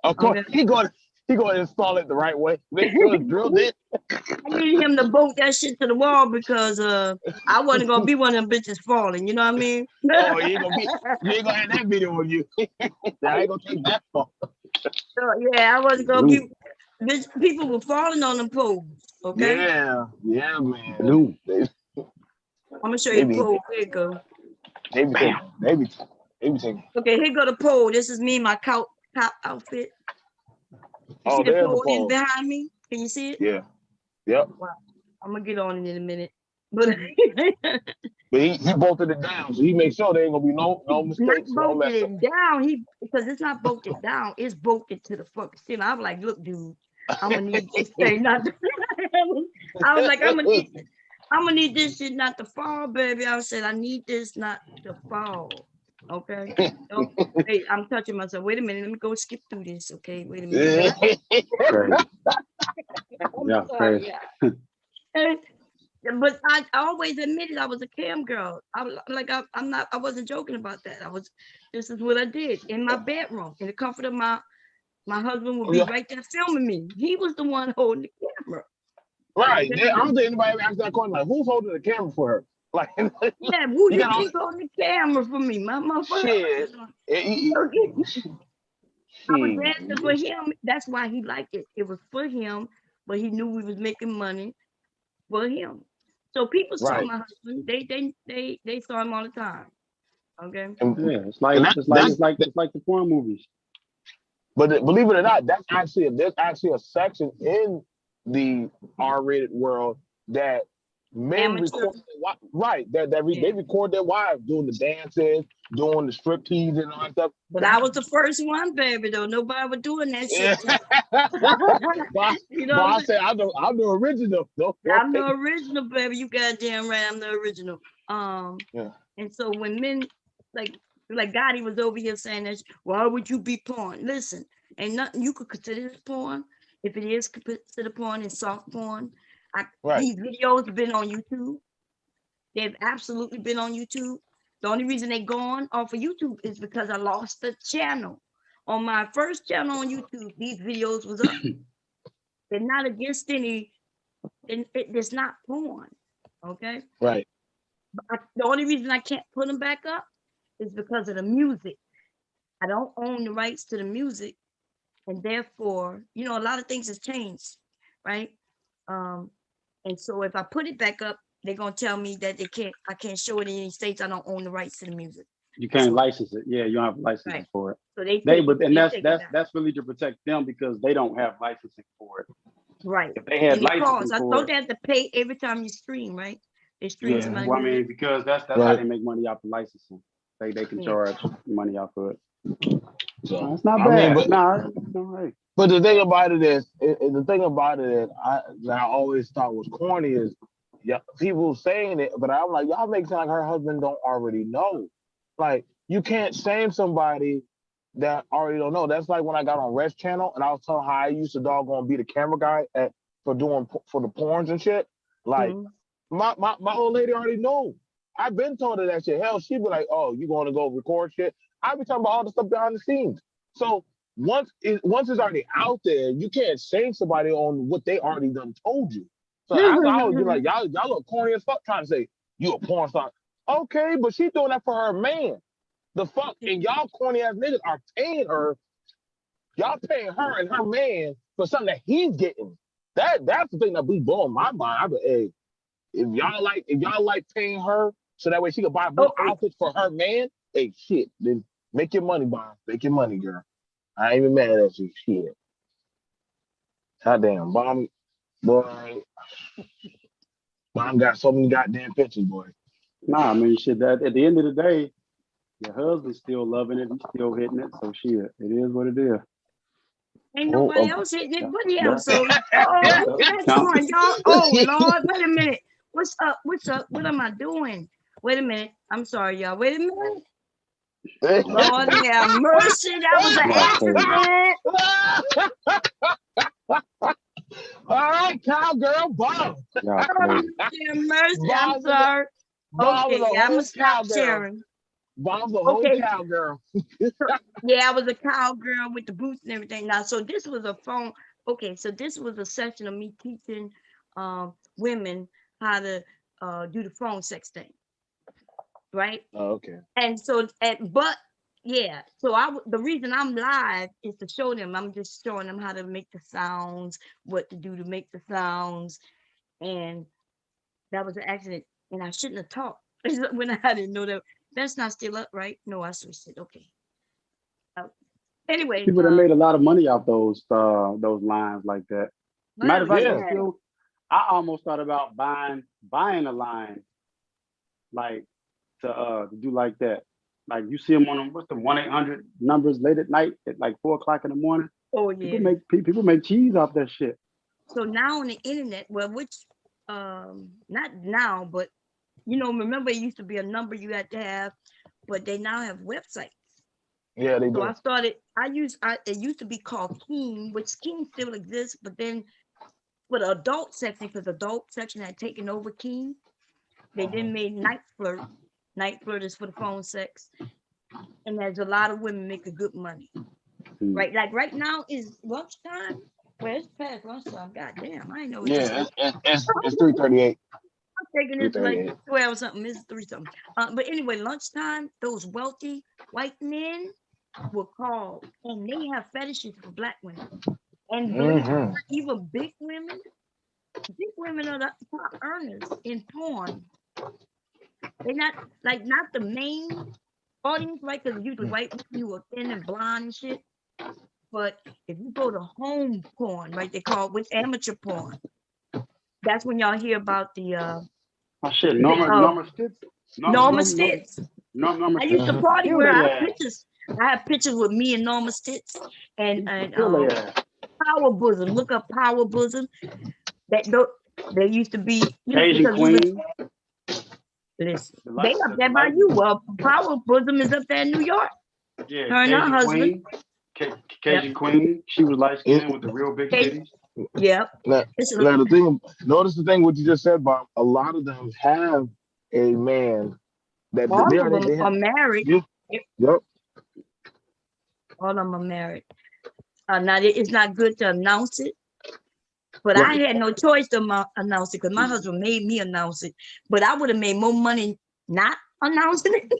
Of course, he going to install it the right way. Make sure it's drilled in. I needed him to bolt that shit to the wall because I wasn't gonna be one of them bitches falling. You know what I mean? Oh, you ain't gonna have that video on you. I ain't gonna take that far. So, yeah, I wasn't gonna be. People were falling on them poles. Okay. Yeah, man. Blue. I'm gonna show you the pole. Here you go. They be taking. Okay, here go the pole. This is me in my cop outfit. You see the pole in behind me? Can you see it? Yeah. Yep. Wow. I'm gonna get on it in a minute. But he bolted it down, so he makes sure there ain't gonna be no mistakes. Not bolted it down. Because it's not bolted down, it's bolted to the fucking ceiling. I was like, look, dude, I'm gonna need this thing not to I was like, I'm gonna need this shit not to fall, baby. I said, I need this not to fall. Okay. Hey, I'm touching myself. Wait a minute. Let me go skip through this. Okay. Wait a minute. Yeah. Sorry, yeah. But I always admitted I was a cam girl. I wasn't joking about that. This is what I did in my bedroom, in the comfort of my husband would be right there filming me. He was the one holding the camera. Right. I don't think anybody ever asked that question, like, who's holding the camera for her? Like, yeah, who you think holding the camera for me? My shit. I was dancing for him. That's why he liked it. It was for him, but he knew we was making money for him. So people saw my husband. They saw him all the time. Okay. Yeah, it's like the porn movies. But believe it or not, there's actually a section in the R-rated world that men record they record their wives doing the dances, doing the striptease and all that stuff. But I was the first one, baby, though. Nobody was doing that shit. You know I say I'm the original. I'm the original, baby. You goddamn right, I'm the original. And so when men like Gotti was over here saying that, why would you be porn? Listen, ain't nothing you could consider this porn. If it is considered porn, it's soft porn. These videos have been on YouTube. They've absolutely been on YouTube. The only reason they gone off of YouTube is because I lost the channel. On my first channel on YouTube, these videos was up. They're not against any, it's not porn, okay? Right. But the only reason I can't put them back up is because of the music. I don't own the rights to the music, and therefore, a lot of things have changed, right? And so if I put it back up, they're gonna tell me that I can't show it in any states. I don't own the rights to the music. You can't license it. Yeah, you don't have license for it. So that's really to protect them because they don't have licensing for it. Right. If they had licensing for don't they have to pay every time you stream, right? They stream money. Well, I mean, because that's how they make money off the licensing. They can charge money off of it. So it's not bad. But the thing about it is, I always thought was corny is yeah, people saying it, but I'm like, y'all make it sound like her husband don't already know. Like, you can't shame somebody that already don't know. That's like when I got on Rest Channel and I was telling how I used to doggone be the camera guy for the porns and shit. Like, my old lady already know. I've been told her that shit. Hell, she'd be like, "Oh, you going to go record shit?" I be talking about all the stuff behind the scenes. So once it's already out there, you can't shame somebody on what they already done told you. So I always be like, y'all look corny as fuck trying to say you a porn star. Okay, but she's doing that for her man. The fuck, and y'all corny ass niggas are paying her. Y'all paying her and her man for something that he's getting. That's the thing that be blowing my mind. I be, hey, if y'all like paying her so that way she can buy more outfits for her man, hey shit, then make your money, Bomb. Make your money, girl. I ain't even mad at you. Shit. Goddamn, Bomb, boy. Bomb got so many goddamn pictures, boy. Nah, I mean, shit. That at the end of the day, your husband's still loving it. He's still hitting it. So shit, it is what it is. Ain't nobody else hitting it but him. So, that's on, y'all. Oh, Lord, wait a minute. What's up? What's up? What am I doing? Wait a minute. I'm sorry, y'all. Wait a minute. Lord have mercy. That was an accident. All right, cowgirl, Bob. Lord have mercy. I'm sorry. Okay, I'm going to stop sharing. Bob's a whole cowgirl. Yeah, I was a cowgirl with the boots and everything. Now, so this was a phone. Okay, so this was a session of me teaching women how to do the phone sex thing, right? Oh, okay. And so, but yeah, so the reason I'm live is to show them. I'm just showing them how to make the sounds, what to do to make the sounds, and that was an accident. And I shouldn't have talked when I didn't know that. That's not still up, right? No, I switched it. Okay. Anyway, people that made a lot of money off those lines like that. Matter of fact, I almost thought about buying a line like to do like that. Like you see them on what's the 1-800 numbers late at night at like 4:00 in the morning. Oh yeah. People make cheese off that shit. So now on the internet, well, which not now, but you know, remember it used to be a number you had to have, but they now have websites. Yeah, they do. So I started, it used to be called Keen, which Keen still exists, but then for the adult section, because the adult section had taken over Keen, they then made Night Flirt. Night Flirt is for the phone sex. And there's a lot of women making good money. Right? Like right now is lunchtime. Well, it's past lunchtime. God damn, I know. Yeah, it's 3:38. I'm thinking it's like 12 something. It's 3 something. But anyway, lunchtime, those wealthy white men will call and they have fetishes for black women. And even big women are the top earners in porn. They're not the main audience, right? Because usually white women who are thin and blonde and shit. But if you go to home porn, right, they call it with amateur porn. That's when y'all hear about the Norma Stitz. Norma Stitz. I used to party where I have pictures with me and Norma Stitz and Power Bosom. Look up Power Bosom. They used to be Asian Queen. Listen, they up there by you. Well, Power Bosom is up there in New York. Yeah, her and her husband. Cajun Queen. She was light skinned with the real big titties. Yep. Now notice the thing what you just said, Bob. A lot of them have a man that all of them are married. Yep. All of them are married. Now it's not good to announce it, but I had no choice to announce it because my husband made me announce it. But I would have made more money not announcing it.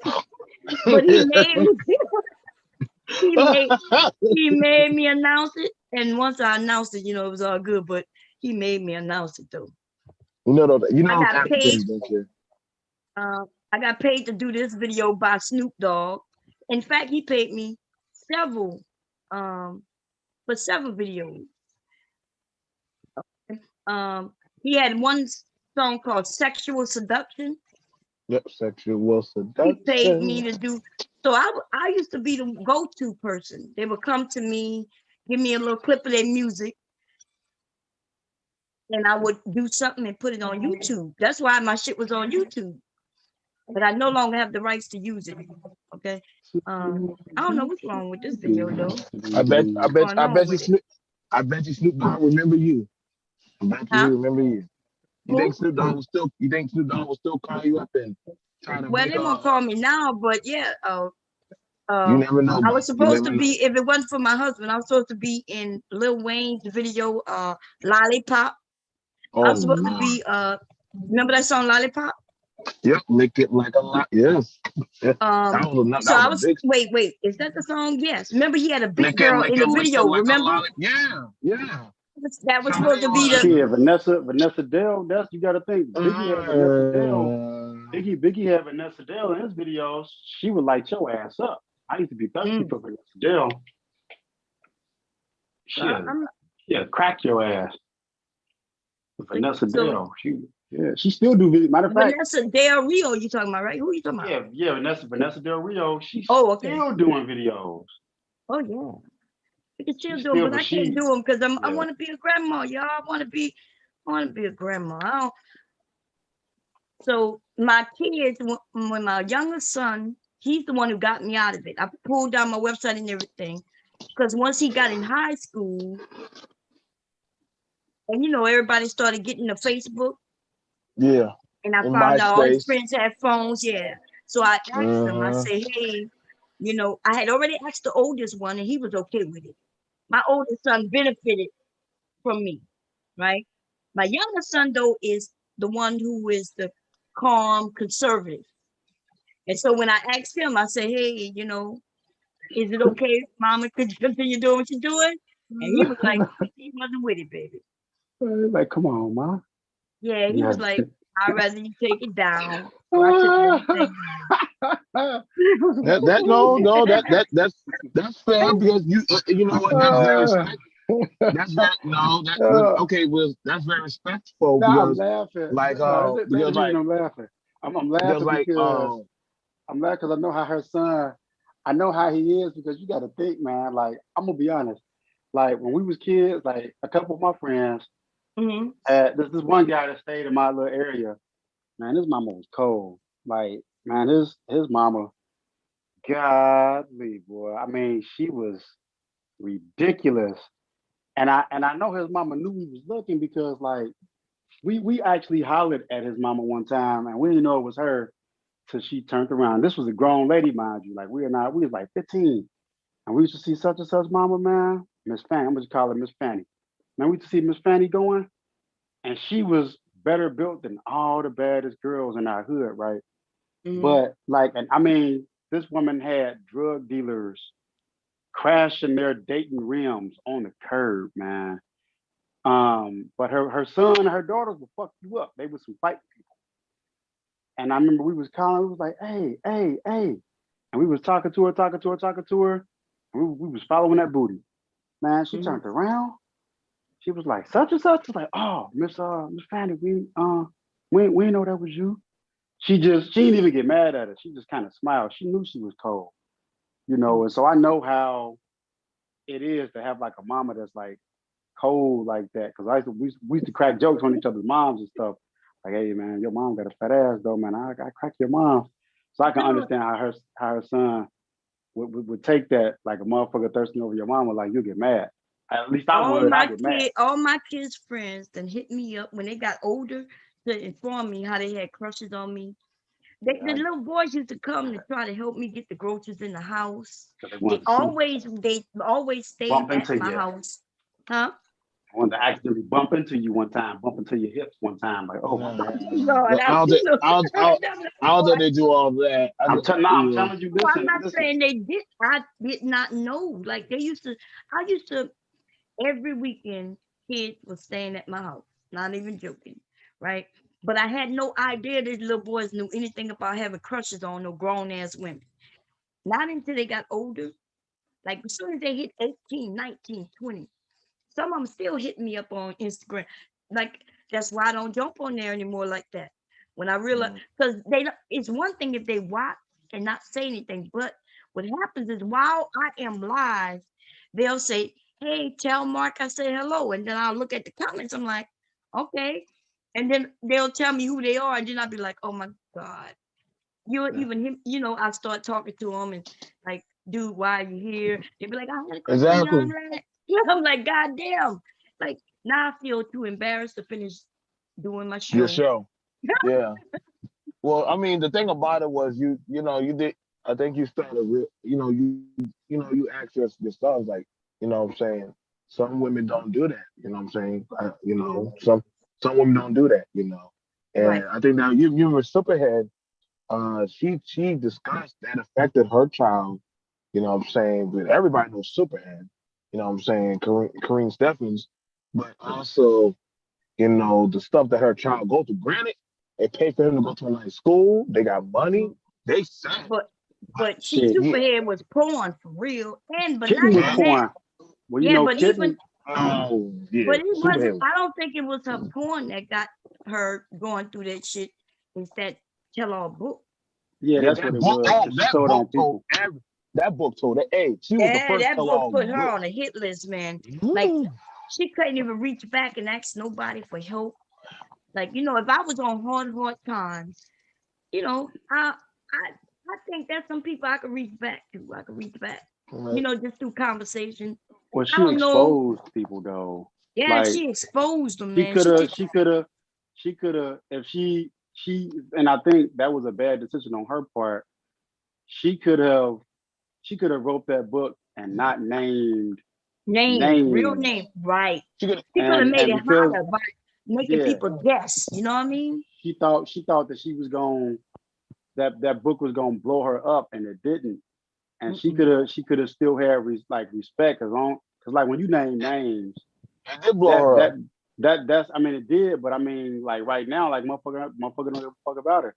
But he made me. He made me announce it, and once I announced it, it was all good. But he made me announce it though. I got paid. I got paid to do this video by Snoop Dogg. In fact, he paid me several for several videos. He had one song called "Sexual Seduction." Yep, Sexual Seduction. He paid me to do. So I used to be the go-to person. They would come to me, give me a little clip of their music. and I would do something and put it on YouTube. That's why my shit was on YouTube. But I no longer have the rights to use it. Okay. I don't know what's wrong with this video though. I bet What's going on with it? I bet you Snoop Dogg remember you. I bet you he Huh? remember you. You Who? think Snoop Dogg will still call you up and try to Well, make they won't call me now, but yeah. you never know, I man. was supposed to be, if it wasn't for my husband, I was supposed to be in Lil Wayne's video, Lollipop. I Oh was supposed to Lord. be, remember that song Lollipop? Yep, lick it like a lot. Yes. Yeah. That So was I a was, big wait, is that the song? Yes. Remember he had a big lick it girl like in the a video, like a remember? lolly. Yeah, yeah. That was supposed to be the, Yeah, Vanessa Dell. That's you got to think. Biggie had Vanessa Dell. Biggie had Vanessa Dell in his videos. She would light your ass up. I used to be thirsty for Vanessa Dell. She'll crack your ass. Vanessa Dell. She still do videos. Matter of fact, Vanessa Del Rio you talking about, right? Who you talking about? Yeah, Vanessa Del Rio. She's still doing videos. Oh yeah. I can still do them, but I can't do them because I want to be a grandma, y'all. I want to be a grandma. So my kids, when my youngest son, he's the one who got me out of it. I pulled down my website and everything because once he got in high school, and everybody started getting to Facebook. Yeah. And I found out all his friends had phones. Yeah. So I asked him, I say, hey, I had already asked the oldest one and he was okay with it. My oldest son benefited from me, right? My youngest son, though, is the one who is the calm conservative. And so when I asked him, I said, hey, is it okay if mama could continue doing what you're doing? And he was like, he wasn't with it, baby. Like, come on, ma. Yeah, he was like, I'd rather you take it down. That's fair because you know what, that's very respectful. That's very respectful because I'm laughing. Like because I'm laughing. I'm laughing because I'm laughing because I know how her son, I know how he is because you got to think, man. Like I'm gonna be honest. Like when we was kids, like a couple of my friends, there's this one guy that stayed in my little area. Man, his mama was cold. Like man, his mama, godly boy. I mean, she was ridiculous. And I know his mama knew he was looking because like we actually hollered at his mama one time and we didn't know it was her till she turned around. This was a grown lady, mind you. Like we was like 15. And we used to see such and such mama, man. Miss Fanny. I'm gonna call her Miss Fanny. Man, we used to see Miss Fanny going, and she was better built than all the baddest girls in our hood, right? But like, and I mean, this woman had drug dealers crashing their Dayton rims on the curb, man. But her son and her daughters will fuck you up. They were some fight people. And I remember we was calling, we was like, hey. And we was talking to her. And we was following that booty. Man, she turned around. She was like, such and such. I was like, oh, Miss Fanny, we know that was you. She didn't even get mad at her. She just kind of smiled. She knew she was cold, and so I know how it is to have like a mama that's like cold like that. Cause we used to crack jokes on each other's moms and stuff. Like, hey man, your mom got a fat ass though, man. I crack your mom. So I can understand how her son would take that like a motherfucker thirsting over your mama, like you get mad. At least I would. I get mad. All my kids' friends then hit me up when they got older to inform me how they had crushes on me. The little boys used to come to try to help me get the groceries in the house. They always stayed at my house. Huh? I wanted to accidentally bump into you one time, bump into your hips one time. Like, oh my God. How did they do all that? I'm telling you this. I'm not saying they did. I did not know. Like I used to every weekend, kids were staying at my house. Not even joking, right? But I had no idea these little boys knew anything about having crushes on no grown ass women. Not until they got older. Like as soon as they hit 18, 19, 20, some of them still hit me up on Instagram. Like that's why I don't jump on there anymore like that. When I realize, because it's one thing if they watch and not say anything, but what happens is while I am live, they'll say, hey, tell Mark I said hello. And then I'll look at the comments. I'm like, okay. And then they'll tell me who they are, and then I'll be like, oh my God. Even him, I start talking to him and like, dude, why are you here? They'll be like, I had a question for Young Exactly. Rat. I'm like, God damn. Like, now I feel too embarrassed to finish doing my Your show. show. Yeah. Well, I mean, the thing about it was you did. I think you started. You asked yourself like, what I'm saying. Some women don't do that. You know what I'm saying. Some women don't do that. Right. And I think now you were Superhead. She discussed that affected her child. You know what I'm saying. But everybody knows Superhead. You know what I'm saying. Kareem Steffens, but also the stuff that her child go through. Granted, they pay for him to go to a nice school. They got money. They set. But see, Shit. Superhead was porn for real, but Kitten not was even that. porn. Well, Yeah, but Kitten. Oh yeah. but it wasn't. Superhead. I don't think it was her porn that got her going through that shit. It's that tell-all book. Yeah, that's what it was. She told on people. That book told her, hey, she was the Yeah, first that book tell-all put her book. on a hit list, man. Like, she couldn't even reach back and ask nobody for help. Like, if I was on hard times, I think there's some people I could reach back to. I could reach back, just through conversation. Well, I she don't know. exposed people though. Yeah, Like, she exposed them, she man. could have, if she, and I think that was a bad decision on her part. She could have wrote that book and not named real names. name, right? She could have And made it because harder by making people guess. You know what I mean? she thought that she was going that book was going to blow her up, and it didn't. And she could have still had respect, because like when you name names, it did blow her up. That's I mean, it did, but I mean, like right now, like motherfucker don't give a fuck about her,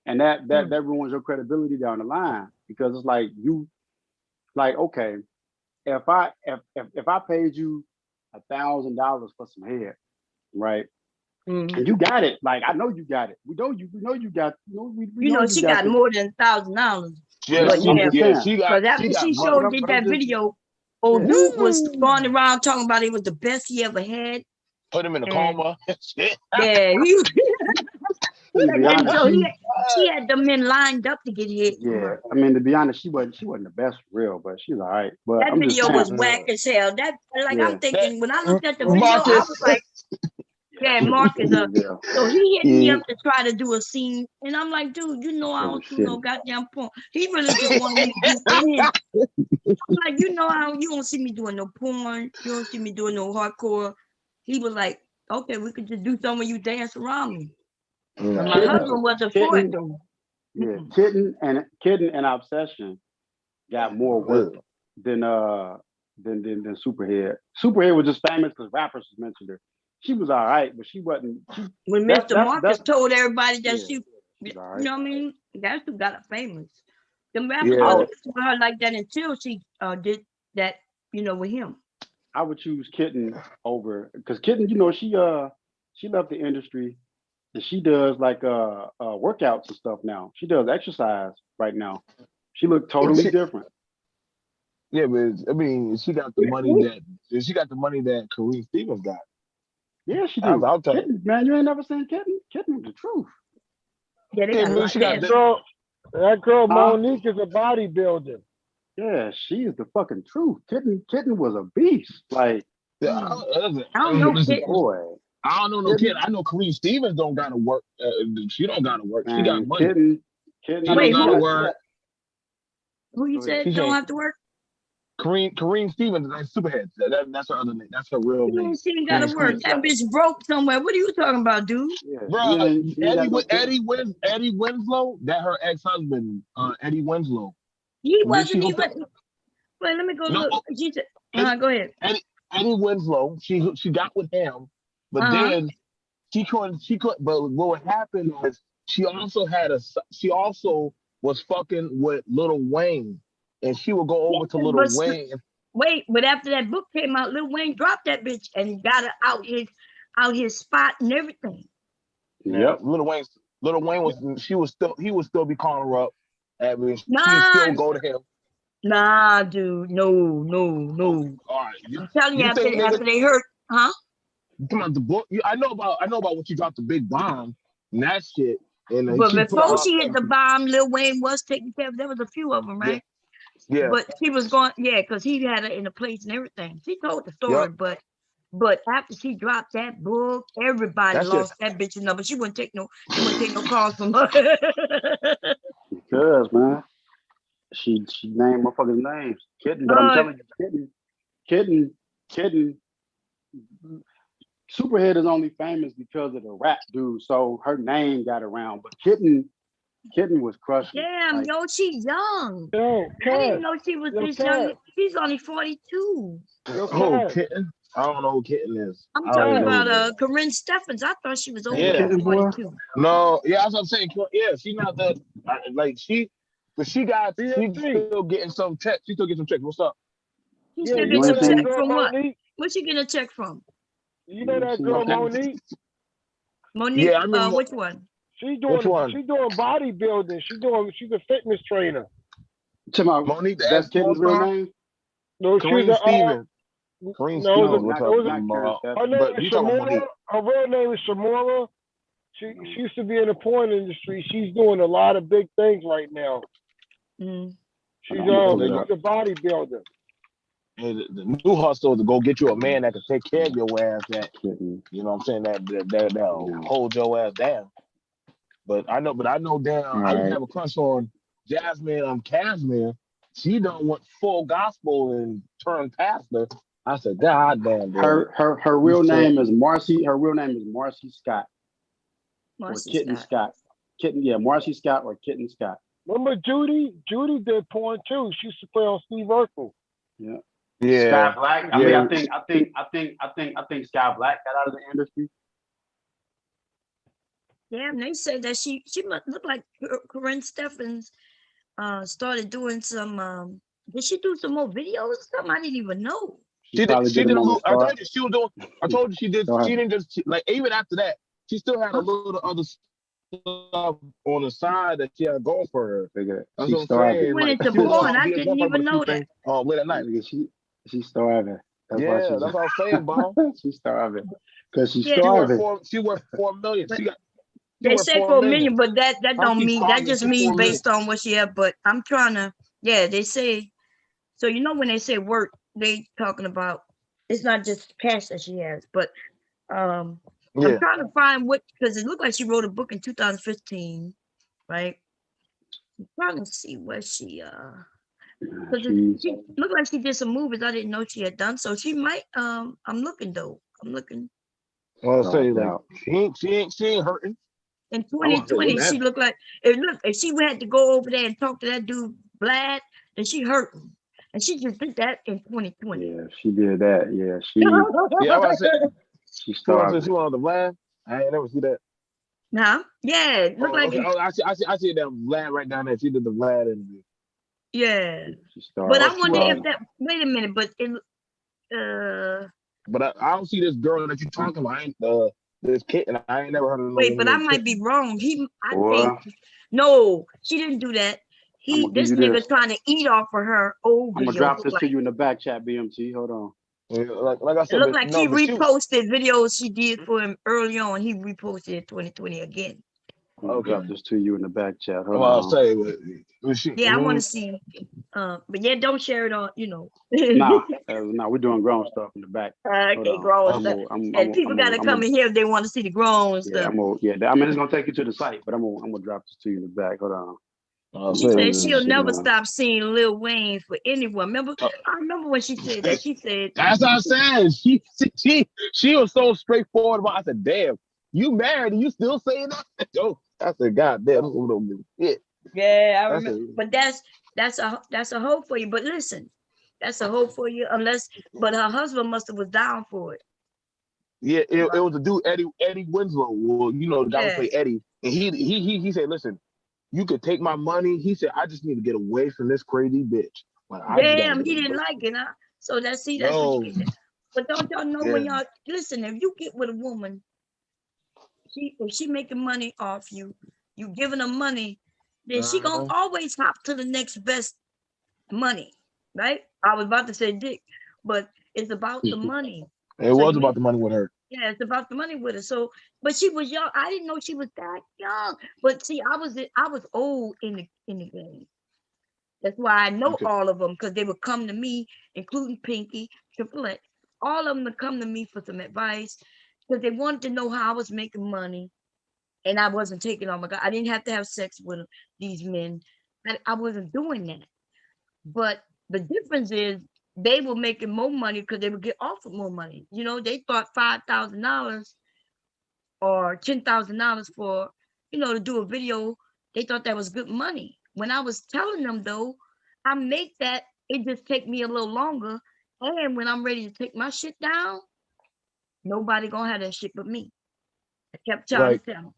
and that ruins your credibility down the line, because it's like okay, if I paid you $1,000 for some hair, right? Mm-hmm. And you got it. Like, I know you got it. We know you got. She got more than $1,000. Yeah, she got. After she did that video, old dude was going around talking about it was the best he ever had. Put him in a coma. Yeah, she had them men lined up to get hit. Yeah, I mean, to be honest, she wasn't the best real, but she's all right. But that video was whack as hell. I'm thinking when I looked at the video, I was like, yeah, Marcus. So he hit me up to try to do a scene, and I'm like, dude, I don't do no goddamn porn. He really just wanted me to do anything. I'm like, you don't see me doing no porn. You don't see me doing no hardcore. He was like, okay, we could just do something when you dance around me. But my husband wasn't for it though. Yeah, Kitten and Obsession got more work than Superhead. Superhead was just famous because rappers mentioned her. She was all right, but she wasn't. When Mr. Marcus told everybody that she, you know what I mean? That's who got her famous. The rappers wasn't to her like that until she did that, with him. I would choose Kitten over, because Kitten, she left the industry. And she does like workouts and stuff now. She does exercise right now. She looked totally different. Yeah, but I mean, she got the money that Kareem Stevens got. Yeah, she did. Kitten, man, you ain't never seen Kitten. Kitten was the truth. Yeah, they got that girl Monique is a bodybuilder. Yeah, she is the fucking truth. Kitten was a beast. Like, I don't know Kitten. Boy. I don't know no kid. I know Kareem Stevens don't gotta work. She don't gotta work. She got money. Kitten don't gotta work. Who you said don't have to work? Kareem Stevens, that's Superhead. That's her other name. That's her real name. She ain't gotta work. That bitch broke somewhere. What are you talking about, dude? Yeah, bro, Eddie Winslow, that her ex-husband, Eddie Winslow. He wasn't even. Wait, let me go look. She said, go ahead. Eddie Winslow, she got with him. But then she couldn't. But what happened was she also was fucking with Lil Wayne, and she would go over to Lil Wayne. Wait, but after that book came out, Lil Wayne dropped that bitch and got her out his spot and everything. Yep, Lil Wayne was. He would still be calling her up. She would still go to him. Nah, dude, no. All right, I'm telling you, after they hurt, huh? come on, the book. I know about when she dropped the big bomb and that shit. And But she put before out she hit the bomb, Lil Wayne was taking care of. There was a few of them, right? yeah. But she was going, because he had her in a place and everything. She told the story, Yep. but after she dropped that book, everybody That's lost that bitch's number. She wouldn't take no calls from her. Because man, she named motherfuckers' names. Kitten, but I'm telling you, Kitten. Superhead is only famous because of the rap dude, so her name got around. But Kitten was crushing. Damn, Like, yo, she's young. Yo, I didn't know she was this young. She's only 42. Oh, Kitten. I don't know who Kitten is. I'm I don't talking even know about Corinne Stephens. I thought she was older Yeah. than 42. No, yeah, that's what I'm saying. Yeah, she's not that like but she's still getting some checks. She still getting some checks. What's up? She Yeah, still you gets know a that check girl from what? Monique? Where's she getting a check from? You know that girl Monique? Monique, Yeah, I remember. which one? She's doing bodybuilding. She's a fitness trainer. Monique, the that's Kitten's real star? name? No, Kareem she's Stevens. Kareem Stevens. Not her name is Shamora. Her real name is Shamora. She used to be in the porn industry. She's doing a lot of big things right now. She's a bodybuilder. Hey, the new hustle is to go get you a man that can take care of your ass. You know what I'm saying? That'll hold your ass down. But I know down. I used to have a crush on Jasmine Cashmere. She don't want full gospel and turn pastor. I said, God damn. Her real name is Marcy. Her real name is Marcy Scott. Marcy or Kitten Scott. Marcy Scott or Kitten Scott. Remember Judy? Judy did porn too. She used to play on Steve Urkel. Yeah. Yeah. Sky Black. I mean, I think Sky Black got out of the industry. Yeah, and they say that she must look like Corinne Stephens started doing some did she do some more videos or something? I didn't even know. She did a little. I told you she was doing. I told you she did. She didn't just like even after that. She still had a little other stuff on the side that she had going for her. That's what I'm saying. She went into porn. I didn't even know that. Oh, late at night. She's starving. That's what I'm saying, bro. She's starving because she's starving. starving. She worth $4 million. They say $4 million, but that don't mean that just means based on what she had. But I'm trying to, they say. So you know when they say work, they talking about it's not just cash that she has, but I'm trying to find what because it looked like she wrote a book in 2015, right? I'm trying to see where she because she looked like she did some movies I didn't know she had done. So she might I'm looking though. I'm looking. I'll say like she ain't hurting. In 2020, she looked like if she had to go over there and talk to that dude Vlad, then she hurting. And she just did that in 2020. Yeah, she did that. Yeah, I was saying. She started. She went on the Vlad. I ain't never see that. Nah, yeah, look like. Okay. I see that Vlad right down there. She did the Vlad interview. Yeah, she started. But I wonder if that. Wait a minute, but it. But I don't see this girl that you're talking about. This kid, and I ain't never heard of. Wait, but I might be wrong. I think no, she didn't do that. This nigga trying to eat off of her old video. I'm gonna drop this to you in the back chat, BMT. Hold on. Like I said, it looked like he reposted videos she did for him early on. He reposted in 2020 again. I'll drop this to you in the back chat. Hold on. I'll say, I want to see. But don't share it on. Nah, we're doing grown stuff in the back. Okay, grown stuff. And people gotta come in here if they want to see the grown stuff. I mean, it's gonna take you to the site, but I'm gonna drop this to you in the back. Hold on. She said she'll never stop seeing Lil Wayne for anyone. Remember, I remember when she said that. She said that's what I'm saying. She was so straightforward about. I said, "Damn, you married and you still saying that?" I said, "God damn, this little bit." Yeah, I remember. But that's a hope for you. But listen, that's a hope for you. But her husband must have was down for it. Yeah, it was a dude Eddie Winslow. Well, the guy who played Eddie, and he said, "Listen. You could take my money." He said, "I just need to get away from this crazy bitch." Like, damn, he didn't like it, huh? So that's what you get. But don't y'all know when y'all listen? If you get with a woman, if she making money off you, you giving her money, then she gonna always hop to the next best money, right? I was about to say dick, but it's about the money. It was about the money with her. Yeah, it's about the money with her. So, but she was young. I didn't know she was that young. But see, I was old in the game. That's why I know Okay. all of them because they would come to me, including Pinky, Triple X. All of them would come to me for some advice because they wanted to know how I was making money, and I wasn't taking all my God. I didn't have to have sex with these men. I wasn't doing that. But the difference is they were making more money because they would get offered more money. You know, they thought $5,000 or $10,000 for, to do a video. They thought that was good money. When I was telling them though, I make that, it just take me a little longer. And when I'm ready to take my shit down, nobody gonna have that shit but me. I kept trying Right. to tell them.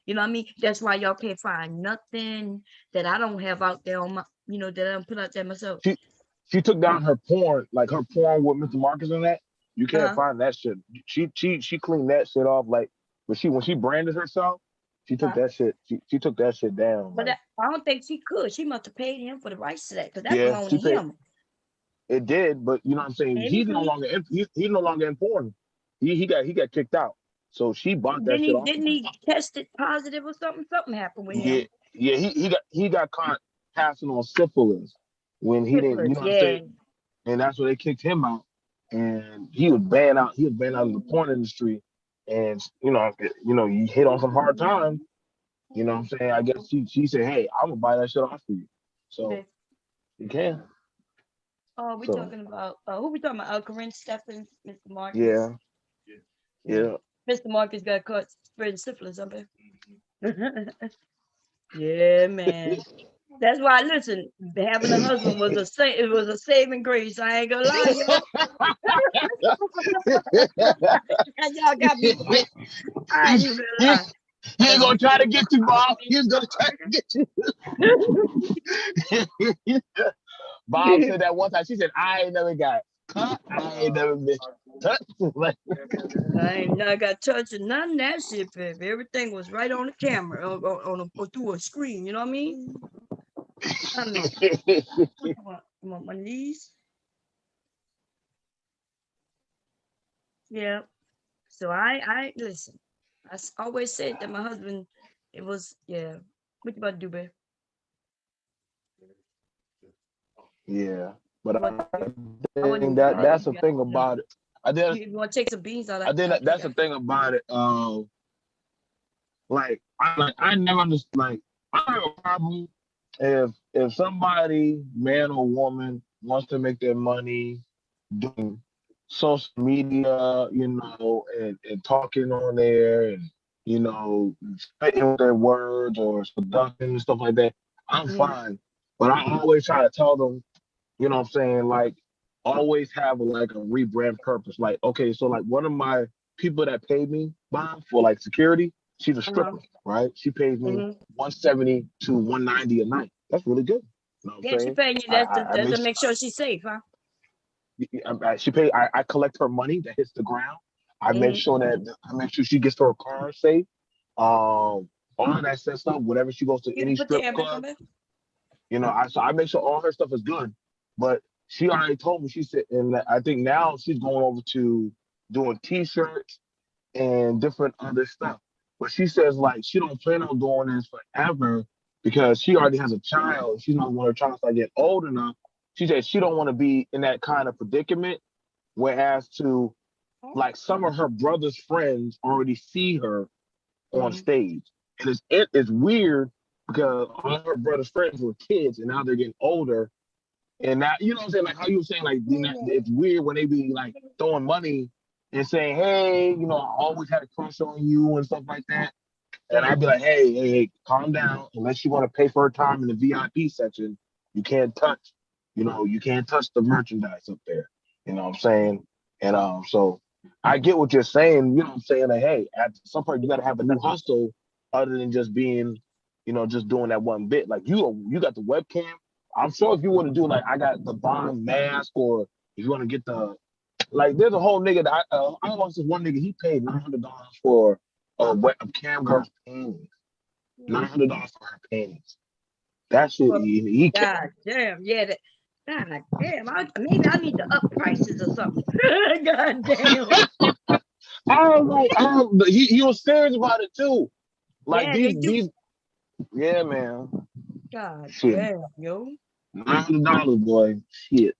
You know what I mean? That's why y'all can't find nothing that I don't have out there on my, that I don't put out there myself. She took down her porn, like her porn with Mr. Marcus and that. You can't Uh-huh. find that shit. She cleaned that shit off. Like, but when she branded herself, she took that shit. She took that shit down. But Like, I don't think she could. She must have paid him for the rights to that because that yeah, belonged she to paid. him. It did, but you know what I'm saying. Maybe He's no longer in porn. He got kicked out. So she bought that shit off of Didn't him. he test it positive or something? Something happened with Yeah, him. yeah. He got caught passing on syphilis when he didn't. You Syphilis, know what I'm yeah. saying. And that's where they kicked him out. And he was banned out. He was banned out of the porn industry. And he hit on some hard times. You know what I'm saying? I guess she said, "Hey, I'm gonna buy that shit off for you." So Okay. you can. Oh, we're So talking about who we talking about? Corinne Stephens, Mr. Marcus. yeah, yeah. Mr. Marcus got caught spreading syphilis up there. Yeah, man. That's why, listen, having a husband was it was a saving grace. I ain't gonna lie, y'all. Y'all got me. I ain't even gonna lie. He ain't gonna try to get you, Bob. He's gonna try to get you. Bob said that one time. She said, "I ain't never got cut. I ain't never been touched." Like, I ain't not got touched and none of that shit, baby. Everything was right on the camera, or through a screen. You know what I mean? I mean, you want my knees? Yeah. So I listen. I always said that my husband, it was, yeah. What you about to do, babe? yeah, but I wasn't even that's the finished. thing about it. You want to take some beans out? I did that's the thing about it. I never understood. Like, I have a problem if somebody, man or woman, wants to make their money doing social media, and talking on there, and spitting with their words or seduction and stuff like that. I'm fine, but I always try to tell them, you know what I'm saying, like, always have like a rebrand purpose. Like, okay, so like one of my people that paid me, Bob, for like security, she's a stripper, right? She pays me 170 to 190 a night. That's really good. You know what I'm Yeah, she saying? paying you that to make sure she's safe, huh? I collect her money that hits the ground. I make sure she gets to her car safe. All of that stuff, whenever she goes to any strip club, I make sure all her stuff is good. But she already told me, she said, and I think now she's going over to doing t-shirts and different other stuff. But she says, like, she don't plan on doing this forever because she already has a child. She's not want her child to get old enough. She said she don't want to be in that kind of predicament. Whereas to, like, some of her brother's friends already see her on stage. And it's weird because all her brother's friends were kids and now they're getting older. And now, you know what I'm saying? Like how you were saying, like, it's weird when they be like throwing money and saying, "Hey, I always had a crush on you," and stuff like that. And I'd be like, hey, calm down. Unless you want to pay for her time in the VIP section, you can't touch, you can't touch the merchandise up there. You know what I'm saying? And so I get what you're saying, you know what I'm saying? Like, hey, at some point you gotta have a new hustle other than just being, just doing that one bit. Like you got the webcam. I'm sure if you want to do like I got the bomb mask, or if you want to get the, like, there's a whole nigga that I watched this one nigga, he paid $900 for a cam girl's panties. $900 for her panties. That shit, he God damn, yeah. God damn, maybe I need to up prices or something. God damn. I don't know. He was serious about it too. Like Yeah, they do. these, yeah, man. God Shit, damn, yo. $900, boy. Shit.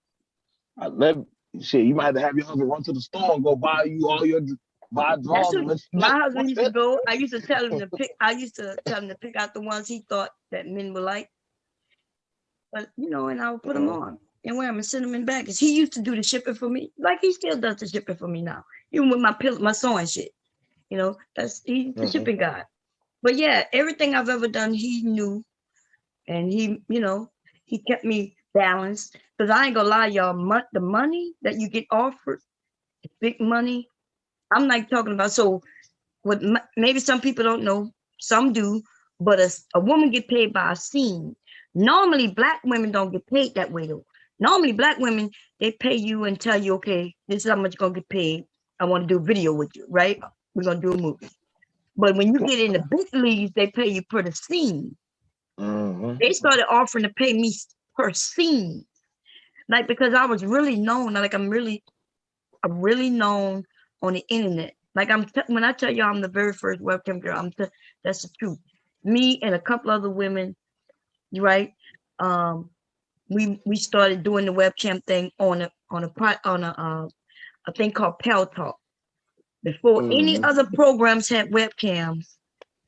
Let shit. You might have to have your husband run to the store and go buy you all your buy That's drawers what and let you my look. husband What's used to that? go. I used to tell him to pick. I used to tell him to pick out the ones he thought that men would like. But and I would put them on and wear them and send them in bags. He used to do the shipping for me, like he still does the shipping for me now, even with my sewing shit. He's the shipping guy. But yeah, everything I've ever done, he knew, and he kept me balanced. Because I ain't gonna lie, y'all, the money that you get offered, big money. I'm like talking about. So what? Maybe some people don't know, some do, but a woman get paid by a scene. Normally, black women don't get paid that way though. Normally, black women, they pay you and tell you, okay, this is how much you're gonna get paid. I want to do a video with you, right? We're gonna do a movie. But when you get in the big leagues, they pay you per the scene. They started offering to pay me per scene, like because I was really known. Like I'm really known on the internet. Like when I tell you I'm the very first webcam girl, that's the truth. Me and a couple other women, right? We started doing the webcam thing on a thing called Pal Talk. Before any other programs had webcams,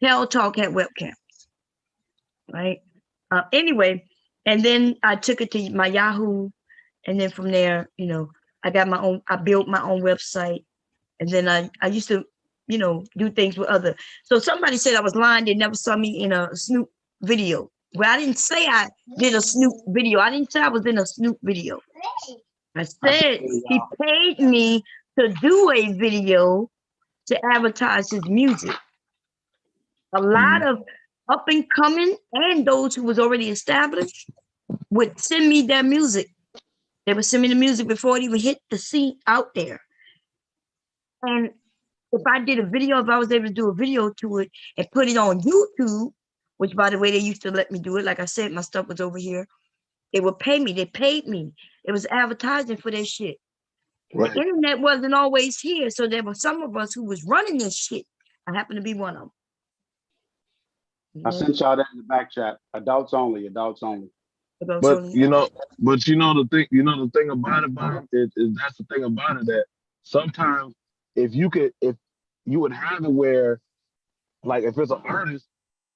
Pal Talk had webcams, right? Anyway, and then I took it to my Yahoo, and then from there, I got my own. I built my own website, and then I used to, do things with other. So somebody said I was lying. They never saw me in a Snoop video. Well, I didn't say I did a Snoop video. I didn't say I was in a Snoop video. I said he paid me to do a video to advertise his music. A lot of up and coming and those who was already established would send me their music. They would send me the music before it even hit the scene out there. And if I did a video, if I was able to do a video to it and put it on YouTube, which by the way, they used to let me do it. Like I said, my stuff was over here. They would pay me. They paid me. It was advertising for their shit. Right. The internet wasn't always here. So there were some of us who was running this shit. I happen to be one of them. I sent y'all that in the back chat. Adults only, adults only. But the thing about it, Bob, is that's the thing about it, that sometimes if you would have it where, like if it's an artist,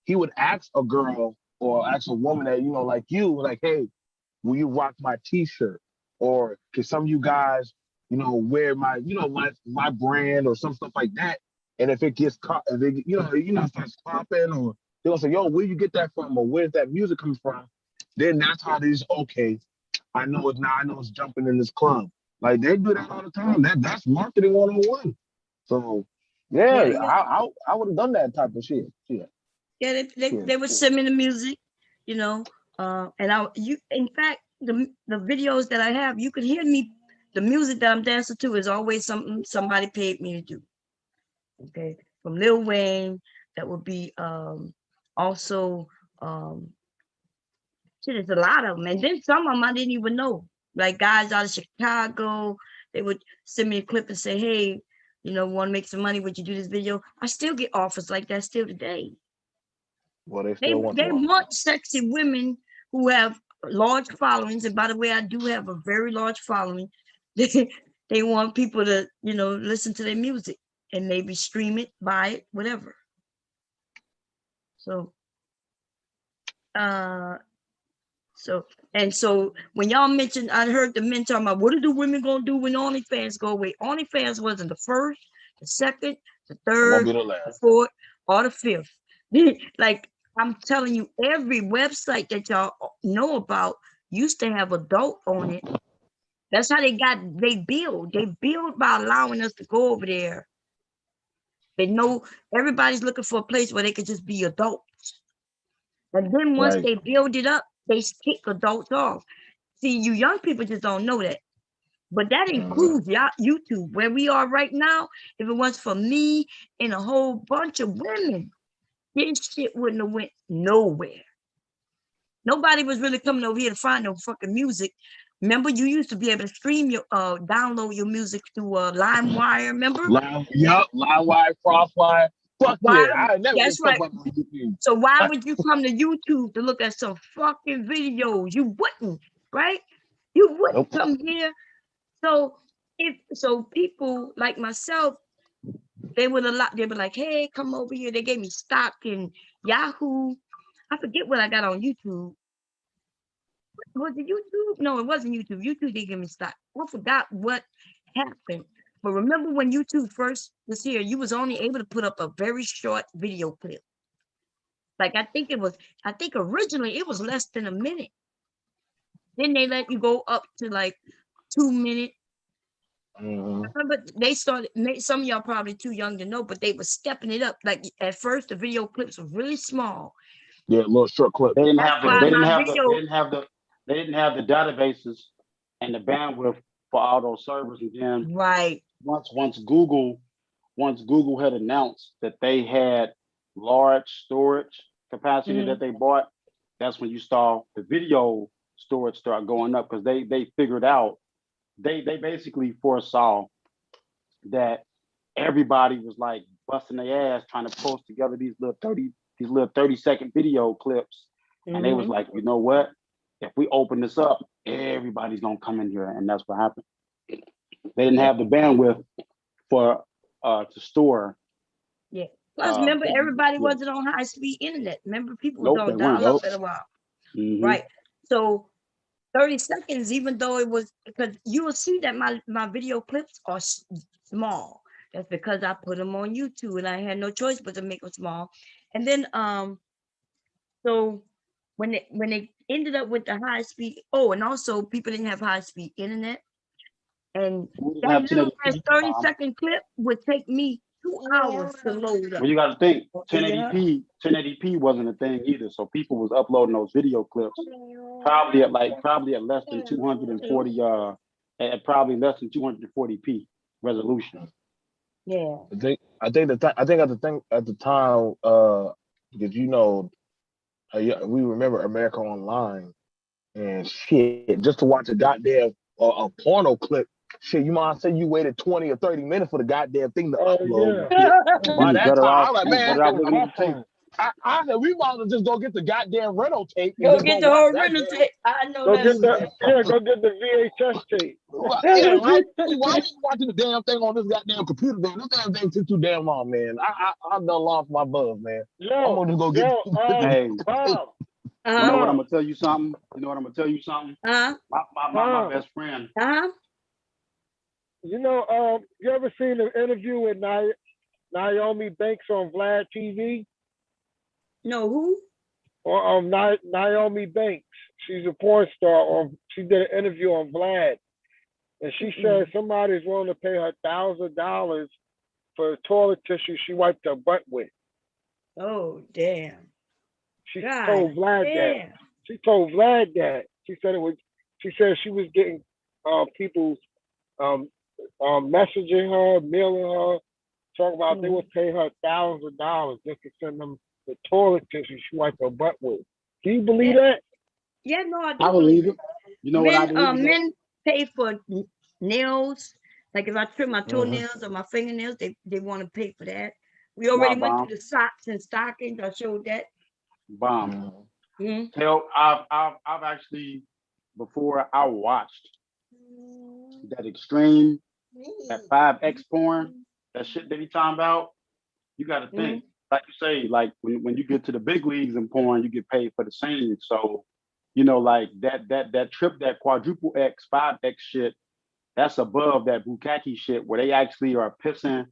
he would ask a girl or ask a woman that, like you, like, hey, will you rock my t-shirt? Or can some of you guys, wear my, my brand or some stuff like that. And if it gets caught, if it, starts popping, or they'll say, yo, where you get that from? Or where's that music coming from? Then that's how these, okay, I know it's jumping in this club. Like they do that all the time. That's marketing 101. So yeah. I would have done that type of shit. Yeah, they would send me the music, and in fact, the videos that I have, you could hear me, the music that I'm dancing to is always something somebody paid me to do. Okay, from Lil Wayne, that would be also there's a lot of them, and then some of them I didn't even know, like guys out of Chicago. They would send me a clip and say, hey, want to make some money, would you do this video? I still get offers like that still today. Well, they want sexy women who have large followings, and by the way, I do have a very large following. They want people to listen to their music and maybe stream it, buy it, whatever. So when y'all mentioned, I heard the men talking about what are the women gonna do when OnlyFans go away. OnlyFans wasn't the first, the second, the third, the fourth, or the fifth. Like I'm telling you, every website that y'all know about used to have adult on it. That's how they build. They build by allowing us to go over there. They know everybody's looking for a place where they could just be adults. And then once they build it up, they kick adults off. See, you young people just don't know that. But that includes YouTube, where we are right now. If it was for me and a whole bunch of women, this shit wouldn't have went nowhere. Nobody was really coming over here to find no fucking music Remember, you used to be able to stream your download your music through LimeWire. Remember? LimeWire, Crosswire. Fuck Why? yeah! I never That's did stuff right. like that on YouTube. So why would you come to YouTube to look at some fucking videos? You wouldn't, right? You wouldn't come here. So people like myself, they would they were like, hey, come over here. They gave me stock in Yahoo. I forget what I got on YouTube. Was it YouTube? No, it wasn't YouTube. YouTube didn't give me stock. I forgot what happened. But remember when YouTube first was here, you was only able to put up a very short video clip. Like I think originally it was less than a minute. Then they let you go up to like 2 minutes. Remember they started, some of y'all probably too young to know, but they were stepping it up. Like at first the video clips were really small. Yeah, little short clip. They didn't have the databases and the bandwidth for all those servers. And then right. Once Google had announced that they had large storage capacity that they bought, that's when you saw the video storage start going up, because they figured out, they basically foresaw that everybody was like busting their ass trying to post together these little 30-second video clips. And they was like, you know what? If we open this up, everybody's gonna come in here, and that's what happened. They didn't have the bandwidth for to store. Yeah. Plus, remember, everybody wasn't on high-speed internet. Remember, people was on they weren't. dial-up at a while. Right. So 30 seconds, even though it was, because you will see that my video clips are small. That's because I put them on YouTube and I had no choice but to make them small. And then so when they ended up with the high speed, and also people didn't have high speed internet. And that little 30-second clip would take me 2 hours to load up. Well, you got to think 1080p wasn't a thing either. So people was uploading those video clips probably at less than 240 at probably less than 240p resolution. Yeah. I think at the time, because we remember America Online and shit, just to watch a goddamn a porno clip. Shit, you might say you waited 20 or 30 minutes for the goddamn thing to upload. Yeah. By that time, I'm like, man, I said we might as well just go get the goddamn rental tape. Go get the whole rental tape. I know go that's go get the VHS tape. Yeah, right? Why are you watching the damn thing on this goddamn computer? Man? This damn thing took too damn long, man. I've done lost my buzz, man. I'm gonna just go get. Hey, Bob. You know what? I'm gonna tell you something. My best friend. You know, you ever seen an interview with Naomi Banks on Vlad TV? No, who? Or Naomi Banks. She's a porn star. She did an interview on Vlad, and she said somebody's willing to pay her $1,000 for toilet tissue she wiped her butt with. Oh, damn. She told Vlad that. She told Vlad that. She said it was. She said she was getting people messaging her, mailing her, talking about they would pay her $1,000 just to send them the toilet tissue she wiped her butt with. Do you believe that? Yeah, no, I do. I believe it. You know men, what I believe? Men pay for nails. Like if I trim my toenails or my fingernails, they want to pay for that. We already went through the socks and stockings. I showed that. Bomb. I've actually, before I watched that extreme, that 5X porn, that shit that he talking about, you got to think, like you say, like when you get to the big leagues in porn, you get paid for the same. So, you know, like that trip, that quadruple X, 5X shit, that's above that bukkake shit where they actually are pissing,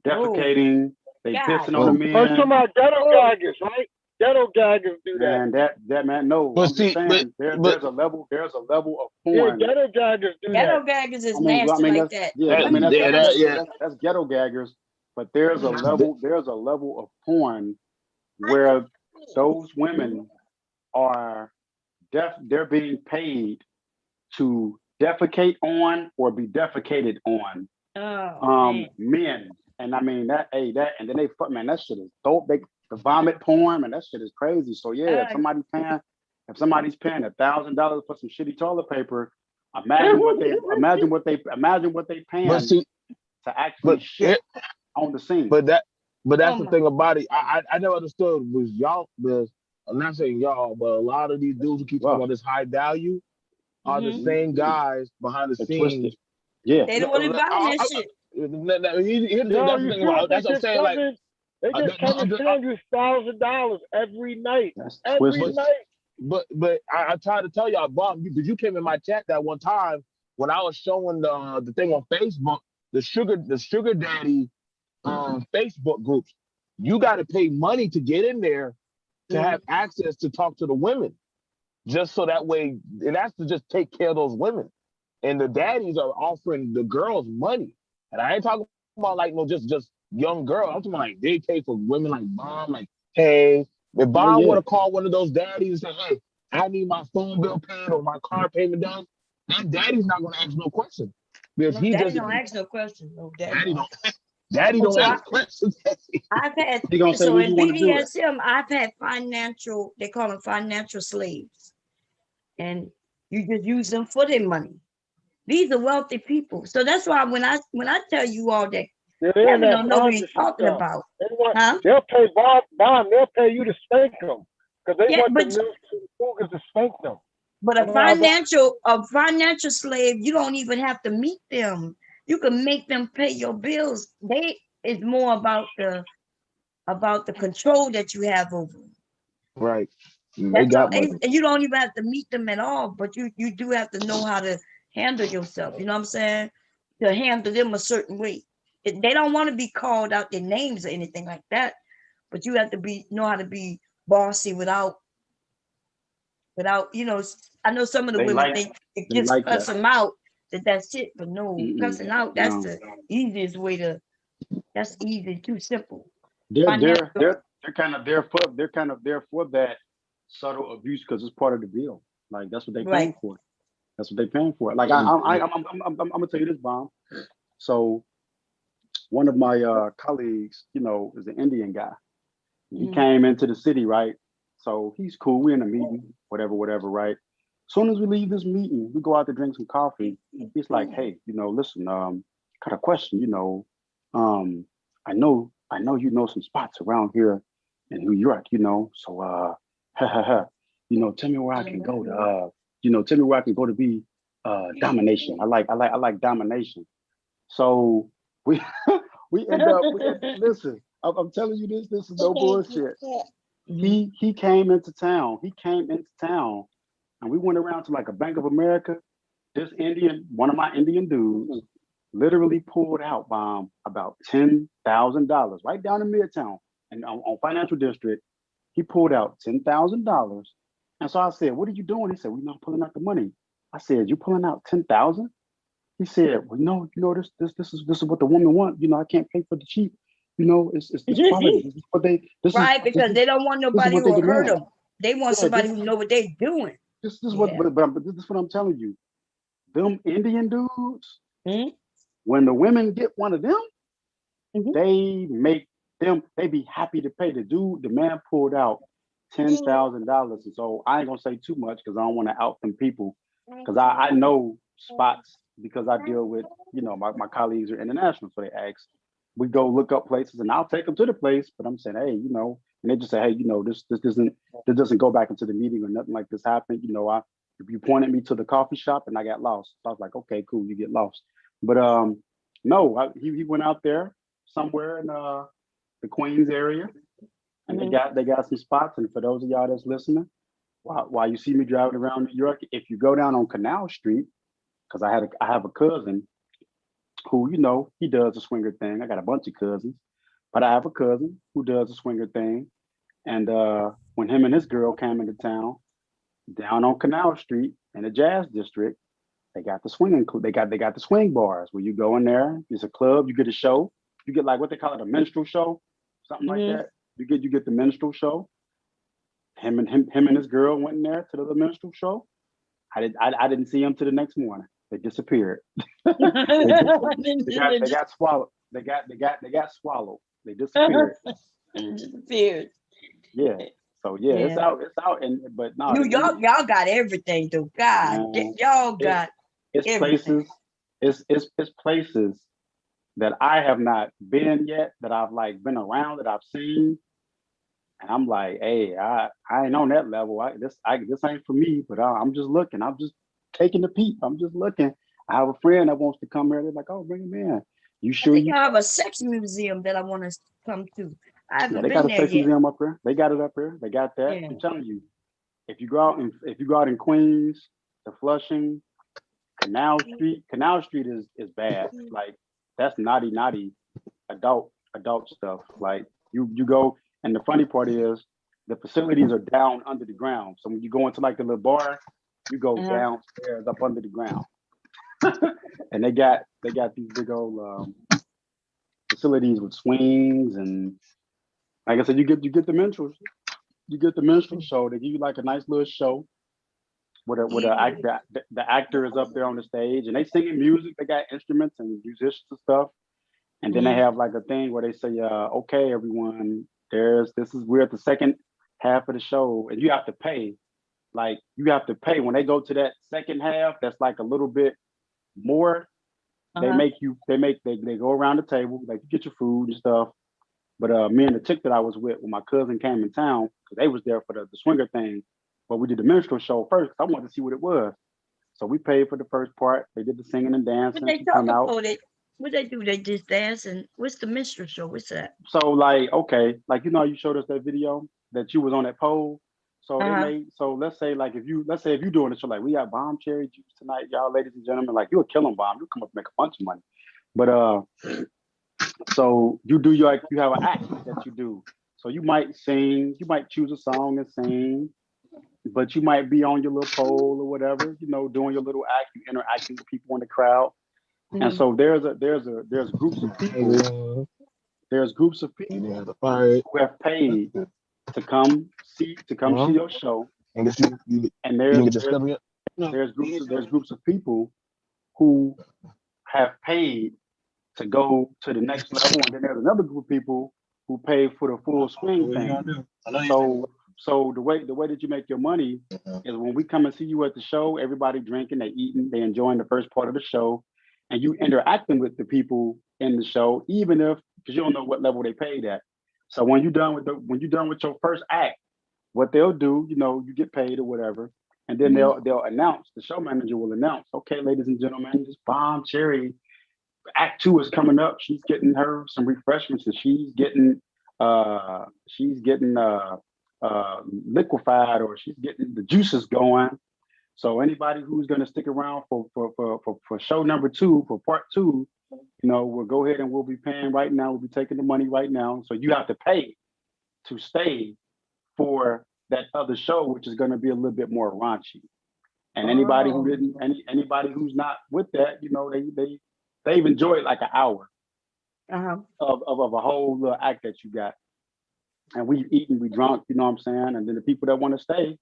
defecating, they pissing on the men. I'm talking about ghetto gaggers, right? Ghetto gaggers do that. Man, that man, no. But I'm just saying, there's a level of porn. Yeah, ghetto gaggers do that. Ghetto gaggers is nasty like that. Yeah, that's ghetto gaggers. But there's a level of porn where those women are they're being paid to defecate on or be defecated on men. And I mean that, and then they fuck, man, that shit is dope. The vomit porn, man, that shit is crazy. So yeah, if somebody's paying $1,000 for some shitty toilet paper, imagine what they paying But see, to actually but ship on the scene. but that's Oh the my. thing about it. I never understood was y'all. I'm not saying y'all, but a lot of these dudes who keep talking Well, about this high value are the Hmm. same guys behind the they twisted. scenes. Yeah. They No, don't want to buy that shit. here's the thing. Yo, That's the you thing see what about. they That's what I'm give saying. Like, Kevin? They give Kevin Samuels $1,000 every night. That's Every twisted. but night. I tried to tell y'all, Bob, because you came in my chat that one time when I was showing the thing on Facebook, the sugar daddy Facebook groups. You got to pay money to get in there to Mm. have access to talk to the women, just so that way, and that's to just take care of those women. And the daddies are offering the girls money, and I ain't talking about like no just young girl. I'm talking about like they pay for women like Bomb, like hey, if Oh Bomb yeah. want to call one of those daddies and say, hey, I need my phone bill paid or my car payment done, that daddy's not gonna ask no question because No, he daddy just don't ask no questions. No, daddy daddy don't. don't So ask questions. I've had He gonna say so when in you want to do it. BDSM, I've had financial. They call them financial slaves, and you just use them for their money. These are wealthy people, so that's why when I tell you all that They're in Kevin that don't know what he's sponsorship talking stuff. about, They want, huh? they'll pay Bond, they'll pay you to spank them. Because they Yeah, want the but milk cougars to spank them. but You know how that, a financial slave, you don't even have to meet them. You can make them pay your bills. They it's more about the control that you have over them. Right. They That's all. got money. And you don't even have to meet them at all, but you do have to know how to handle yourself. You know what I'm saying? To handle them a certain way. They don't want to be called out their names or anything like that, but you have to know how to be bossy without I know some of the They women like think it they just like cuss that. them out that's it, but no, Mm-mm. cussing out, that's No. the easiest way that's easy, too simple. They're Financial. they're they're they're kind of there for that subtle abuse because it's part of the deal. Like that's what they're paying Right. for. That's what they're paying for. Like I'm gonna tell you this, Bomb. So one of my colleagues, is an Indian guy. He Mhm. came into the city, right? So he's cool. We're in a meeting, whatever, right? Soon as we leave this meeting, we go out to drink some coffee. He's like, hey, listen, got a question, um, I know you know some spots around here in New York, so tell me where I can go to tell me where I can go to be domination. I like domination. So we listen, I'm telling you this is no bullshit. Mhm. He came into town. And we went around to like a Bank of America. One of my Indian dudes, literally pulled out about $10,000 right down in Midtown and on Financial District. He pulled out $10,000. And so I said, "What are you doing?" He said, "We're not pulling out the money." I said, "You pulling out 10,000?" He said, "Well, no, this is what the woman want. I can't pay for the cheap. It's quality. This is what they this is Right, this because is they don't want this is nobody what who they will hurt demand." them. They want Yeah, somebody who know what they're doing. this is what Yeah. but this is what I'm telling you. Them Indian dudes, Mhm. when the women get one of them, Mhm. they be happy to pay. The man pulled out $10,000. And so I ain't gonna say too much because I don't want to out them people. Because I know spots because I deal with, my colleagues are international. So they ask, we go look up places and I'll take them to the place, but I'm saying, hey, and they just say, hey, this doesn't go back into the meeting or nothing like this happened. You pointed me to the coffee shop and I got lost. So I was like, okay, cool, you get lost. But no, he went out there somewhere in the Queens area, and Mhm. they got some spots. And for those of y'all that's listening, while you see me driving around New York, if you go down on Canal Street, because I have a cousin who he does a swinger thing. I got a bunch of cousins, but I have a cousin who does a swinger thing. And when him and his girl came into town, down on Canal Street in the Jazz District, they got the swinging. They got the swing bars where you go in there. It's a club. You get a show. You get like what they call it, a minstrel show, something like Mhm. that. You get the minstrel show. Him and his girl went in there to the minstrel show. I didn't see them till the next morning. They disappeared. They got swallowed. They got swallowed. They disappeared. Disappeared. Yeah. So yeah, Yeah. it's out. And but no, New the York, Indian y'all got everything, though. God, man, y'all it got. it's everything. places, it's places that I have not been yet, that I've like been around, that I've seen, and I'm like, hey, I ain't on that level. This ain't for me. But I'm just looking. I'm just taking the peep. I'm just looking. I have a friend that wants to come here. They're like, oh, bring him in. You I sure think you? I have a sex museum that I want to come to. I Yeah, haven't they got been a there sex yet. museum up here. They got it up here. They got that. Yeah. I'm telling you, if you go out in Queens, the Flushing, Canal Street is bad. Like that's naughty adult stuff. Like you go, and the funny part is the facilities are down under the ground. So when you go into like the little bar, you go downstairs up under the ground, and they got these big old facilities with swings, and like I said, you get the minstrels. You get the minstrel show. They give you like a nice little show with the actor is up there on the stage and they singing music. They got instruments and musicians and stuff. And then they have like a thing where they say, okay, everyone, we're at the second half of the show and you have to pay. Like you have to pay when they go to that second half. That's like a little bit more. They go around the table, like you get your food and stuff. But me and the chick that I was with when my cousin came in town, because they was there for the swinger thing, but we did the minstrel show first. I wanted to see what it was. So we paid for the first part. They did the singing and What dancing. they She talk come out. about it? What they do? They just dance and what's the minstrel show? What's that? So like, okay, like you showed us that video that you was on that pole. So let's say if you're doing the show, like we got bomb cherry juice tonight, y'all ladies and gentlemen, like you'll kill them bomb. You'll come up and make a bunch of money. But so you have an act that you do. So you might sing, you might choose a song and sing, but you might be on your little pole or whatever, doing your little act, you interacting with people in the crowd. And so there's groups of people, who have paid to come see your show. And you And get discovery. there's groups of people who have paid to go to the next level, and then there's another group of people who pay for the full swing thing. So the way that you make your money is when we come and see you at the show, everybody drinking, they eating, they enjoying the first part of the show, and you interacting with the people in the show, even if because you don't know what level they paid at. So when you're done with your first act, what they'll do, you get paid or whatever, and then they'll announce. The show manager will announce, okay, ladies and gentlemen, this bomb cherry Act 2 is coming up. She's getting her some refreshments, and she's getting liquefied, or she's getting the juices going. So anybody who's going to stick around for show number 2, for part 2, we'll go ahead and we'll be paying right now. We'll be taking the money right now. So you have to pay to stay for that other show, which is going to be a little bit more raunchy. And anybody who's not with that, they've enjoyed like an hour of a whole little act that you got. And we eat and we drunk, you know what I'm saying? And then the people that want to stay,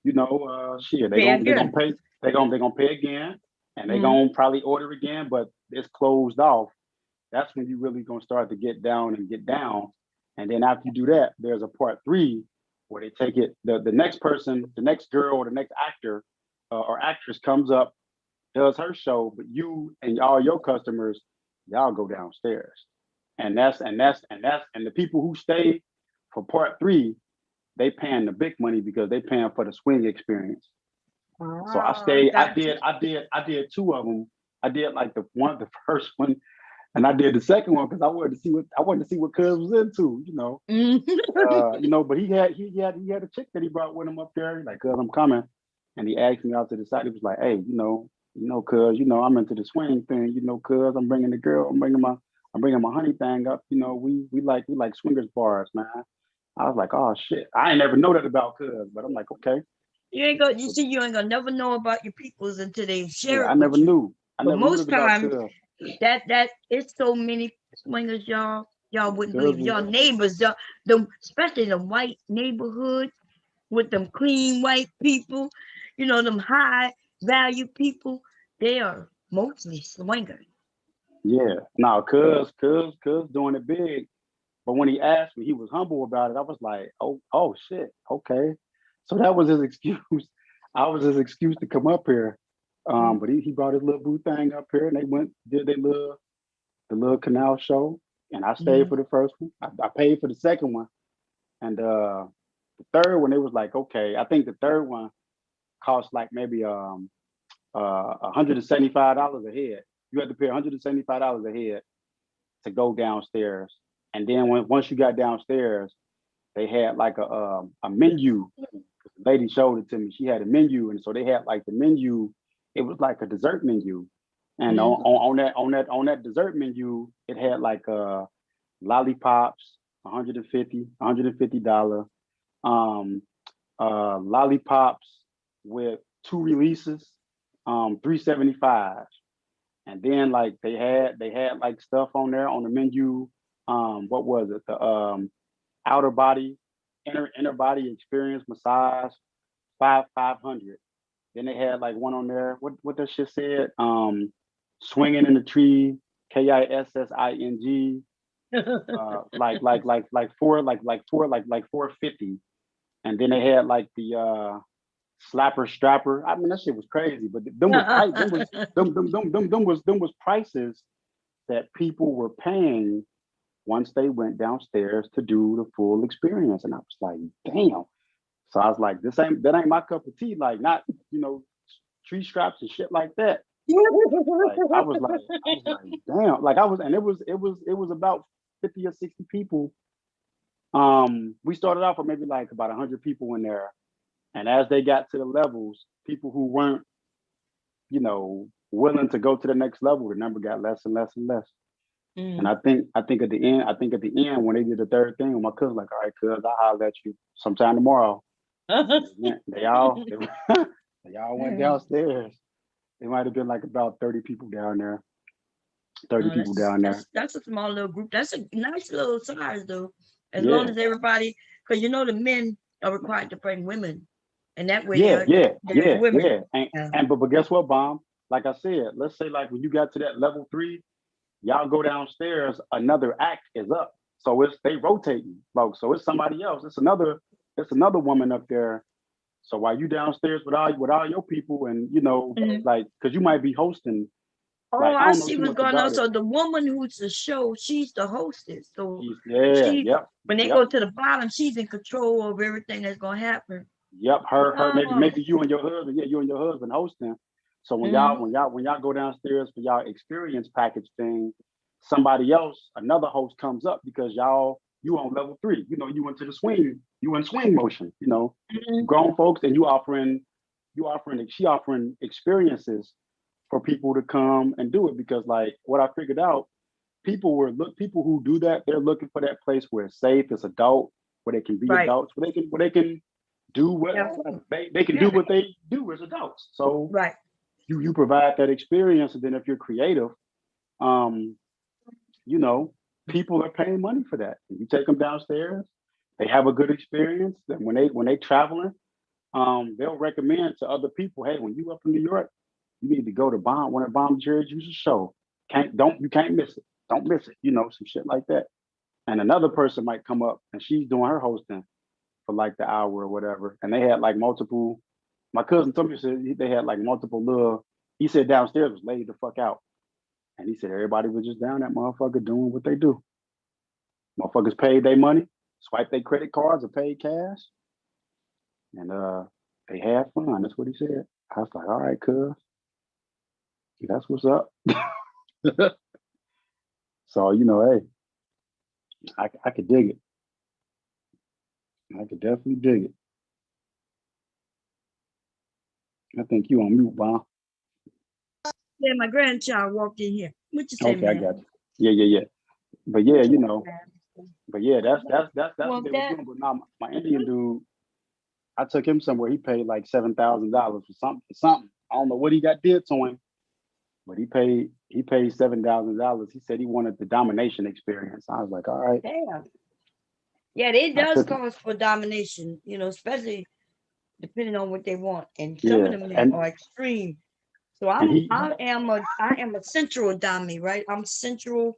they're gonna pay. They're gonna pay again, and they're gonna probably order again, but it's closed off. That's when you really gonna start to get down. And then after you do that, there's a part 3 where they take it. The next person, the next girl, or the next actor or actress comes up, does her show, but you and all your customers, y'all go downstairs. And the people who stay for part 3, they paying the big money because they paying for the swing experience. So I stayed. I did 2 of them. I did like the first one, and I did the second one because I wanted to see what Cuz was into, But he had a chick that he brought with him up there. Like, Cuz, I'm coming, and he asked me out to the side. He was like, hey, Cuz, I'm into the swing thing, Cuz, I'm bringing the girl, I'm bringing my honey thing up. We like swingers bars, man. I was like, oh shit, I ain't never know that about Cuz, but I'm like, okay. You ain't gonna never know about your peoples until they share it. I never knew. But most times, that it's so many swingers, y'all wouldn't believe it. Y'all neighbors, especially the white neighborhood with them clean white people, them high value people, they are mostly swingers. Yeah, no, Cuz doing it big. But when he asked me, he was humble about it. I was like, oh shit, okay. So that was his excuse. I was his excuse to come up here. But he brought his little boo thing up here, and they did the little canal show, and I stayed for the first one. I paid for the second one, and the third one, it was like, okay, I think the third one cost like maybe $175 a head. You had to pay $175 a head to go downstairs, and then once you got downstairs, they had like a menu. The lady showed it to me. She had a menu, and so they had like the menu. It was like a dessert menu, and on that dessert menu, it had like lollipops, $150. Lollipops with 2 releases, $375. And then like they had like stuff on there on the menu. What was it? The outer body, inner body experience massage, $500. Then they had like one on there. What that shit said? Swinging in the tree, KISSING. Like 450. And then they had like the slapper strapper. I mean, that shit was crazy, but them was prices that people were paying once they went downstairs to do the full experience. And I was like, damn. So I was like, that ain't my cup of tea. Like, not, tree straps and shit like that. Like, I was like, damn. Like it was about 50 or 60 people. We started off with maybe like about 100 people in there. And as they got to the levels, people who weren't, willing to go to the next level, the number got less and less and less. And I think at the end, when they did the third thing, my cousin like, all right, cuz I'll holler at you sometime tomorrow. They all went downstairs. There might have been like about 30 people down there. 30 people down there. That's a small little group. That's a nice little size though. As long as everybody, because the men are required to bring women. And that way, women. But guess what, Bomb? Like I said, let's say like when you got to that level 3, y'all go downstairs, another act is up. So they rotating, folks. So it's somebody else. It's another woman up there. So while you downstairs with all your people, and like, because you might be hosting. Oh, like, I see what's going on. So the woman who's the show, she's the hostess. So when they go to the bottom, she's in control of everything that's gonna happen. Yep, her maybe you and your husband, you and your husband hosting. So when y'all go downstairs for y'all experience package thing, somebody else, another host comes up because you on level 3. You into the swing, you in swing motion. Grown folks, and she offering experiences for people to come and do it, because like what I figured out, people who do that, they're looking for that place where it's safe, it's adult, where they can be adults, where they can do what they can do what they do as adults. So you provide that experience, and then if you're creative, people are paying money for that. You take them downstairs, they have a good experience. Then when they traveling, they'll recommend to other people, hey, when you up in New York, you need to go to one of Bomb Jerry's user show. You can't miss it. Don't miss it. Some shit like that. And another person might come up and she's doing her hosting for like the hour or whatever. And they had like multiple. My cousin told me, said they had like multiple little. He said downstairs was laid the fuck out, and he said everybody was just down that motherfucker doing what they do. Motherfuckers paid their money, swiped their credit cards or paid cash, and they had fun. That's what he said. I was like, all right, cuz. That's what's up. So, hey, I could dig it. I could definitely dig it. I think you on mute, Bob. Yeah, my grandchild walked in here. What you say, okay, man? I got you. Yeah. But yeah, but yeah, that's what they were doing. But now my Indian dude, I took him somewhere. He paid like $7,000 for something. I don't know what he did to him. But he paid $7,000. He said he wanted the domination experience. I was like, all right. Damn. Yeah, it does cost for domination, especially depending on what they want. And some of them are extreme. So I am a central dummy, right? I'm central.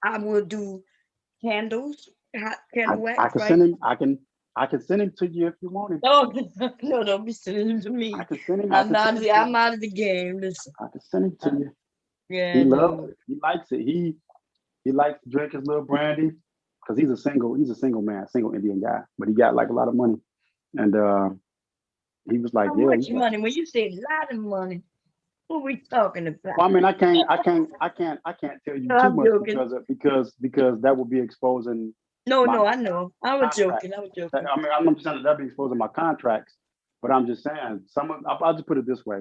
I will do candles, candle wax. I can I can send him to you if you want him. No, no, don't be sending him to me. I can send him. I'm out of the game. Listen. I can send him to you. Yeah, He loves it. He likes it. He likes to drink his little brandy because he's a single man, single Indian guy, but he got like a lot of money. And he was like, How yeah. much money? When you say a lot of money, what we talking about? Well, I mean, I can't tell you No, too I'm much joking. because that would be exposing. No, my I know. I was contract. joking. I mean, I'm not saying that'd be exposing my contracts, but I'm just saying I'll just put it this way.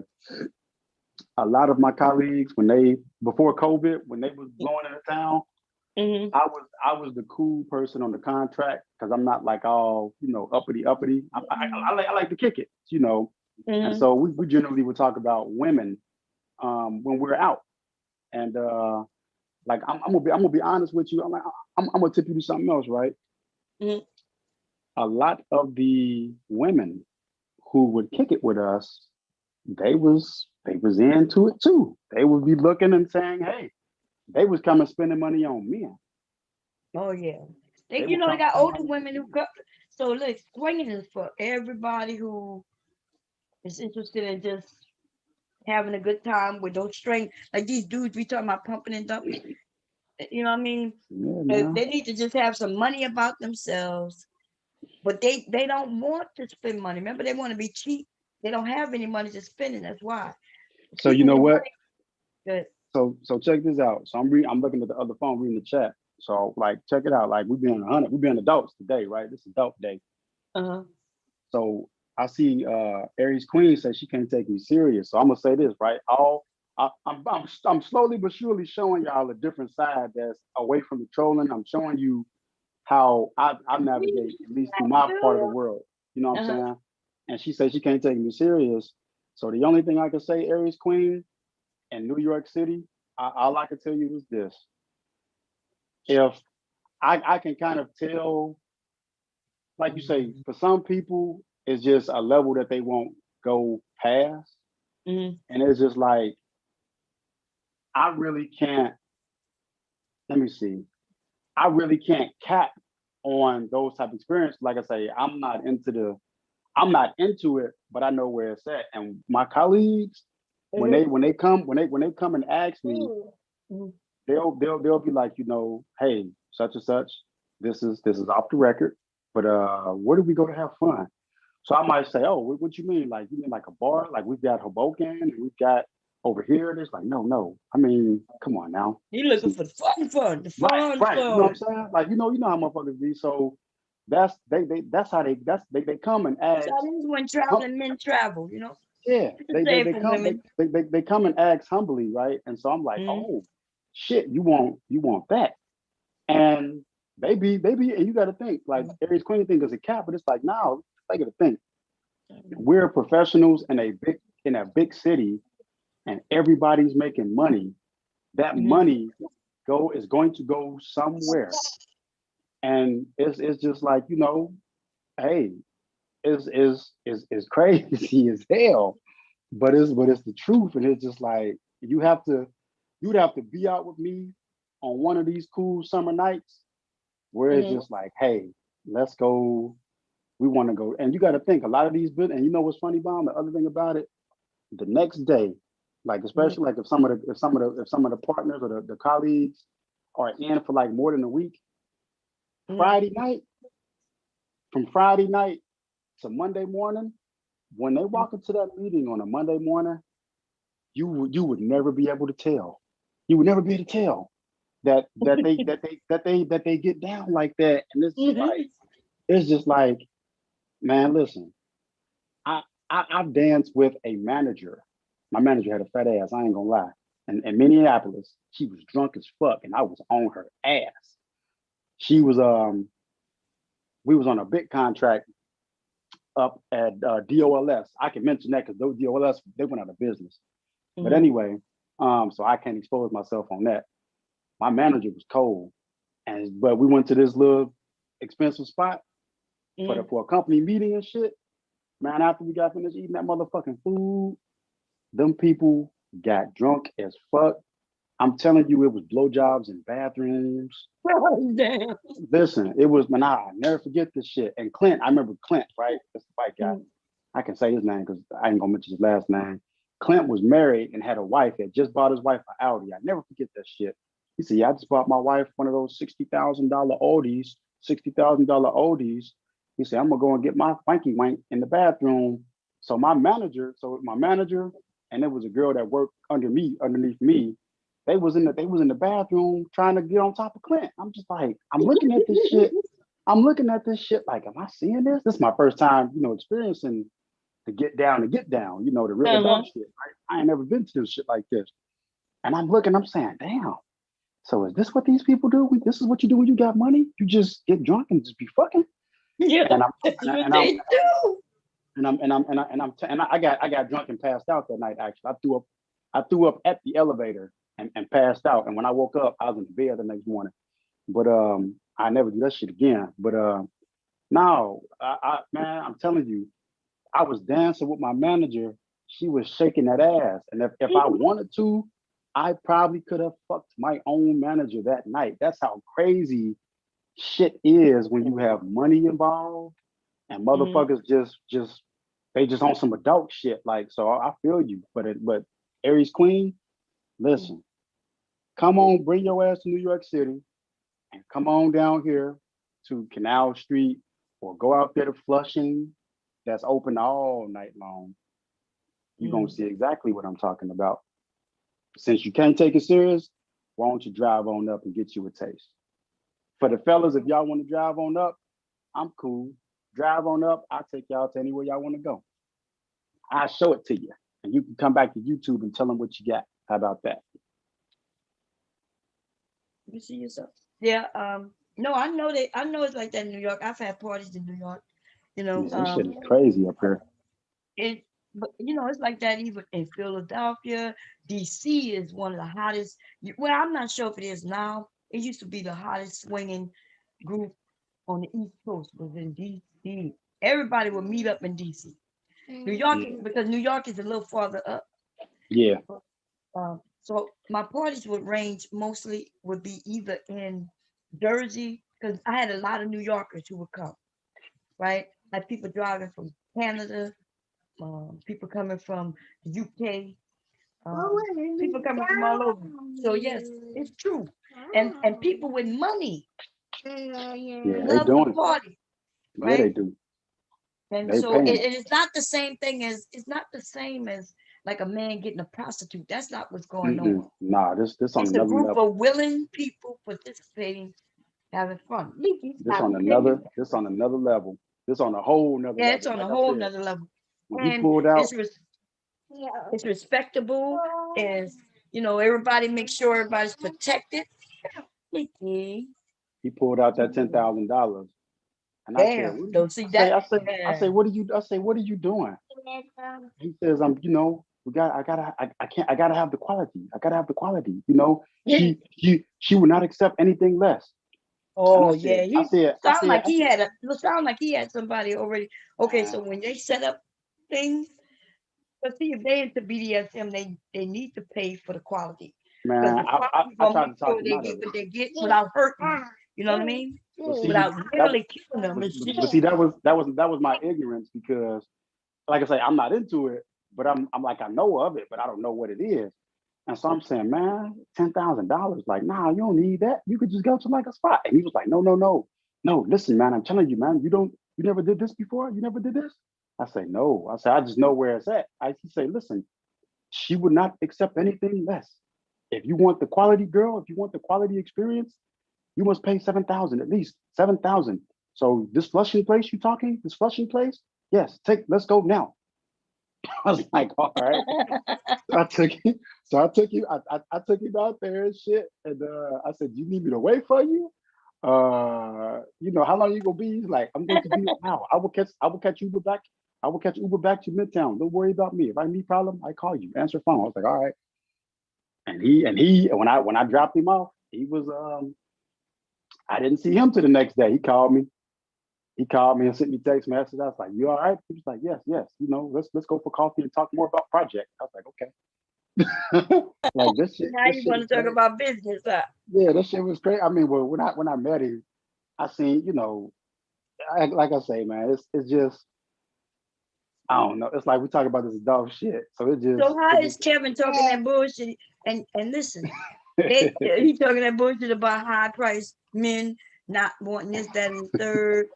A lot of my colleagues, before COVID, when they was blowing into town, Mm-hmm. I was the cool person on the contract because I'm not like all uppity. I like to kick it, Mm-hmm. and so we generally would talk about women when we're out, and like I'm gonna be honest with you. I'm gonna tip you to something else, right? Mm-hmm. A lot of the women who would kick it with us, they was into it too. They would be looking and saying, hey. They was coming spending money on men. Oh yeah, they got older women who come. So look, swinging is for everybody who is interested in just having a good time with no string. Like these dudes we talking about pumping and dumping. You know what I mean? Yeah, they need to just have some money about themselves, but they don't want to spend money. Remember, they want to be cheap. They don't have any money to spend, and that's why. So you know what? Good. So check this out. So I'm looking at the other phone, reading the chat. So like check it out. Like we're being adults today, right? This is adult day. Uh-huh. So I see Aries Queen says she can't take me serious. So I'm gonna say this, right? I'm slowly but surely showing y'all a different side that's away from the trolling. I'm showing you how I navigate, at least through my part of the world. You know what I'm saying? And she says she can't take me serious. So the only thing I can say, Aries Queen, in New York City, all I can tell you is this. If I can kind of tell, like you say, for some people, it's just a level that they won't go past. Mm-hmm. And it's just like, I really can't, let me see. I really can't cap on those type of experiences. Like I say, I'm not into it, but I know where it's at. And my colleagues, when they come and ask me, they'll be like, hey, such and such, this is off the record, but where do we go to have fun? So I might say, oh, what you mean? Like you mean like a bar? Like we've got Hoboken and we've got over here. And it's like, no. I mean, come on now. You looking for the fun. Right. You know what I'm saying? Like you know how motherfuckers be. So that's how they come and ask. So this is when traveling men travel, Yeah, women. they come and ask humbly, right? And so I'm like, oh shit, you want that. And they be, and you gotta think, like Aries Queen think is a cap, but it's like, now I gotta think. We're professionals in a big city and everybody's making money. That money is going to go somewhere. And it's just like, hey, is crazy as hell. But it's the truth. And it's just like you'd have to be out with me on one of these cool summer nights where it's just like, hey, let's go. We want to go. And you got to think a lot of these and you know what's funny, Bomb? The other thing about it, the next day, like especially like if some of the partners or the colleagues are in for like more than a week, Friday night, from Friday night to Monday morning, when they walk into that meeting on a Monday morning, you would never be able to tell. You would never be able to tell that they get down like that. And it's just like, man, listen, I've danced with a manager. My manager had a fat ass, I ain't gonna lie. And in Minneapolis, she was drunk as fuck and I was on her ass. She was we was on a big contract up at DOLS. I can mention that because those DOLS, they went out of business. But anyway, so I can't expose myself on that. My manager was cold, but we went to this little expensive spot for a company meeting and shit. Man, after we got finished eating that motherfucking food, them people got drunk as fuck. I'm telling you, it was blowjobs in bathrooms. Oh, damn. Listen, it was, man, I never forget this shit. And Clint, I remember Clint, right? That's the white guy. I can say his name because I ain't gonna mention his last name. Clint was married and had a wife, had just bought his wife an Audi. I never forget that shit. He said, yeah, I just bought my wife one of those $60,000 Oldies. He said, I'm gonna go and get my wanky wank in the bathroom. So my manager, and there was a girl that worked underneath me. They was in the bathroom trying to get on top of Clint. I'm just like, I'm looking at this shit. Like, am I seeing this? This is my first time, experiencing the get down, the real adult shit. Right? I ain't never been to this shit like this. And I'm looking, I'm saying, damn. So is this what these people do? This is what you do when you got money? You just get drunk and just be fucking? Yeah, that's what they do. I got drunk and passed out that night. Actually, I threw up at the elevator and passed out. And when I woke up, I was in bed the next morning. But I never do that shit again. But no, man, I'm telling you, I was dancing with my manager. She was shaking that ass, and if I wanted to, I probably could have fucked my own manager that night. That's how crazy shit is when you have money involved and motherfuckers just on some adult shit. Like, so I feel you, but Aries Queen, listen, come on, bring your ass to New York City and come on down here to Canal Street or go out there to Flushing. That's open all night long. You're gonna see exactly what I'm talking about. Since you can't take it serious, why don't you drive on up and get you a taste? For the fellas, if y'all want to drive on up, I'm cool. Drive on up. I'll take y'all to anywhere y'all want to go. I'll show it to you. And you can come back to YouTube and tell them what you got. How about that? You see yourself? Yeah. No, I know it's like that in New York. I've had parties in New York. This shit is crazy up here. But it's like that even in Philadelphia. DC is one of the hottest. Well, I'm not sure if it is now. It used to be the hottest swinging group on the East Coast was in DC. Everybody would meet up in DC. New York, because New York is a little farther up. Yeah. So my parties would be either in Jersey, because I had a lot of New Yorkers who would come, right? Like people driving from Canada, people coming from the UK, people coming from all over. So yes, it's true. And people with money love to party, right? Yeah, they do. And so it's not the same thing as like a man getting a prostitute. That's not what's going on. Nah, this on It's another a group level. of willing people participating, having fun. This on another level. This on a whole nother level. It's on a whole nother level. When he pulled out, it's respectable. It's everybody make sure everybody's protected. He pulled out that $10,000. And Damn, don't see that. I say, what are you doing? He says, I gotta have the quality. I gotta have the quality. She would not accept anything less. Oh yeah, he sound like he had somebody already. Okay, so when they set up things, but see if they into BDSM, they need to pay for the quality. Man, I tried to talk they get what they get without hurting. You know what I mean? Without literally killing them. But see, that was my ignorance, because, like I say, I'm not into it, but I'm like, I know of it, but I don't know what it is. And so I'm saying, man, $10,000. Like, nah, you don't need that. You could just go to like a spot. And he was like, no. Listen, man, I'm telling you, man, you never did this before. You never did this. I say, no. I say, I just know where it's at. He say, listen, she would not accept anything less. If you want the quality girl, if you want the quality experience, you must pay $7,000, at least $7,000. So this Flushing place you talking? This Flushing place? Yes, let's go now. I was like, all right. I took you out there and shit. And I said, you need me to wait for you? How long you gonna be? He's like, I'm going to be now. I will catch Uber back. I will catch Uber back to Midtown. Don't worry about me. If I need problem, I call you. Answer phone. I was like, all right. And he when I dropped him off, he was I didn't see him till the next day. He called me and sent me text message. I was like, you all right? He was like, yes. Let's go for coffee and talk more about project. I was like, okay. Like this shit. Now This you shit want is to talk crazy. about business, huh? Yeah, that shit was crazy. I mean, well, when I met him, I seen, like I say, man, it's just I don't know. It's like we talk about this dumb shit. So So how it is just Kevin talking that bullshit? And listen, he talking that bullshit about high price men not wanting this, that, and the third.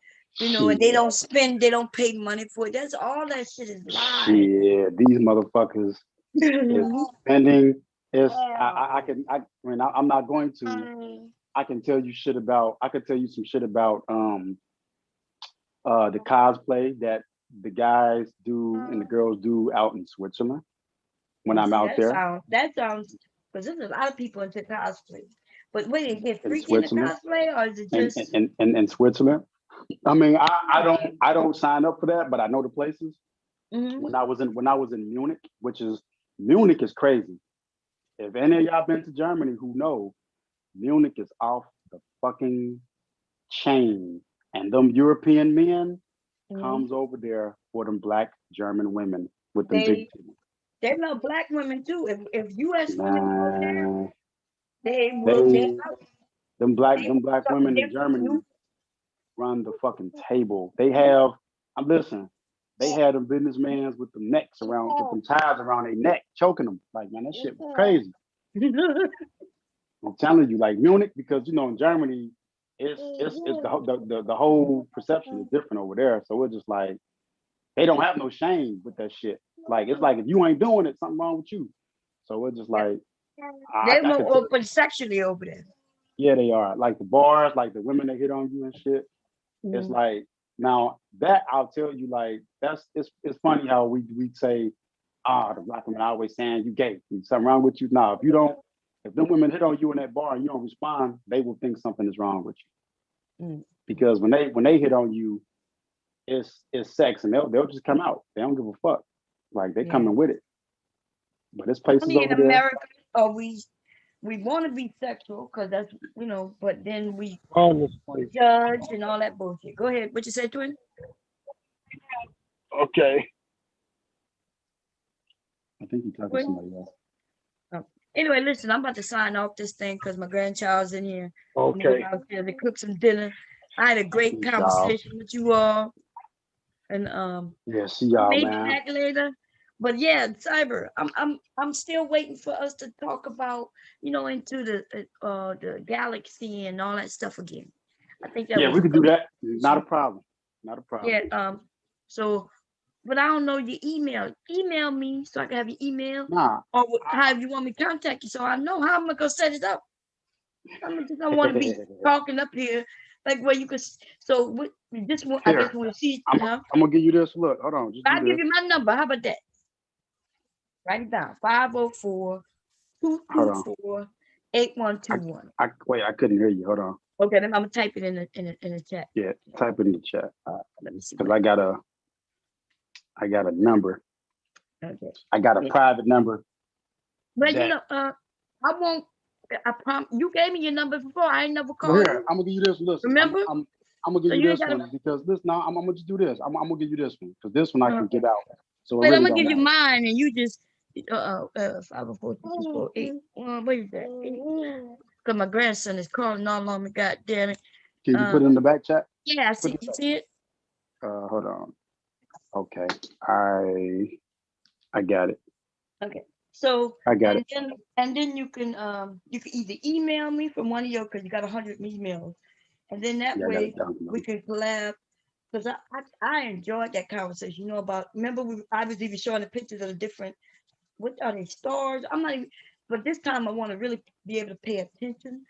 And they shit. don't spend, they don't pay money for it. That's all that shit is lies. Shit, these motherfuckers is spending. I'm not going to. I can tell you shit about. I could tell you some shit about the cosplay that the guys do and the girls do out in Switzerland when I'm out there That sounds, because there's a lot of people into cosplay. But wait, they get in freaky in the Switzerland cosplay, or is it and just in Switzerland. I mean, I don't sign up for that, but I know the places. Mhm. When I was in Munich, Munich is crazy. If any of y'all been to Germany who know, Munich is off the fucking chain. And them European men comes over there for them black German women with them big titties. They love black women too. If US women go over there, Man, they will them black women in Germany run the fucking table. They have, they had them businessmen with them necks around, with them ties around their neck, choking them. Like, man, that shit was crazy. I'm telling you, like Munich, because in Germany, it's the whole perception is different over there. So it's just like they don't have no shame with that shit. Like it's like if you ain't doing it, something wrong with you. So it's just like they're more open sexually over there. Yeah, they are. Like the bars, like the women that hit on you and shit. It's like now that I'll tell you, like it's funny how we say, the black women always saying you gay, something wrong with you. Now if them women hit on you in that bar and you don't respond, they will think something is wrong with you. Because when they hit on you, it's sex and they'll just come out. They don't give a fuck. Like they coming with it. But it's places Only over in there. America, we want to be sexual because that's but then we judge and all that bullshit. Go ahead. What you said, twin? Okay. I think you're talking to somebody else. Anyway, listen, I'm about to sign off this thing because my grandchild's in here. Okay. I was there to cook some dinner. I had a great conversation with you all. And yeah, see y'all, maybe man. back later. But yeah, cyber. I'm still waiting for us to talk about, into the galaxy and all that stuff again. I think that we could do that. Not a problem. Not a problem. Yeah. So, but I don't know your email. Email me so I can have your email. Nah. Or how you want me to contact you, so I know how I'm gonna set it up. I don't want to be talking up here like where you could. So this one, I guess we'll see. I'm gonna give you this. Look, hold on. I'll give you my number. How about that? Write it down. 504-224-8121. I couldn't hear you. Hold on. Okay, then I'm gonna type it in the chat. Yeah, type it in the chat. Let me see. Because I got a number. Okay. I got a private number. But I won't. I promise. You gave me your number before. I ain't never called you. I'm gonna give you this. Listen, remember? I'm gonna give you this one because this. Now I'm gonna just do this. I'm gonna give you this one because this one I can get out. So wait, I'm gonna give you mine, and you just 504-224-81. What is that? Because my grandson is calling all on me. God damn it! Can you put it in the back chat? Yeah, I see. You see it? Hold on. Okay, I got it. Okay. So I got it. And then you can either email me from one of your, because you got 100 emails, and then that way we can collab. Because I enjoyed that conversation. About, remember I was even showing the pictures of the different, what are they, stars? I'm not even, but this time I want to really be able to pay attention.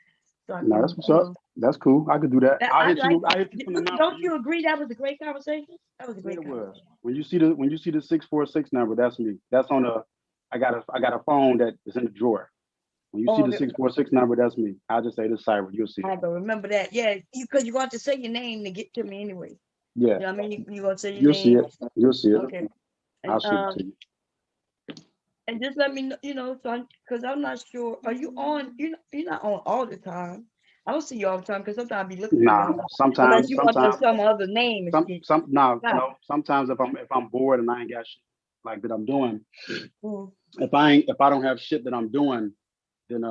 So no, that's what's up. That's cool. I could do that. I'll hit you from the number. Don't you agree that was a great conversation? That was a great conversation. When you see the 646 number, that's me. That's on I got a phone that is in the drawer. When you see the 646 number, that's me. I'll just say this cyber. You'll see it. I don't remember that. Yeah, because you're going to say your name to get to me anyway. Yeah. You know what I mean? You're going to say your You'll name. See it. You'll see it. Okay. And, I'll shoot it to you. And just let me know, so because I'm not sure. Are you on? You're not on all the time. I don't see you all the time because sometimes I be looking. Nah, sometimes. Unless you want some other name. Sometimes if I'm bored and I ain't got shit. like that I'm doing. Mm. If I don't have shit that I'm doing, then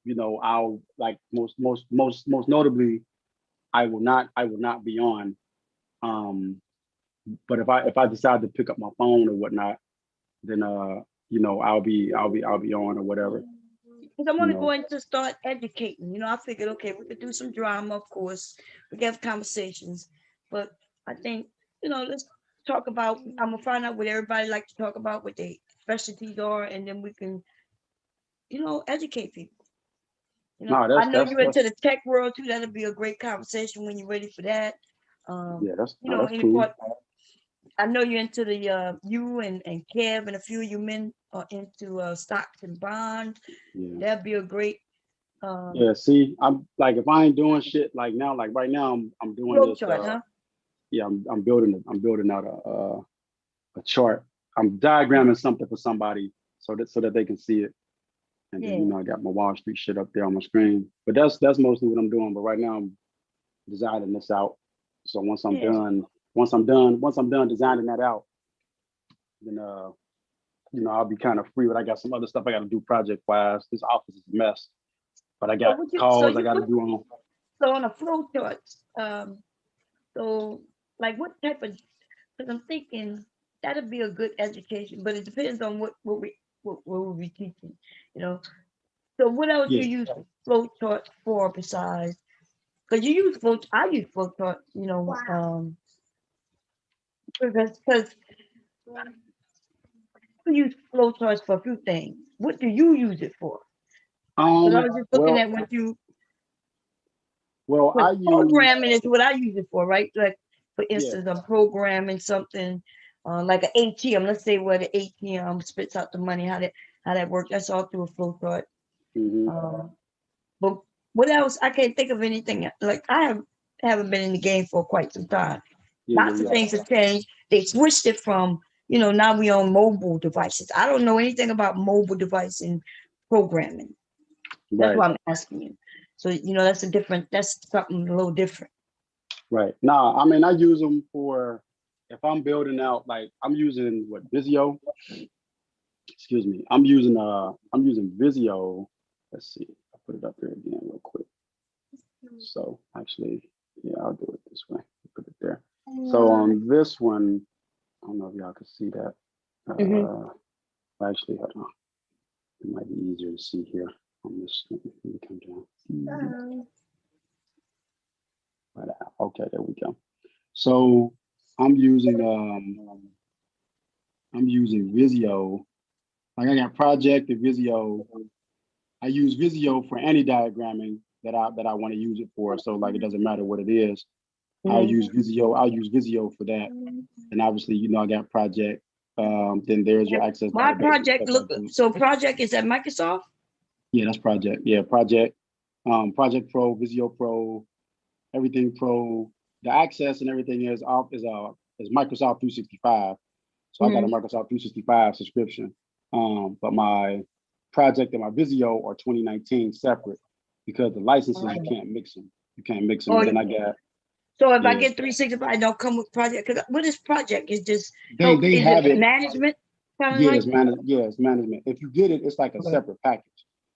you know, I'll like most notably, I will not be on. But if I decide to pick up my phone or whatnot, then you know, I'll be on or whatever. Because I You want to go know. in to start educating. You know, I figured, okay, we could do some drama, of course. We can have conversations. But I think, you know, let's talk about, I'm going to find out what everybody like to talk about, what their specialties are, and then we can, you know, educate people. You know, No, I know you're that's into the tech world too. That'll be a great conversation when you're ready for that. yeah, You know, that's any cool. part, I know you're into the you and Kev and a few of you men are into stocks and bonds. Yeah. That'd be a great Yeah, see, I'm like if I ain't doing shit like now, like right now, I'm doing flow this. chart, huh? Yeah, I'm building out a chart. I'm diagramming something for somebody so that they can see it. And then Yeah. you know I got my Wall Street shit up there on my screen. But that's mostly what I'm doing. But right now I'm designing this out. So once I'm Yeah. done designing that out, then you know I'll be kind of free. But I got some other stuff I got to do project wise. This office is a mess. But I So got would you, calls I got to do on. so on a flow chart, so like what type of, because I'm thinking that'd be a good education, but it depends on what we'll be teaching, you know. So what else you Yeah. use flow chart for besides, because you use flow, I use flow chart, you know, because we use flow charts for a few things. What do you use it for? Because I was just looking at what you, well I use programming is what I use it for, right? Like for yeah. instance, I'm programming something like an ATM. Let's say where the ATM spits out the money, how that works. That's all through a flow chart. But what else? I can't think of anything. Like haven't been in the game for quite some time. Lots of things have changed. They switched it from, you know, now we on mobile devices. I don't know anything about mobile device and programming. That's why I'm asking you. So, you know, that's something a little different. Right. Nah, I mean, I use them for if I'm building out, like I'm using Visio. Excuse me. I'm using Visio. Let's see. I'll put it up here again real quick. So actually, yeah, I'll do it this way. Put it there. So on this one, I don't know if y'all can see that. Actually, hold on. It might be easier to see here on this. Let me come down. Right. Okay, there we go. So I'm using Visio. Like I got Project and Visio. I use Visio for any diagramming that I want to use it for. So like it doesn't matter what it is. I'll use Visio for that. And obviously, you know, I got Project. Then there's your access. My Project so Project is at Microsoft? Yeah, that's Project. Yeah, Project. Project Pro, Visio Pro, everything Pro. The access and everything is Microsoft 365. So I got a Microsoft 365 subscription. But my Project and my Visio are 2019 separate because the licenses you can't mix them. You can't mix them. But then I got. So if I get 365, I don't come with Project. Because what is Project? It's just they have it management. Yeah, it's management. If you get it, it's like a separate package.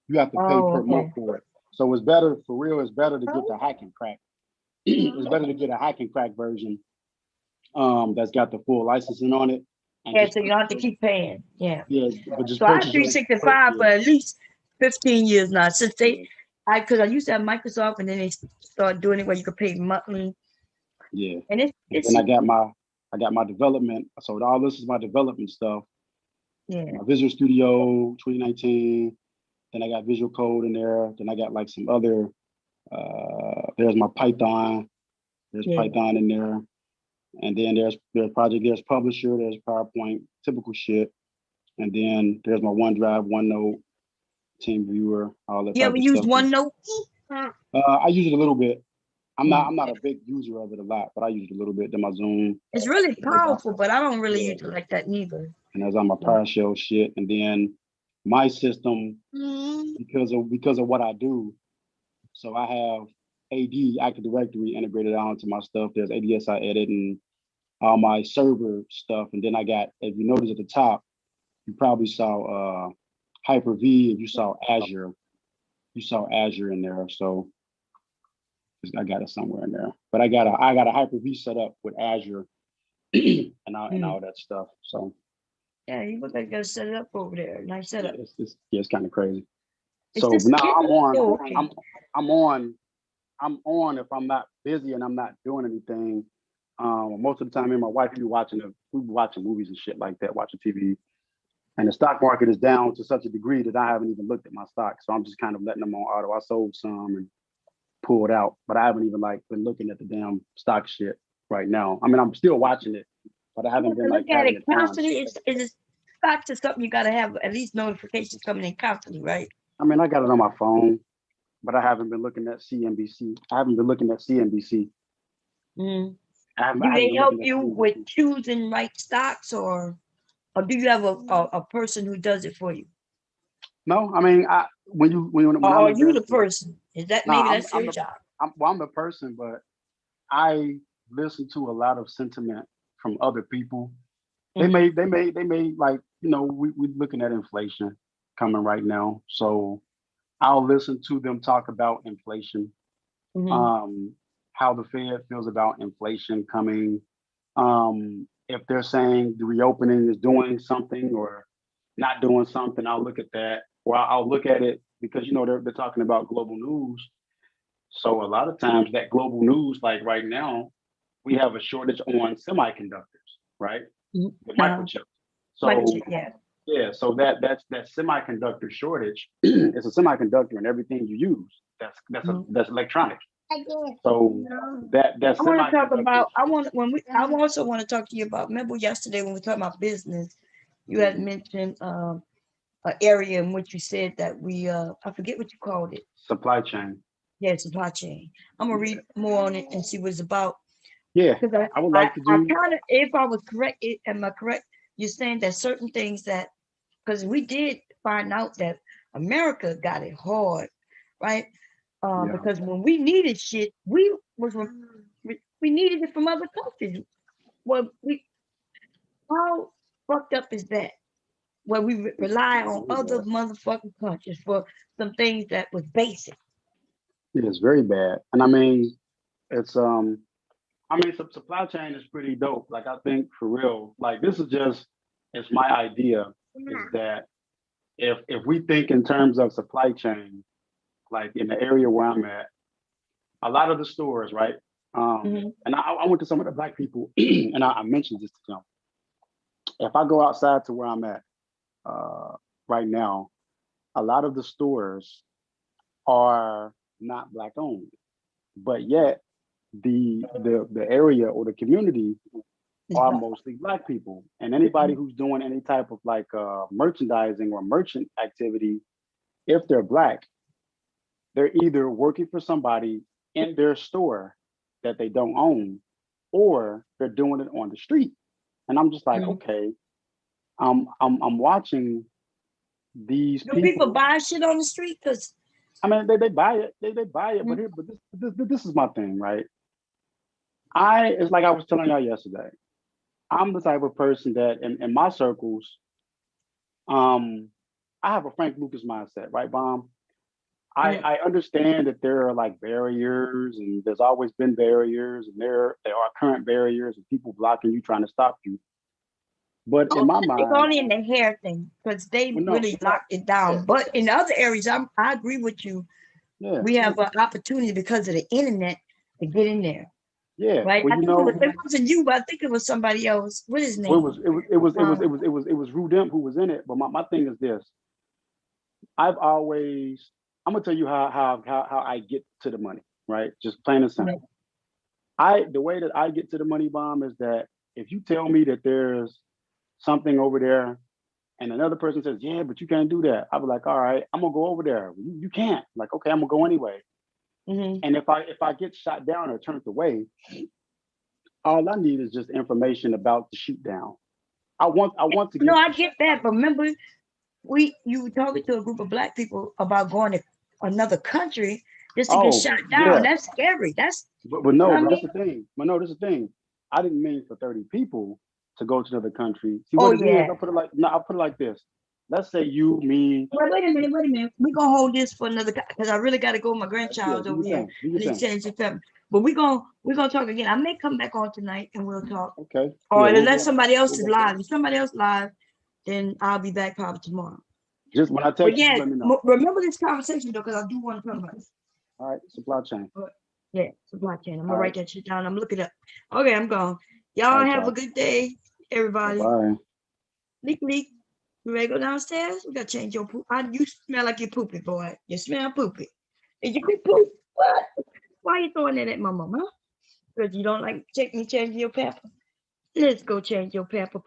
You have to pay per month for it. So it's better for real. It's better to get the hack and crack. It's better to get a hack and crack version that's got the full licensing on it. Yeah, so you don't have to keep paying. Yeah. Yeah, but just so I have 365 for at least 15 years now. Since because I used to have Microsoft, and then they started doing it where you could pay monthly. Yeah. And then I got my development. So all this is my development stuff. Yeah. My Visual Studio 2019. Then I got Visual Code in there. Then I got like some other. There's my Python. There's Python in there. And then there's Project, there's Publisher, there's PowerPoint, typical shit. And then there's my OneDrive, OneNote, TeamViewer, all that. You ever use OneNote? I use it a little bit. I'm not a big user of it a lot, but I use it a little bit. Then my Zoom. It's really powerful, but I don't really use it like that neither. And that's on my PowerShell shit. And then my system, because of what I do, so I have AD, Active Directory, integrated onto my stuff. There's ADSI edit, and all my server stuff, and then I got, if you notice at the top, you probably saw Hyper-V, if you saw Azure, in there. So I got it somewhere in there. But I got a Hyper-V set up with Azure and all that stuff. So yeah, you look like you got set it up over there. Nice setup. it's kind of crazy. It's So just now I'm on. oh, okay. I'm on if I'm not busy and I'm not doing anything. Most of the time, me and my wife we be watching movies and shit like that, watching TV. And the stock market is down to such a degree that I haven't even looked at my stocks. So I'm just kind of letting them on auto. I sold some and pulled out, but I haven't even been looking at the damn stock shit right now. I mean, I'm still watching it, but I haven't been look at it having constantly. It's stocks is something you got to have at least notifications coming in constantly, right? I mean, I got it on my phone, but I haven't been looking at CNBC. Do they help you with choosing right stocks, or do you have a person who does it for you? No, I mean, when are you the person? Is that maybe that's your job? I'm the person, but I listen to a lot of sentiment from other people. They may like, we're looking at inflation coming right now, so I'll listen to them talk about inflation. How the Fed feels about inflation coming. If they're saying the reopening is doing something or not doing something, I'll look at that. Or I'll look at it because, they're talking about global news. So a lot of times that global news, like right now, we have a shortage on semiconductors, right? The microchips. So yeah, so that semiconductor shortage is a semiconductor in everything you use. That's electronic. So that's I want to talk about. I also want to talk to you about. Remember yesterday when we were talking about business, you had mentioned an area in which you said that we I forget what you called it. Supply chain. Yeah, supply chain. I'm gonna read more on it and see what it's about. Yeah, I would like to do. If I was correct, am I correct? You're saying that certain things that, because we did find out that America got it hard, right? Because when we needed shit, we needed it from other countries. Well, how fucked up is that? Where we rely on other motherfucking countries for some things that was basic. Yeah, it's very bad, and I mean, it's supply chain is pretty dope. Like I think for real, like this is it's my idea is that if we think in terms of supply chain, like in the area where I'm at, a lot of the stores, right? And I went to some of the Black people, and I mentioned this to them. If I go outside to where I'm at right now, a lot of the stores are not Black owned, but yet the area or the community are mostly Black people. And anybody who's doing any type of like merchandising or merchant activity, if they're Black, they're either working for somebody in their store that they don't own, or they're doing it on the street. And I'm just like, okay, I'm watching these people buy shit on the street? Because I mean, they buy it, they buy it, but this is my thing, right? It's like I was telling y'all yesterday. I'm the type of person that in my circles, I have a Frank Lucas mindset, right, Bomb? I understand that there are like barriers, and there's always been barriers, and there are current barriers and people blocking you, trying to stop you. But in my mind, it's only in the hair thing because they really locked it down. Yeah. But in other areas, I agree with you. Yeah. We have an opportunity because of the internet to get in there. Yeah, right. Well, it wasn't you, but I think it was somebody else. What is his name? Well, it was Rudemp who was in it. But my thing is this: I'm gonna tell you how I get to the money, right? Just plain and simple. The way that I get to the money, Bomb, is that if you tell me that there's something over there and another person says, yeah, but you can't do that, I'll be like, all right, I'm gonna go over there. You can't. I'm like, okay, I'm gonna go anyway. And if I get shot down or turned away, all I need is just information about the shoot down. I want to get. No, I get that, but remember, you were talking to a group of Black people about going to another country just to get shot down. Yeah. That's scary. That's but no, but that's the thing. But no, that's the thing. I didn't mean for 30 people to go to another country. See Oh what it is? yeah. I'll put it like this. Let's say you, me. Wait a minute. We're gonna hold this for another because I really gotta go. My Yeah, grandchild's do over your here. thing. Do I your need to thing. change the family. But we're gonna talk again. I may come back on tonight and we'll talk. Okay. Or Yeah, unless somebody else is we'll live. If somebody else live, then I'll be back probably tomorrow. Just when I But text you, yeah, let me know. remember this conversation though, because I do want to talk about it. All right, supply chain. Yeah, supply chain. I'm gonna All write right. that shit down. I'm looking it up. Okay, I'm gone. Y'all All right, have a y'all. good day, everybody. Bye. Leak. You ready to go downstairs? We gotta change your poop. You smell like you poopy, boy. You smell poopy. Did you poop? What? Why are you throwing that at my mama? Because you don't like changing your pepper? Let's go change your pepper.